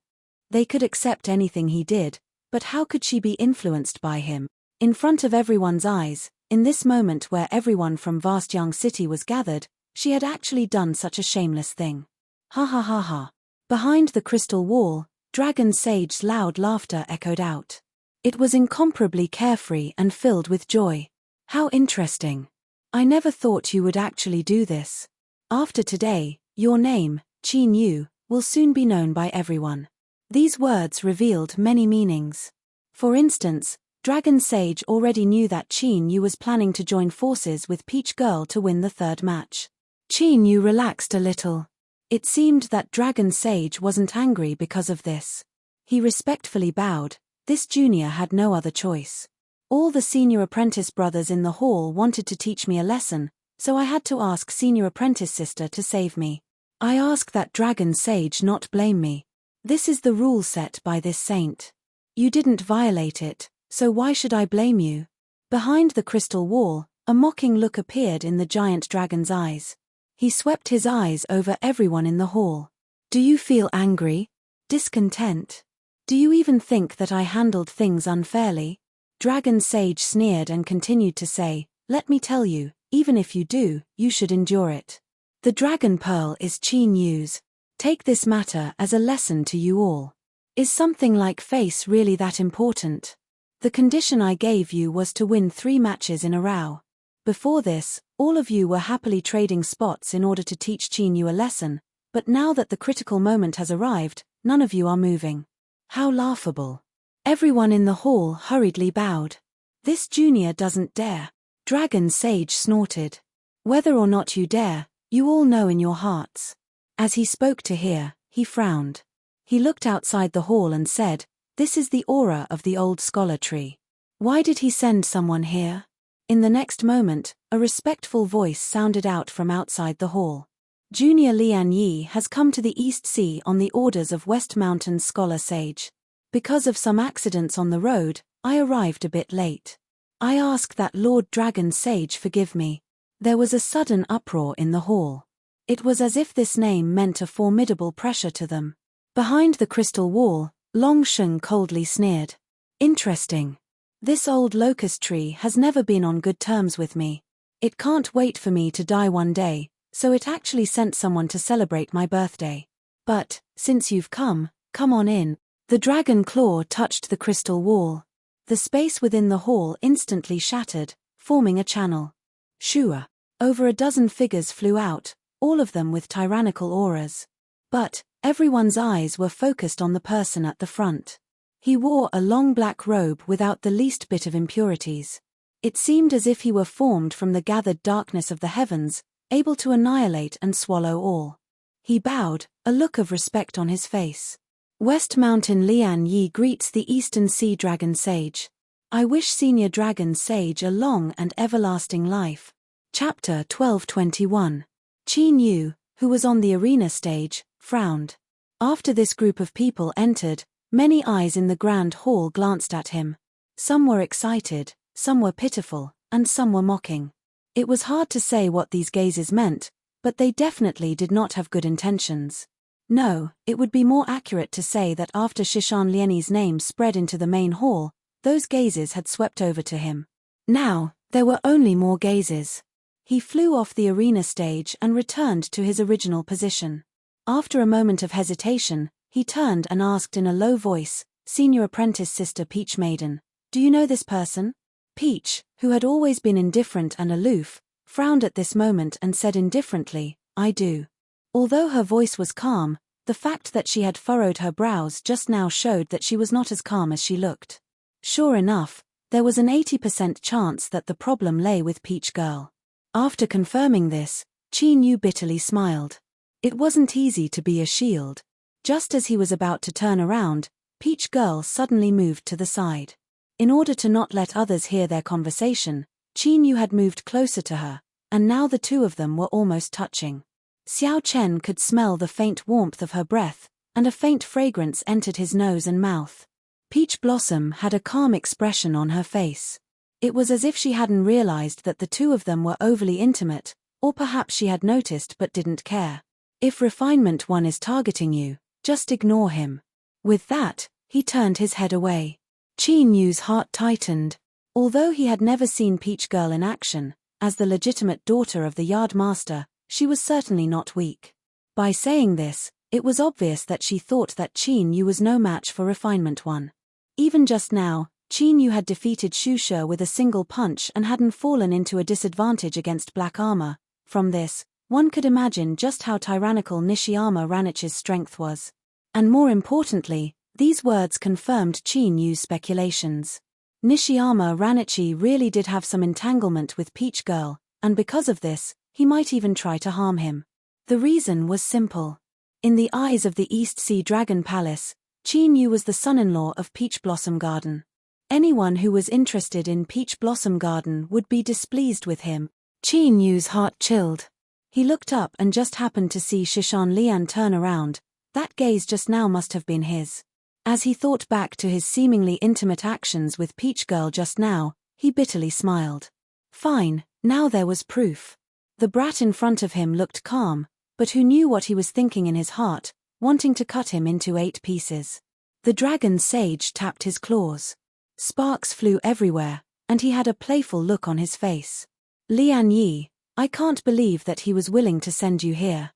They could accept anything he did, but how could she be influenced by him? In front of everyone's eyes, in this moment where everyone from vast young city was gathered, she had actually done such a shameless thing. Ha ha ha ha. Behind the crystal wall, Dragon Sage's loud laughter echoed out. It was incomparably carefree and filled with joy. How interesting. I never thought you would actually do this. After today, your name, Chinyu, will soon be known by everyone. These words revealed many meanings. For instance, Dragon Sage already knew that Chinyu was planning to join forces with Peach Girl to win the third match. Chinyu relaxed a little. It seemed that Dragon Sage wasn't angry because of this. He respectfully bowed. This junior had no other choice. All the senior apprentice brothers in the hall wanted to teach me a lesson, so I had to ask senior apprentice sister to save me. I ask that Dragon Sage not blame me. This is the rule set by this saint. You didn't violate it, so why should I blame you? Behind the crystal wall, a mocking look appeared in the giant dragon's eyes. He swept his eyes over everyone in the hall. Do you feel angry? Discontent? Do you even think that I handled things unfairly? Dragon Sage sneered and continued to say, "Let me tell you, even if you do, you should endure it. The Dragon Pearl is Chinyu's. Take this matter as a lesson to you all. Is something like face really that important? The condition I gave you was to win 3 matches in a row. Before this, all of you were happily trading spots in order to teach Chinyu a lesson, but now that the critical moment has arrived, none of you are moving. How laughable." Everyone in the hall hurriedly bowed. This junior doesn't dare. Dragon Sage snorted. Whether or not you dare, you all know in your hearts. As he spoke to hear, he frowned. He looked outside the hall and said, "This is the aura of the old scholar tree. Why did he send someone here?" In the next moment, a respectful voice sounded out from outside the hall. Junior Lian Yi has come to the East Sea on the orders of West Mountain Scholar Sage. Because of some accidents on the road, I arrived a bit late. I ask that Lord Dragon Sage forgive me. There was a sudden uproar in the hall. It was as if this name meant a formidable pressure to them. Behind the crystal wall, Long Sheng coldly sneered. Interesting. This old locust tree has never been on good terms with me. It can't wait for me to die one day, so it actually sent someone to celebrate my birthday. But, since you've come on in. The dragon claw touched the crystal wall. The space within the hall instantly shattered, forming a channel. Shua. Over a dozen figures flew out, all of them with tyrannical auras. But, everyone's eyes were focused on the person at the front. He wore a long black robe without the least bit of impurities. It seemed as if he were formed from the gathered darkness of the heavens, able to annihilate and swallow all. He bowed, a look of respect on his face. West Mountain Lian Yi greets the Eastern Sea Dragon Sage. I wish Senior Dragon Sage a long and everlasting life. Chapter 1221. Qin Yu, who was on the arena stage, frowned. After this group of people entered, many eyes in the grand hall glanced at him. Some were excited, some were pitiful, and some were mocking. It was hard to say what these gazes meant, but they definitely did not have good intentions. No, it would be more accurate to say that after Shishan Liani's name spread into the main hall, those gazes had swept over to him. Now, there were only more gazes. He flew off the arena stage and returned to his original position. After a moment of hesitation, he turned and asked in a low voice, "Senior apprentice Sister Peach Maiden, do you know this person?" Peach, who had always been indifferent and aloof, frowned at this moment and said indifferently, "I do." Although her voice was calm, the fact that she had furrowed her brows just now showed that she was not as calm as she looked. Sure enough, there was an 80% chance that the problem lay with Peach Girl. After confirming this, Qin Yu bitterly smiled. It wasn't easy to be a shield. Just as he was about to turn around, Peach Girl suddenly moved to the side. In order to not let others hear their conversation, Qin Yu had moved closer to her, and now the two of them were almost touching. Xiao Chen could smell the faint warmth of her breath, and a faint fragrance entered his nose and mouth. Peach Blossom had a calm expression on her face. It was as if she hadn't realized that the two of them were overly intimate, or perhaps she had noticed but didn't care. If Refinement One is targeting you, just ignore him. With that, he turned his head away. Qin Yu's heart tightened. Although he had never seen Peach Girl in action, as the legitimate daughter of the yard master, she was certainly not weak. By saying this, it was obvious that she thought that Qin Yu was no match for Refinement One. Even just now, Qin Yu had defeated Shusha with a single punch and hadn't fallen into a disadvantage against black armor. From this, one could imagine just how tyrannical Nishiyama Ranich's strength was. And more importantly, these words confirmed Qin Yu's speculations. Nishiyama Ranichi really did have some entanglement with Peach Girl, and because of this, he might even try to harm him. The reason was simple. In the eyes of the East Sea Dragon Palace, Qin Yu was the son-in-law of Peach Blossom Garden. Anyone who was interested in Peach Blossom Garden would be displeased with him. Qin Yu's heart chilled. He looked up and just happened to see Shishan Lian turn around. That gaze just now must have been his. As he thought back to his seemingly intimate actions with Peach Girl just now, he bitterly smiled. Fine, now there was proof. The brat in front of him looked calm, but who knew what he was thinking in his heart, wanting to cut him into 8 pieces. The dragon sage tapped his claws. Sparks flew everywhere, and he had a playful look on his face. Lian Yi, I can't believe that he was willing to send you here.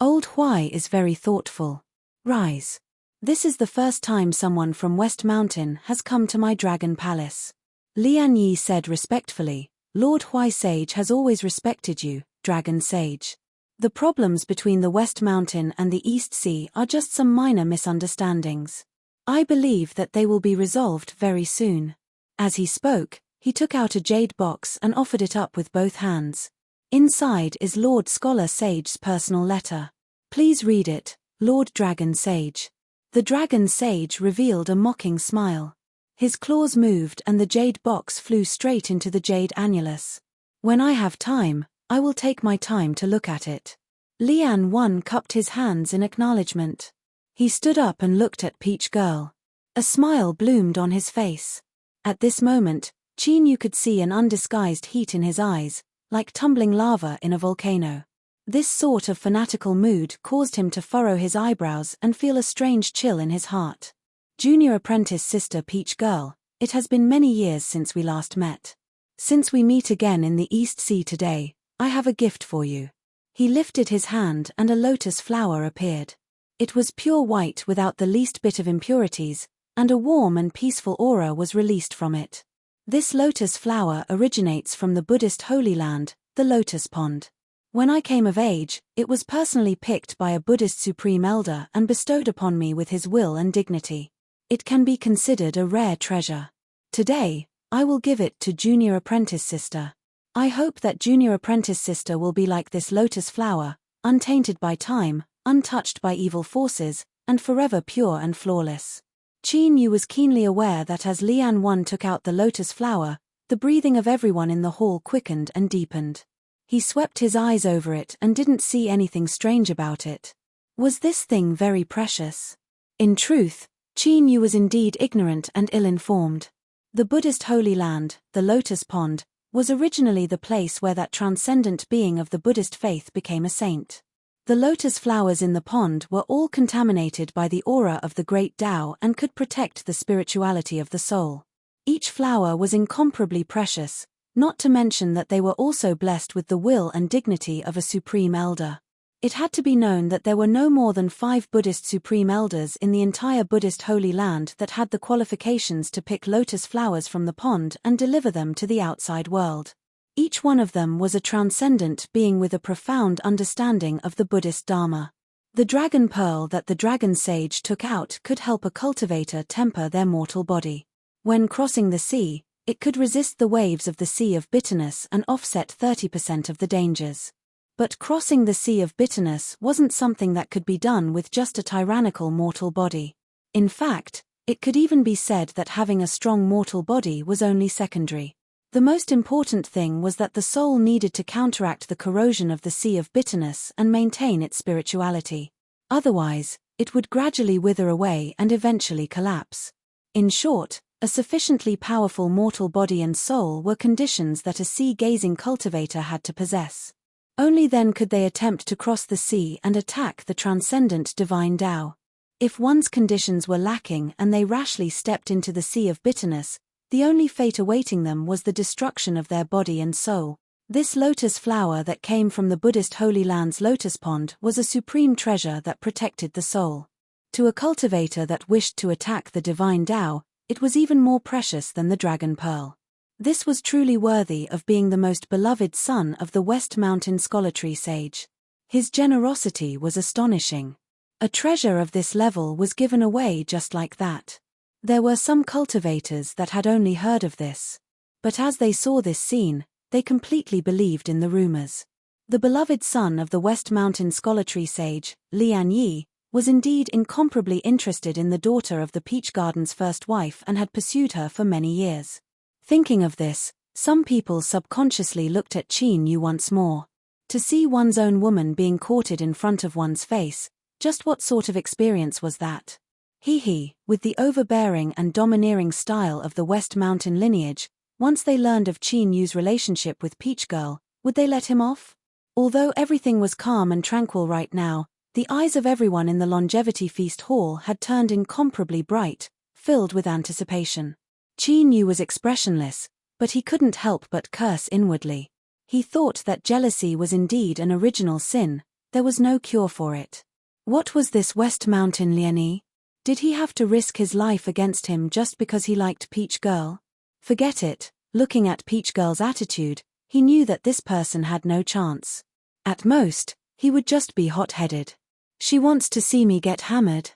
Old Huai is very thoughtful. Rise. This is the first time someone from West Mountain has come to my dragon palace. Lian Yi said respectfully, Lord Huai Sage has always respected you, dragon sage. The problems between the West Mountain and the East Sea are just some minor misunderstandings. I believe that they will be resolved very soon. As he spoke, he took out a jade box and offered it up with both hands. Inside is Lord Scholar Sage's personal letter. Please read it, Lord Dragon Sage. The Dragon Sage revealed a mocking smile. His claws moved and the jade box flew straight into the jade annulus. When I have time, I will take my time to look at it. Lian Wan cupped his hands in acknowledgement. He stood up and looked at Peach Girl. A smile bloomed on his face. At this moment, Qin Yu could see an undisguised heat in his eyes, like tumbling lava in a volcano. This sort of fanatical mood caused him to furrow his eyebrows and feel a strange chill in his heart. Junior apprentice Sister Peach Girl, it has been many years since we last met. Since we meet again in the East Sea today, I have a gift for you. He lifted his hand and a lotus flower appeared. It was pure white without the least bit of impurities, and a warm and peaceful aura was released from it. This lotus flower originates from the Buddhist Holy Land, the Lotus Pond. When I came of age, it was personally picked by a Buddhist Supreme Elder and bestowed upon me with his will and dignity. It can be considered a rare treasure. Today, I will give it to Junior Apprentice Sister. I hope that Junior Apprentice Sister will be like this lotus flower, untainted by time, untouched by evil forces, and forever pure and flawless. Qin Yu was keenly aware that as Lian Wan took out the lotus flower, the breathing of everyone in the hall quickened and deepened. He swept his eyes over it and didn't see anything strange about it. Was this thing very precious? In truth, Qin Yu was indeed ignorant and ill-informed. The Buddhist Holy Land, the Lotus Pond, was originally the place where that transcendent being of the Buddhist faith became a saint. The lotus flowers in the pond were all contaminated by the aura of the great Tao and could protect the spirituality of the soul. Each flower was incomparably precious, not to mention that they were also blessed with the will and dignity of a supreme elder. It had to be known that there were no more than 5 Buddhist supreme elders in the entire Buddhist Holy Land that had the qualifications to pick lotus flowers from the pond and deliver them to the outside world. Each one of them was a transcendent being with a profound understanding of the Buddhist Dharma. The dragon pearl that the dragon sage took out could help a cultivator temper their mortal body. When crossing the sea, it could resist the waves of the sea of bitterness and offset 30% of the dangers. But crossing the sea of bitterness wasn't something that could be done with just a tyrannical mortal body. In fact, it could even be said that having a strong mortal body was only secondary. The most important thing was that the soul needed to counteract the corrosion of the sea of bitterness and maintain its spirituality. Otherwise, it would gradually wither away and eventually collapse. In short, a sufficiently powerful mortal body and soul were conditions that a sea-gazing cultivator had to possess. Only then could they attempt to cross the sea and attack the transcendent divine Tao. If one's conditions were lacking and they rashly stepped into the sea of bitterness, the only fate awaiting them was the destruction of their body and soul. This lotus flower that came from the Buddhist Holy Land's lotus pond was a supreme treasure that protected the soul. To a cultivator that wished to attack the divine Tao, it was even more precious than the dragon pearl. This was truly worthy of being the most beloved son of the West Mountain scholarly sage. His generosity was astonishing. A treasure of this level was given away just like that. There were some cultivators that had only heard of this. But as they saw this scene, they completely believed in the rumors. The beloved son of the West Mountain scholarly sage, Lian Yi, was indeed incomparably interested in the daughter of the Peach Garden's first wife and had pursued her for many years. Thinking of this, some people subconsciously looked at Qin Yu once more. To see one's own woman being courted in front of one's face, just what sort of experience was that? With the overbearing and domineering style of the West Mountain lineage, once they learned of Qin Yu's relationship with Peach Girl, would they let him off? Although everything was calm and tranquil right now, the eyes of everyone in the Longevity Feast Hall had turned incomparably bright, filled with anticipation. Qin Yu was expressionless, but he couldn't help but curse inwardly. He thought that jealousy was indeed an original sin, there was no cure for it. What was this West Mountain Liani? Did he have to risk his life against him just because he liked Peach Girl? Forget it, looking at Peach Girl's attitude, he knew that this person had no chance. At most, he would just be hot-headed. She wants to see me get hammered.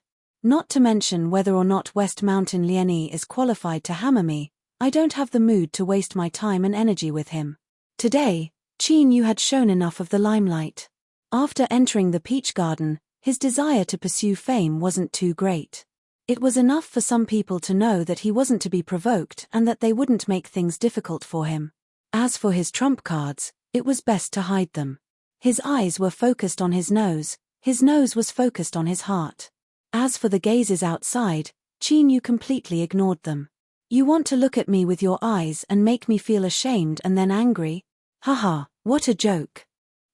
Not to mention whether or not West Mountain Liani is qualified to hammer me, I don't have the mood to waste my time and energy with him. Today, Qin Yu had shown enough of the limelight. After entering the Peach Garden, his desire to pursue fame wasn't too great. It was enough for some people to know that he wasn't to be provoked and that they wouldn't make things difficult for him. As for his trump cards, it was best to hide them. His eyes were focused on his nose was focused on his heart. As for the gazes outside, Qin Yu completely ignored them. You want to look at me with your eyes and make me feel ashamed and then angry? Haha, what a joke.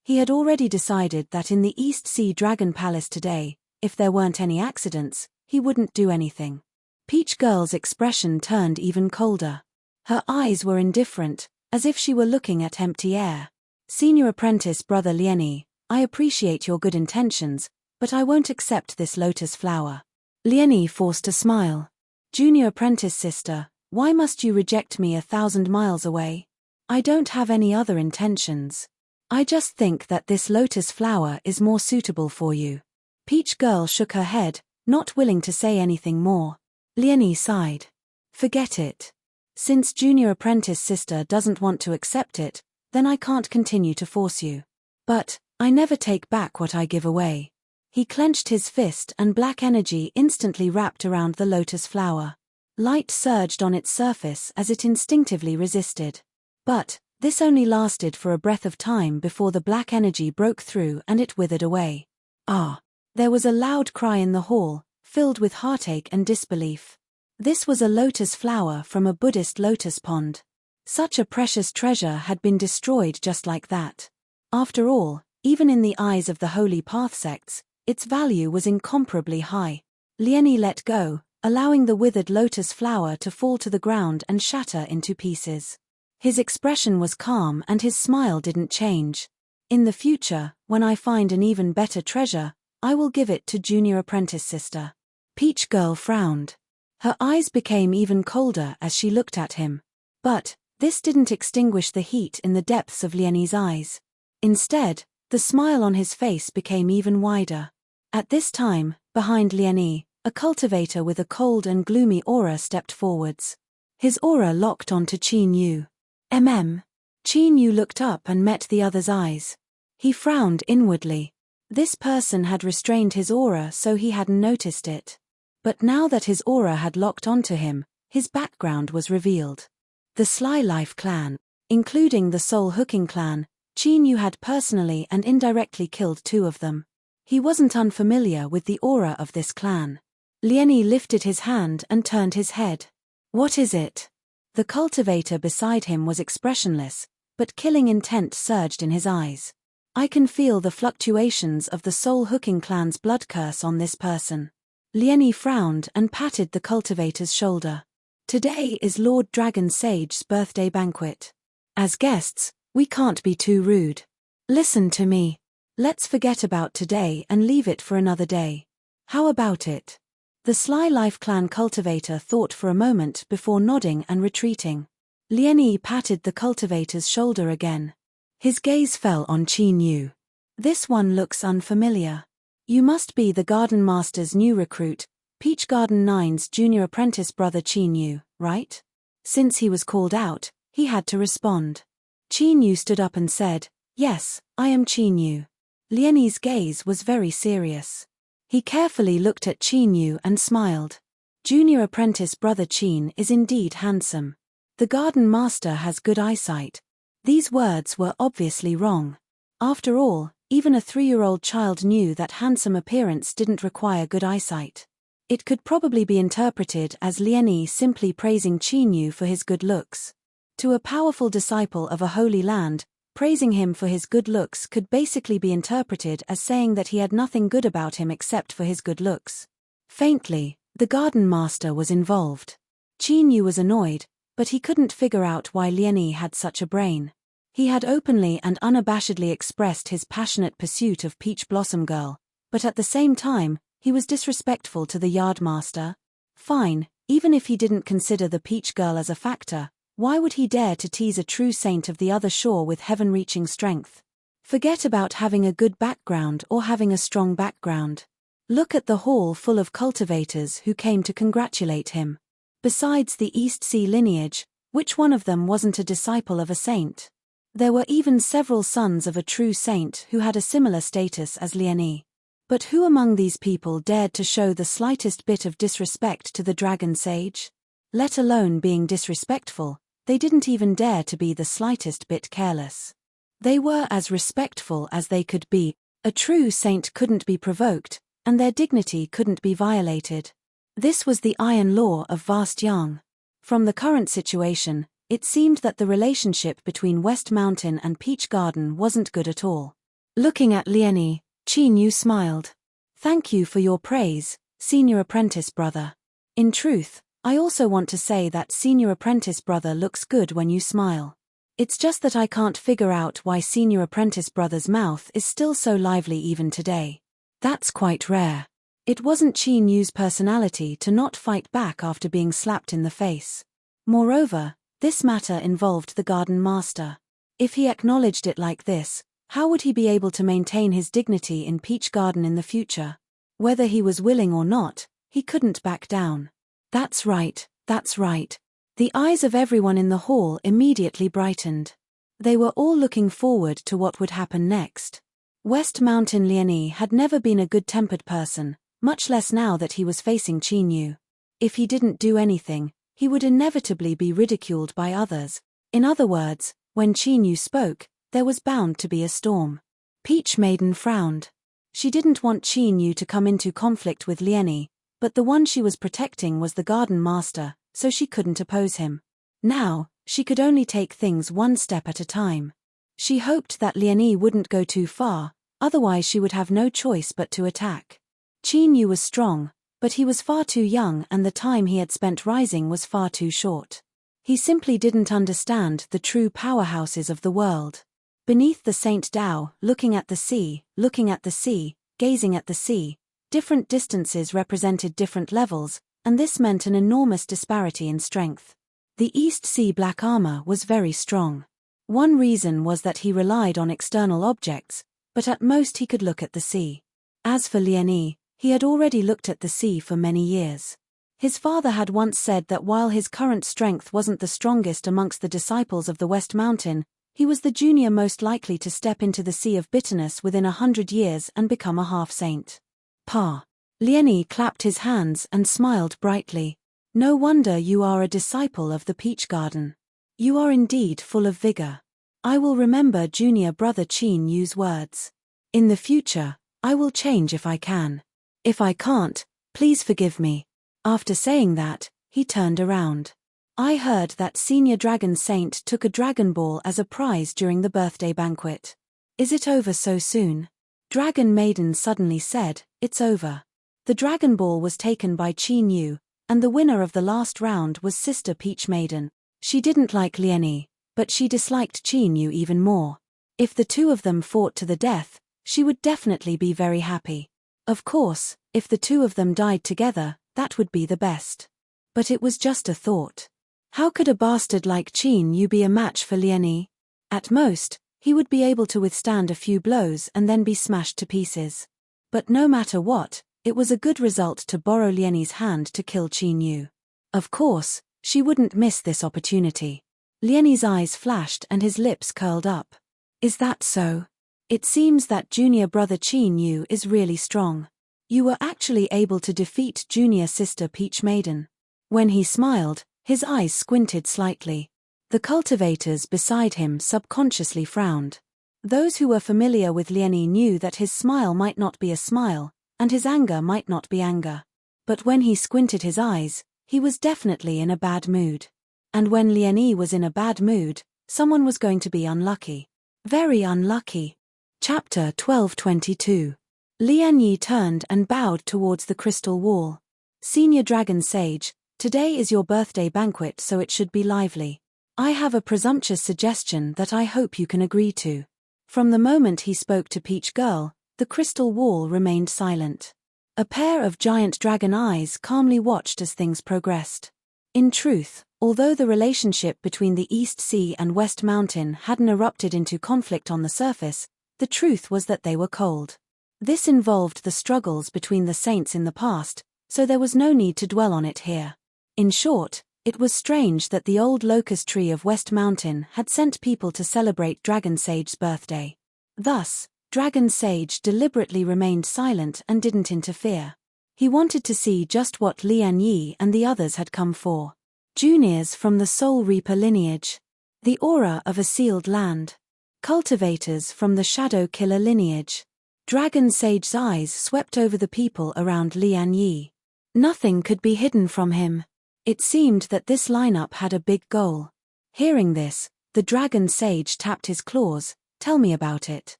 He had already decided that in the East Sea Dragon Palace today, if there weren't any accidents, he wouldn't do anything. Peach Girl's expression turned even colder. Her eyes were indifferent, as if she were looking at empty air. Senior Apprentice Brother Liani, I appreciate your good intentions, but I won't accept this lotus flower. Liani forced a smile. Junior Apprentice Sister, why must you reject me 1,000 miles away? I don't have any other intentions. I just think that this lotus flower is more suitable for you. Peach Girl shook her head, not willing to say anything more. Lieni sighed. Forget it. Since junior apprentice sister doesn't want to accept it, then I can't continue to force you. But, I never take back what I give away. He clenched his fist and black energy instantly wrapped around the lotus flower. Light surged on its surface as it instinctively resisted. But, this only lasted for a breath of time before the black energy broke through and it withered away. Ah! There was a loud cry in the hall, filled with heartache and disbelief. This was a lotus flower from a Buddhist lotus pond. Such a precious treasure had been destroyed just like that. After all, even in the eyes of the holy path sects, its value was incomparably high. Lieni let go, allowing the withered lotus flower to fall to the ground and shatter into pieces. His expression was calm and his smile didn't change. In the future, when I find an even better treasure, I will give it to junior apprentice sister. Peach Girl frowned. Her eyes became even colder as she looked at him. But, this didn't extinguish the heat in the depths of Lieni's eyes. Instead, the smile on his face became even wider. At this time, behind Lieni, a cultivator with a cold and gloomy aura stepped forwards. His aura locked onto Qin Yu. Qin Yu looked up and met the other's eyes. He frowned inwardly. This person had restrained his aura so he hadn't noticed it. But now that his aura had locked onto him, his background was revealed. The Sly Life clan, including the Soul Hooking clan, Qin Yu had personally and indirectly killed 2 of them. He wasn't unfamiliar with the aura of this clan. Lieni lifted his hand and turned his head. What is it? The cultivator beside him was expressionless, but killing intent surged in his eyes. I can feel the fluctuations of the Soul Hooking clan's blood curse on this person. Lieni frowned and patted the cultivator's shoulder. Today is Lord Dragon Sage's birthday banquet. As guests, we can't be too rude. Listen to me. Let's forget about today and leave it for another day. How about it? The Sly Life clan cultivator thought for a moment before nodding and retreating. Lieni patted the cultivator's shoulder again. His gaze fell on Qin Yu. This one looks unfamiliar. You must be the Garden Master's new recruit, Peach Garden 9's junior apprentice brother Qin Yu, right? Since he was called out, he had to respond. Qin Yu stood up and said, Yes, I am Qin Yu. Lieni's gaze was very serious. He carefully looked at Qin Yu and smiled. Junior apprentice brother Qin is indeed handsome. The Garden Master has good eyesight. These words were obviously wrong. After all, even a 3-year-old child knew that handsome appearance didn't require good eyesight. It could probably be interpreted as Lieni simply praising Qin Yu for his good looks. To a powerful disciple of a holy land, praising him for his good looks could basically be interpreted as saying that he had nothing good about him except for his good looks. Faintly, the Garden Master was involved. Qin Yu was annoyed, but he couldn't figure out why Lieni had such a brain. He had openly and unabashedly expressed his passionate pursuit of Peach Blossom Girl, but at the same time, he was disrespectful to the Yardmaster. Fine, even if he didn't consider the Peach Girl as a factor, why would he dare to tease a true saint of the other shore with heaven-reaching strength? Forget about having a good background or having a strong background. Look at the hall full of cultivators who came to congratulate him. Besides the East Sea lineage, which one of them wasn't a disciple of a saint? There were even several sons of a true saint who had a similar status as Lieni. But who among these people dared to show the slightest bit of disrespect to the Dragon Sage? Let alone being disrespectful, they didn't even dare to be the slightest bit careless. They were as respectful as they could be. A true saint couldn't be provoked, and their dignity couldn't be violated. This was the iron law of Vast Yang. From the current situation, it seemed that the relationship between West Mountain and Peach Garden wasn't good at all. Looking at Lieni, Qin Yu smiled. Thank you for your praise, senior apprentice brother. In truth, I also want to say that senior apprentice brother looks good when you smile. It's just that I can't figure out why senior apprentice brother's mouth is still so lively even today. That's quite rare. It wasn't Qin Yu's personality to not fight back after being slapped in the face. Moreover, this matter involved the Garden Master. If he acknowledged it like this, how would he be able to maintain his dignity in Peach Garden in the future? Whether he was willing or not, he couldn't back down. That's right, that's right. The eyes of everyone in the hall immediately brightened. They were all looking forward to what would happen next. West Mountain Lianyi had never been a good-tempered person, much less now that he was facing Qin Yu. If he didn't do anything, he would inevitably be ridiculed by others. In other words, when Qin Yu spoke, there was bound to be a storm. Peach Maiden frowned. She didn't want Qin Yu to come into conflict with Lianyi, but the one she was protecting was the garden master, so she couldn't oppose him. Now, she could only take things one step at a time. She hoped that Lianyi wouldn't go too far, otherwise she would have no choice but to attack. Qin Yu was strong, but he was far too young and the time he had spent rising was far too short. He simply didn't understand the true powerhouses of the world. Beneath the Saint Dao, looking at the sea, gazing at the sea, different distances represented different levels, and this meant an enormous disparity in strength. The East Sea black armor was very strong. One reason was that he relied on external objects, but at most he could look at the sea. As for Lianyi, he had already looked at the sea for many years. His father had once said that while his current strength wasn't the strongest amongst the disciples of the West Mountain, he was the junior most likely to step into the sea of bitterness within 100 years and become a half-saint. Pa. Lianyi clapped his hands and smiled brightly. No wonder you are a disciple of the Peach Garden. You are indeed full of vigor. I will remember junior brother Qin Yu's words. In the future, I will change if I can. If I can't, please forgive me. After saying that, he turned around. I heard that Senior Dragon Saint took a Dragon Ball as a prize during the birthday banquet. Is it over so soon? Dragon Maiden suddenly said, it's over. The Dragon Ball was taken by Qin Yu, and the winner of the last round was Sister Peach Maiden. She didn't like Lianyi, but she disliked Qin Yu even more. If the two of them fought to the death, she would definitely be very happy. Of course, if the two of them died together, that would be the best. But it was just a thought. How could a bastard like Qin Yu be a match for Lianyi? At most, he would be able to withstand a few blows and then be smashed to pieces. But no matter what, it was a good result to borrow Lianyi's hand to kill Qin Yu. Of course, she wouldn't miss this opportunity. Lianyi's eyes flashed and his lips curled up. Is that so? It seems that junior brother Qin Yu is really strong. You were actually able to defeat junior sister Peach Maiden. When he smiled, his eyes squinted slightly. The cultivators beside him subconsciously frowned. Those who were familiar with Lianyi knew that his smile might not be a smile, and his anger might not be anger. But when he squinted his eyes, he was definitely in a bad mood. And when Lianyi was in a bad mood, someone was going to be unlucky. Very unlucky. Chapter 12:22. Lianyi turned and bowed towards the crystal wall. Senior Dragon Sage, today is your birthday banquet, so it should be lively. I have a presumptuous suggestion that I hope you can agree to. From the moment he spoke to Peach Girl, the crystal wall remained silent. A pair of giant dragon eyes calmly watched as things progressed. In truth, although the relationship between the East Sea and West Mountain hadn't erupted into conflict on the surface, the truth was that they were cold. This involved the struggles between the saints in the past, so there was no need to dwell on it here. In short, it was strange that the old locust tree of West Mountain had sent people to celebrate Dragon Sage's birthday. Thus, Dragon Sage deliberately remained silent and didn't interfere. He wanted to see just what Lianyi and the others had come for. Juniors from the Soul Reaper lineage. The aura of a sealed land. Cultivators from the Shadow Killer lineage. Dragon Sage's eyes swept over the people around Lianyi. Nothing could be hidden from him. It seemed that this lineup had a big goal. Hearing this, the Dragon Sage tapped his claws. Tell me about it.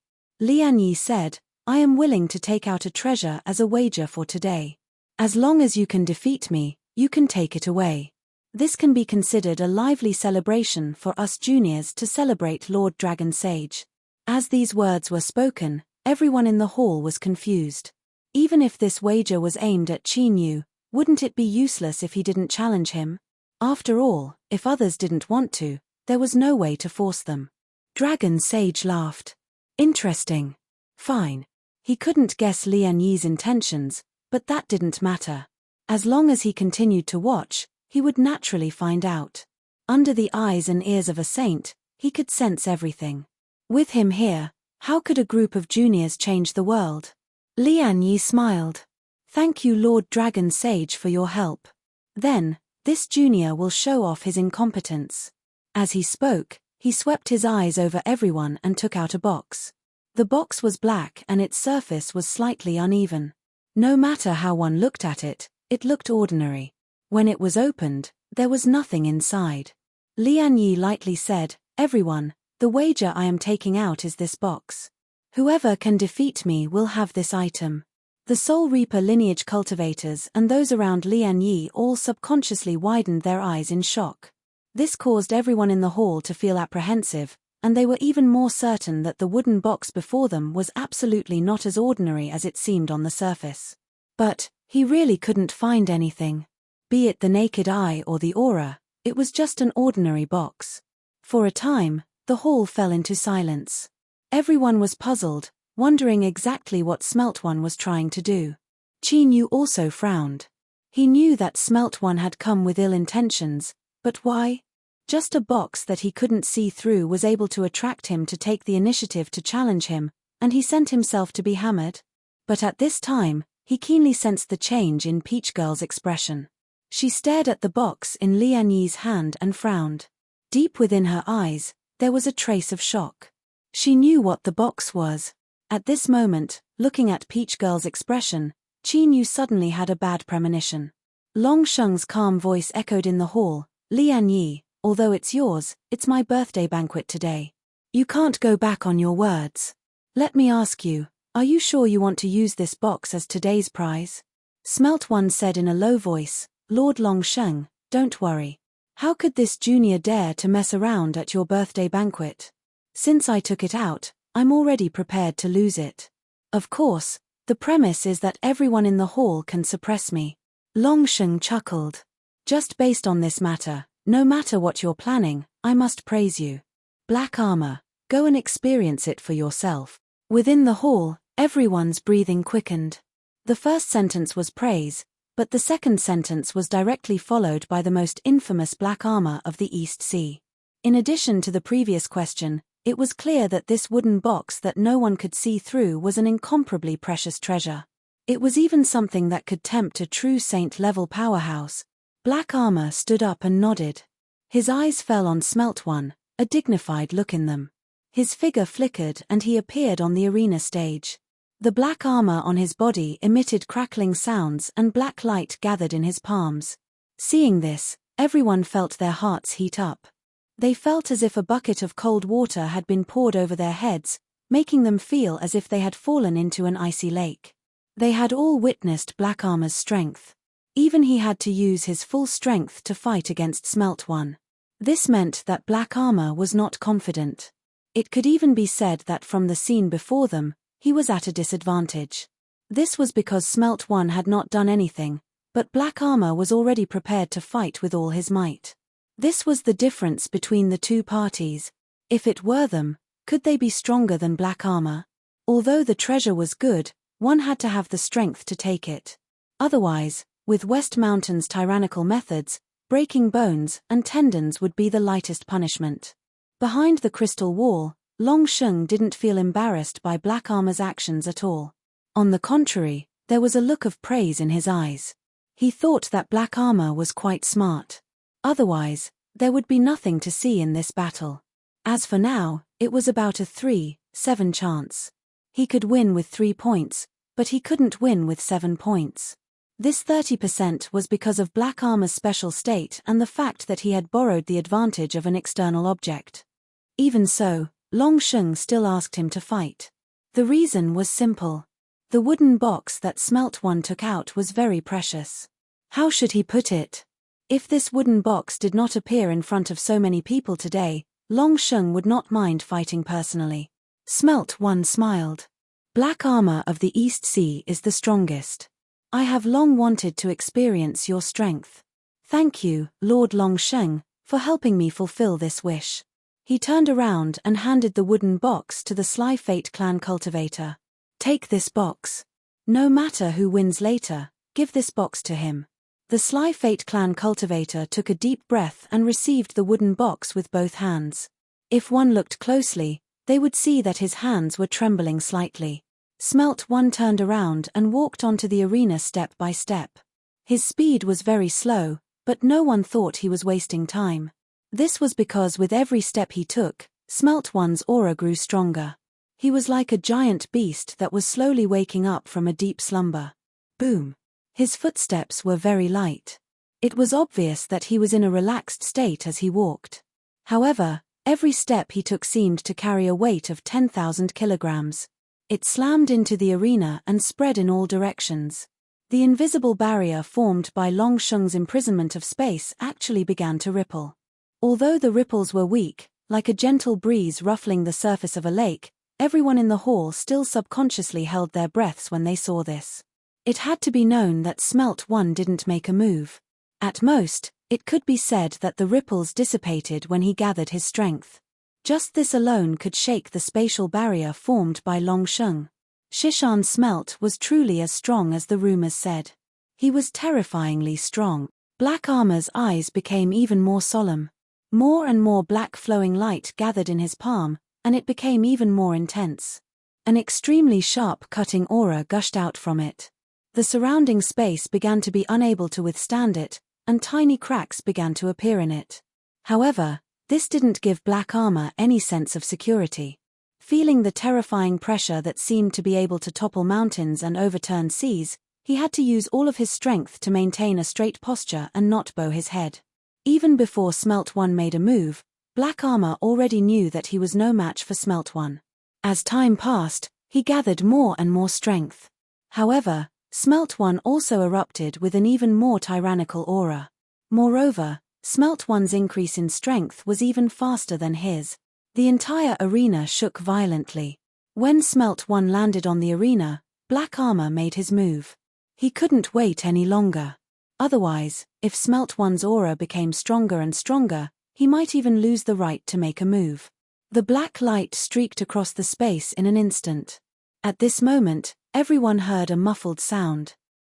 Lianyi said, I am willing to take out a treasure as a wager for today. As long as you can defeat me, you can take it away. This can be considered a lively celebration for us juniors to celebrate Lord Dragon Sage. As these words were spoken, everyone in the hall was confused. Even if this wager was aimed at Qin Yu, wouldn't it be useless if he didn't challenge him? After all, if others didn't want to, there was no way to force them. Dragon Sage laughed. Interesting. Fine. He couldn't guess Lianyi's intentions, but that didn't matter. As long as he continued to watch, he would naturally find out. Under the eyes and ears of a saint, he could sense everything. With him here, how could a group of juniors change the world? Lian Yi smiled. Thank you, Lord Dragon Sage, for your help. Then, this junior will show off his incompetence. As he spoke, he swept his eyes over everyone and took out a box. The box was black and its surface was slightly uneven. No matter how one looked at it, it looked ordinary. When it was opened, there was nothing inside. Lian Yi lightly said, "Everyone, the wager I am taking out is this box. Whoever can defeat me will have this item." The Soul Reaper lineage cultivators and those around Lian Yi all subconsciously widened their eyes in shock. This caused everyone in the hall to feel apprehensive, and they were even more certain that the wooden box before them was absolutely not as ordinary as it seemed on the surface. But he really couldn't find anything. Be it the naked eye or the aura, it was just an ordinary box. For a time, the hall fell into silence. Everyone was puzzled, wondering exactly what Smelt One was trying to do. Qin Yu also frowned. He knew that Smelt One had come with ill intentions, but why? Just a box that he couldn't see through was able to attract him to take the initiative to challenge him, and he sent himself to be hammered. But at this time, he keenly sensed the change in Peach Girl's expression. She stared at the box in Lian Yi's hand and frowned. Deep within her eyes, there was a trace of shock. She knew what the box was. At this moment, looking at Peach Girl's expression, Qin Yu suddenly had a bad premonition. Long Sheng's calm voice echoed in the hall, "Lian Yi, although it's yours, it's my birthday banquet today. You can't go back on your words. Let me ask you, are you sure you want to use this box as today's prize?" Smelt One said in a low voice, "Lord Long Sheng, don't worry. How could this junior dare to mess around at your birthday banquet? Since I took it out, I'm already prepared to lose it. Of course, the premise is that everyone in the hall can suppress me." Long Sheng chuckled. "Just based on this matter, no matter what you're planning, I must praise you. Black armor, go and experience it for yourself." Within the hall, everyone's breathing quickened. The first sentence was praise, but the second sentence was directly followed by the most infamous black armor of the East Sea. In addition to the previous question, it was clear that this wooden box that no one could see through was an incomparably precious treasure. It was even something that could tempt a true saint-level powerhouse. Black armor stood up and nodded. His eyes fell on Smelt One, a dignified look in them. His figure flickered and he appeared on the arena stage. The black armor on his body emitted crackling sounds and black light gathered in his palms. Seeing this, everyone felt their hearts heat up. They felt as if a bucket of cold water had been poured over their heads, making them feel as if they had fallen into an icy lake. They had all witnessed Black Armor's strength. Even he had to use his full strength to fight against Smelt One. This meant that Black Armor was not confident. It could even be said that from the scene before them, he was at a disadvantage. This was because Smelt One had not done anything, but Black Armor was already prepared to fight with all his might. This was the difference between the two parties. If it were them, could they be stronger than Black Armor? Although the treasure was good, one had to have the strength to take it. Otherwise, with West Mountain's tyrannical methods, breaking bones and tendons would be the lightest punishment. Behind the crystal wall, Long Sheng didn't feel embarrassed by Black Armor's actions at all. On the contrary, there was a look of praise in his eyes. He thought that Black Armor was quite smart. Otherwise, there would be nothing to see in this battle. As for now, it was about a 3-7 chance. He could win with 3 points, but he couldn't win with 7 points. This 30% was because of Black Armor's special state and the fact that he had borrowed the advantage of an external object. Even so, Long Sheng still asked him to fight. The reason was simple. The wooden box that Smelt One took out was very precious. How should he put it? If this wooden box did not appear in front of so many people today, Long Sheng would not mind fighting personally. Smelt One smiled. Black Armor of the East Sea is the strongest. I have long wanted to experience your strength. Thank you, Lord Long Sheng, for helping me fulfill this wish. He turned around and handed the wooden box to the Sly Fate clan cultivator. Take this box. No matter who wins later, give this box to him. The Sly Fate clan cultivator took a deep breath and received the wooden box with both hands. If one looked closely, they would see that his hands were trembling slightly. Smelt One turned around and walked onto the arena step by step. His speed was very slow, but no one thought he was wasting time. This was because with every step he took, Smelt One's aura grew stronger. He was like a giant beast that was slowly waking up from a deep slumber. Boom! His footsteps were very light. It was obvious that he was in a relaxed state as he walked. However, every step he took seemed to carry a weight of 10,000 kilograms. It slammed into the arena and spread in all directions. The invisible barrier formed by Long Sheng's imprisonment of space actually began to ripple. Although the ripples were weak, like a gentle breeze ruffling the surface of a lake, everyone in the hall still subconsciously held their breaths when they saw this. It had to be known that Smelt One didn't make a move. At most, it could be said that the ripples dissipated when he gathered his strength. Just this alone could shake the spatial barrier formed by Long Sheng. Shishan Smelt was truly as strong as the rumors said. He was terrifyingly strong. Black Armor's eyes became even more solemn. More and more black flowing light gathered in his palm, and it became even more intense. An extremely sharp cutting aura gushed out from it. The surrounding space began to be unable to withstand it, and tiny cracks began to appear in it. However, this didn't give Black Armor any sense of security. Feeling the terrifying pressure that seemed to be able to topple mountains and overturn seas, he had to use all of his strength to maintain a straight posture and not bow his head. Even before Smelt One made a move, Black Armor already knew that he was no match for Smelt One. As time passed, he gathered more and more strength. However, Smelt One also erupted with an even more tyrannical aura. Moreover, Smelt One's increase in strength was even faster than his. The entire arena shook violently. When Smelt One landed on the arena, Black Armor made his move. He couldn't wait any longer. Otherwise, if Smelt One's aura became stronger and stronger, he might even lose the right to make a move. The black light streaked across the space in an instant. At this moment, everyone heard a muffled sound.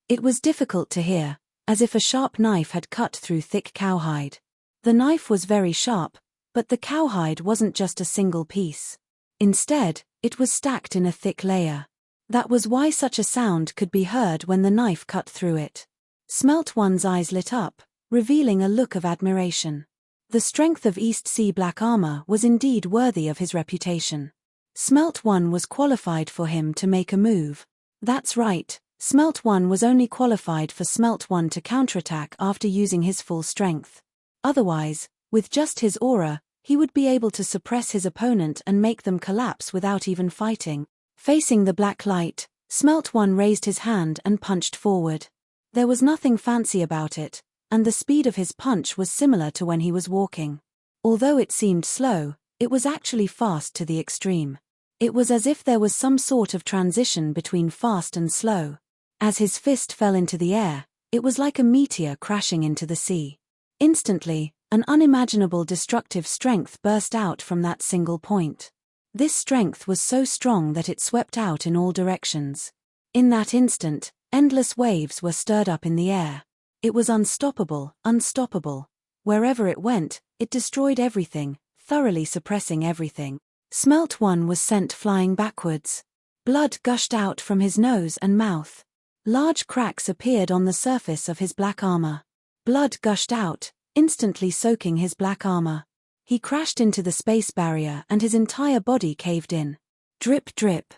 It was difficult to hear, as if a sharp knife had cut through thick cowhide. The knife was very sharp, but the cowhide wasn't just a single piece. Instead, it was stacked in a thick layer. That was why such a sound could be heard when the knife cut through it. Smelt One's eyes lit up, revealing a look of admiration. The strength of East Sea Black Armor was indeed worthy of his reputation. Smelt One was qualified for him to make a move. That's right, Smelt One was only qualified for Smelt One to counterattack after using his full strength. Otherwise, with just his aura, he would be able to suppress his opponent and make them collapse without even fighting. Facing the black light, Smelt One raised his hand and punched forward. There was nothing fancy about it, and the speed of his punch was similar to when he was walking. Although it seemed slow, it was actually fast to the extreme. It was as if there was some sort of transition between fast and slow. As his fist fell into the air, it was like a meteor crashing into the sea. Instantly, an unimaginable destructive strength burst out from that single point. This strength was so strong that it swept out in all directions. In that instant, endless waves were stirred up in the air. It was unstoppable, unstoppable. Wherever it went, it destroyed everything, thoroughly suppressing everything. Smelt One was sent flying backwards. Blood gushed out from his nose and mouth. Large cracks appeared on the surface of his black armor. Blood gushed out, instantly soaking his black armor. He crashed into the space barrier and his entire body caved in. Drip drip.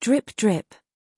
Drip drip.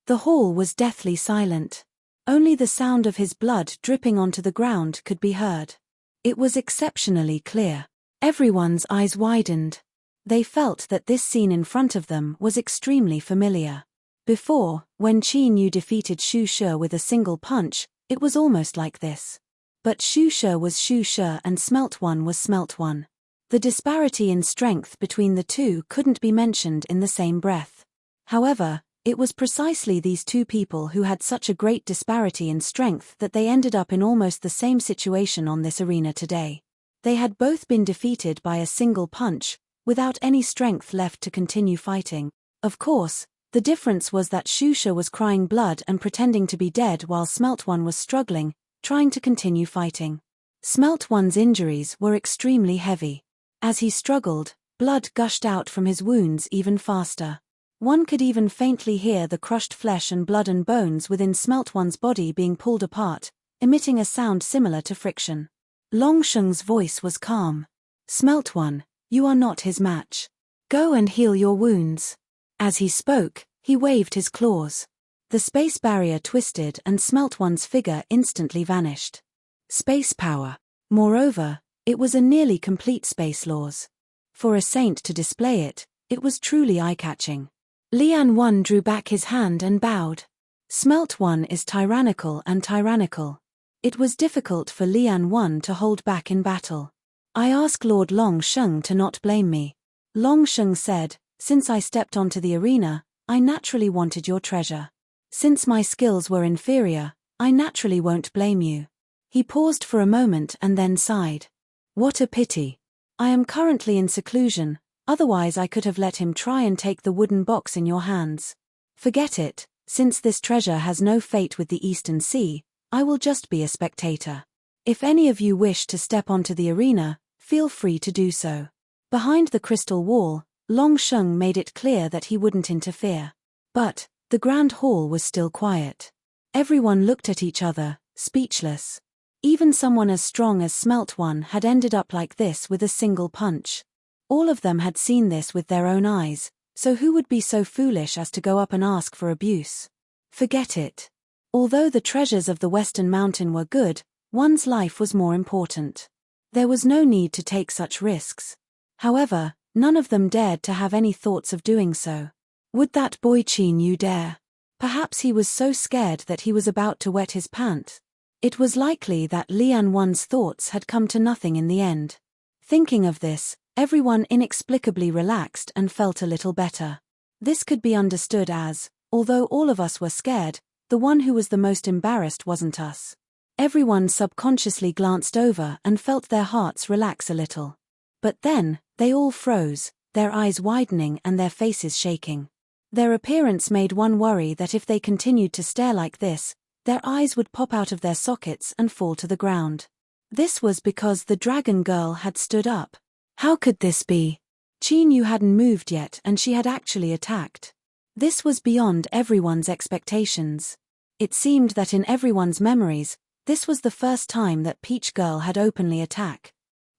The hall was deathly silent. Only the sound of his blood dripping onto the ground could be heard. It was exceptionally clear. Everyone's eyes widened. They felt that this scene in front of them was extremely familiar. Before, when Qin Yu defeated Xu She with a single punch, it was almost like this. But Xu She was Xu She and Smelt One was Smelt One. The disparity in strength between the two couldn't be mentioned in the same breath. However, it was precisely these two people who had such a great disparity in strength that they ended up in almost the same situation on this arena today. They had both been defeated by a single punch, without any strength left to continue fighting. Of course, the difference was that Xu She was crying blood and pretending to be dead while Smelt One was struggling, trying to continue fighting. Smelt One's injuries were extremely heavy. As he struggled, blood gushed out from his wounds even faster. One could even faintly hear the crushed flesh and blood and bones within Smelt One's body being pulled apart, emitting a sound similar to friction. Long Sheng's voice was calm. "Smelt One, you are not his match. Go and heal your wounds." As he spoke, he waved his claws. The space barrier twisted and Smelt One's figure instantly vanished. Space power. Moreover, it was a nearly complete space laws. For a saint to display it, it was truly eye-catching. Lian One drew back his hand and bowed. Smelt One is tyrannical and tyrannical. It was difficult for Lian One to hold back in battle. "I ask Lord Long Sheng to not blame me." Long Sheng said, "Since I stepped onto the arena, I naturally wanted your treasure. Since my skills were inferior, I naturally won't blame you." He paused for a moment and then sighed. "What a pity. I am currently in seclusion, otherwise I could have let him try and take the wooden box in your hands. Forget it, since this treasure has no fate with the Eastern Sea, I will just be a spectator. If any of you wish to step onto the arena, feel free to do so." Behind the crystal wall, Long Sheng made it clear that he wouldn't interfere. But the grand hall was still quiet. Everyone looked at each other, speechless. Even someone as strong as Smelt One had ended up like this with a single punch. All of them had seen this with their own eyes, so who would be so foolish as to go up and ask for abuse? Forget it. Although the treasures of the Western Mountain were good, one's life was more important. There was no need to take such risks. However, none of them dared to have any thoughts of doing so. Would that boy Qin Yu dare? Perhaps he was so scared that he was about to wet his pants. It was likely that Lian One's thoughts had come to nothing in the end. Thinking of this, everyone inexplicably relaxed and felt a little better. This could be understood as, although all of us were scared, the one who was the most embarrassed wasn't us. Everyone subconsciously glanced over and felt their hearts relax a little. But then, they all froze, their eyes widening and their faces shaking. Their appearance made one worry that if they continued to stare like this, their eyes would pop out of their sockets and fall to the ground. This was because the dragon girl had stood up. How could this be? Qin Yu hadn't moved yet and she had actually attacked. This was beyond everyone's expectations. It seemed that in everyone's memories, this was the first time that Peach Girl had openly attacked.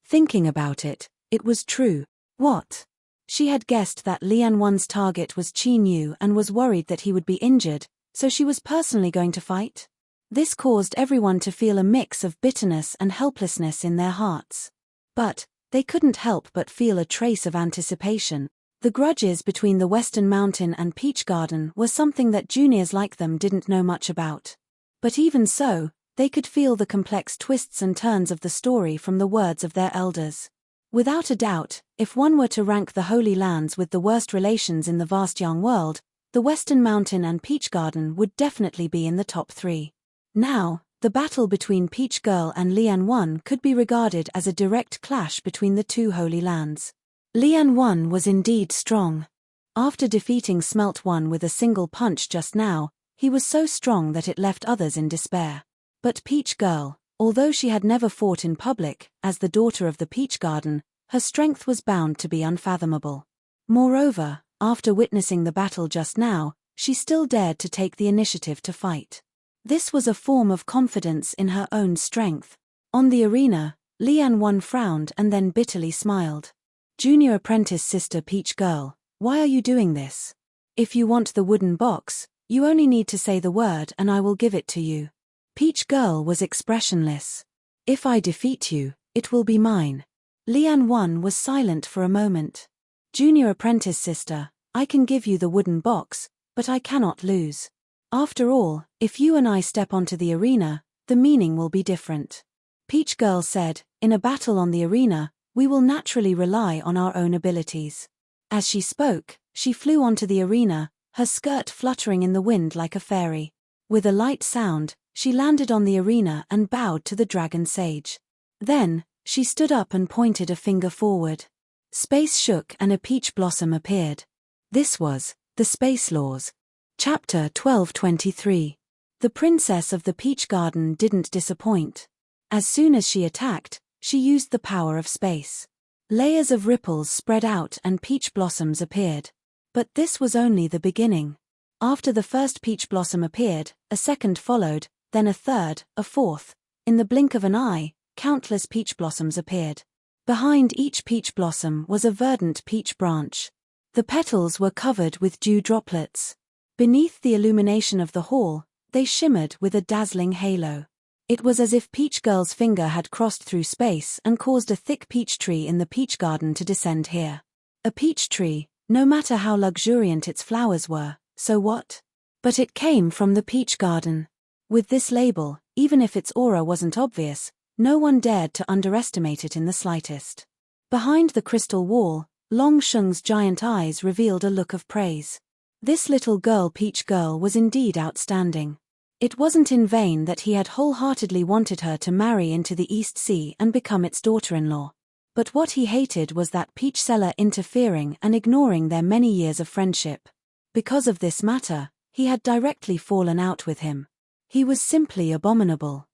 Thinking about it, it was true. What? She had guessed that Lian One's target was Qin Yu and was worried that he would be injured, so she was personally going to fight? This caused everyone to feel a mix of bitterness and helplessness in their hearts. But they couldn't help but feel a trace of anticipation. The grudges between the Western Mountain and Peach Garden were something that juniors like them didn't know much about. But even so, they could feel the complex twists and turns of the story from the words of their elders. Without a doubt, if one were to rank the Holy Lands with the worst relations in the vast young world, the Western Mountain and Peach Garden would definitely be in the top 3. Now, the battle between Peach Girl and Lian One could be regarded as a direct clash between the two Holy Lands. Lian One was indeed strong. After defeating Smelt One with a single punch just now, he was so strong that it left others in despair. But Peach Girl, although she had never fought in public, as the daughter of the Peach Garden, her strength was bound to be unfathomable. Moreover, after witnessing the battle just now, she still dared to take the initiative to fight. This was a form of confidence in her own strength. On the arena, Lian One frowned and then bitterly smiled. "Junior apprentice sister Peach Girl, why are you doing this? If you want the wooden box, you only need to say the word and I will give it to you." Peach Girl was expressionless. "If I defeat you, it will be mine." Lian One was silent for a moment. "Junior apprentice sister, I can give you the wooden box, but I cannot lose. After all, if you and I step onto the arena, the meaning will be different." Peach Girl said, "In a battle on the arena, we will naturally rely on our own abilities." As she spoke, she flew onto the arena, her skirt fluttering in the wind like a fairy. With a light sound, she landed on the arena and bowed to the dragon sage. Then, she stood up and pointed a finger forward. Space shook and a peach blossom appeared. This was the Space Laws. Chapter 1223. The princess of the peach garden didn't disappoint. As soon as she attacked, she used the power of space. Layers of ripples spread out and peach blossoms appeared. But this was only the beginning. After the first peach blossom appeared, a second followed, then a third, a fourth. In the blink of an eye, countless peach blossoms appeared. Behind each peach blossom was a verdant peach branch. The petals were covered with dew droplets. Beneath the illumination of the hall, they shimmered with a dazzling halo. It was as if Peach Girl's finger had crossed through space and caused a thick peach tree in the peach garden to descend here. A peach tree, no matter how luxuriant its flowers were, so what? But it came from the peach garden. With this label, even if its aura wasn't obvious, no one dared to underestimate it in the slightest. Behind the crystal wall, Long Sheng's giant eyes revealed a look of praise. This little girl, Peach Girl, was indeed outstanding. It wasn't in vain that he had wholeheartedly wanted her to marry into the East Sea and become its daughter-in-law. But what he hated was that peach seller interfering and ignoring their many years of friendship. Because of this matter, he had directly fallen out with him. He was simply abominable.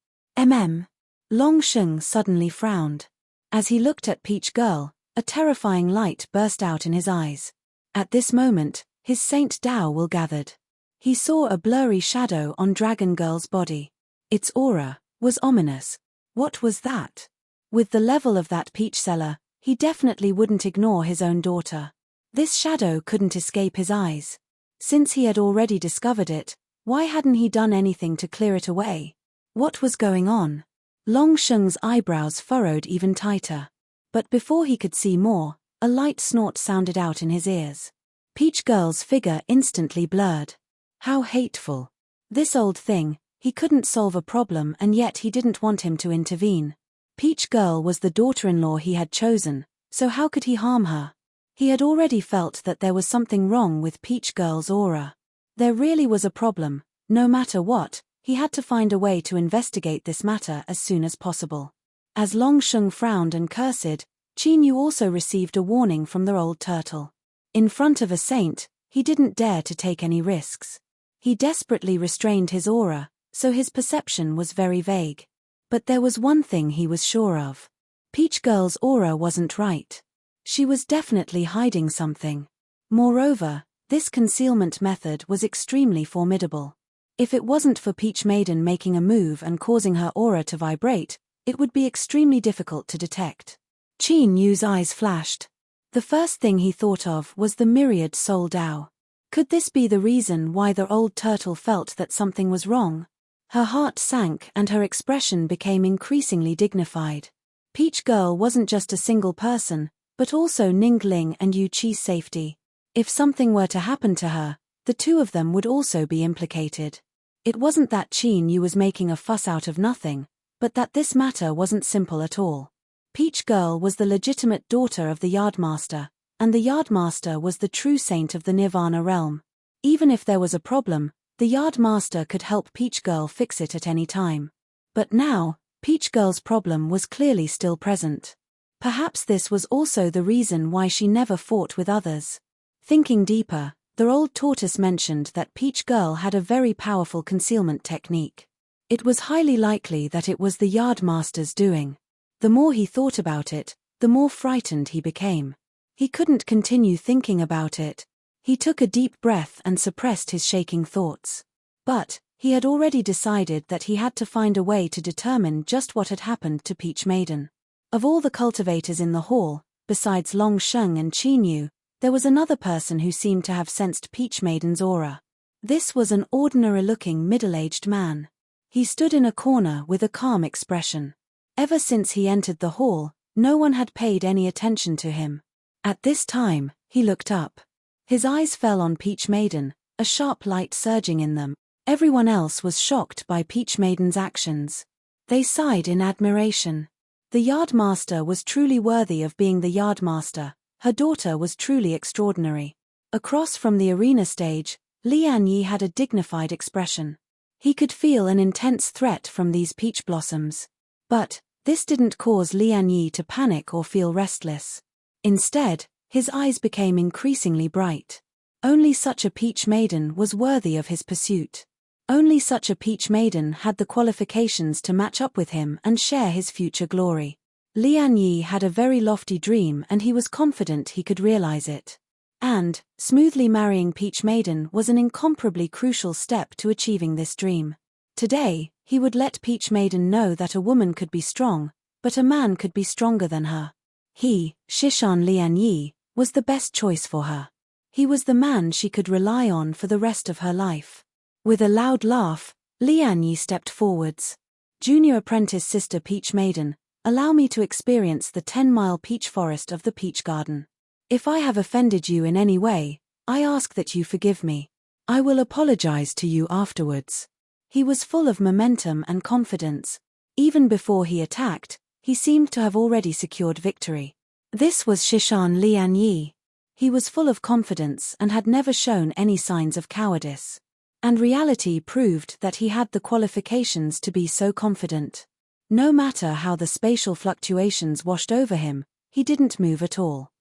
Long Sheng suddenly frowned. As he looked at Peach Girl, a terrifying light burst out in his eyes. At this moment, his Saint Dao will gathered. He saw a blurry shadow on Dragon Girl's body. Its aura was ominous. What was that? With the level of that peach seller, he definitely wouldn't ignore his own daughter. This shadow couldn't escape his eyes. Since he had already discovered it, why hadn't he done anything to clear it away? What was going on? Long Sheng's eyebrows furrowed even tighter. But before he could see more, a light snort sounded out in his ears. Peach Girl's figure instantly blurred. How hateful. This old thing, he couldn't solve a problem and yet he didn't want him to intervene. Peach Girl was the daughter-in-law he had chosen, so how could he harm her? He had already felt that there was something wrong with Peach Girl's aura. There really was a problem. No matter what, he had to find a way to investigate this matter as soon as possible. As Long Sheng frowned and cursed, Qin Yu also received a warning from the old turtle. In front of a saint, he didn't dare to take any risks. He desperately restrained his aura, so his perception was very vague. But there was one thing he was sure of. Peach Girl's aura wasn't right. She was definitely hiding something. Moreover, this concealment method was extremely formidable. If it wasn't for Peach Maiden making a move and causing her aura to vibrate, it would be extremely difficult to detect. Qin Yu's eyes flashed. The first thing he thought of was the myriad soul Dao. Could this be the reason why the old turtle felt that something was wrong? Her heart sank and her expression became increasingly dignified. Peach Girl wasn't just a single person, but also Ningling and Yu Qi's safety. If something were to happen to her, the two of them would also be implicated. It wasn't that Qin Yu was making a fuss out of nothing, but that this matter wasn't simple at all. Peach Girl was the legitimate daughter of the Yardmaster, and the Yardmaster was the true saint of the Nirvana realm. Even if there was a problem, the Yardmaster could help Peach Girl fix it at any time. But now, Peach Girl's problem was clearly still present. Perhaps this was also the reason why she never fought with others. Thinking deeper, the old tortoise mentioned that Peach Girl had a very powerful concealment technique. It was highly likely that it was the Yardmaster's doing. The more he thought about it, the more frightened he became. He couldn't continue thinking about it. He took a deep breath and suppressed his shaking thoughts. But he had already decided that he had to find a way to determine just what had happened to Peach Maiden. Of all the cultivators in the hall, besides Long Sheng and Qin Yu, there was another person who seemed to have sensed Peach Maiden's aura. This was an ordinary-looking middle-aged man. He stood in a corner with a calm expression. Ever since he entered the hall, no one had paid any attention to him. At this time, he looked up. His eyes fell on Peach Maiden, a sharp light surging in them. Everyone else was shocked by Peach Maiden's actions. They sighed in admiration. The Yardmaster was truly worthy of being the Yardmaster. Her daughter was truly extraordinary. Across from the arena stage, Lian Yi had a dignified expression. He could feel an intense threat from these peach blossoms. But this didn't cause Lian Yi to panic or feel restless. Instead, his eyes became increasingly bright. Only such a Peach Maiden was worthy of his pursuit. Only such a peach maiden had the qualifications to match up with him and share his future glory. Lian Yi had a very lofty dream and he was confident he could realize it. And, smoothly marrying Peach Maiden was an incomparably crucial step to achieving this dream. Today, he would let Peach Maiden know that a woman could be strong, but a man could be stronger than her. He, Shishan Lian Yi, was the best choice for her. He was the man she could rely on for the rest of her life. With a loud laugh, Lian Yi stepped forwards. Junior apprentice Sister Peach Maiden, allow me to experience the 10-mile peach forest of the peach garden. If I have offended you in any way, I ask that you forgive me. I will apologize to you afterwards. He was full of momentum and confidence. Even before he attacked, he seemed to have already secured victory. This was Shishan Lian Yi. He was full of confidence and had never shown any signs of cowardice. And reality proved that he had the qualifications to be so confident. No matter how the spatial fluctuations washed over him, he didn't move at all.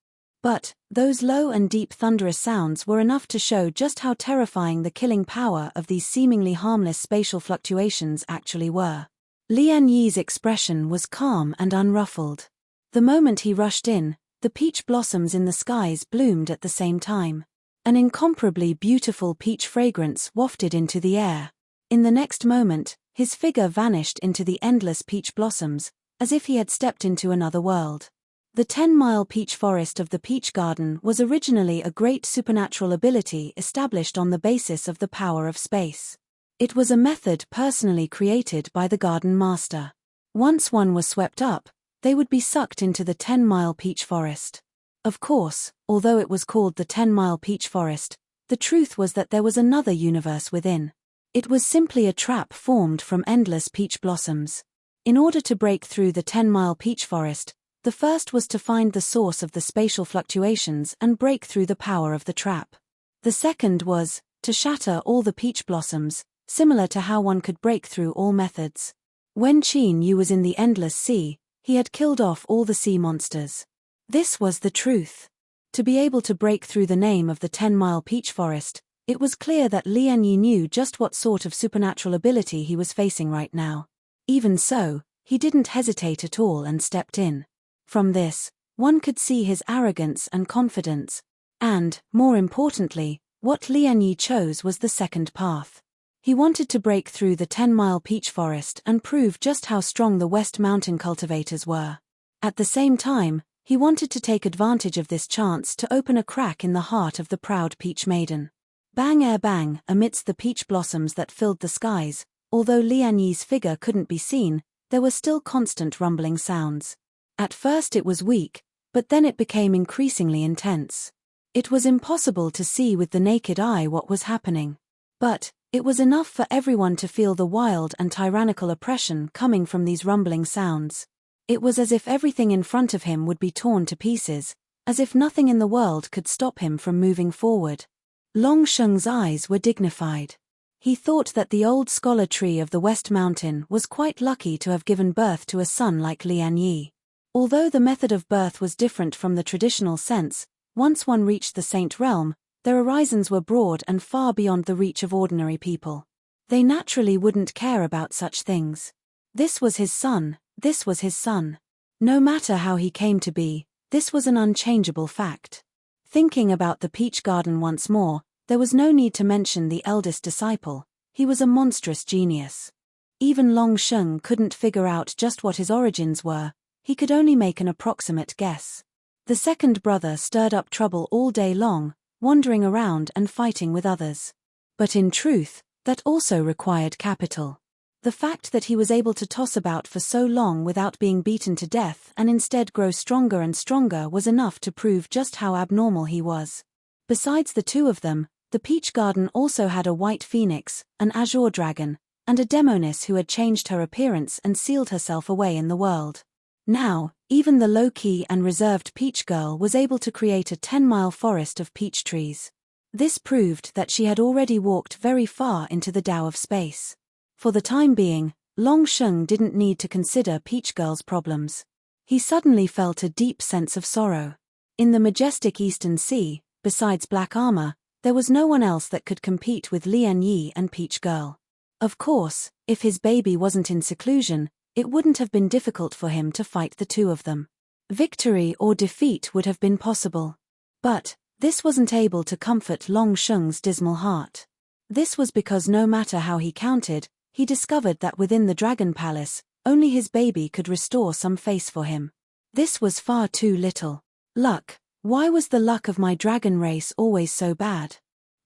But, those low and deep thunderous sounds were enough to show just how terrifying the killing power of these seemingly harmless spatial fluctuations actually were. Lian Yi's expression was calm and unruffled. The moment he rushed in, the peach blossoms in the skies bloomed at the same time. An incomparably beautiful peach fragrance wafted into the air. In the next moment, his figure vanished into the endless peach blossoms, as if he had stepped into another world. The 10-mile peach forest of the peach garden was originally a great supernatural ability established on the basis of the power of space. It was a method personally created by the garden master. Once one was swept up, they would be sucked into the 10-mile peach forest. Of course, although it was called the 10-mile peach forest, the truth was that there was another universe within. It was simply a trap formed from endless peach blossoms. In order to break through the 10-mile peach forest, the first was to find the source of the spatial fluctuations and break through the power of the trap. The second was to shatter all the peach blossoms, similar to how one could break through all methods. When Qin Yu was in the endless sea, he had killed off all the sea monsters. This was the truth. To be able to break through the name of the 10-mile peach forest, it was clear that Lian Yi knew just what sort of supernatural ability he was facing right now. Even so, he didn't hesitate at all and stepped in. From this, one could see his arrogance and confidence. And, more importantly, what Lian Yi chose was the second path. He wanted to break through the 10-mile peach forest and prove just how strong the West Mountain cultivators were. At the same time, he wanted to take advantage of this chance to open a crack in the heart of the proud peach maiden. Bang ere bang, amidst the peach blossoms that filled the skies, although Lian Yi's figure couldn't be seen, there were still constant rumbling sounds. At first it was weak, but then it became increasingly intense. It was impossible to see with the naked eye what was happening. But, it was enough for everyone to feel the wild and tyrannical oppression coming from these rumbling sounds. It was as if everything in front of him would be torn to pieces, as if nothing in the world could stop him from moving forward. Long Sheng's eyes were dignified. He thought that the old scholar tree of the West Mountain was quite lucky to have given birth to a son like Lian Yi. Although the method of birth was different from the traditional sense, once one reached the Saint Realm, their horizons were broad and far beyond the reach of ordinary people. They naturally wouldn't care about such things. This was his son, this was his son. No matter how he came to be, this was an unchangeable fact. Thinking about the peach garden once more, there was no need to mention the eldest disciple. He was a monstrous genius. Even Long Sheng couldn't figure out just what his origins were, he could only make an approximate guess. The second brother stirred up trouble all day long, wandering around and fighting with others. But in truth, that also required capital. The fact that he was able to toss about for so long without being beaten to death and instead grow stronger and stronger was enough to prove just how abnormal he was. Besides the two of them, the peach garden also had a white phoenix, an azure dragon, and a demoness who had changed her appearance and sealed herself away in the world. Now, even the low-key and reserved peach girl was able to create a 10-mile forest of peach trees. This proved that she had already walked very far into the Tao of space. For the time being, Long Sheng didn't need to consider Peach Girl's problems. He suddenly felt a deep sense of sorrow. In the majestic Eastern Sea, besides Black Armor, there was no one else that could compete with Lian Yi and Peach Girl. Of course, if his baby wasn't in seclusion, it wouldn't have been difficult for him to fight the two of them. Victory or defeat would have been possible. But this wasn't able to comfort Long Sheng's dismal heart. This was because no matter how he counted, he discovered that within the Dragon Palace, only his baby could restore some face for him. This was far too little. Luck. Why was the luck of my dragon race always so bad?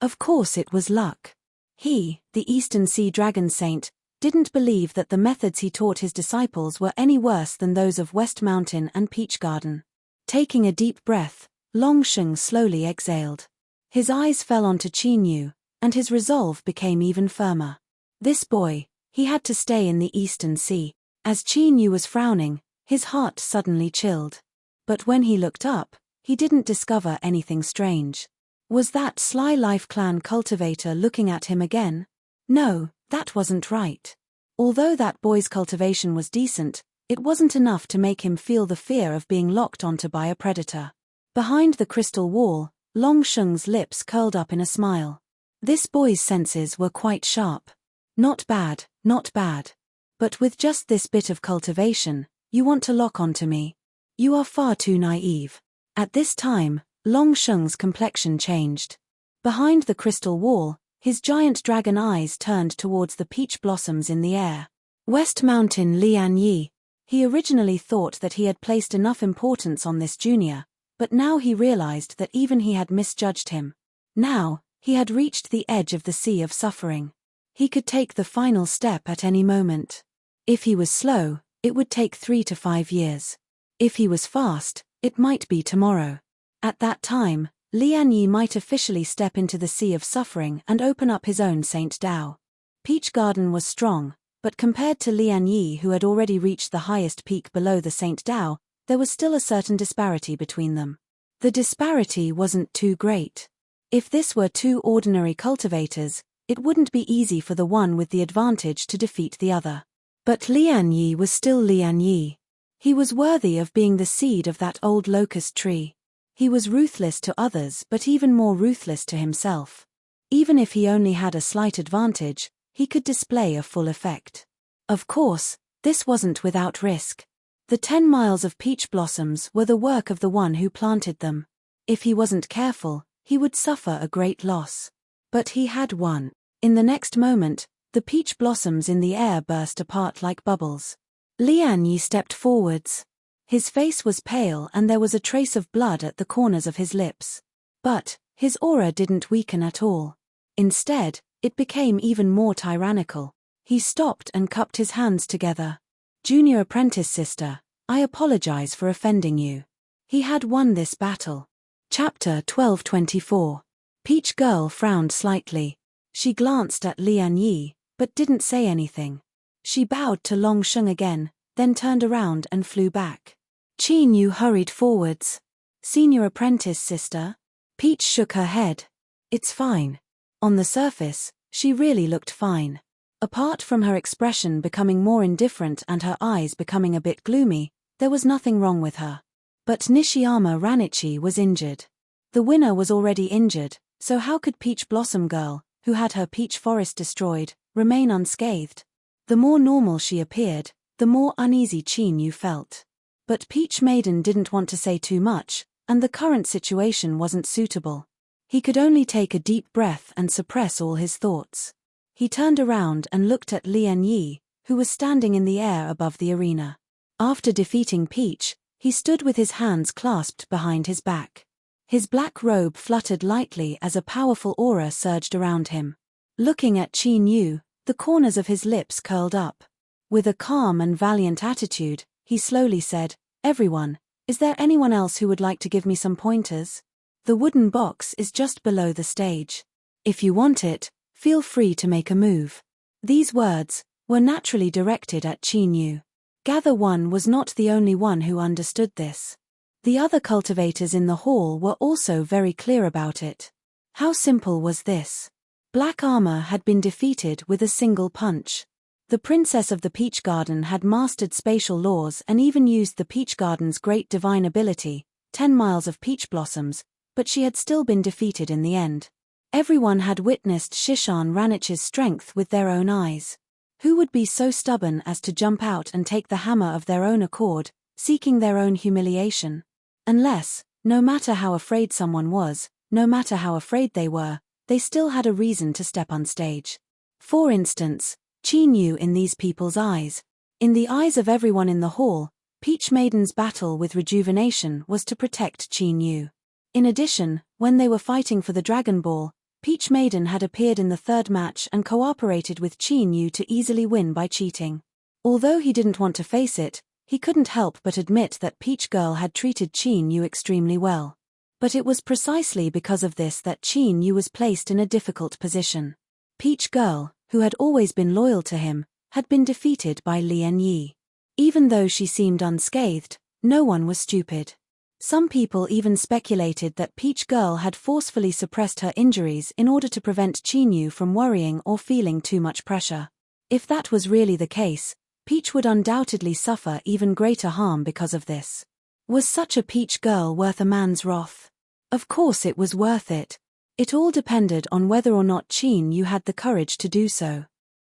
Of course it was luck. He, the Eastern Sea Dragon Saint, didn't believe that the methods he taught his disciples were any worse than those of West Mountain and Peach Garden. Taking a deep breath, Long Sheng slowly exhaled. His eyes fell onto Qin Yu, and his resolve became even firmer. This boy, he had to stay in the Eastern Sea. As Qin Yu was frowning, his heart suddenly chilled. But when he looked up, he didn't discover anything strange. Was that sly Life Clan cultivator looking at him again? No, that wasn't right. Although that boy's cultivation was decent, it wasn't enough to make him feel the fear of being locked onto by a predator. Behind the crystal wall, Long Sheng's lips curled up in a smile. This boy's senses were quite sharp. Not bad, not bad. But with just this bit of cultivation, you want to lock onto me? You are far too naive. At this time, Long Sheng's complexion changed. Behind the crystal wall, his giant dragon eyes turned towards the peach blossoms in the air. West Mountain Lian Yi. He originally thought that he had placed enough importance on this junior, but now he realized that even he had misjudged him. Now, he had reached the edge of the sea of suffering. He could take the final step at any moment. If he was slow, it would take 3 to 5 years. If he was fast, it might be tomorrow. At that time, Lian Yi might officially step into the sea of suffering and open up his own Saint Dao. Peach Garden was strong, but compared to Lian Yi, who had already reached the highest peak below the Saint Dao, there was still a certain disparity between them. The disparity wasn't too great. If this were two ordinary cultivators, it wouldn't be easy for the one with the advantage to defeat the other. But Lian Yi was still Lian Yi. He was worthy of being the seed of that old locust tree. He was ruthless to others but even more ruthless to himself. Even if he only had a slight advantage, he could display a full effect. Of course, this wasn't without risk. The 10 miles of peach blossoms were the work of the one who planted them. If he wasn't careful, he would suffer a great loss. But he had won. In the next moment, the peach blossoms in the air burst apart like bubbles. Lian Yi stepped forwards. His face was pale and there was a trace of blood at the corners of his lips. But his aura didn't weaken at all. Instead, it became even more tyrannical. He stopped and cupped his hands together. Junior apprentice sister, I apologize for offending you. He had won this battle. Chapter 1224. Peach Girl frowned slightly. She glanced at Lian Yi, but didn't say anything. She bowed to Long Sheng again, then turned around and flew back. Qin Yu hurried forwards. Senior apprentice sister? Peach shook her head. It's fine. On the surface, she really looked fine. Apart from her expression becoming more indifferent and her eyes becoming a bit gloomy, there was nothing wrong with her. But Nishiyama Ranichi was injured. The winner was already injured, so how could Peach Blossom Girl, who had her peach forest destroyed, remain unscathed? The more normal she appeared, the more uneasy Qin Yu felt. But Peach Maiden didn't want to say too much, and the current situation wasn't suitable. He could only take a deep breath and suppress all his thoughts. He turned around and looked at Lian Yi, who was standing in the air above the arena. After defeating Peach, he stood with his hands clasped behind his back. His black robe fluttered lightly as a powerful aura surged around him. Looking at Qin Yu, the corners of his lips curled up. With a calm and valiant attitude, he slowly said, "Everyone, is there anyone else who would like to give me some pointers? The wooden box is just below the stage. If you want it, feel free to make a move." These words were naturally directed at Qin Yu. Gather One was not the only one who understood this. The other cultivators in the hall were also very clear about it. How simple was this? Black Armor had been defeated with a single punch. The princess of the Peach Garden had mastered spatial laws and even used the Peach Garden's great divine ability, 10 miles of peach blossoms, but she had still been defeated in the end. Everyone had witnessed Shishan Ranich's strength with their own eyes. Who would be so stubborn as to jump out and take the hammer of their own accord, seeking their own humiliation? Unless, no matter how afraid someone was, no matter how afraid they were, they still had a reason to step on stage. For instance, Qi knew in these people's eyes. In the eyes of everyone in the hall, Peach Maiden's battle with rejuvenation was to protect Qi Yu. In addition, when they were fighting for the Dragon Ball, Peach Maiden had appeared in the third match and cooperated with Qi Yu to easily win by cheating. Although he didn't want to face it, he couldn't help but admit that Peach Girl had treated Qi Yu extremely well. But it was precisely because of this that Qi Yu was placed in a difficult position. Peach Girl, who had always been loyal to him, had been defeated by Lian Yi. Even though she seemed unscathed, no one was stupid. Some people even speculated that Peach Girl had forcefully suppressed her injuries in order to prevent Qi Yu from worrying or feeling too much pressure. If that was really the case, Peach would undoubtedly suffer even greater harm because of this. Was such a Peach Girl worth a man's wrath? Of course it was worth it. It all depended on whether or not Qi Yu had the courage to do so.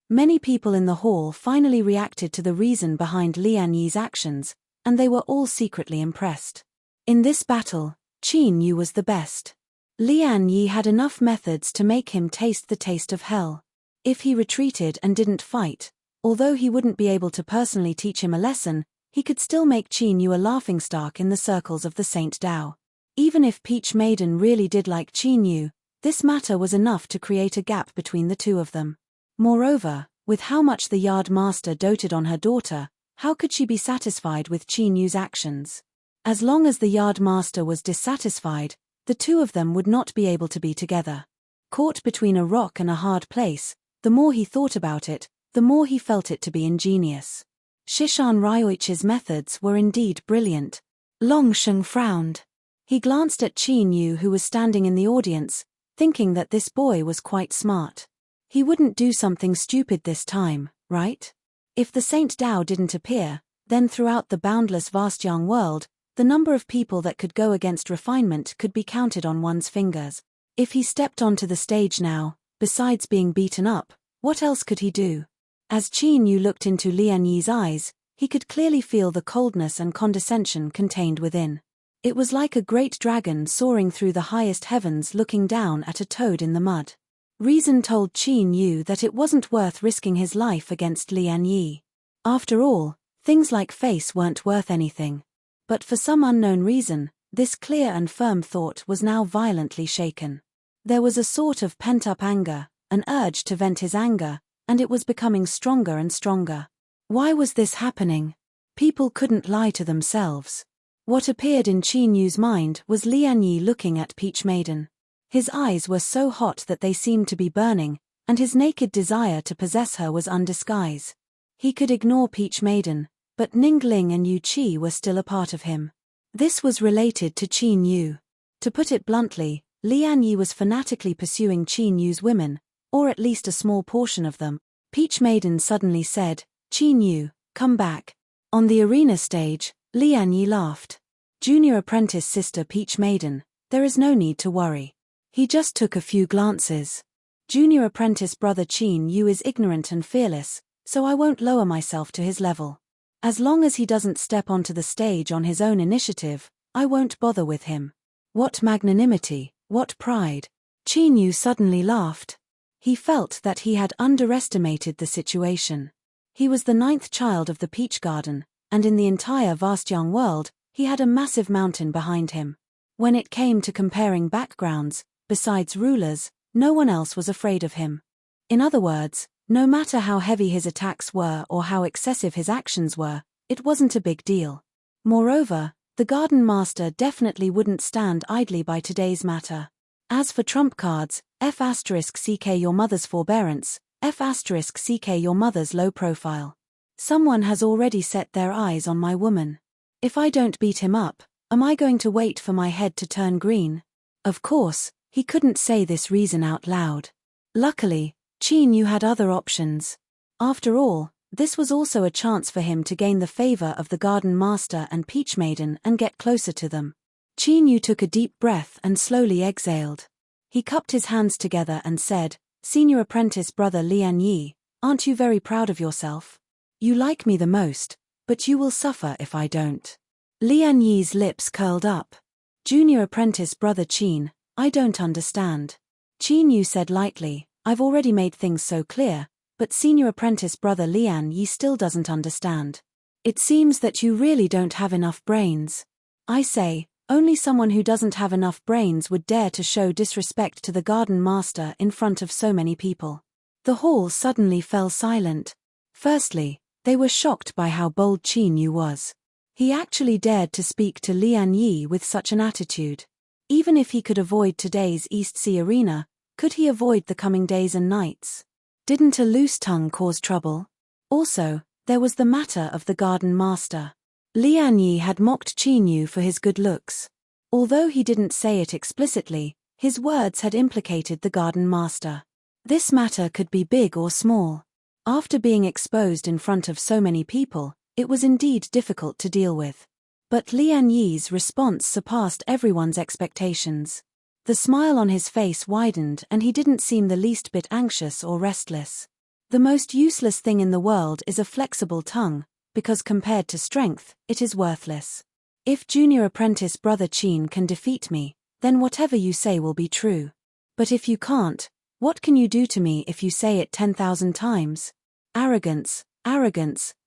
Many people in the hall finally reacted to the reason behind Lian Yi's actions, and they were all secretly impressed. In this battle, Qi Yu was the best. Lian Yi had enough methods to make him taste the taste of hell. If he retreated and didn't fight, although he wouldn't be able to personally teach him a lesson, he could still make Qi Yu a laughingstock in the circles of the Saint Dao. Even if Peach Maiden really did like Qi Yu, this matter was enough to create a gap between the two of them. Moreover, with how much the Yard Master doted on her daughter, how could she be satisfied with Qi Yu's actions? As long as the Yard Master was dissatisfied, the two of them would not be able to be together. Caught between a rock and a hard place, the more he thought about it, the more he felt it to be ingenious. Shishan Ryoichi's methods were indeed brilliant. Long Sheng frowned. He glanced at Qi Yu, who was standing in the audience, thinking that this boy was quite smart. He wouldn't do something stupid this time, right? If the Saint Dao didn't appear, then throughout the boundless vast young world, the number of people that could go against refinement could be counted on one's fingers. If he stepped onto the stage now, besides being beaten up, what else could he do? As Qi Yu looked into Lian Yi's eyes, he could clearly feel the coldness and condescension contained within. It was like a great dragon soaring through the highest heavens looking down at a toad in the mud. Reason told Qi Yu that it wasn't worth risking his life against Lian Yi. After all, things like face weren't worth anything. But for some unknown reason, this clear and firm thought was now violently shaken. There was a sort of pent-up anger, an urge to vent his anger, and it was becoming stronger and stronger. Why was this happening? People couldn't lie to themselves. What appeared in Qi Yu's mind was Lian Yi looking at Peach Maiden. His eyes were so hot that they seemed to be burning, and his naked desire to possess her was undisguised. He could ignore Peach Maiden, but Ningling and Yu Qi were still a part of him. This was related to Qi Yu. To put it bluntly, Lian Yi was fanatically pursuing Qi Yu's women, or at least a small portion of them. Peach Maiden suddenly said, "Qi Yu, come back." On the arena stage, Lian Yi laughed. "Junior apprentice sister Peach Maiden, there is no need to worry." He just took a few glances. "Junior apprentice brother Qi Yu is ignorant and fearless, so I won't lower myself to his level. As long as he doesn't step onto the stage on his own initiative, I won't bother with him." What magnanimity, what pride. Qi Yu suddenly laughed. He felt that he had underestimated the situation. He was the 9th child of the Peach Garden, and in the entire vast young world, he had a massive mountain behind him. When it came to comparing backgrounds, besides rulers, no one else was afraid of him. In other words, no matter how heavy his attacks were or how excessive his actions were, it wasn't a big deal. Moreover, the Garden Master definitely wouldn't stand idly by today's matter. As for trump cards, F***ck your mother's forbearance, F***ck your mother's low profile. Someone has already set their eyes on my woman. If I don't beat him up, am I going to wait for my head to turn green? Of course, he couldn't say this reason out loud. Luckily, Qi Yu had other options. After all, this was also a chance for him to gain the favor of the Garden Master and Peach Maiden and get closer to them. Qi Yu took a deep breath and slowly exhaled. He cupped his hands together and said, "Senior apprentice brother Lian Yi, aren't you very proud of yourself? You like me the most, but you will suffer if I don't." Lian Yi's lips curled up. "Junior apprentice brother Qin, I don't understand." Qin Yu said lightly, "I've already made things so clear, but senior apprentice brother Lian Yi still doesn't understand. It seems that you really don't have enough brains. I say, only someone who doesn't have enough brains would dare to show disrespect to the garden master in front of so many people." The hall suddenly fell silent. Firstly, they were shocked by how bold Qin Yu was. He actually dared to speak to Lian Yi with such an attitude. Even if he could avoid today's East Sea Arena, could he avoid the coming days and nights? Didn't a loose tongue cause trouble? Also, there was the matter of the garden master. Lian Yi had mocked Qin Yu for his good looks. Although he didn't say it explicitly, his words had implicated the garden master. This matter could be big or small. After being exposed in front of so many people, it was indeed difficult to deal with. But Lian Yi's response surpassed everyone's expectations. The smile on his face widened and he didn't seem the least bit anxious or restless. The most useless thing in the world is a flexible tongue, because compared to strength, it is worthless. If junior apprentice brother Qin can defeat me, then whatever you say will be true. But if you can't, what can you do to me if you say it 10,000 times? Arrogance,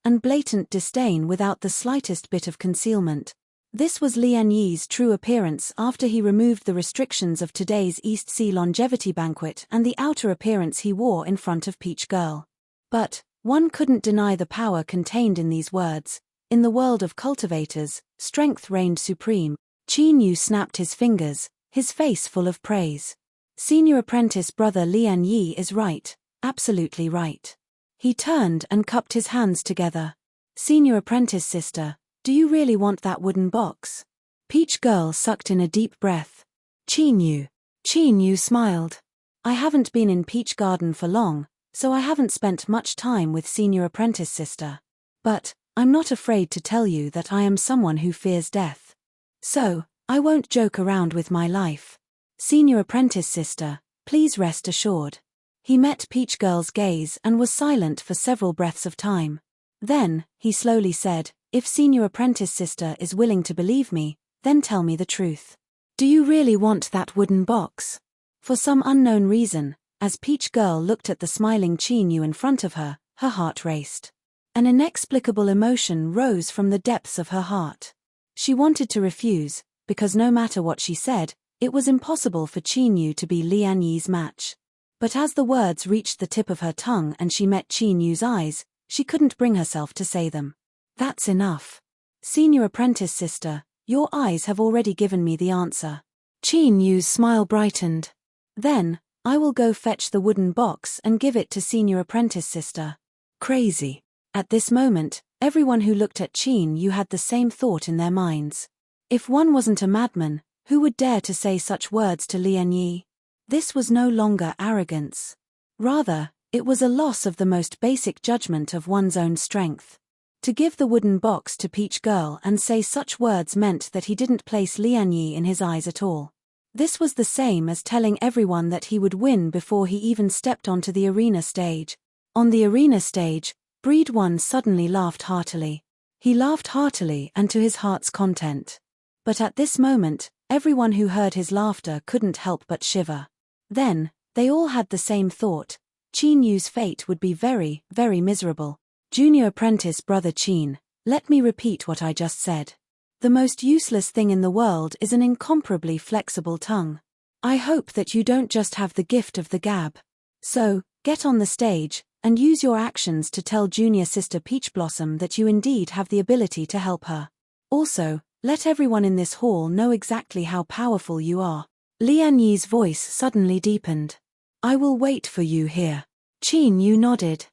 and blatant disdain without the slightest bit of concealment. This was Lian Yi's true appearance after he removed the restrictions of today's East Sea longevity banquet and the outer appearance he wore in front of Peach Girl. But one couldn't deny the power contained in these words. In the world of cultivators, strength reigned supreme. Qin Yu snapped his fingers, his face full of praise. Senior apprentice brother Lian Yi is right, absolutely right. He turned and cupped his hands together. Senior apprentice sister, do you really want that wooden box? Peach Girl sucked in a deep breath. Qin Yu smiled. I haven't been in Peach Garden for long, so I haven't spent much time with senior apprentice sister. But I'm not afraid to tell you that I am someone who fears death. So, I won't joke around with my life. Senior apprentice sister, please rest assured. He met Peach Girl's gaze and was silent for several breaths of time. Then, he slowly said, if senior apprentice sister is willing to believe me, then tell me the truth. Do you really want that wooden box? For some unknown reason, as Peach Girl looked at the smiling Qin Yu in front of her, her heart raced. An inexplicable emotion rose from the depths of her heart. She wanted to refuse, because no matter what she said, it was impossible for Qin Yu to be Lian Yi's match. But as the words reached the tip of her tongue and she met Qin Yu's eyes, she couldn't bring herself to say them. That's enough. Senior apprentice sister, your eyes have already given me the answer. Qin Yu's smile brightened. Then, I will go fetch the wooden box and give it to senior apprentice sister. Crazy. At this moment, everyone who looked at Qin Yu had the same thought in their minds. If one wasn't a madman, who would dare to say such words to Lian Yi? This was no longer arrogance. Rather, it was a loss of the most basic judgment of one's own strength. To give the wooden box to Peach Girl and say such words meant that he didn't place Lian Yi in his eyes at all. This was the same as telling everyone that he would win before he even stepped onto the arena stage. On the arena stage, Breed 1 suddenly laughed heartily. He laughed heartily and to his heart's content. But at this moment, everyone who heard his laughter couldn't help but shiver. Then, they all had the same thought. Qin Yu's fate would be very, very miserable. Junior apprentice brother Qin, let me repeat what I just said. The most useless thing in the world is an incomparably flexible tongue. I hope that you don't just have the gift of the gab. So, get on the stage, and use your actions to tell junior sister Peach Blossom that you indeed have the ability to help her. Also, let everyone in this hall know exactly how powerful you are. Lian Yi's voice suddenly deepened. I will wait for you here. Qin Yu nodded.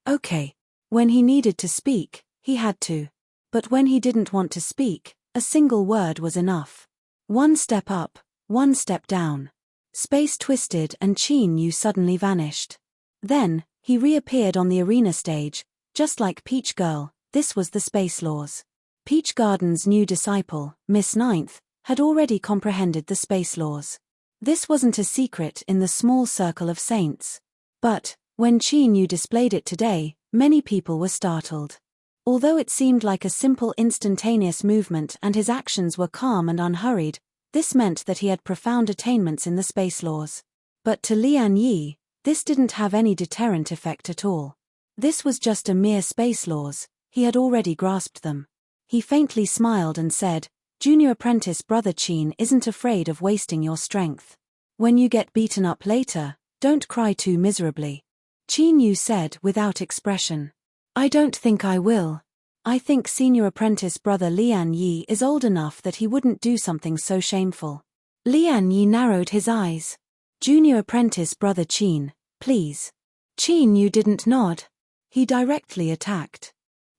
Okay. When he needed to speak, he had to. But when he didn't want to speak, a single word was enough. One step up, one step down. Space twisted and Qin Yu suddenly vanished. Then, he reappeared on the arena stage, just like Peach Girl. This was the space laws. Peach Garden's new disciple, Miss Ninth, had already comprehended the space laws. This wasn't a secret in the small circle of saints. But, when Qin Yu displayed it today, many people were startled. Although it seemed like a simple instantaneous movement and his actions were calm and unhurried, this meant that he had profound attainments in the space laws. But to Lian Yi, this didn't have any deterrent effect at all. This was just a mere space laws, he had already grasped them. He faintly smiled and said, "Junior apprentice brother Qin isn't afraid of wasting your strength. When you get beaten up later, don't cry too miserably." Qin Yu said without expression. "I don't think I will. I think senior apprentice brother Lian Yi is old enough that he wouldn't do something so shameful." Lian Yi narrowed his eyes. "Junior apprentice brother Qin, please." Qin Yu didn't nod. He directly attacked.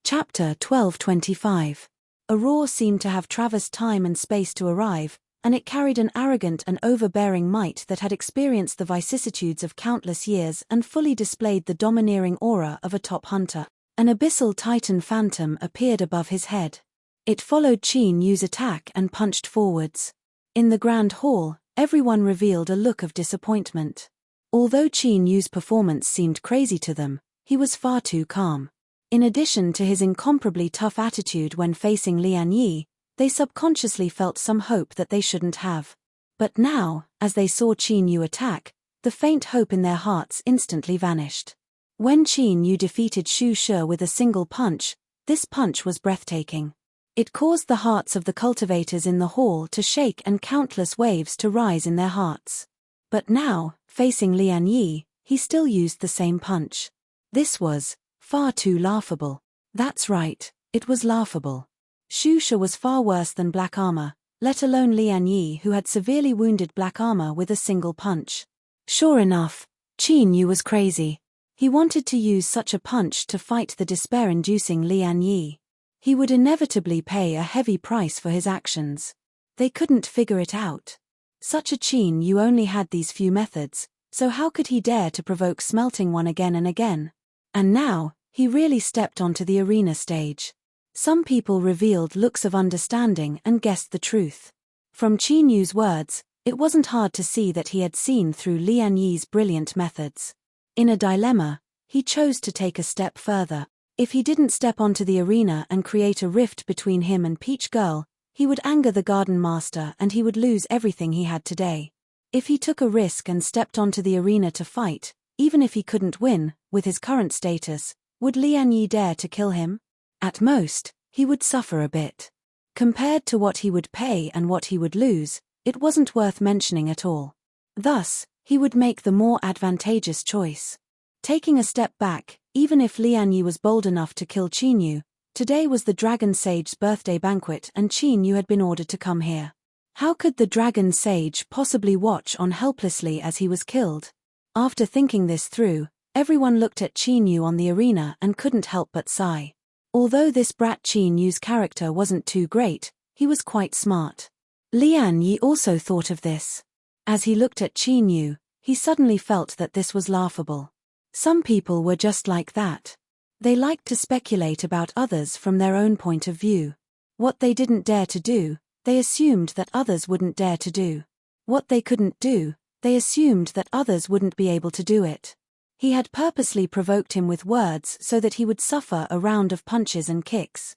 Chapter 12:25. A roar seemed to have traversed time and space to arrive, and it carried an arrogant and overbearing might that had experienced the vicissitudes of countless years and fully displayed the domineering aura of a top hunter. An abyssal titan phantom appeared above his head. It followed Qin Yu's attack and punched forwards. In the grand hall, everyone revealed a look of disappointment. Although Qin Yu's performance seemed crazy to them, he was far too calm. In addition to his incomparably tough attitude when facing Lian Yi, they subconsciously felt some hope that they shouldn't have. But now, as they saw Qin Yu attack, the faint hope in their hearts instantly vanished. When Qin Yu defeated Xu Shi with a single punch, this punch was breathtaking. It caused the hearts of the cultivators in the hall to shake and countless waves to rise in their hearts. But now, facing Lian Yi, he still used the same punch. This was far too laughable. That's right, it was laughable. Xu Shi was far worse than Black Armor, let alone Lian Yi, who had severely wounded Black Armor with a single punch. Sure enough, Qin Yu was crazy. He wanted to use such a punch to fight the despair-inducing Lian Yi. He would inevitably pay a heavy price for his actions. They couldn't figure it out. Such a Qin Yu only had these few methods, so how could he dare to provoke Smelting One again and again? And now, he really stepped onto the arena stage. Some people revealed looks of understanding and guessed the truth. From Qin Yu's words, it wasn't hard to see that he had seen through Lian Yi's brilliant methods. In a dilemma, he chose to take a step further. If he didn't step onto the arena and create a rift between him and Peach Girl, he would anger the Garden Master and he would lose everything he had today. If he took a risk and stepped onto the arena to fight, even if he couldn't win, with his current status, would Lian Yi dare to kill him? At most, he would suffer a bit. Compared to what he would pay and what he would lose, it wasn't worth mentioning at all. Thus, he would make the more advantageous choice. Taking a step back, even if Lian Yi was bold enough to kill Qin Yu, today was the Dragon Sage's birthday banquet and Qin Yu had been ordered to come here. How could the Dragon Sage possibly watch on helplessly as he was killed? After thinking this through, everyone looked at Qin Yu on the arena and couldn't help but sigh. Although this brat Qin Yu's character wasn't too great, he was quite smart. Lian Yi also thought of this. As he looked at Qin Yu, he suddenly felt that this was laughable. Some people were just like that. They liked to speculate about others from their own point of view. What they didn't dare to do, they assumed that others wouldn't dare to do. What they couldn't do, they assumed that others wouldn't be able to do it. He had purposely provoked him with words so that he would suffer a round of punches and kicks.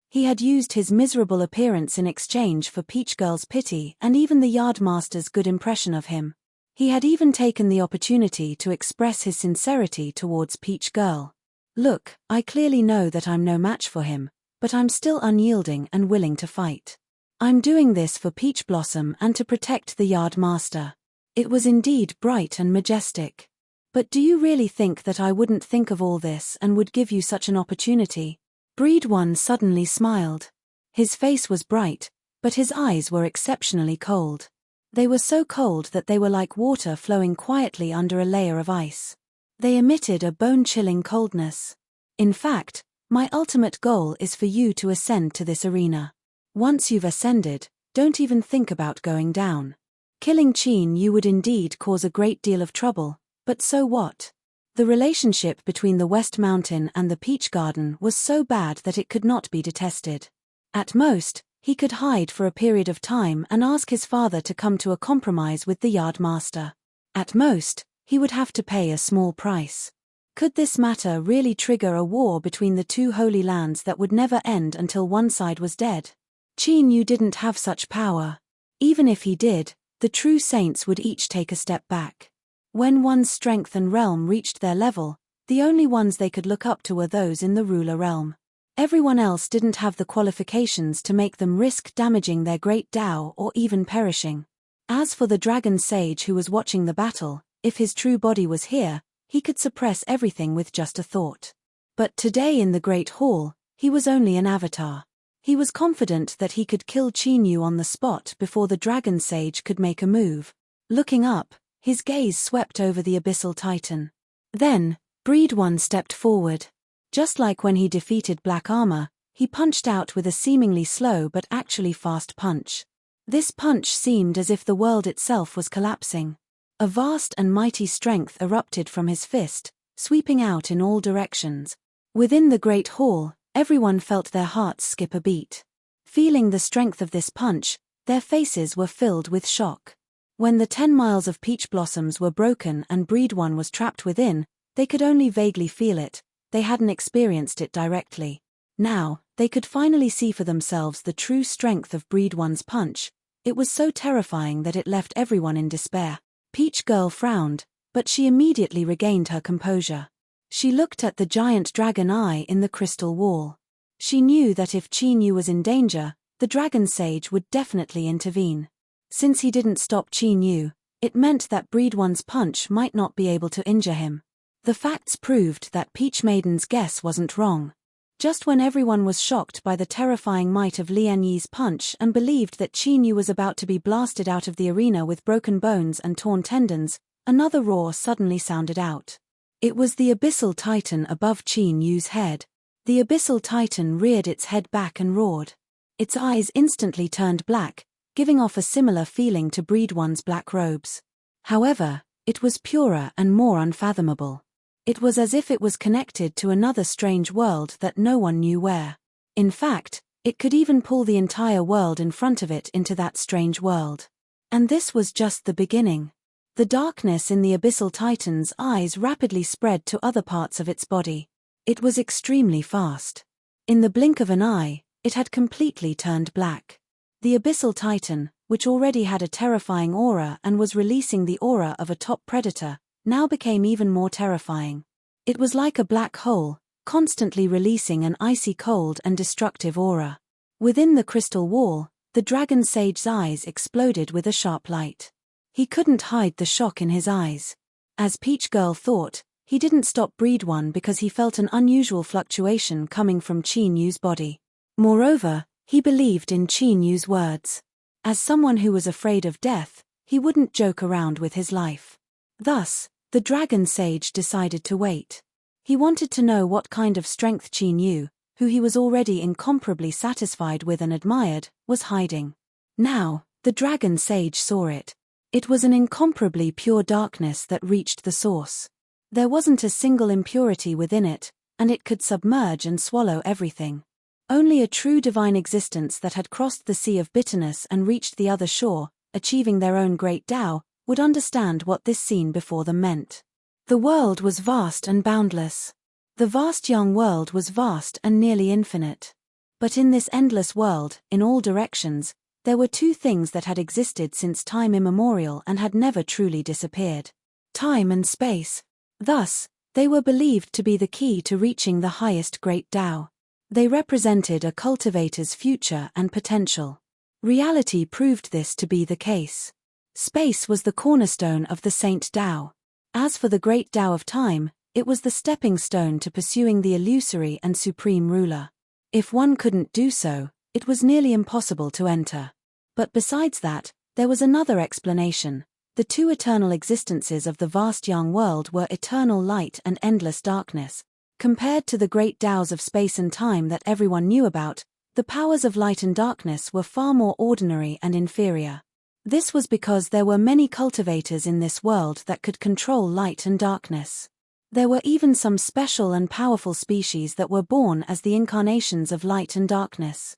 He had used his miserable appearance in exchange for Peach Girl's pity and even the Yardmaster's good impression of him. He had even taken the opportunity to express his sincerity towards Peach Girl. Look, I clearly know that I'm no match for him, but I'm still unyielding and willing to fight. I'm doing this for Peach Blossom and to protect the Yardmaster. It was indeed bright and majestic. But do you really think that I wouldn't think of all this and would give you such an opportunity? Breed One suddenly smiled. His face was bright, but his eyes were exceptionally cold. They were so cold that they were like water flowing quietly under a layer of ice. They emitted a bone-chilling coldness. In fact, my ultimate goal is for you to ascend to this arena. Once you've ascended, don't even think about going down. Killing Qin Yu would indeed cause a great deal of trouble, but so what? The relationship between the West Mountain and the Peach Garden was so bad that it could not be detested. At most, He could hide for a period of time and ask his father to come to a compromise with the yardmaster. At most, he would have to pay a small price. Could this matter really trigger a war between the two holy lands that would never end until one side was dead? Qin Yu didn't have such power. Even if he did, the true saints would each take a step back. When one's strength and realm reached their level, the only ones they could look up to were those in the ruler realm. Everyone else didn't have the qualifications to make them risk damaging their great Tao or even perishing. As for the dragon sage who was watching the battle, if his true body was here, he could suppress everything with just a thought. But today in the Great Hall, he was only an avatar. He was confident that he could kill Qin Yu on the spot before the dragon sage could make a move. Looking up, his gaze swept over the abyssal titan. Then, Breed One stepped forward. Just like when he defeated Black Armor, he punched out with a seemingly slow but actually fast punch. This punch seemed as if the world itself was collapsing. A vast and mighty strength erupted from his fist, sweeping out in all directions. Within the Great Hall, everyone felt their hearts skip a beat. Feeling the strength of this punch, their faces were filled with shock. When the 10 miles of peach blossoms were broken and Breed One was trapped within, they could only vaguely feel it, they hadn't experienced it directly. Now, they could finally see for themselves the true strength of Breed One's punch. It was so terrifying that it left everyone in despair. Peach Girl frowned, but she immediately regained her composure. She looked at the giant dragon eye in the crystal wall. She knew that if Qin Yu was in danger, the dragon sage would definitely intervene. Since he didn't stop Qin Yu, it meant that Breed One's punch might not be able to injure him. The facts proved that Peach Maiden's guess wasn't wrong. Just when everyone was shocked by the terrifying might of Lian Yi's punch and believed that Qin Yu was about to be blasted out of the arena with broken bones and torn tendons, another roar suddenly sounded out. It was the abyssal titan above Qin Yu's head. The abyssal titan reared its head back and roared. Its eyes instantly turned black, giving off a similar feeling to Breed One's black robes. However, it was purer and more unfathomable. It was as if it was connected to another strange world that no one knew where. In fact, it could even pull the entire world in front of it into that strange world. And this was just the beginning. The darkness in the abyssal titan's eyes rapidly spread to other parts of its body. It was extremely fast. In the blink of an eye, it had completely turned black. The abyssal titan, which already had a terrifying aura and was releasing the aura of a top predator, now became even more terrifying. It was like a black hole, constantly releasing an icy cold and destructive aura. Within the crystal wall, the dragon sage's eyes exploded with a sharp light. He couldn't hide the shock in his eyes. As Peach Girl thought, he didn't stop Breed One because he felt an unusual fluctuation coming from Qin Yu's body. Moreover, he believed in Qin Yu's words. As someone who was afraid of death, he wouldn't joke around with his life. Thus, the dragon sage decided to wait. He wanted to know what kind of strength Qin Yu, who he was already incomparably satisfied with and admired, was hiding. Now, the dragon sage saw it. It was an incomparably pure darkness that reached the source. There wasn't a single impurity within it, and it could submerge and swallow everything. Only a true divine existence that had crossed the sea of bitterness and reached the other shore, achieving their own great Tao, would understand what this scene before them meant. The world was vast and boundless. The vast young world was vast and nearly infinite. But in this endless world, in all directions, there were two things that had existed since time immemorial and had never truly disappeared: time and space. Thus, they were believed to be the key to reaching the highest great Tao. They represented a cultivator's future and potential. Reality proved this to be the case. Space was the cornerstone of the Saint Tao. As for the great Tao of time, it was the stepping stone to pursuing the illusory and supreme ruler. If one couldn't do so, it was nearly impossible to enter. But besides that, there was another explanation. The two eternal existences of the vast young world were eternal light and endless darkness. Compared to the great Taos of space and time that everyone knew about, the powers of light and darkness were far more ordinary and inferior. This was because there were many cultivators in this world that could control light and darkness. There were even some special and powerful species that were born as the incarnations of light and darkness.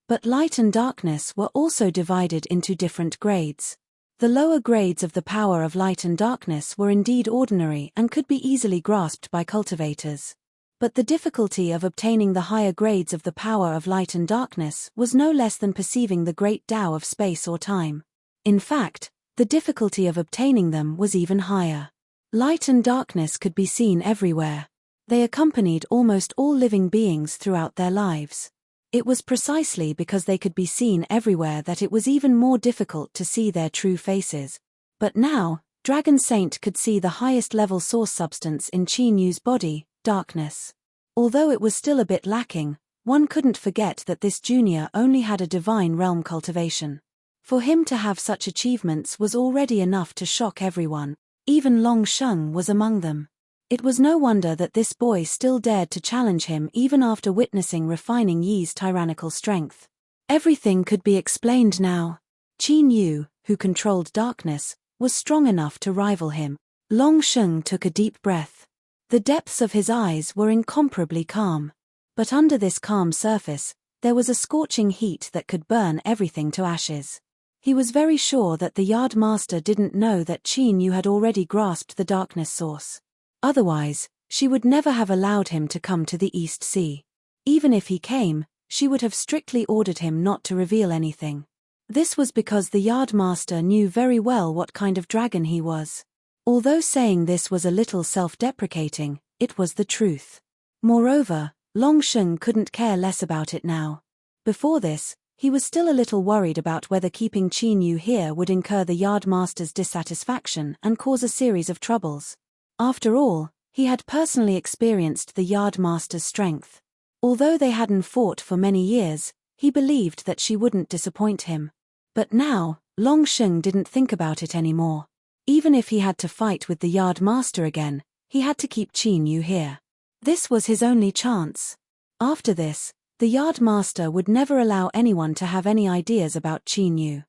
But light and darkness were also divided into different grades. The lower grades of the power of light and darkness were indeed ordinary and could be easily grasped by cultivators. But the difficulty of obtaining the higher grades of the power of light and darkness was no less than perceiving the great Tao of space or time. In fact, the difficulty of obtaining them was even higher. Light and darkness could be seen everywhere. They accompanied almost all living beings throughout their lives. It was precisely because they could be seen everywhere that it was even more difficult to see their true faces. But now, Dragon Saint could see the highest level source substance in Qin Yu's body, darkness. Although it was still a bit lacking, one couldn't forget that this junior only had a divine realm cultivation. For him to have such achievements was already enough to shock everyone. Even Long Sheng was among them. It was no wonder that this boy still dared to challenge him even after witnessing refining Yi's tyrannical strength. Everything could be explained now. Qin Yu, who controlled darkness, was strong enough to rival him. Long Sheng took a deep breath. The depths of his eyes were incomparably calm. But under this calm surface, there was a scorching heat that could burn everything to ashes. He was very sure that the Yard Master didn't know that Qin Yu had already grasped the darkness source. Otherwise, she would never have allowed him to come to the East Sea. Even if he came, she would have strictly ordered him not to reveal anything. This was because the Yard Master knew very well what kind of dragon he was. Although saying this was a little self-deprecating, it was the truth. Moreover, Long Sheng couldn't care less about it now. Before this, he was still a little worried about whether keeping Qin Yu here would incur the Yard Master's dissatisfaction and cause a series of troubles. After all, he had personally experienced the Yard Master's strength. Although they hadn't fought for many years, he believed that she wouldn't disappoint him. But now, Long Sheng didn't think about it anymore. Even if he had to fight with the Yard Master again, he had to keep Qin Yu here. This was his only chance. After this, the Yard Master would never allow anyone to have any ideas about Qin Yu.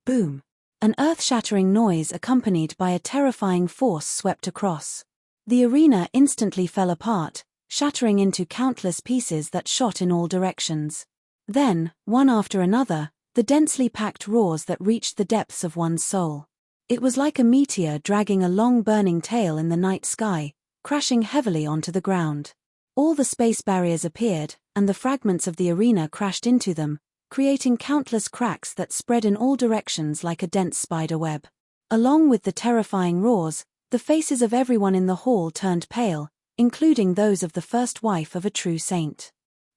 Boom! An earth-shattering noise accompanied by a terrifying force swept across. The arena instantly fell apart, shattering into countless pieces that shot in all directions. Then, one after another, the densely packed roars that reached the depths of one's soul. It was like a meteor dragging a long burning tail in the night sky, crashing heavily onto the ground. All the space barriers appeared, and the fragments of the arena crashed into them, creating countless cracks that spread in all directions like a dense spider web. Along with the terrifying roars, the faces of everyone in the hall turned pale, including those of the first wife of a true saint.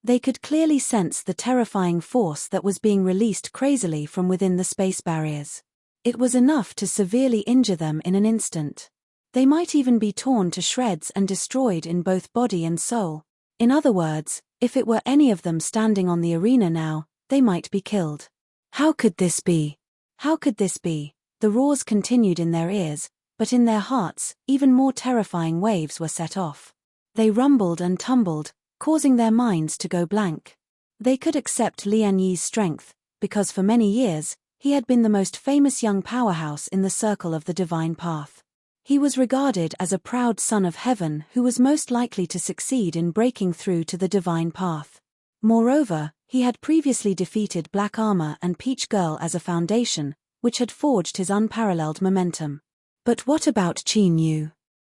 They could clearly sense the terrifying force that was being released crazily from within the space barriers. It was enough to severely injure them in an instant. They might even be torn to shreds and destroyed in both body and soul. In other words, if it were any of them standing on the arena now, they might be killed. How could this be? How could this be? The roars continued in their ears, but in their hearts, even more terrifying waves were set off. They rumbled and tumbled, causing their minds to go blank. They could accept Lian Yi's strength, because for many years, he had been the most famous young powerhouse in the circle of the divine path. He was regarded as a proud son of heaven who was most likely to succeed in breaking through to the divine path. Moreover, he had previously defeated Black Armor and Peach Girl as a foundation, which had forged his unparalleled momentum. But what about Qin Yu?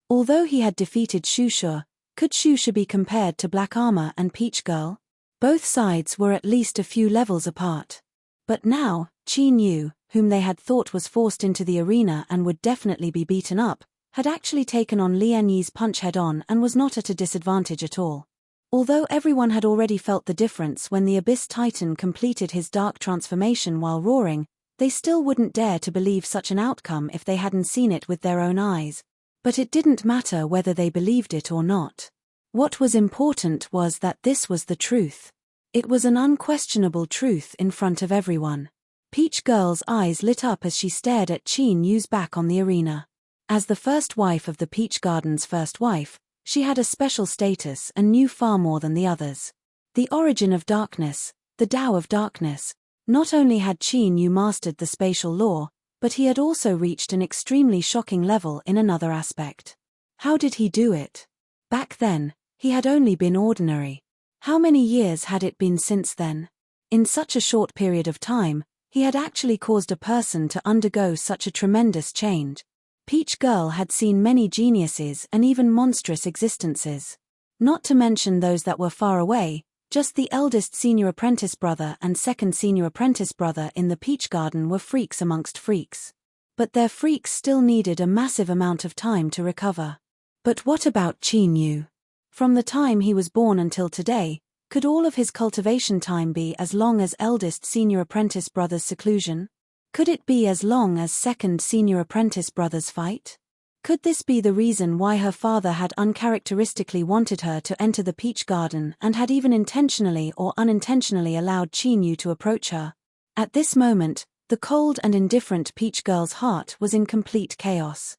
Although he had defeated Shushu, could Shushu be compared to Black Armor and Peach Girl? Both sides were at least a few levels apart. But now, Qin Yu, whom they had thought was forced into the arena and would definitely be beaten up, had actually taken on Lian Yi's punch head-on and was not at a disadvantage at all. Although everyone had already felt the difference when the Abyss Titan completed his dark transformation while roaring, they still wouldn't dare to believe such an outcome if they hadn't seen it with their own eyes. But it didn't matter whether they believed it or not. What was important was that this was the truth. It was an unquestionable truth in front of everyone. Peach Girl's eyes lit up as she stared at Qin Yu's back on the arena. As the first wife of the Peach Garden's first wife, she had a special status and knew far more than the others. The origin of darkness, the Tao of darkness. Not only had Qin Yu mastered the spatial law, but he had also reached an extremely shocking level in another aspect. How did he do it? Back then, he had only been ordinary. How many years had it been since then? In such a short period of time, he had actually caused a person to undergo such a tremendous change. Peach Girl had seen many geniuses and even monstrous existences. Not to mention those that were far away, just the eldest senior apprentice brother and second senior apprentice brother in the Peach Garden were freaks amongst freaks. But their freaks still needed a massive amount of time to recover. But what about Qin Yu? From the time he was born until today, could all of his cultivation time be as long as eldest senior apprentice brother's seclusion? Could it be as long as second senior apprentice brother's fight? Could this be the reason why her father had uncharacteristically wanted her to enter the Peach Garden and had even intentionally or unintentionally allowed Qin Yu to approach her? At this moment, the cold and indifferent Peach Girl's heart was in complete chaos.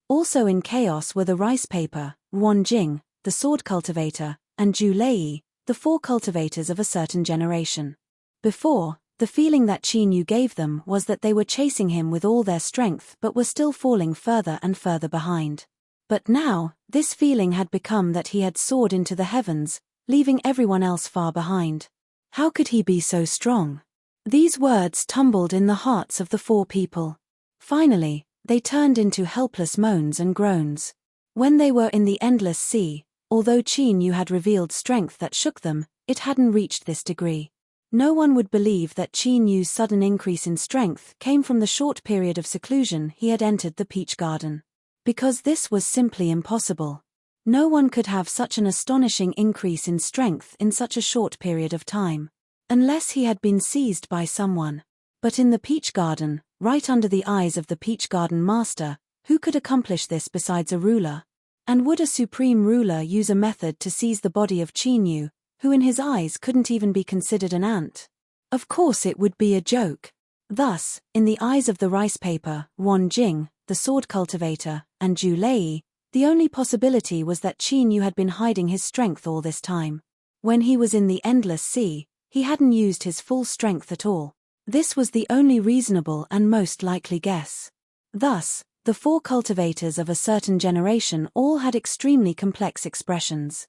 Also in chaos were the rice paper, Wan Jing, the sword cultivator, and Zhu Lei, the 4 cultivators of a certain generation. Before, the feeling that Qin Yu gave them was that they were chasing him with all their strength but were still falling further and further behind. But now, this feeling had become that he had soared into the heavens, leaving everyone else far behind. How could he be so strong? These words tumbled in the hearts of the 4 people. Finally, they turned into helpless moans and groans. When they were in the endless sea, although Qin Yu had revealed strength that shook them, it hadn't reached this degree. No one would believe that Qin Yu's sudden increase in strength came from the short period of seclusion he had entered the Peach Garden. Because this was simply impossible. No one could have such an astonishing increase in strength in such a short period of time. Unless he had been seized by someone. But in the Peach Garden, right under the eyes of the Peach Garden Master, who could accomplish this besides a ruler? And would a supreme ruler use a method to seize the body of Qin Yu, who in his eyes couldn't even be considered an ant? Of course it would be a joke. Thus, in the eyes of the rice paper, Wan Jing, the sword cultivator, and Zhu Lei, the only possibility was that Qin Yu had been hiding his strength all this time. When he was in the endless sea, he hadn't used his full strength at all. This was the only reasonable and most likely guess. Thus, the 4 cultivators of a certain generation all had extremely complex expressions.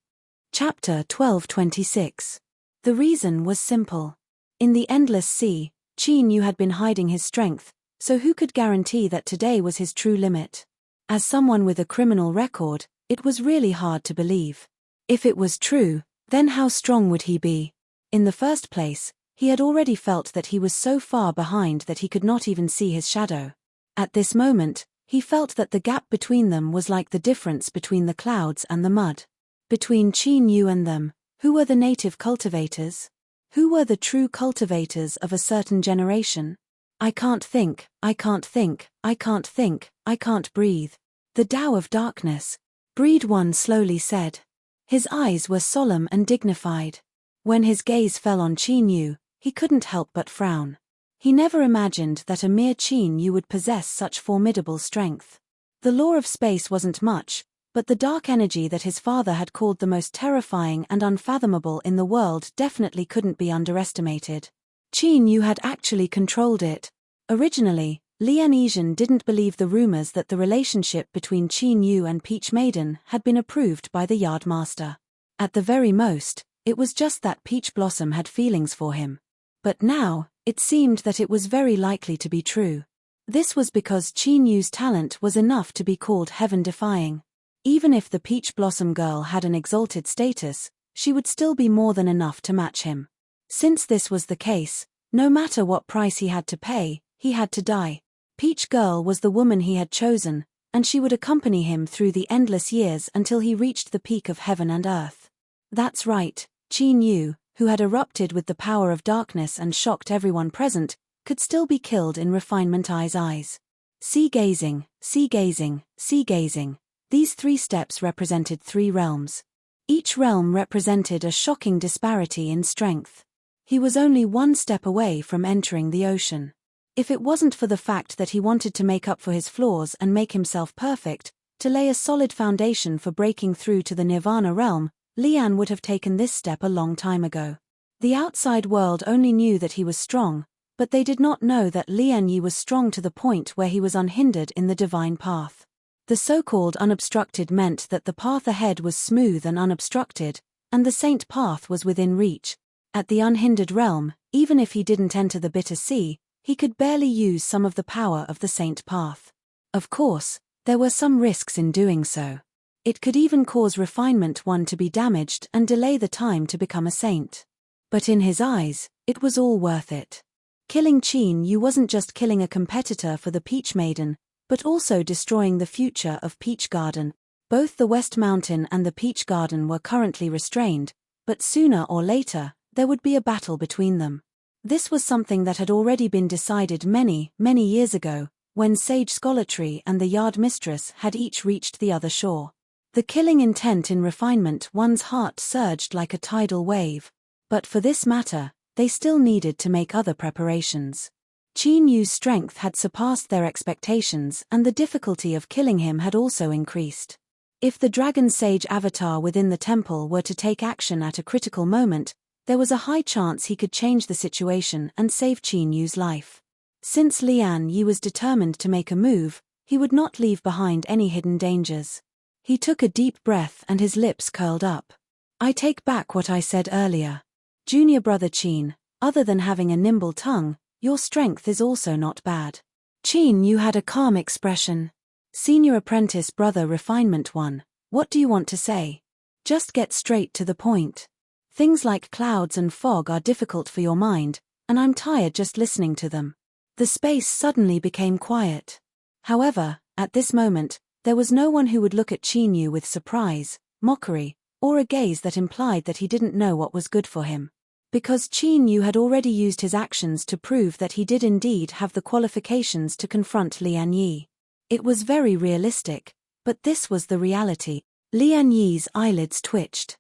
Chapter 12:26. The reason was simple. In the endless sea, Qin Yu had been hiding his strength, so who could guarantee that today was his true limit? As someone with a criminal record, it was really hard to believe. If it was true, then how strong would he be? In the first place, he had already felt that he was so far behind that he could not even see his shadow. At this moment, he felt that the gap between them was like the difference between the clouds and the mud. Between Qin Yu and them, who were the native cultivators? Who were the true cultivators of a certain generation? I can't think, I can't think, I can't think, I can't breathe. The Tao of Darkness, Breed One slowly said. His eyes were solemn and dignified. When his gaze fell on Qin Yu, he couldn't help but frown. He never imagined that a mere Qin Yu would possess such formidable strength. The law of space wasn't much, but the dark energy that his father had called the most terrifying and unfathomable in the world definitely couldn't be underestimated. Qin Yu had actually controlled it. Originally, Lian Yizhen didn't believe the rumors that the relationship between Qin Yu and Peach Maiden had been approved by the Yardmaster. At the very most, it was just that Peach Blossom had feelings for him. But now, it seemed that it was very likely to be true. This was because Qin Yu's talent was enough to be called heaven-defying. Even if the Peach Blossom girl had an exalted status, she would still be more than enough to match him. Since this was the case, no matter what price he had to pay, he had to die. Peach Girl was the woman he had chosen, and she would accompany him through the endless years until he reached the peak of heaven and earth. That's right, Qin Yu, who had erupted with the power of darkness and shocked everyone present, could still be killed in Refinement Eye's eyes. Sea-gazing, sea-gazing, sea-gazing. These 3 steps represented 3 realms. Each realm represented a shocking disparity in strength. He was only 1 step away from entering the ocean. If it wasn't for the fact that he wanted to make up for his flaws and make himself perfect, to lay a solid foundation for breaking through to the Nirvana realm, Lian would have taken this step a long time ago. The outside world only knew that he was strong, but they did not know that Lian Yi was strong to the point where he was unhindered in the divine path. The so-called unobstructed meant that the path ahead was smooth and unobstructed, and the saint path was within reach. At the unhindered realm, even if he didn't enter the bitter sea, he could barely use some of the power of the saint path. Of course, there were some risks in doing so. It could even cause refinement one to be damaged and delay the time to become a saint. But in his eyes, it was all worth it. Killing Qin Yu wasn't just killing a competitor for the Peach Maiden, but also destroying the future of Peach Garden. Both the West Mountain and the Peach Garden were currently restrained, but sooner or later, there would be a battle between them. This was something that had already been decided many, many years ago, when Sage Scholartree and the Yard Mistress had each reached the other shore. The killing intent in refinement, one's heart surged like a tidal wave. But for this matter, they still needed to make other preparations. Qin Yu's strength had surpassed their expectations, and the difficulty of killing him had also increased. If the Dragon Sage avatar within the temple were to take action at a critical moment, there was a high chance he could change the situation and save Qin Yu's life. Since Lian Yi was determined to make a move, he would not leave behind any hidden dangers. He took a deep breath and his lips curled up. I take back what I said earlier. Junior brother Qin, other than having a nimble tongue, your strength is also not bad. Qin Yu had a calm expression. Senior apprentice brother Refinement 1, what do you want to say? Just get straight to the point. Things like clouds and fog are difficult for your mind, and I'm tired just listening to them. The space suddenly became quiet. However, at this moment, there was no one who would look at Qin Yu with surprise, mockery, or a gaze that implied that he didn't know what was good for him. Because Qin Yu had already used his actions to prove that he did indeed have the qualifications to confront Lian Yi. It was very realistic, but this was the reality. Lian Yi's eyelids twitched.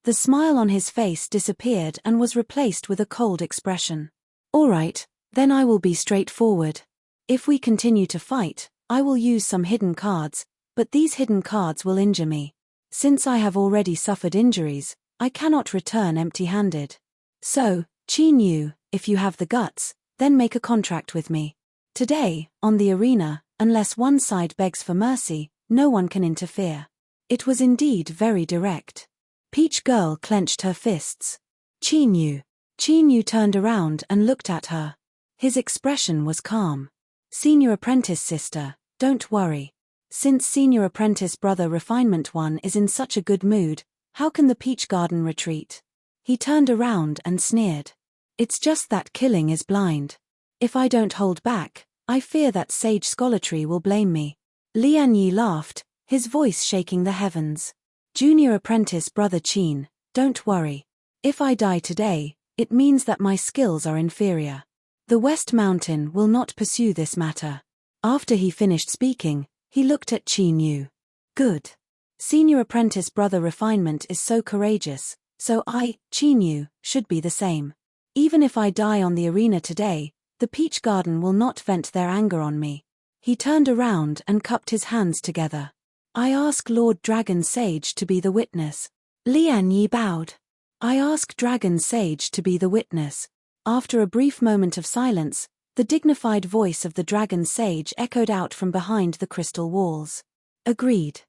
The smile on his face disappeared and was replaced with a cold expression. All right, then I will be straightforward. If we continue to fight, I will use some hidden cards, but these hidden cards will injure me. Since I have already suffered injuries, I cannot return empty-handed. So, Qin Yu, if you have the guts, then make a contract with me. Today, on the arena, unless one side begs for mercy, no one can interfere. It was indeed very direct. Peach Girl clenched her fists. Qin Yu. Qin Yu turned around and looked at her. His expression was calm. Senior apprentice sister, don't worry. Since senior apprentice brother Refinement 1 is in such a good mood, how can the Peach Garden retreat? He turned around and sneered. It's just that killing is blind. If I don't hold back, I fear that Sage Scholartree will blame me. Lian Yi laughed, his voice shaking the heavens. Junior apprentice brother Qin, don't worry. If I die today, it means that my skills are inferior. The West Mountain will not pursue this matter. After he finished speaking, he looked at Qin Yu. Good. Senior apprentice brother Refinement is so courageous, so I, Qin Yu, should be the same. Even if I die on the arena today, the Peach Garden will not vent their anger on me. He turned around and cupped his hands together. I ask Lord Dragon Sage to be the witness. Lian Yi bowed. I ask Dragon Sage to be the witness. After a brief moment of silence, the dignified voice of the Dragon Sage echoed out from behind the crystal walls. Agreed.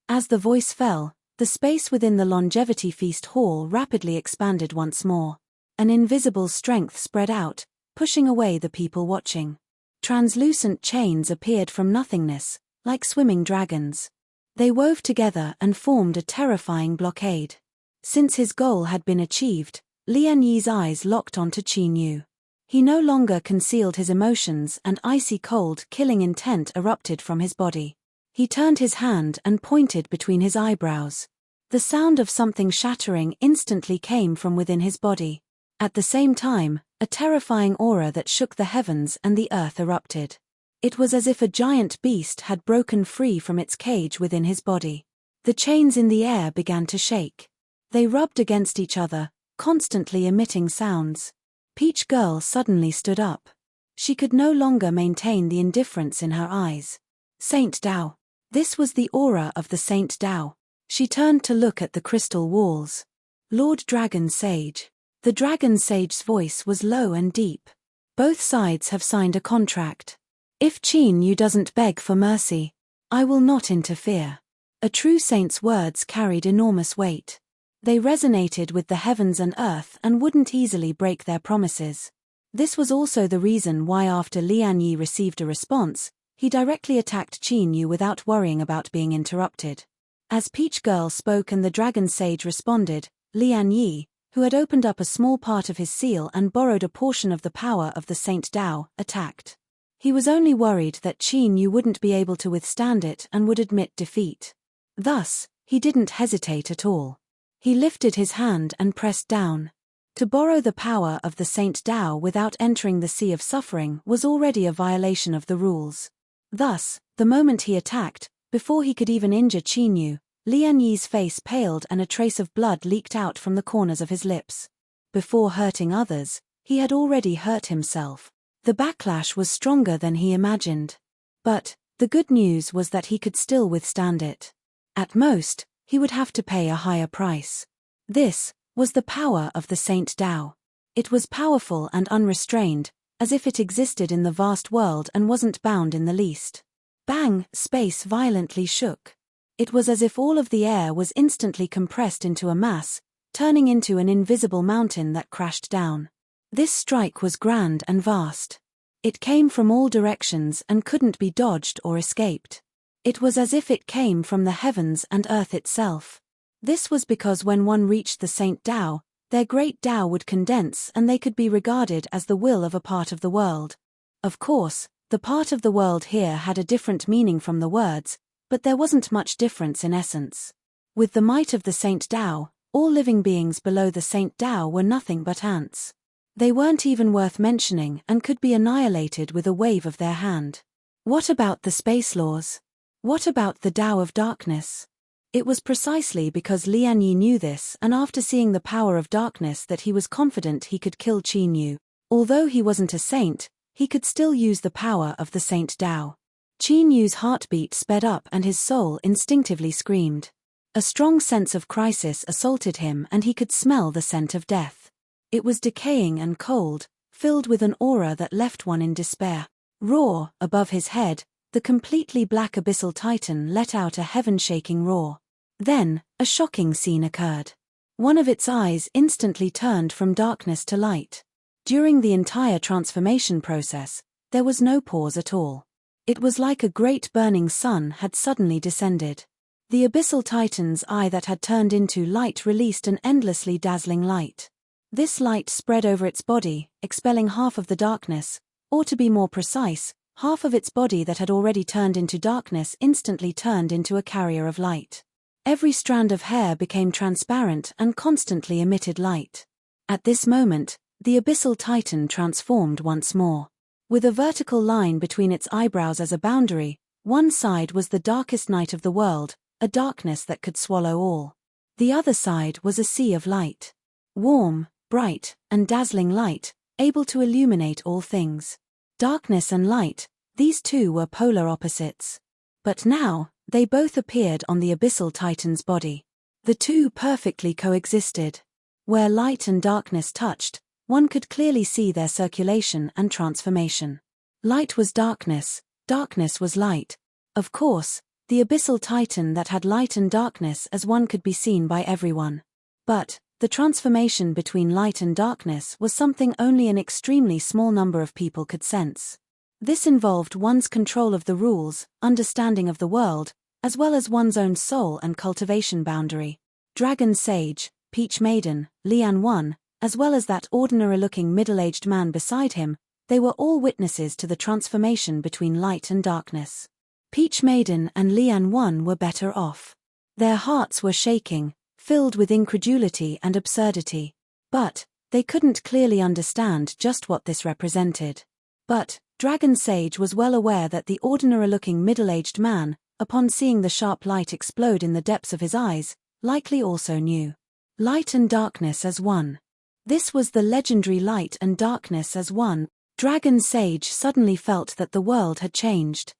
As the voice fell, the space within the Longevity Feast Hall rapidly expanded once more. An invisible strength spread out, pushing away the people watching. Translucent chains appeared from nothingness, like swimming dragons. They wove together and formed a terrifying blockade. Since his goal had been achieved, Lian Yi's eyes locked onto Qin Yu. He no longer concealed his emotions, and icy cold, killing intent erupted from his body. He turned his hand and pointed between his eyebrows. The sound of something shattering instantly came from within his body. At the same time, a terrifying aura that shook the heavens and the earth erupted. It was as if a giant beast had broken free from its cage within his body. The chains in the air began to shake. They rubbed against each other, constantly emitting sounds. Peach Girl suddenly stood up. She could no longer maintain the indifference in her eyes. Saint Dao. This was the aura of the Saint Dao. She turned to look at the crystal walls. Lord Dragon Sage. The Dragon Sage's voice was low and deep. Both sides have signed a contract. If Qin Yu doesn't beg for mercy, I will not interfere. A true saint's words carried enormous weight. They resonated with the heavens and earth and wouldn't easily break their promises. This was also the reason why after Lian Yi received a response, he directly attacked Qin Yu without worrying about being interrupted. As Peach Girl spoke and the Dragon Sage responded, Lian Yi, who had opened up a small part of his seal and borrowed a portion of the power of the Saint Dao, attacked. He was only worried that Qin Yu wouldn't be able to withstand it and would admit defeat. Thus, he didn't hesitate at all. He lifted his hand and pressed down. To borrow the power of the Saint Dao without entering the Sea of Suffering was already a violation of the rules. Thus, the moment he attacked, before he could even injure Qin Yu, Lian Yi's face paled and a trace of blood leaked out from the corners of his lips. Before hurting others, he had already hurt himself. The backlash was stronger than he imagined. But, the good news was that he could still withstand it. At most, he would have to pay a higher price. This was the power of the Saint Dao. It was powerful and unrestrained, as if it existed in the vast world and wasn't bound in the least. Bang! Space violently shook. It was as if all of the air was instantly compressed into a mass, turning into an invisible mountain that crashed down. This strike was grand and vast. It came from all directions and couldn't be dodged or escaped. It was as if it came from the heavens and earth itself. This was because when one reached the Saint Dao, their great Dao would condense and they could be regarded as the will of a part of the world. Of course, the part of the world here had a different meaning from the words, but there wasn't much difference in essence. With the might of the Saint Dao, all living beings below the Saint Dao were nothing but ants. They weren't even worth mentioning and could be annihilated with a wave of their hand. What about the space laws? What about the Dao of darkness? It was precisely because Lian Yi knew this and after seeing the power of darkness that he was confident he could kill Qin Yu. Although he wasn't a saint, he could still use the power of the Saint Dao. Qin Yu's heartbeat sped up and his soul instinctively screamed. A strong sense of crisis assaulted him and he could smell the scent of death. It was decaying and cold, filled with an aura that left one in despair. Roar! Above his head, the completely black abyssal titan let out a heaven-shaking roar. Then, a shocking scene occurred. One of its eyes instantly turned from darkness to light. During the entire transformation process, there was no pause at all. It was like a great burning sun had suddenly descended. The abyssal titan's eye that had turned into light released an endlessly dazzling light. This light spread over its body, expelling half of the darkness, or to be more precise, half of its body that had already turned into darkness instantly turned into a carrier of light. Every strand of hair became transparent and constantly emitted light. At this moment, the abyssal titan transformed once more. With a vertical line between its eyebrows as a boundary, one side was the darkest night of the world, a darkness that could swallow all. The other side was a sea of light. Warm, bright, and dazzling light, able to illuminate all things. Darkness and light, these two were polar opposites. But now, they both appeared on the abyssal titan's body. The two perfectly coexisted. Where light and darkness touched, one could clearly see their circulation and transformation. Light was darkness, darkness was light. Of course, the abyssal titan that had light and darkness as one could be seen by everyone. But, the transformation between light and darkness was something only an extremely small number of people could sense. This involved one's control of the rules, understanding of the world, as well as one's own soul and cultivation boundary. Dragon Sage, Peach Maiden, Lian One, as well as that ordinary-looking middle-aged man beside him, they were all witnesses to the transformation between light and darkness. Peach Maiden and Lian One were better off. Their hearts were shaking, filled with incredulity and absurdity. But, they couldn't clearly understand just what this represented. But, Dragon Sage was well aware that the ordinary-looking middle-aged man, upon seeing the sharp light explode in the depths of his eyes, likely also knew. Light and darkness as one. This was the legendary light and darkness as one. Dragon Sage suddenly felt that the world had changed.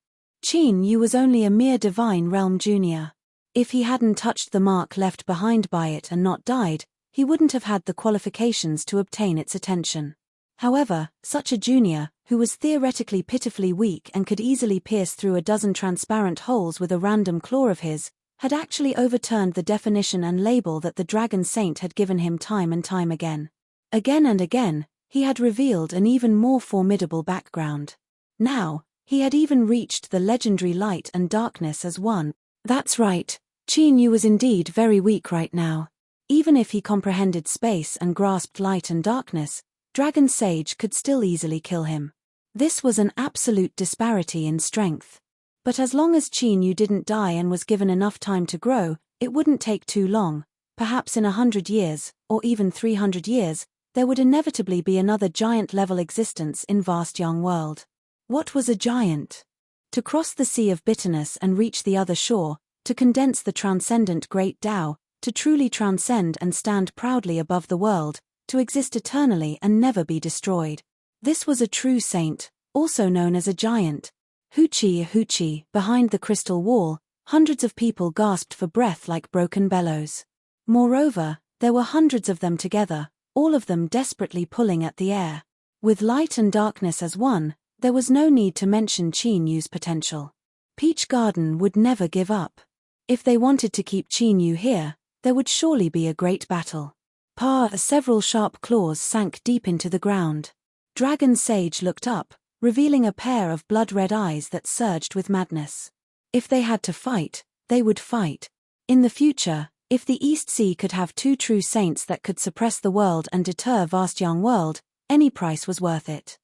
Qin Yu was only a mere divine realm junior. If he hadn't touched the mark left behind by it and not died, he wouldn't have had the qualifications to obtain its attention. However, such a junior, who was theoretically pitifully weak and could easily pierce through a dozen transparent holes with a random claw of his, had actually overturned the definition and label that the Dragon Saint had given him time and time again. Again and again, he had revealed an even more formidable background. Now, he had even reached the legendary light and darkness as one. That's right, Qin Yu was indeed very weak right now. Even if he comprehended space and grasped light and darkness, Dragon Sage could still easily kill him. This was an absolute disparity in strength. But as long as Qin Yu didn't die and was given enough time to grow, it wouldn't take too long. Perhaps in 100 years, or even 300 years, there would inevitably be another giant-level existence in vast young world. What was a giant? To cross the sea of bitterness and reach the other shore, to condense the transcendent great Tao, to truly transcend and stand proudly above the world, to exist eternally and never be destroyed. This was a true saint, also known as a giant. Hoochie, behind the crystal wall, hundreds of people gasped for breath like broken bellows. Moreover, there were hundreds of them together, all of them desperately pulling at the air. With light and darkness as one, there was no need to mention Qin Yu's potential. Peach Garden would never give up. If they wanted to keep Qin Yu here, there would surely be a great battle. Several sharp claws sank deep into the ground. Dragon Sage looked up, revealing a pair of blood-red eyes that surged with madness. If they had to fight, they would fight. In the future, if the East Sea could have two true saints that could suppress the world and deter vast young world, any price was worth it.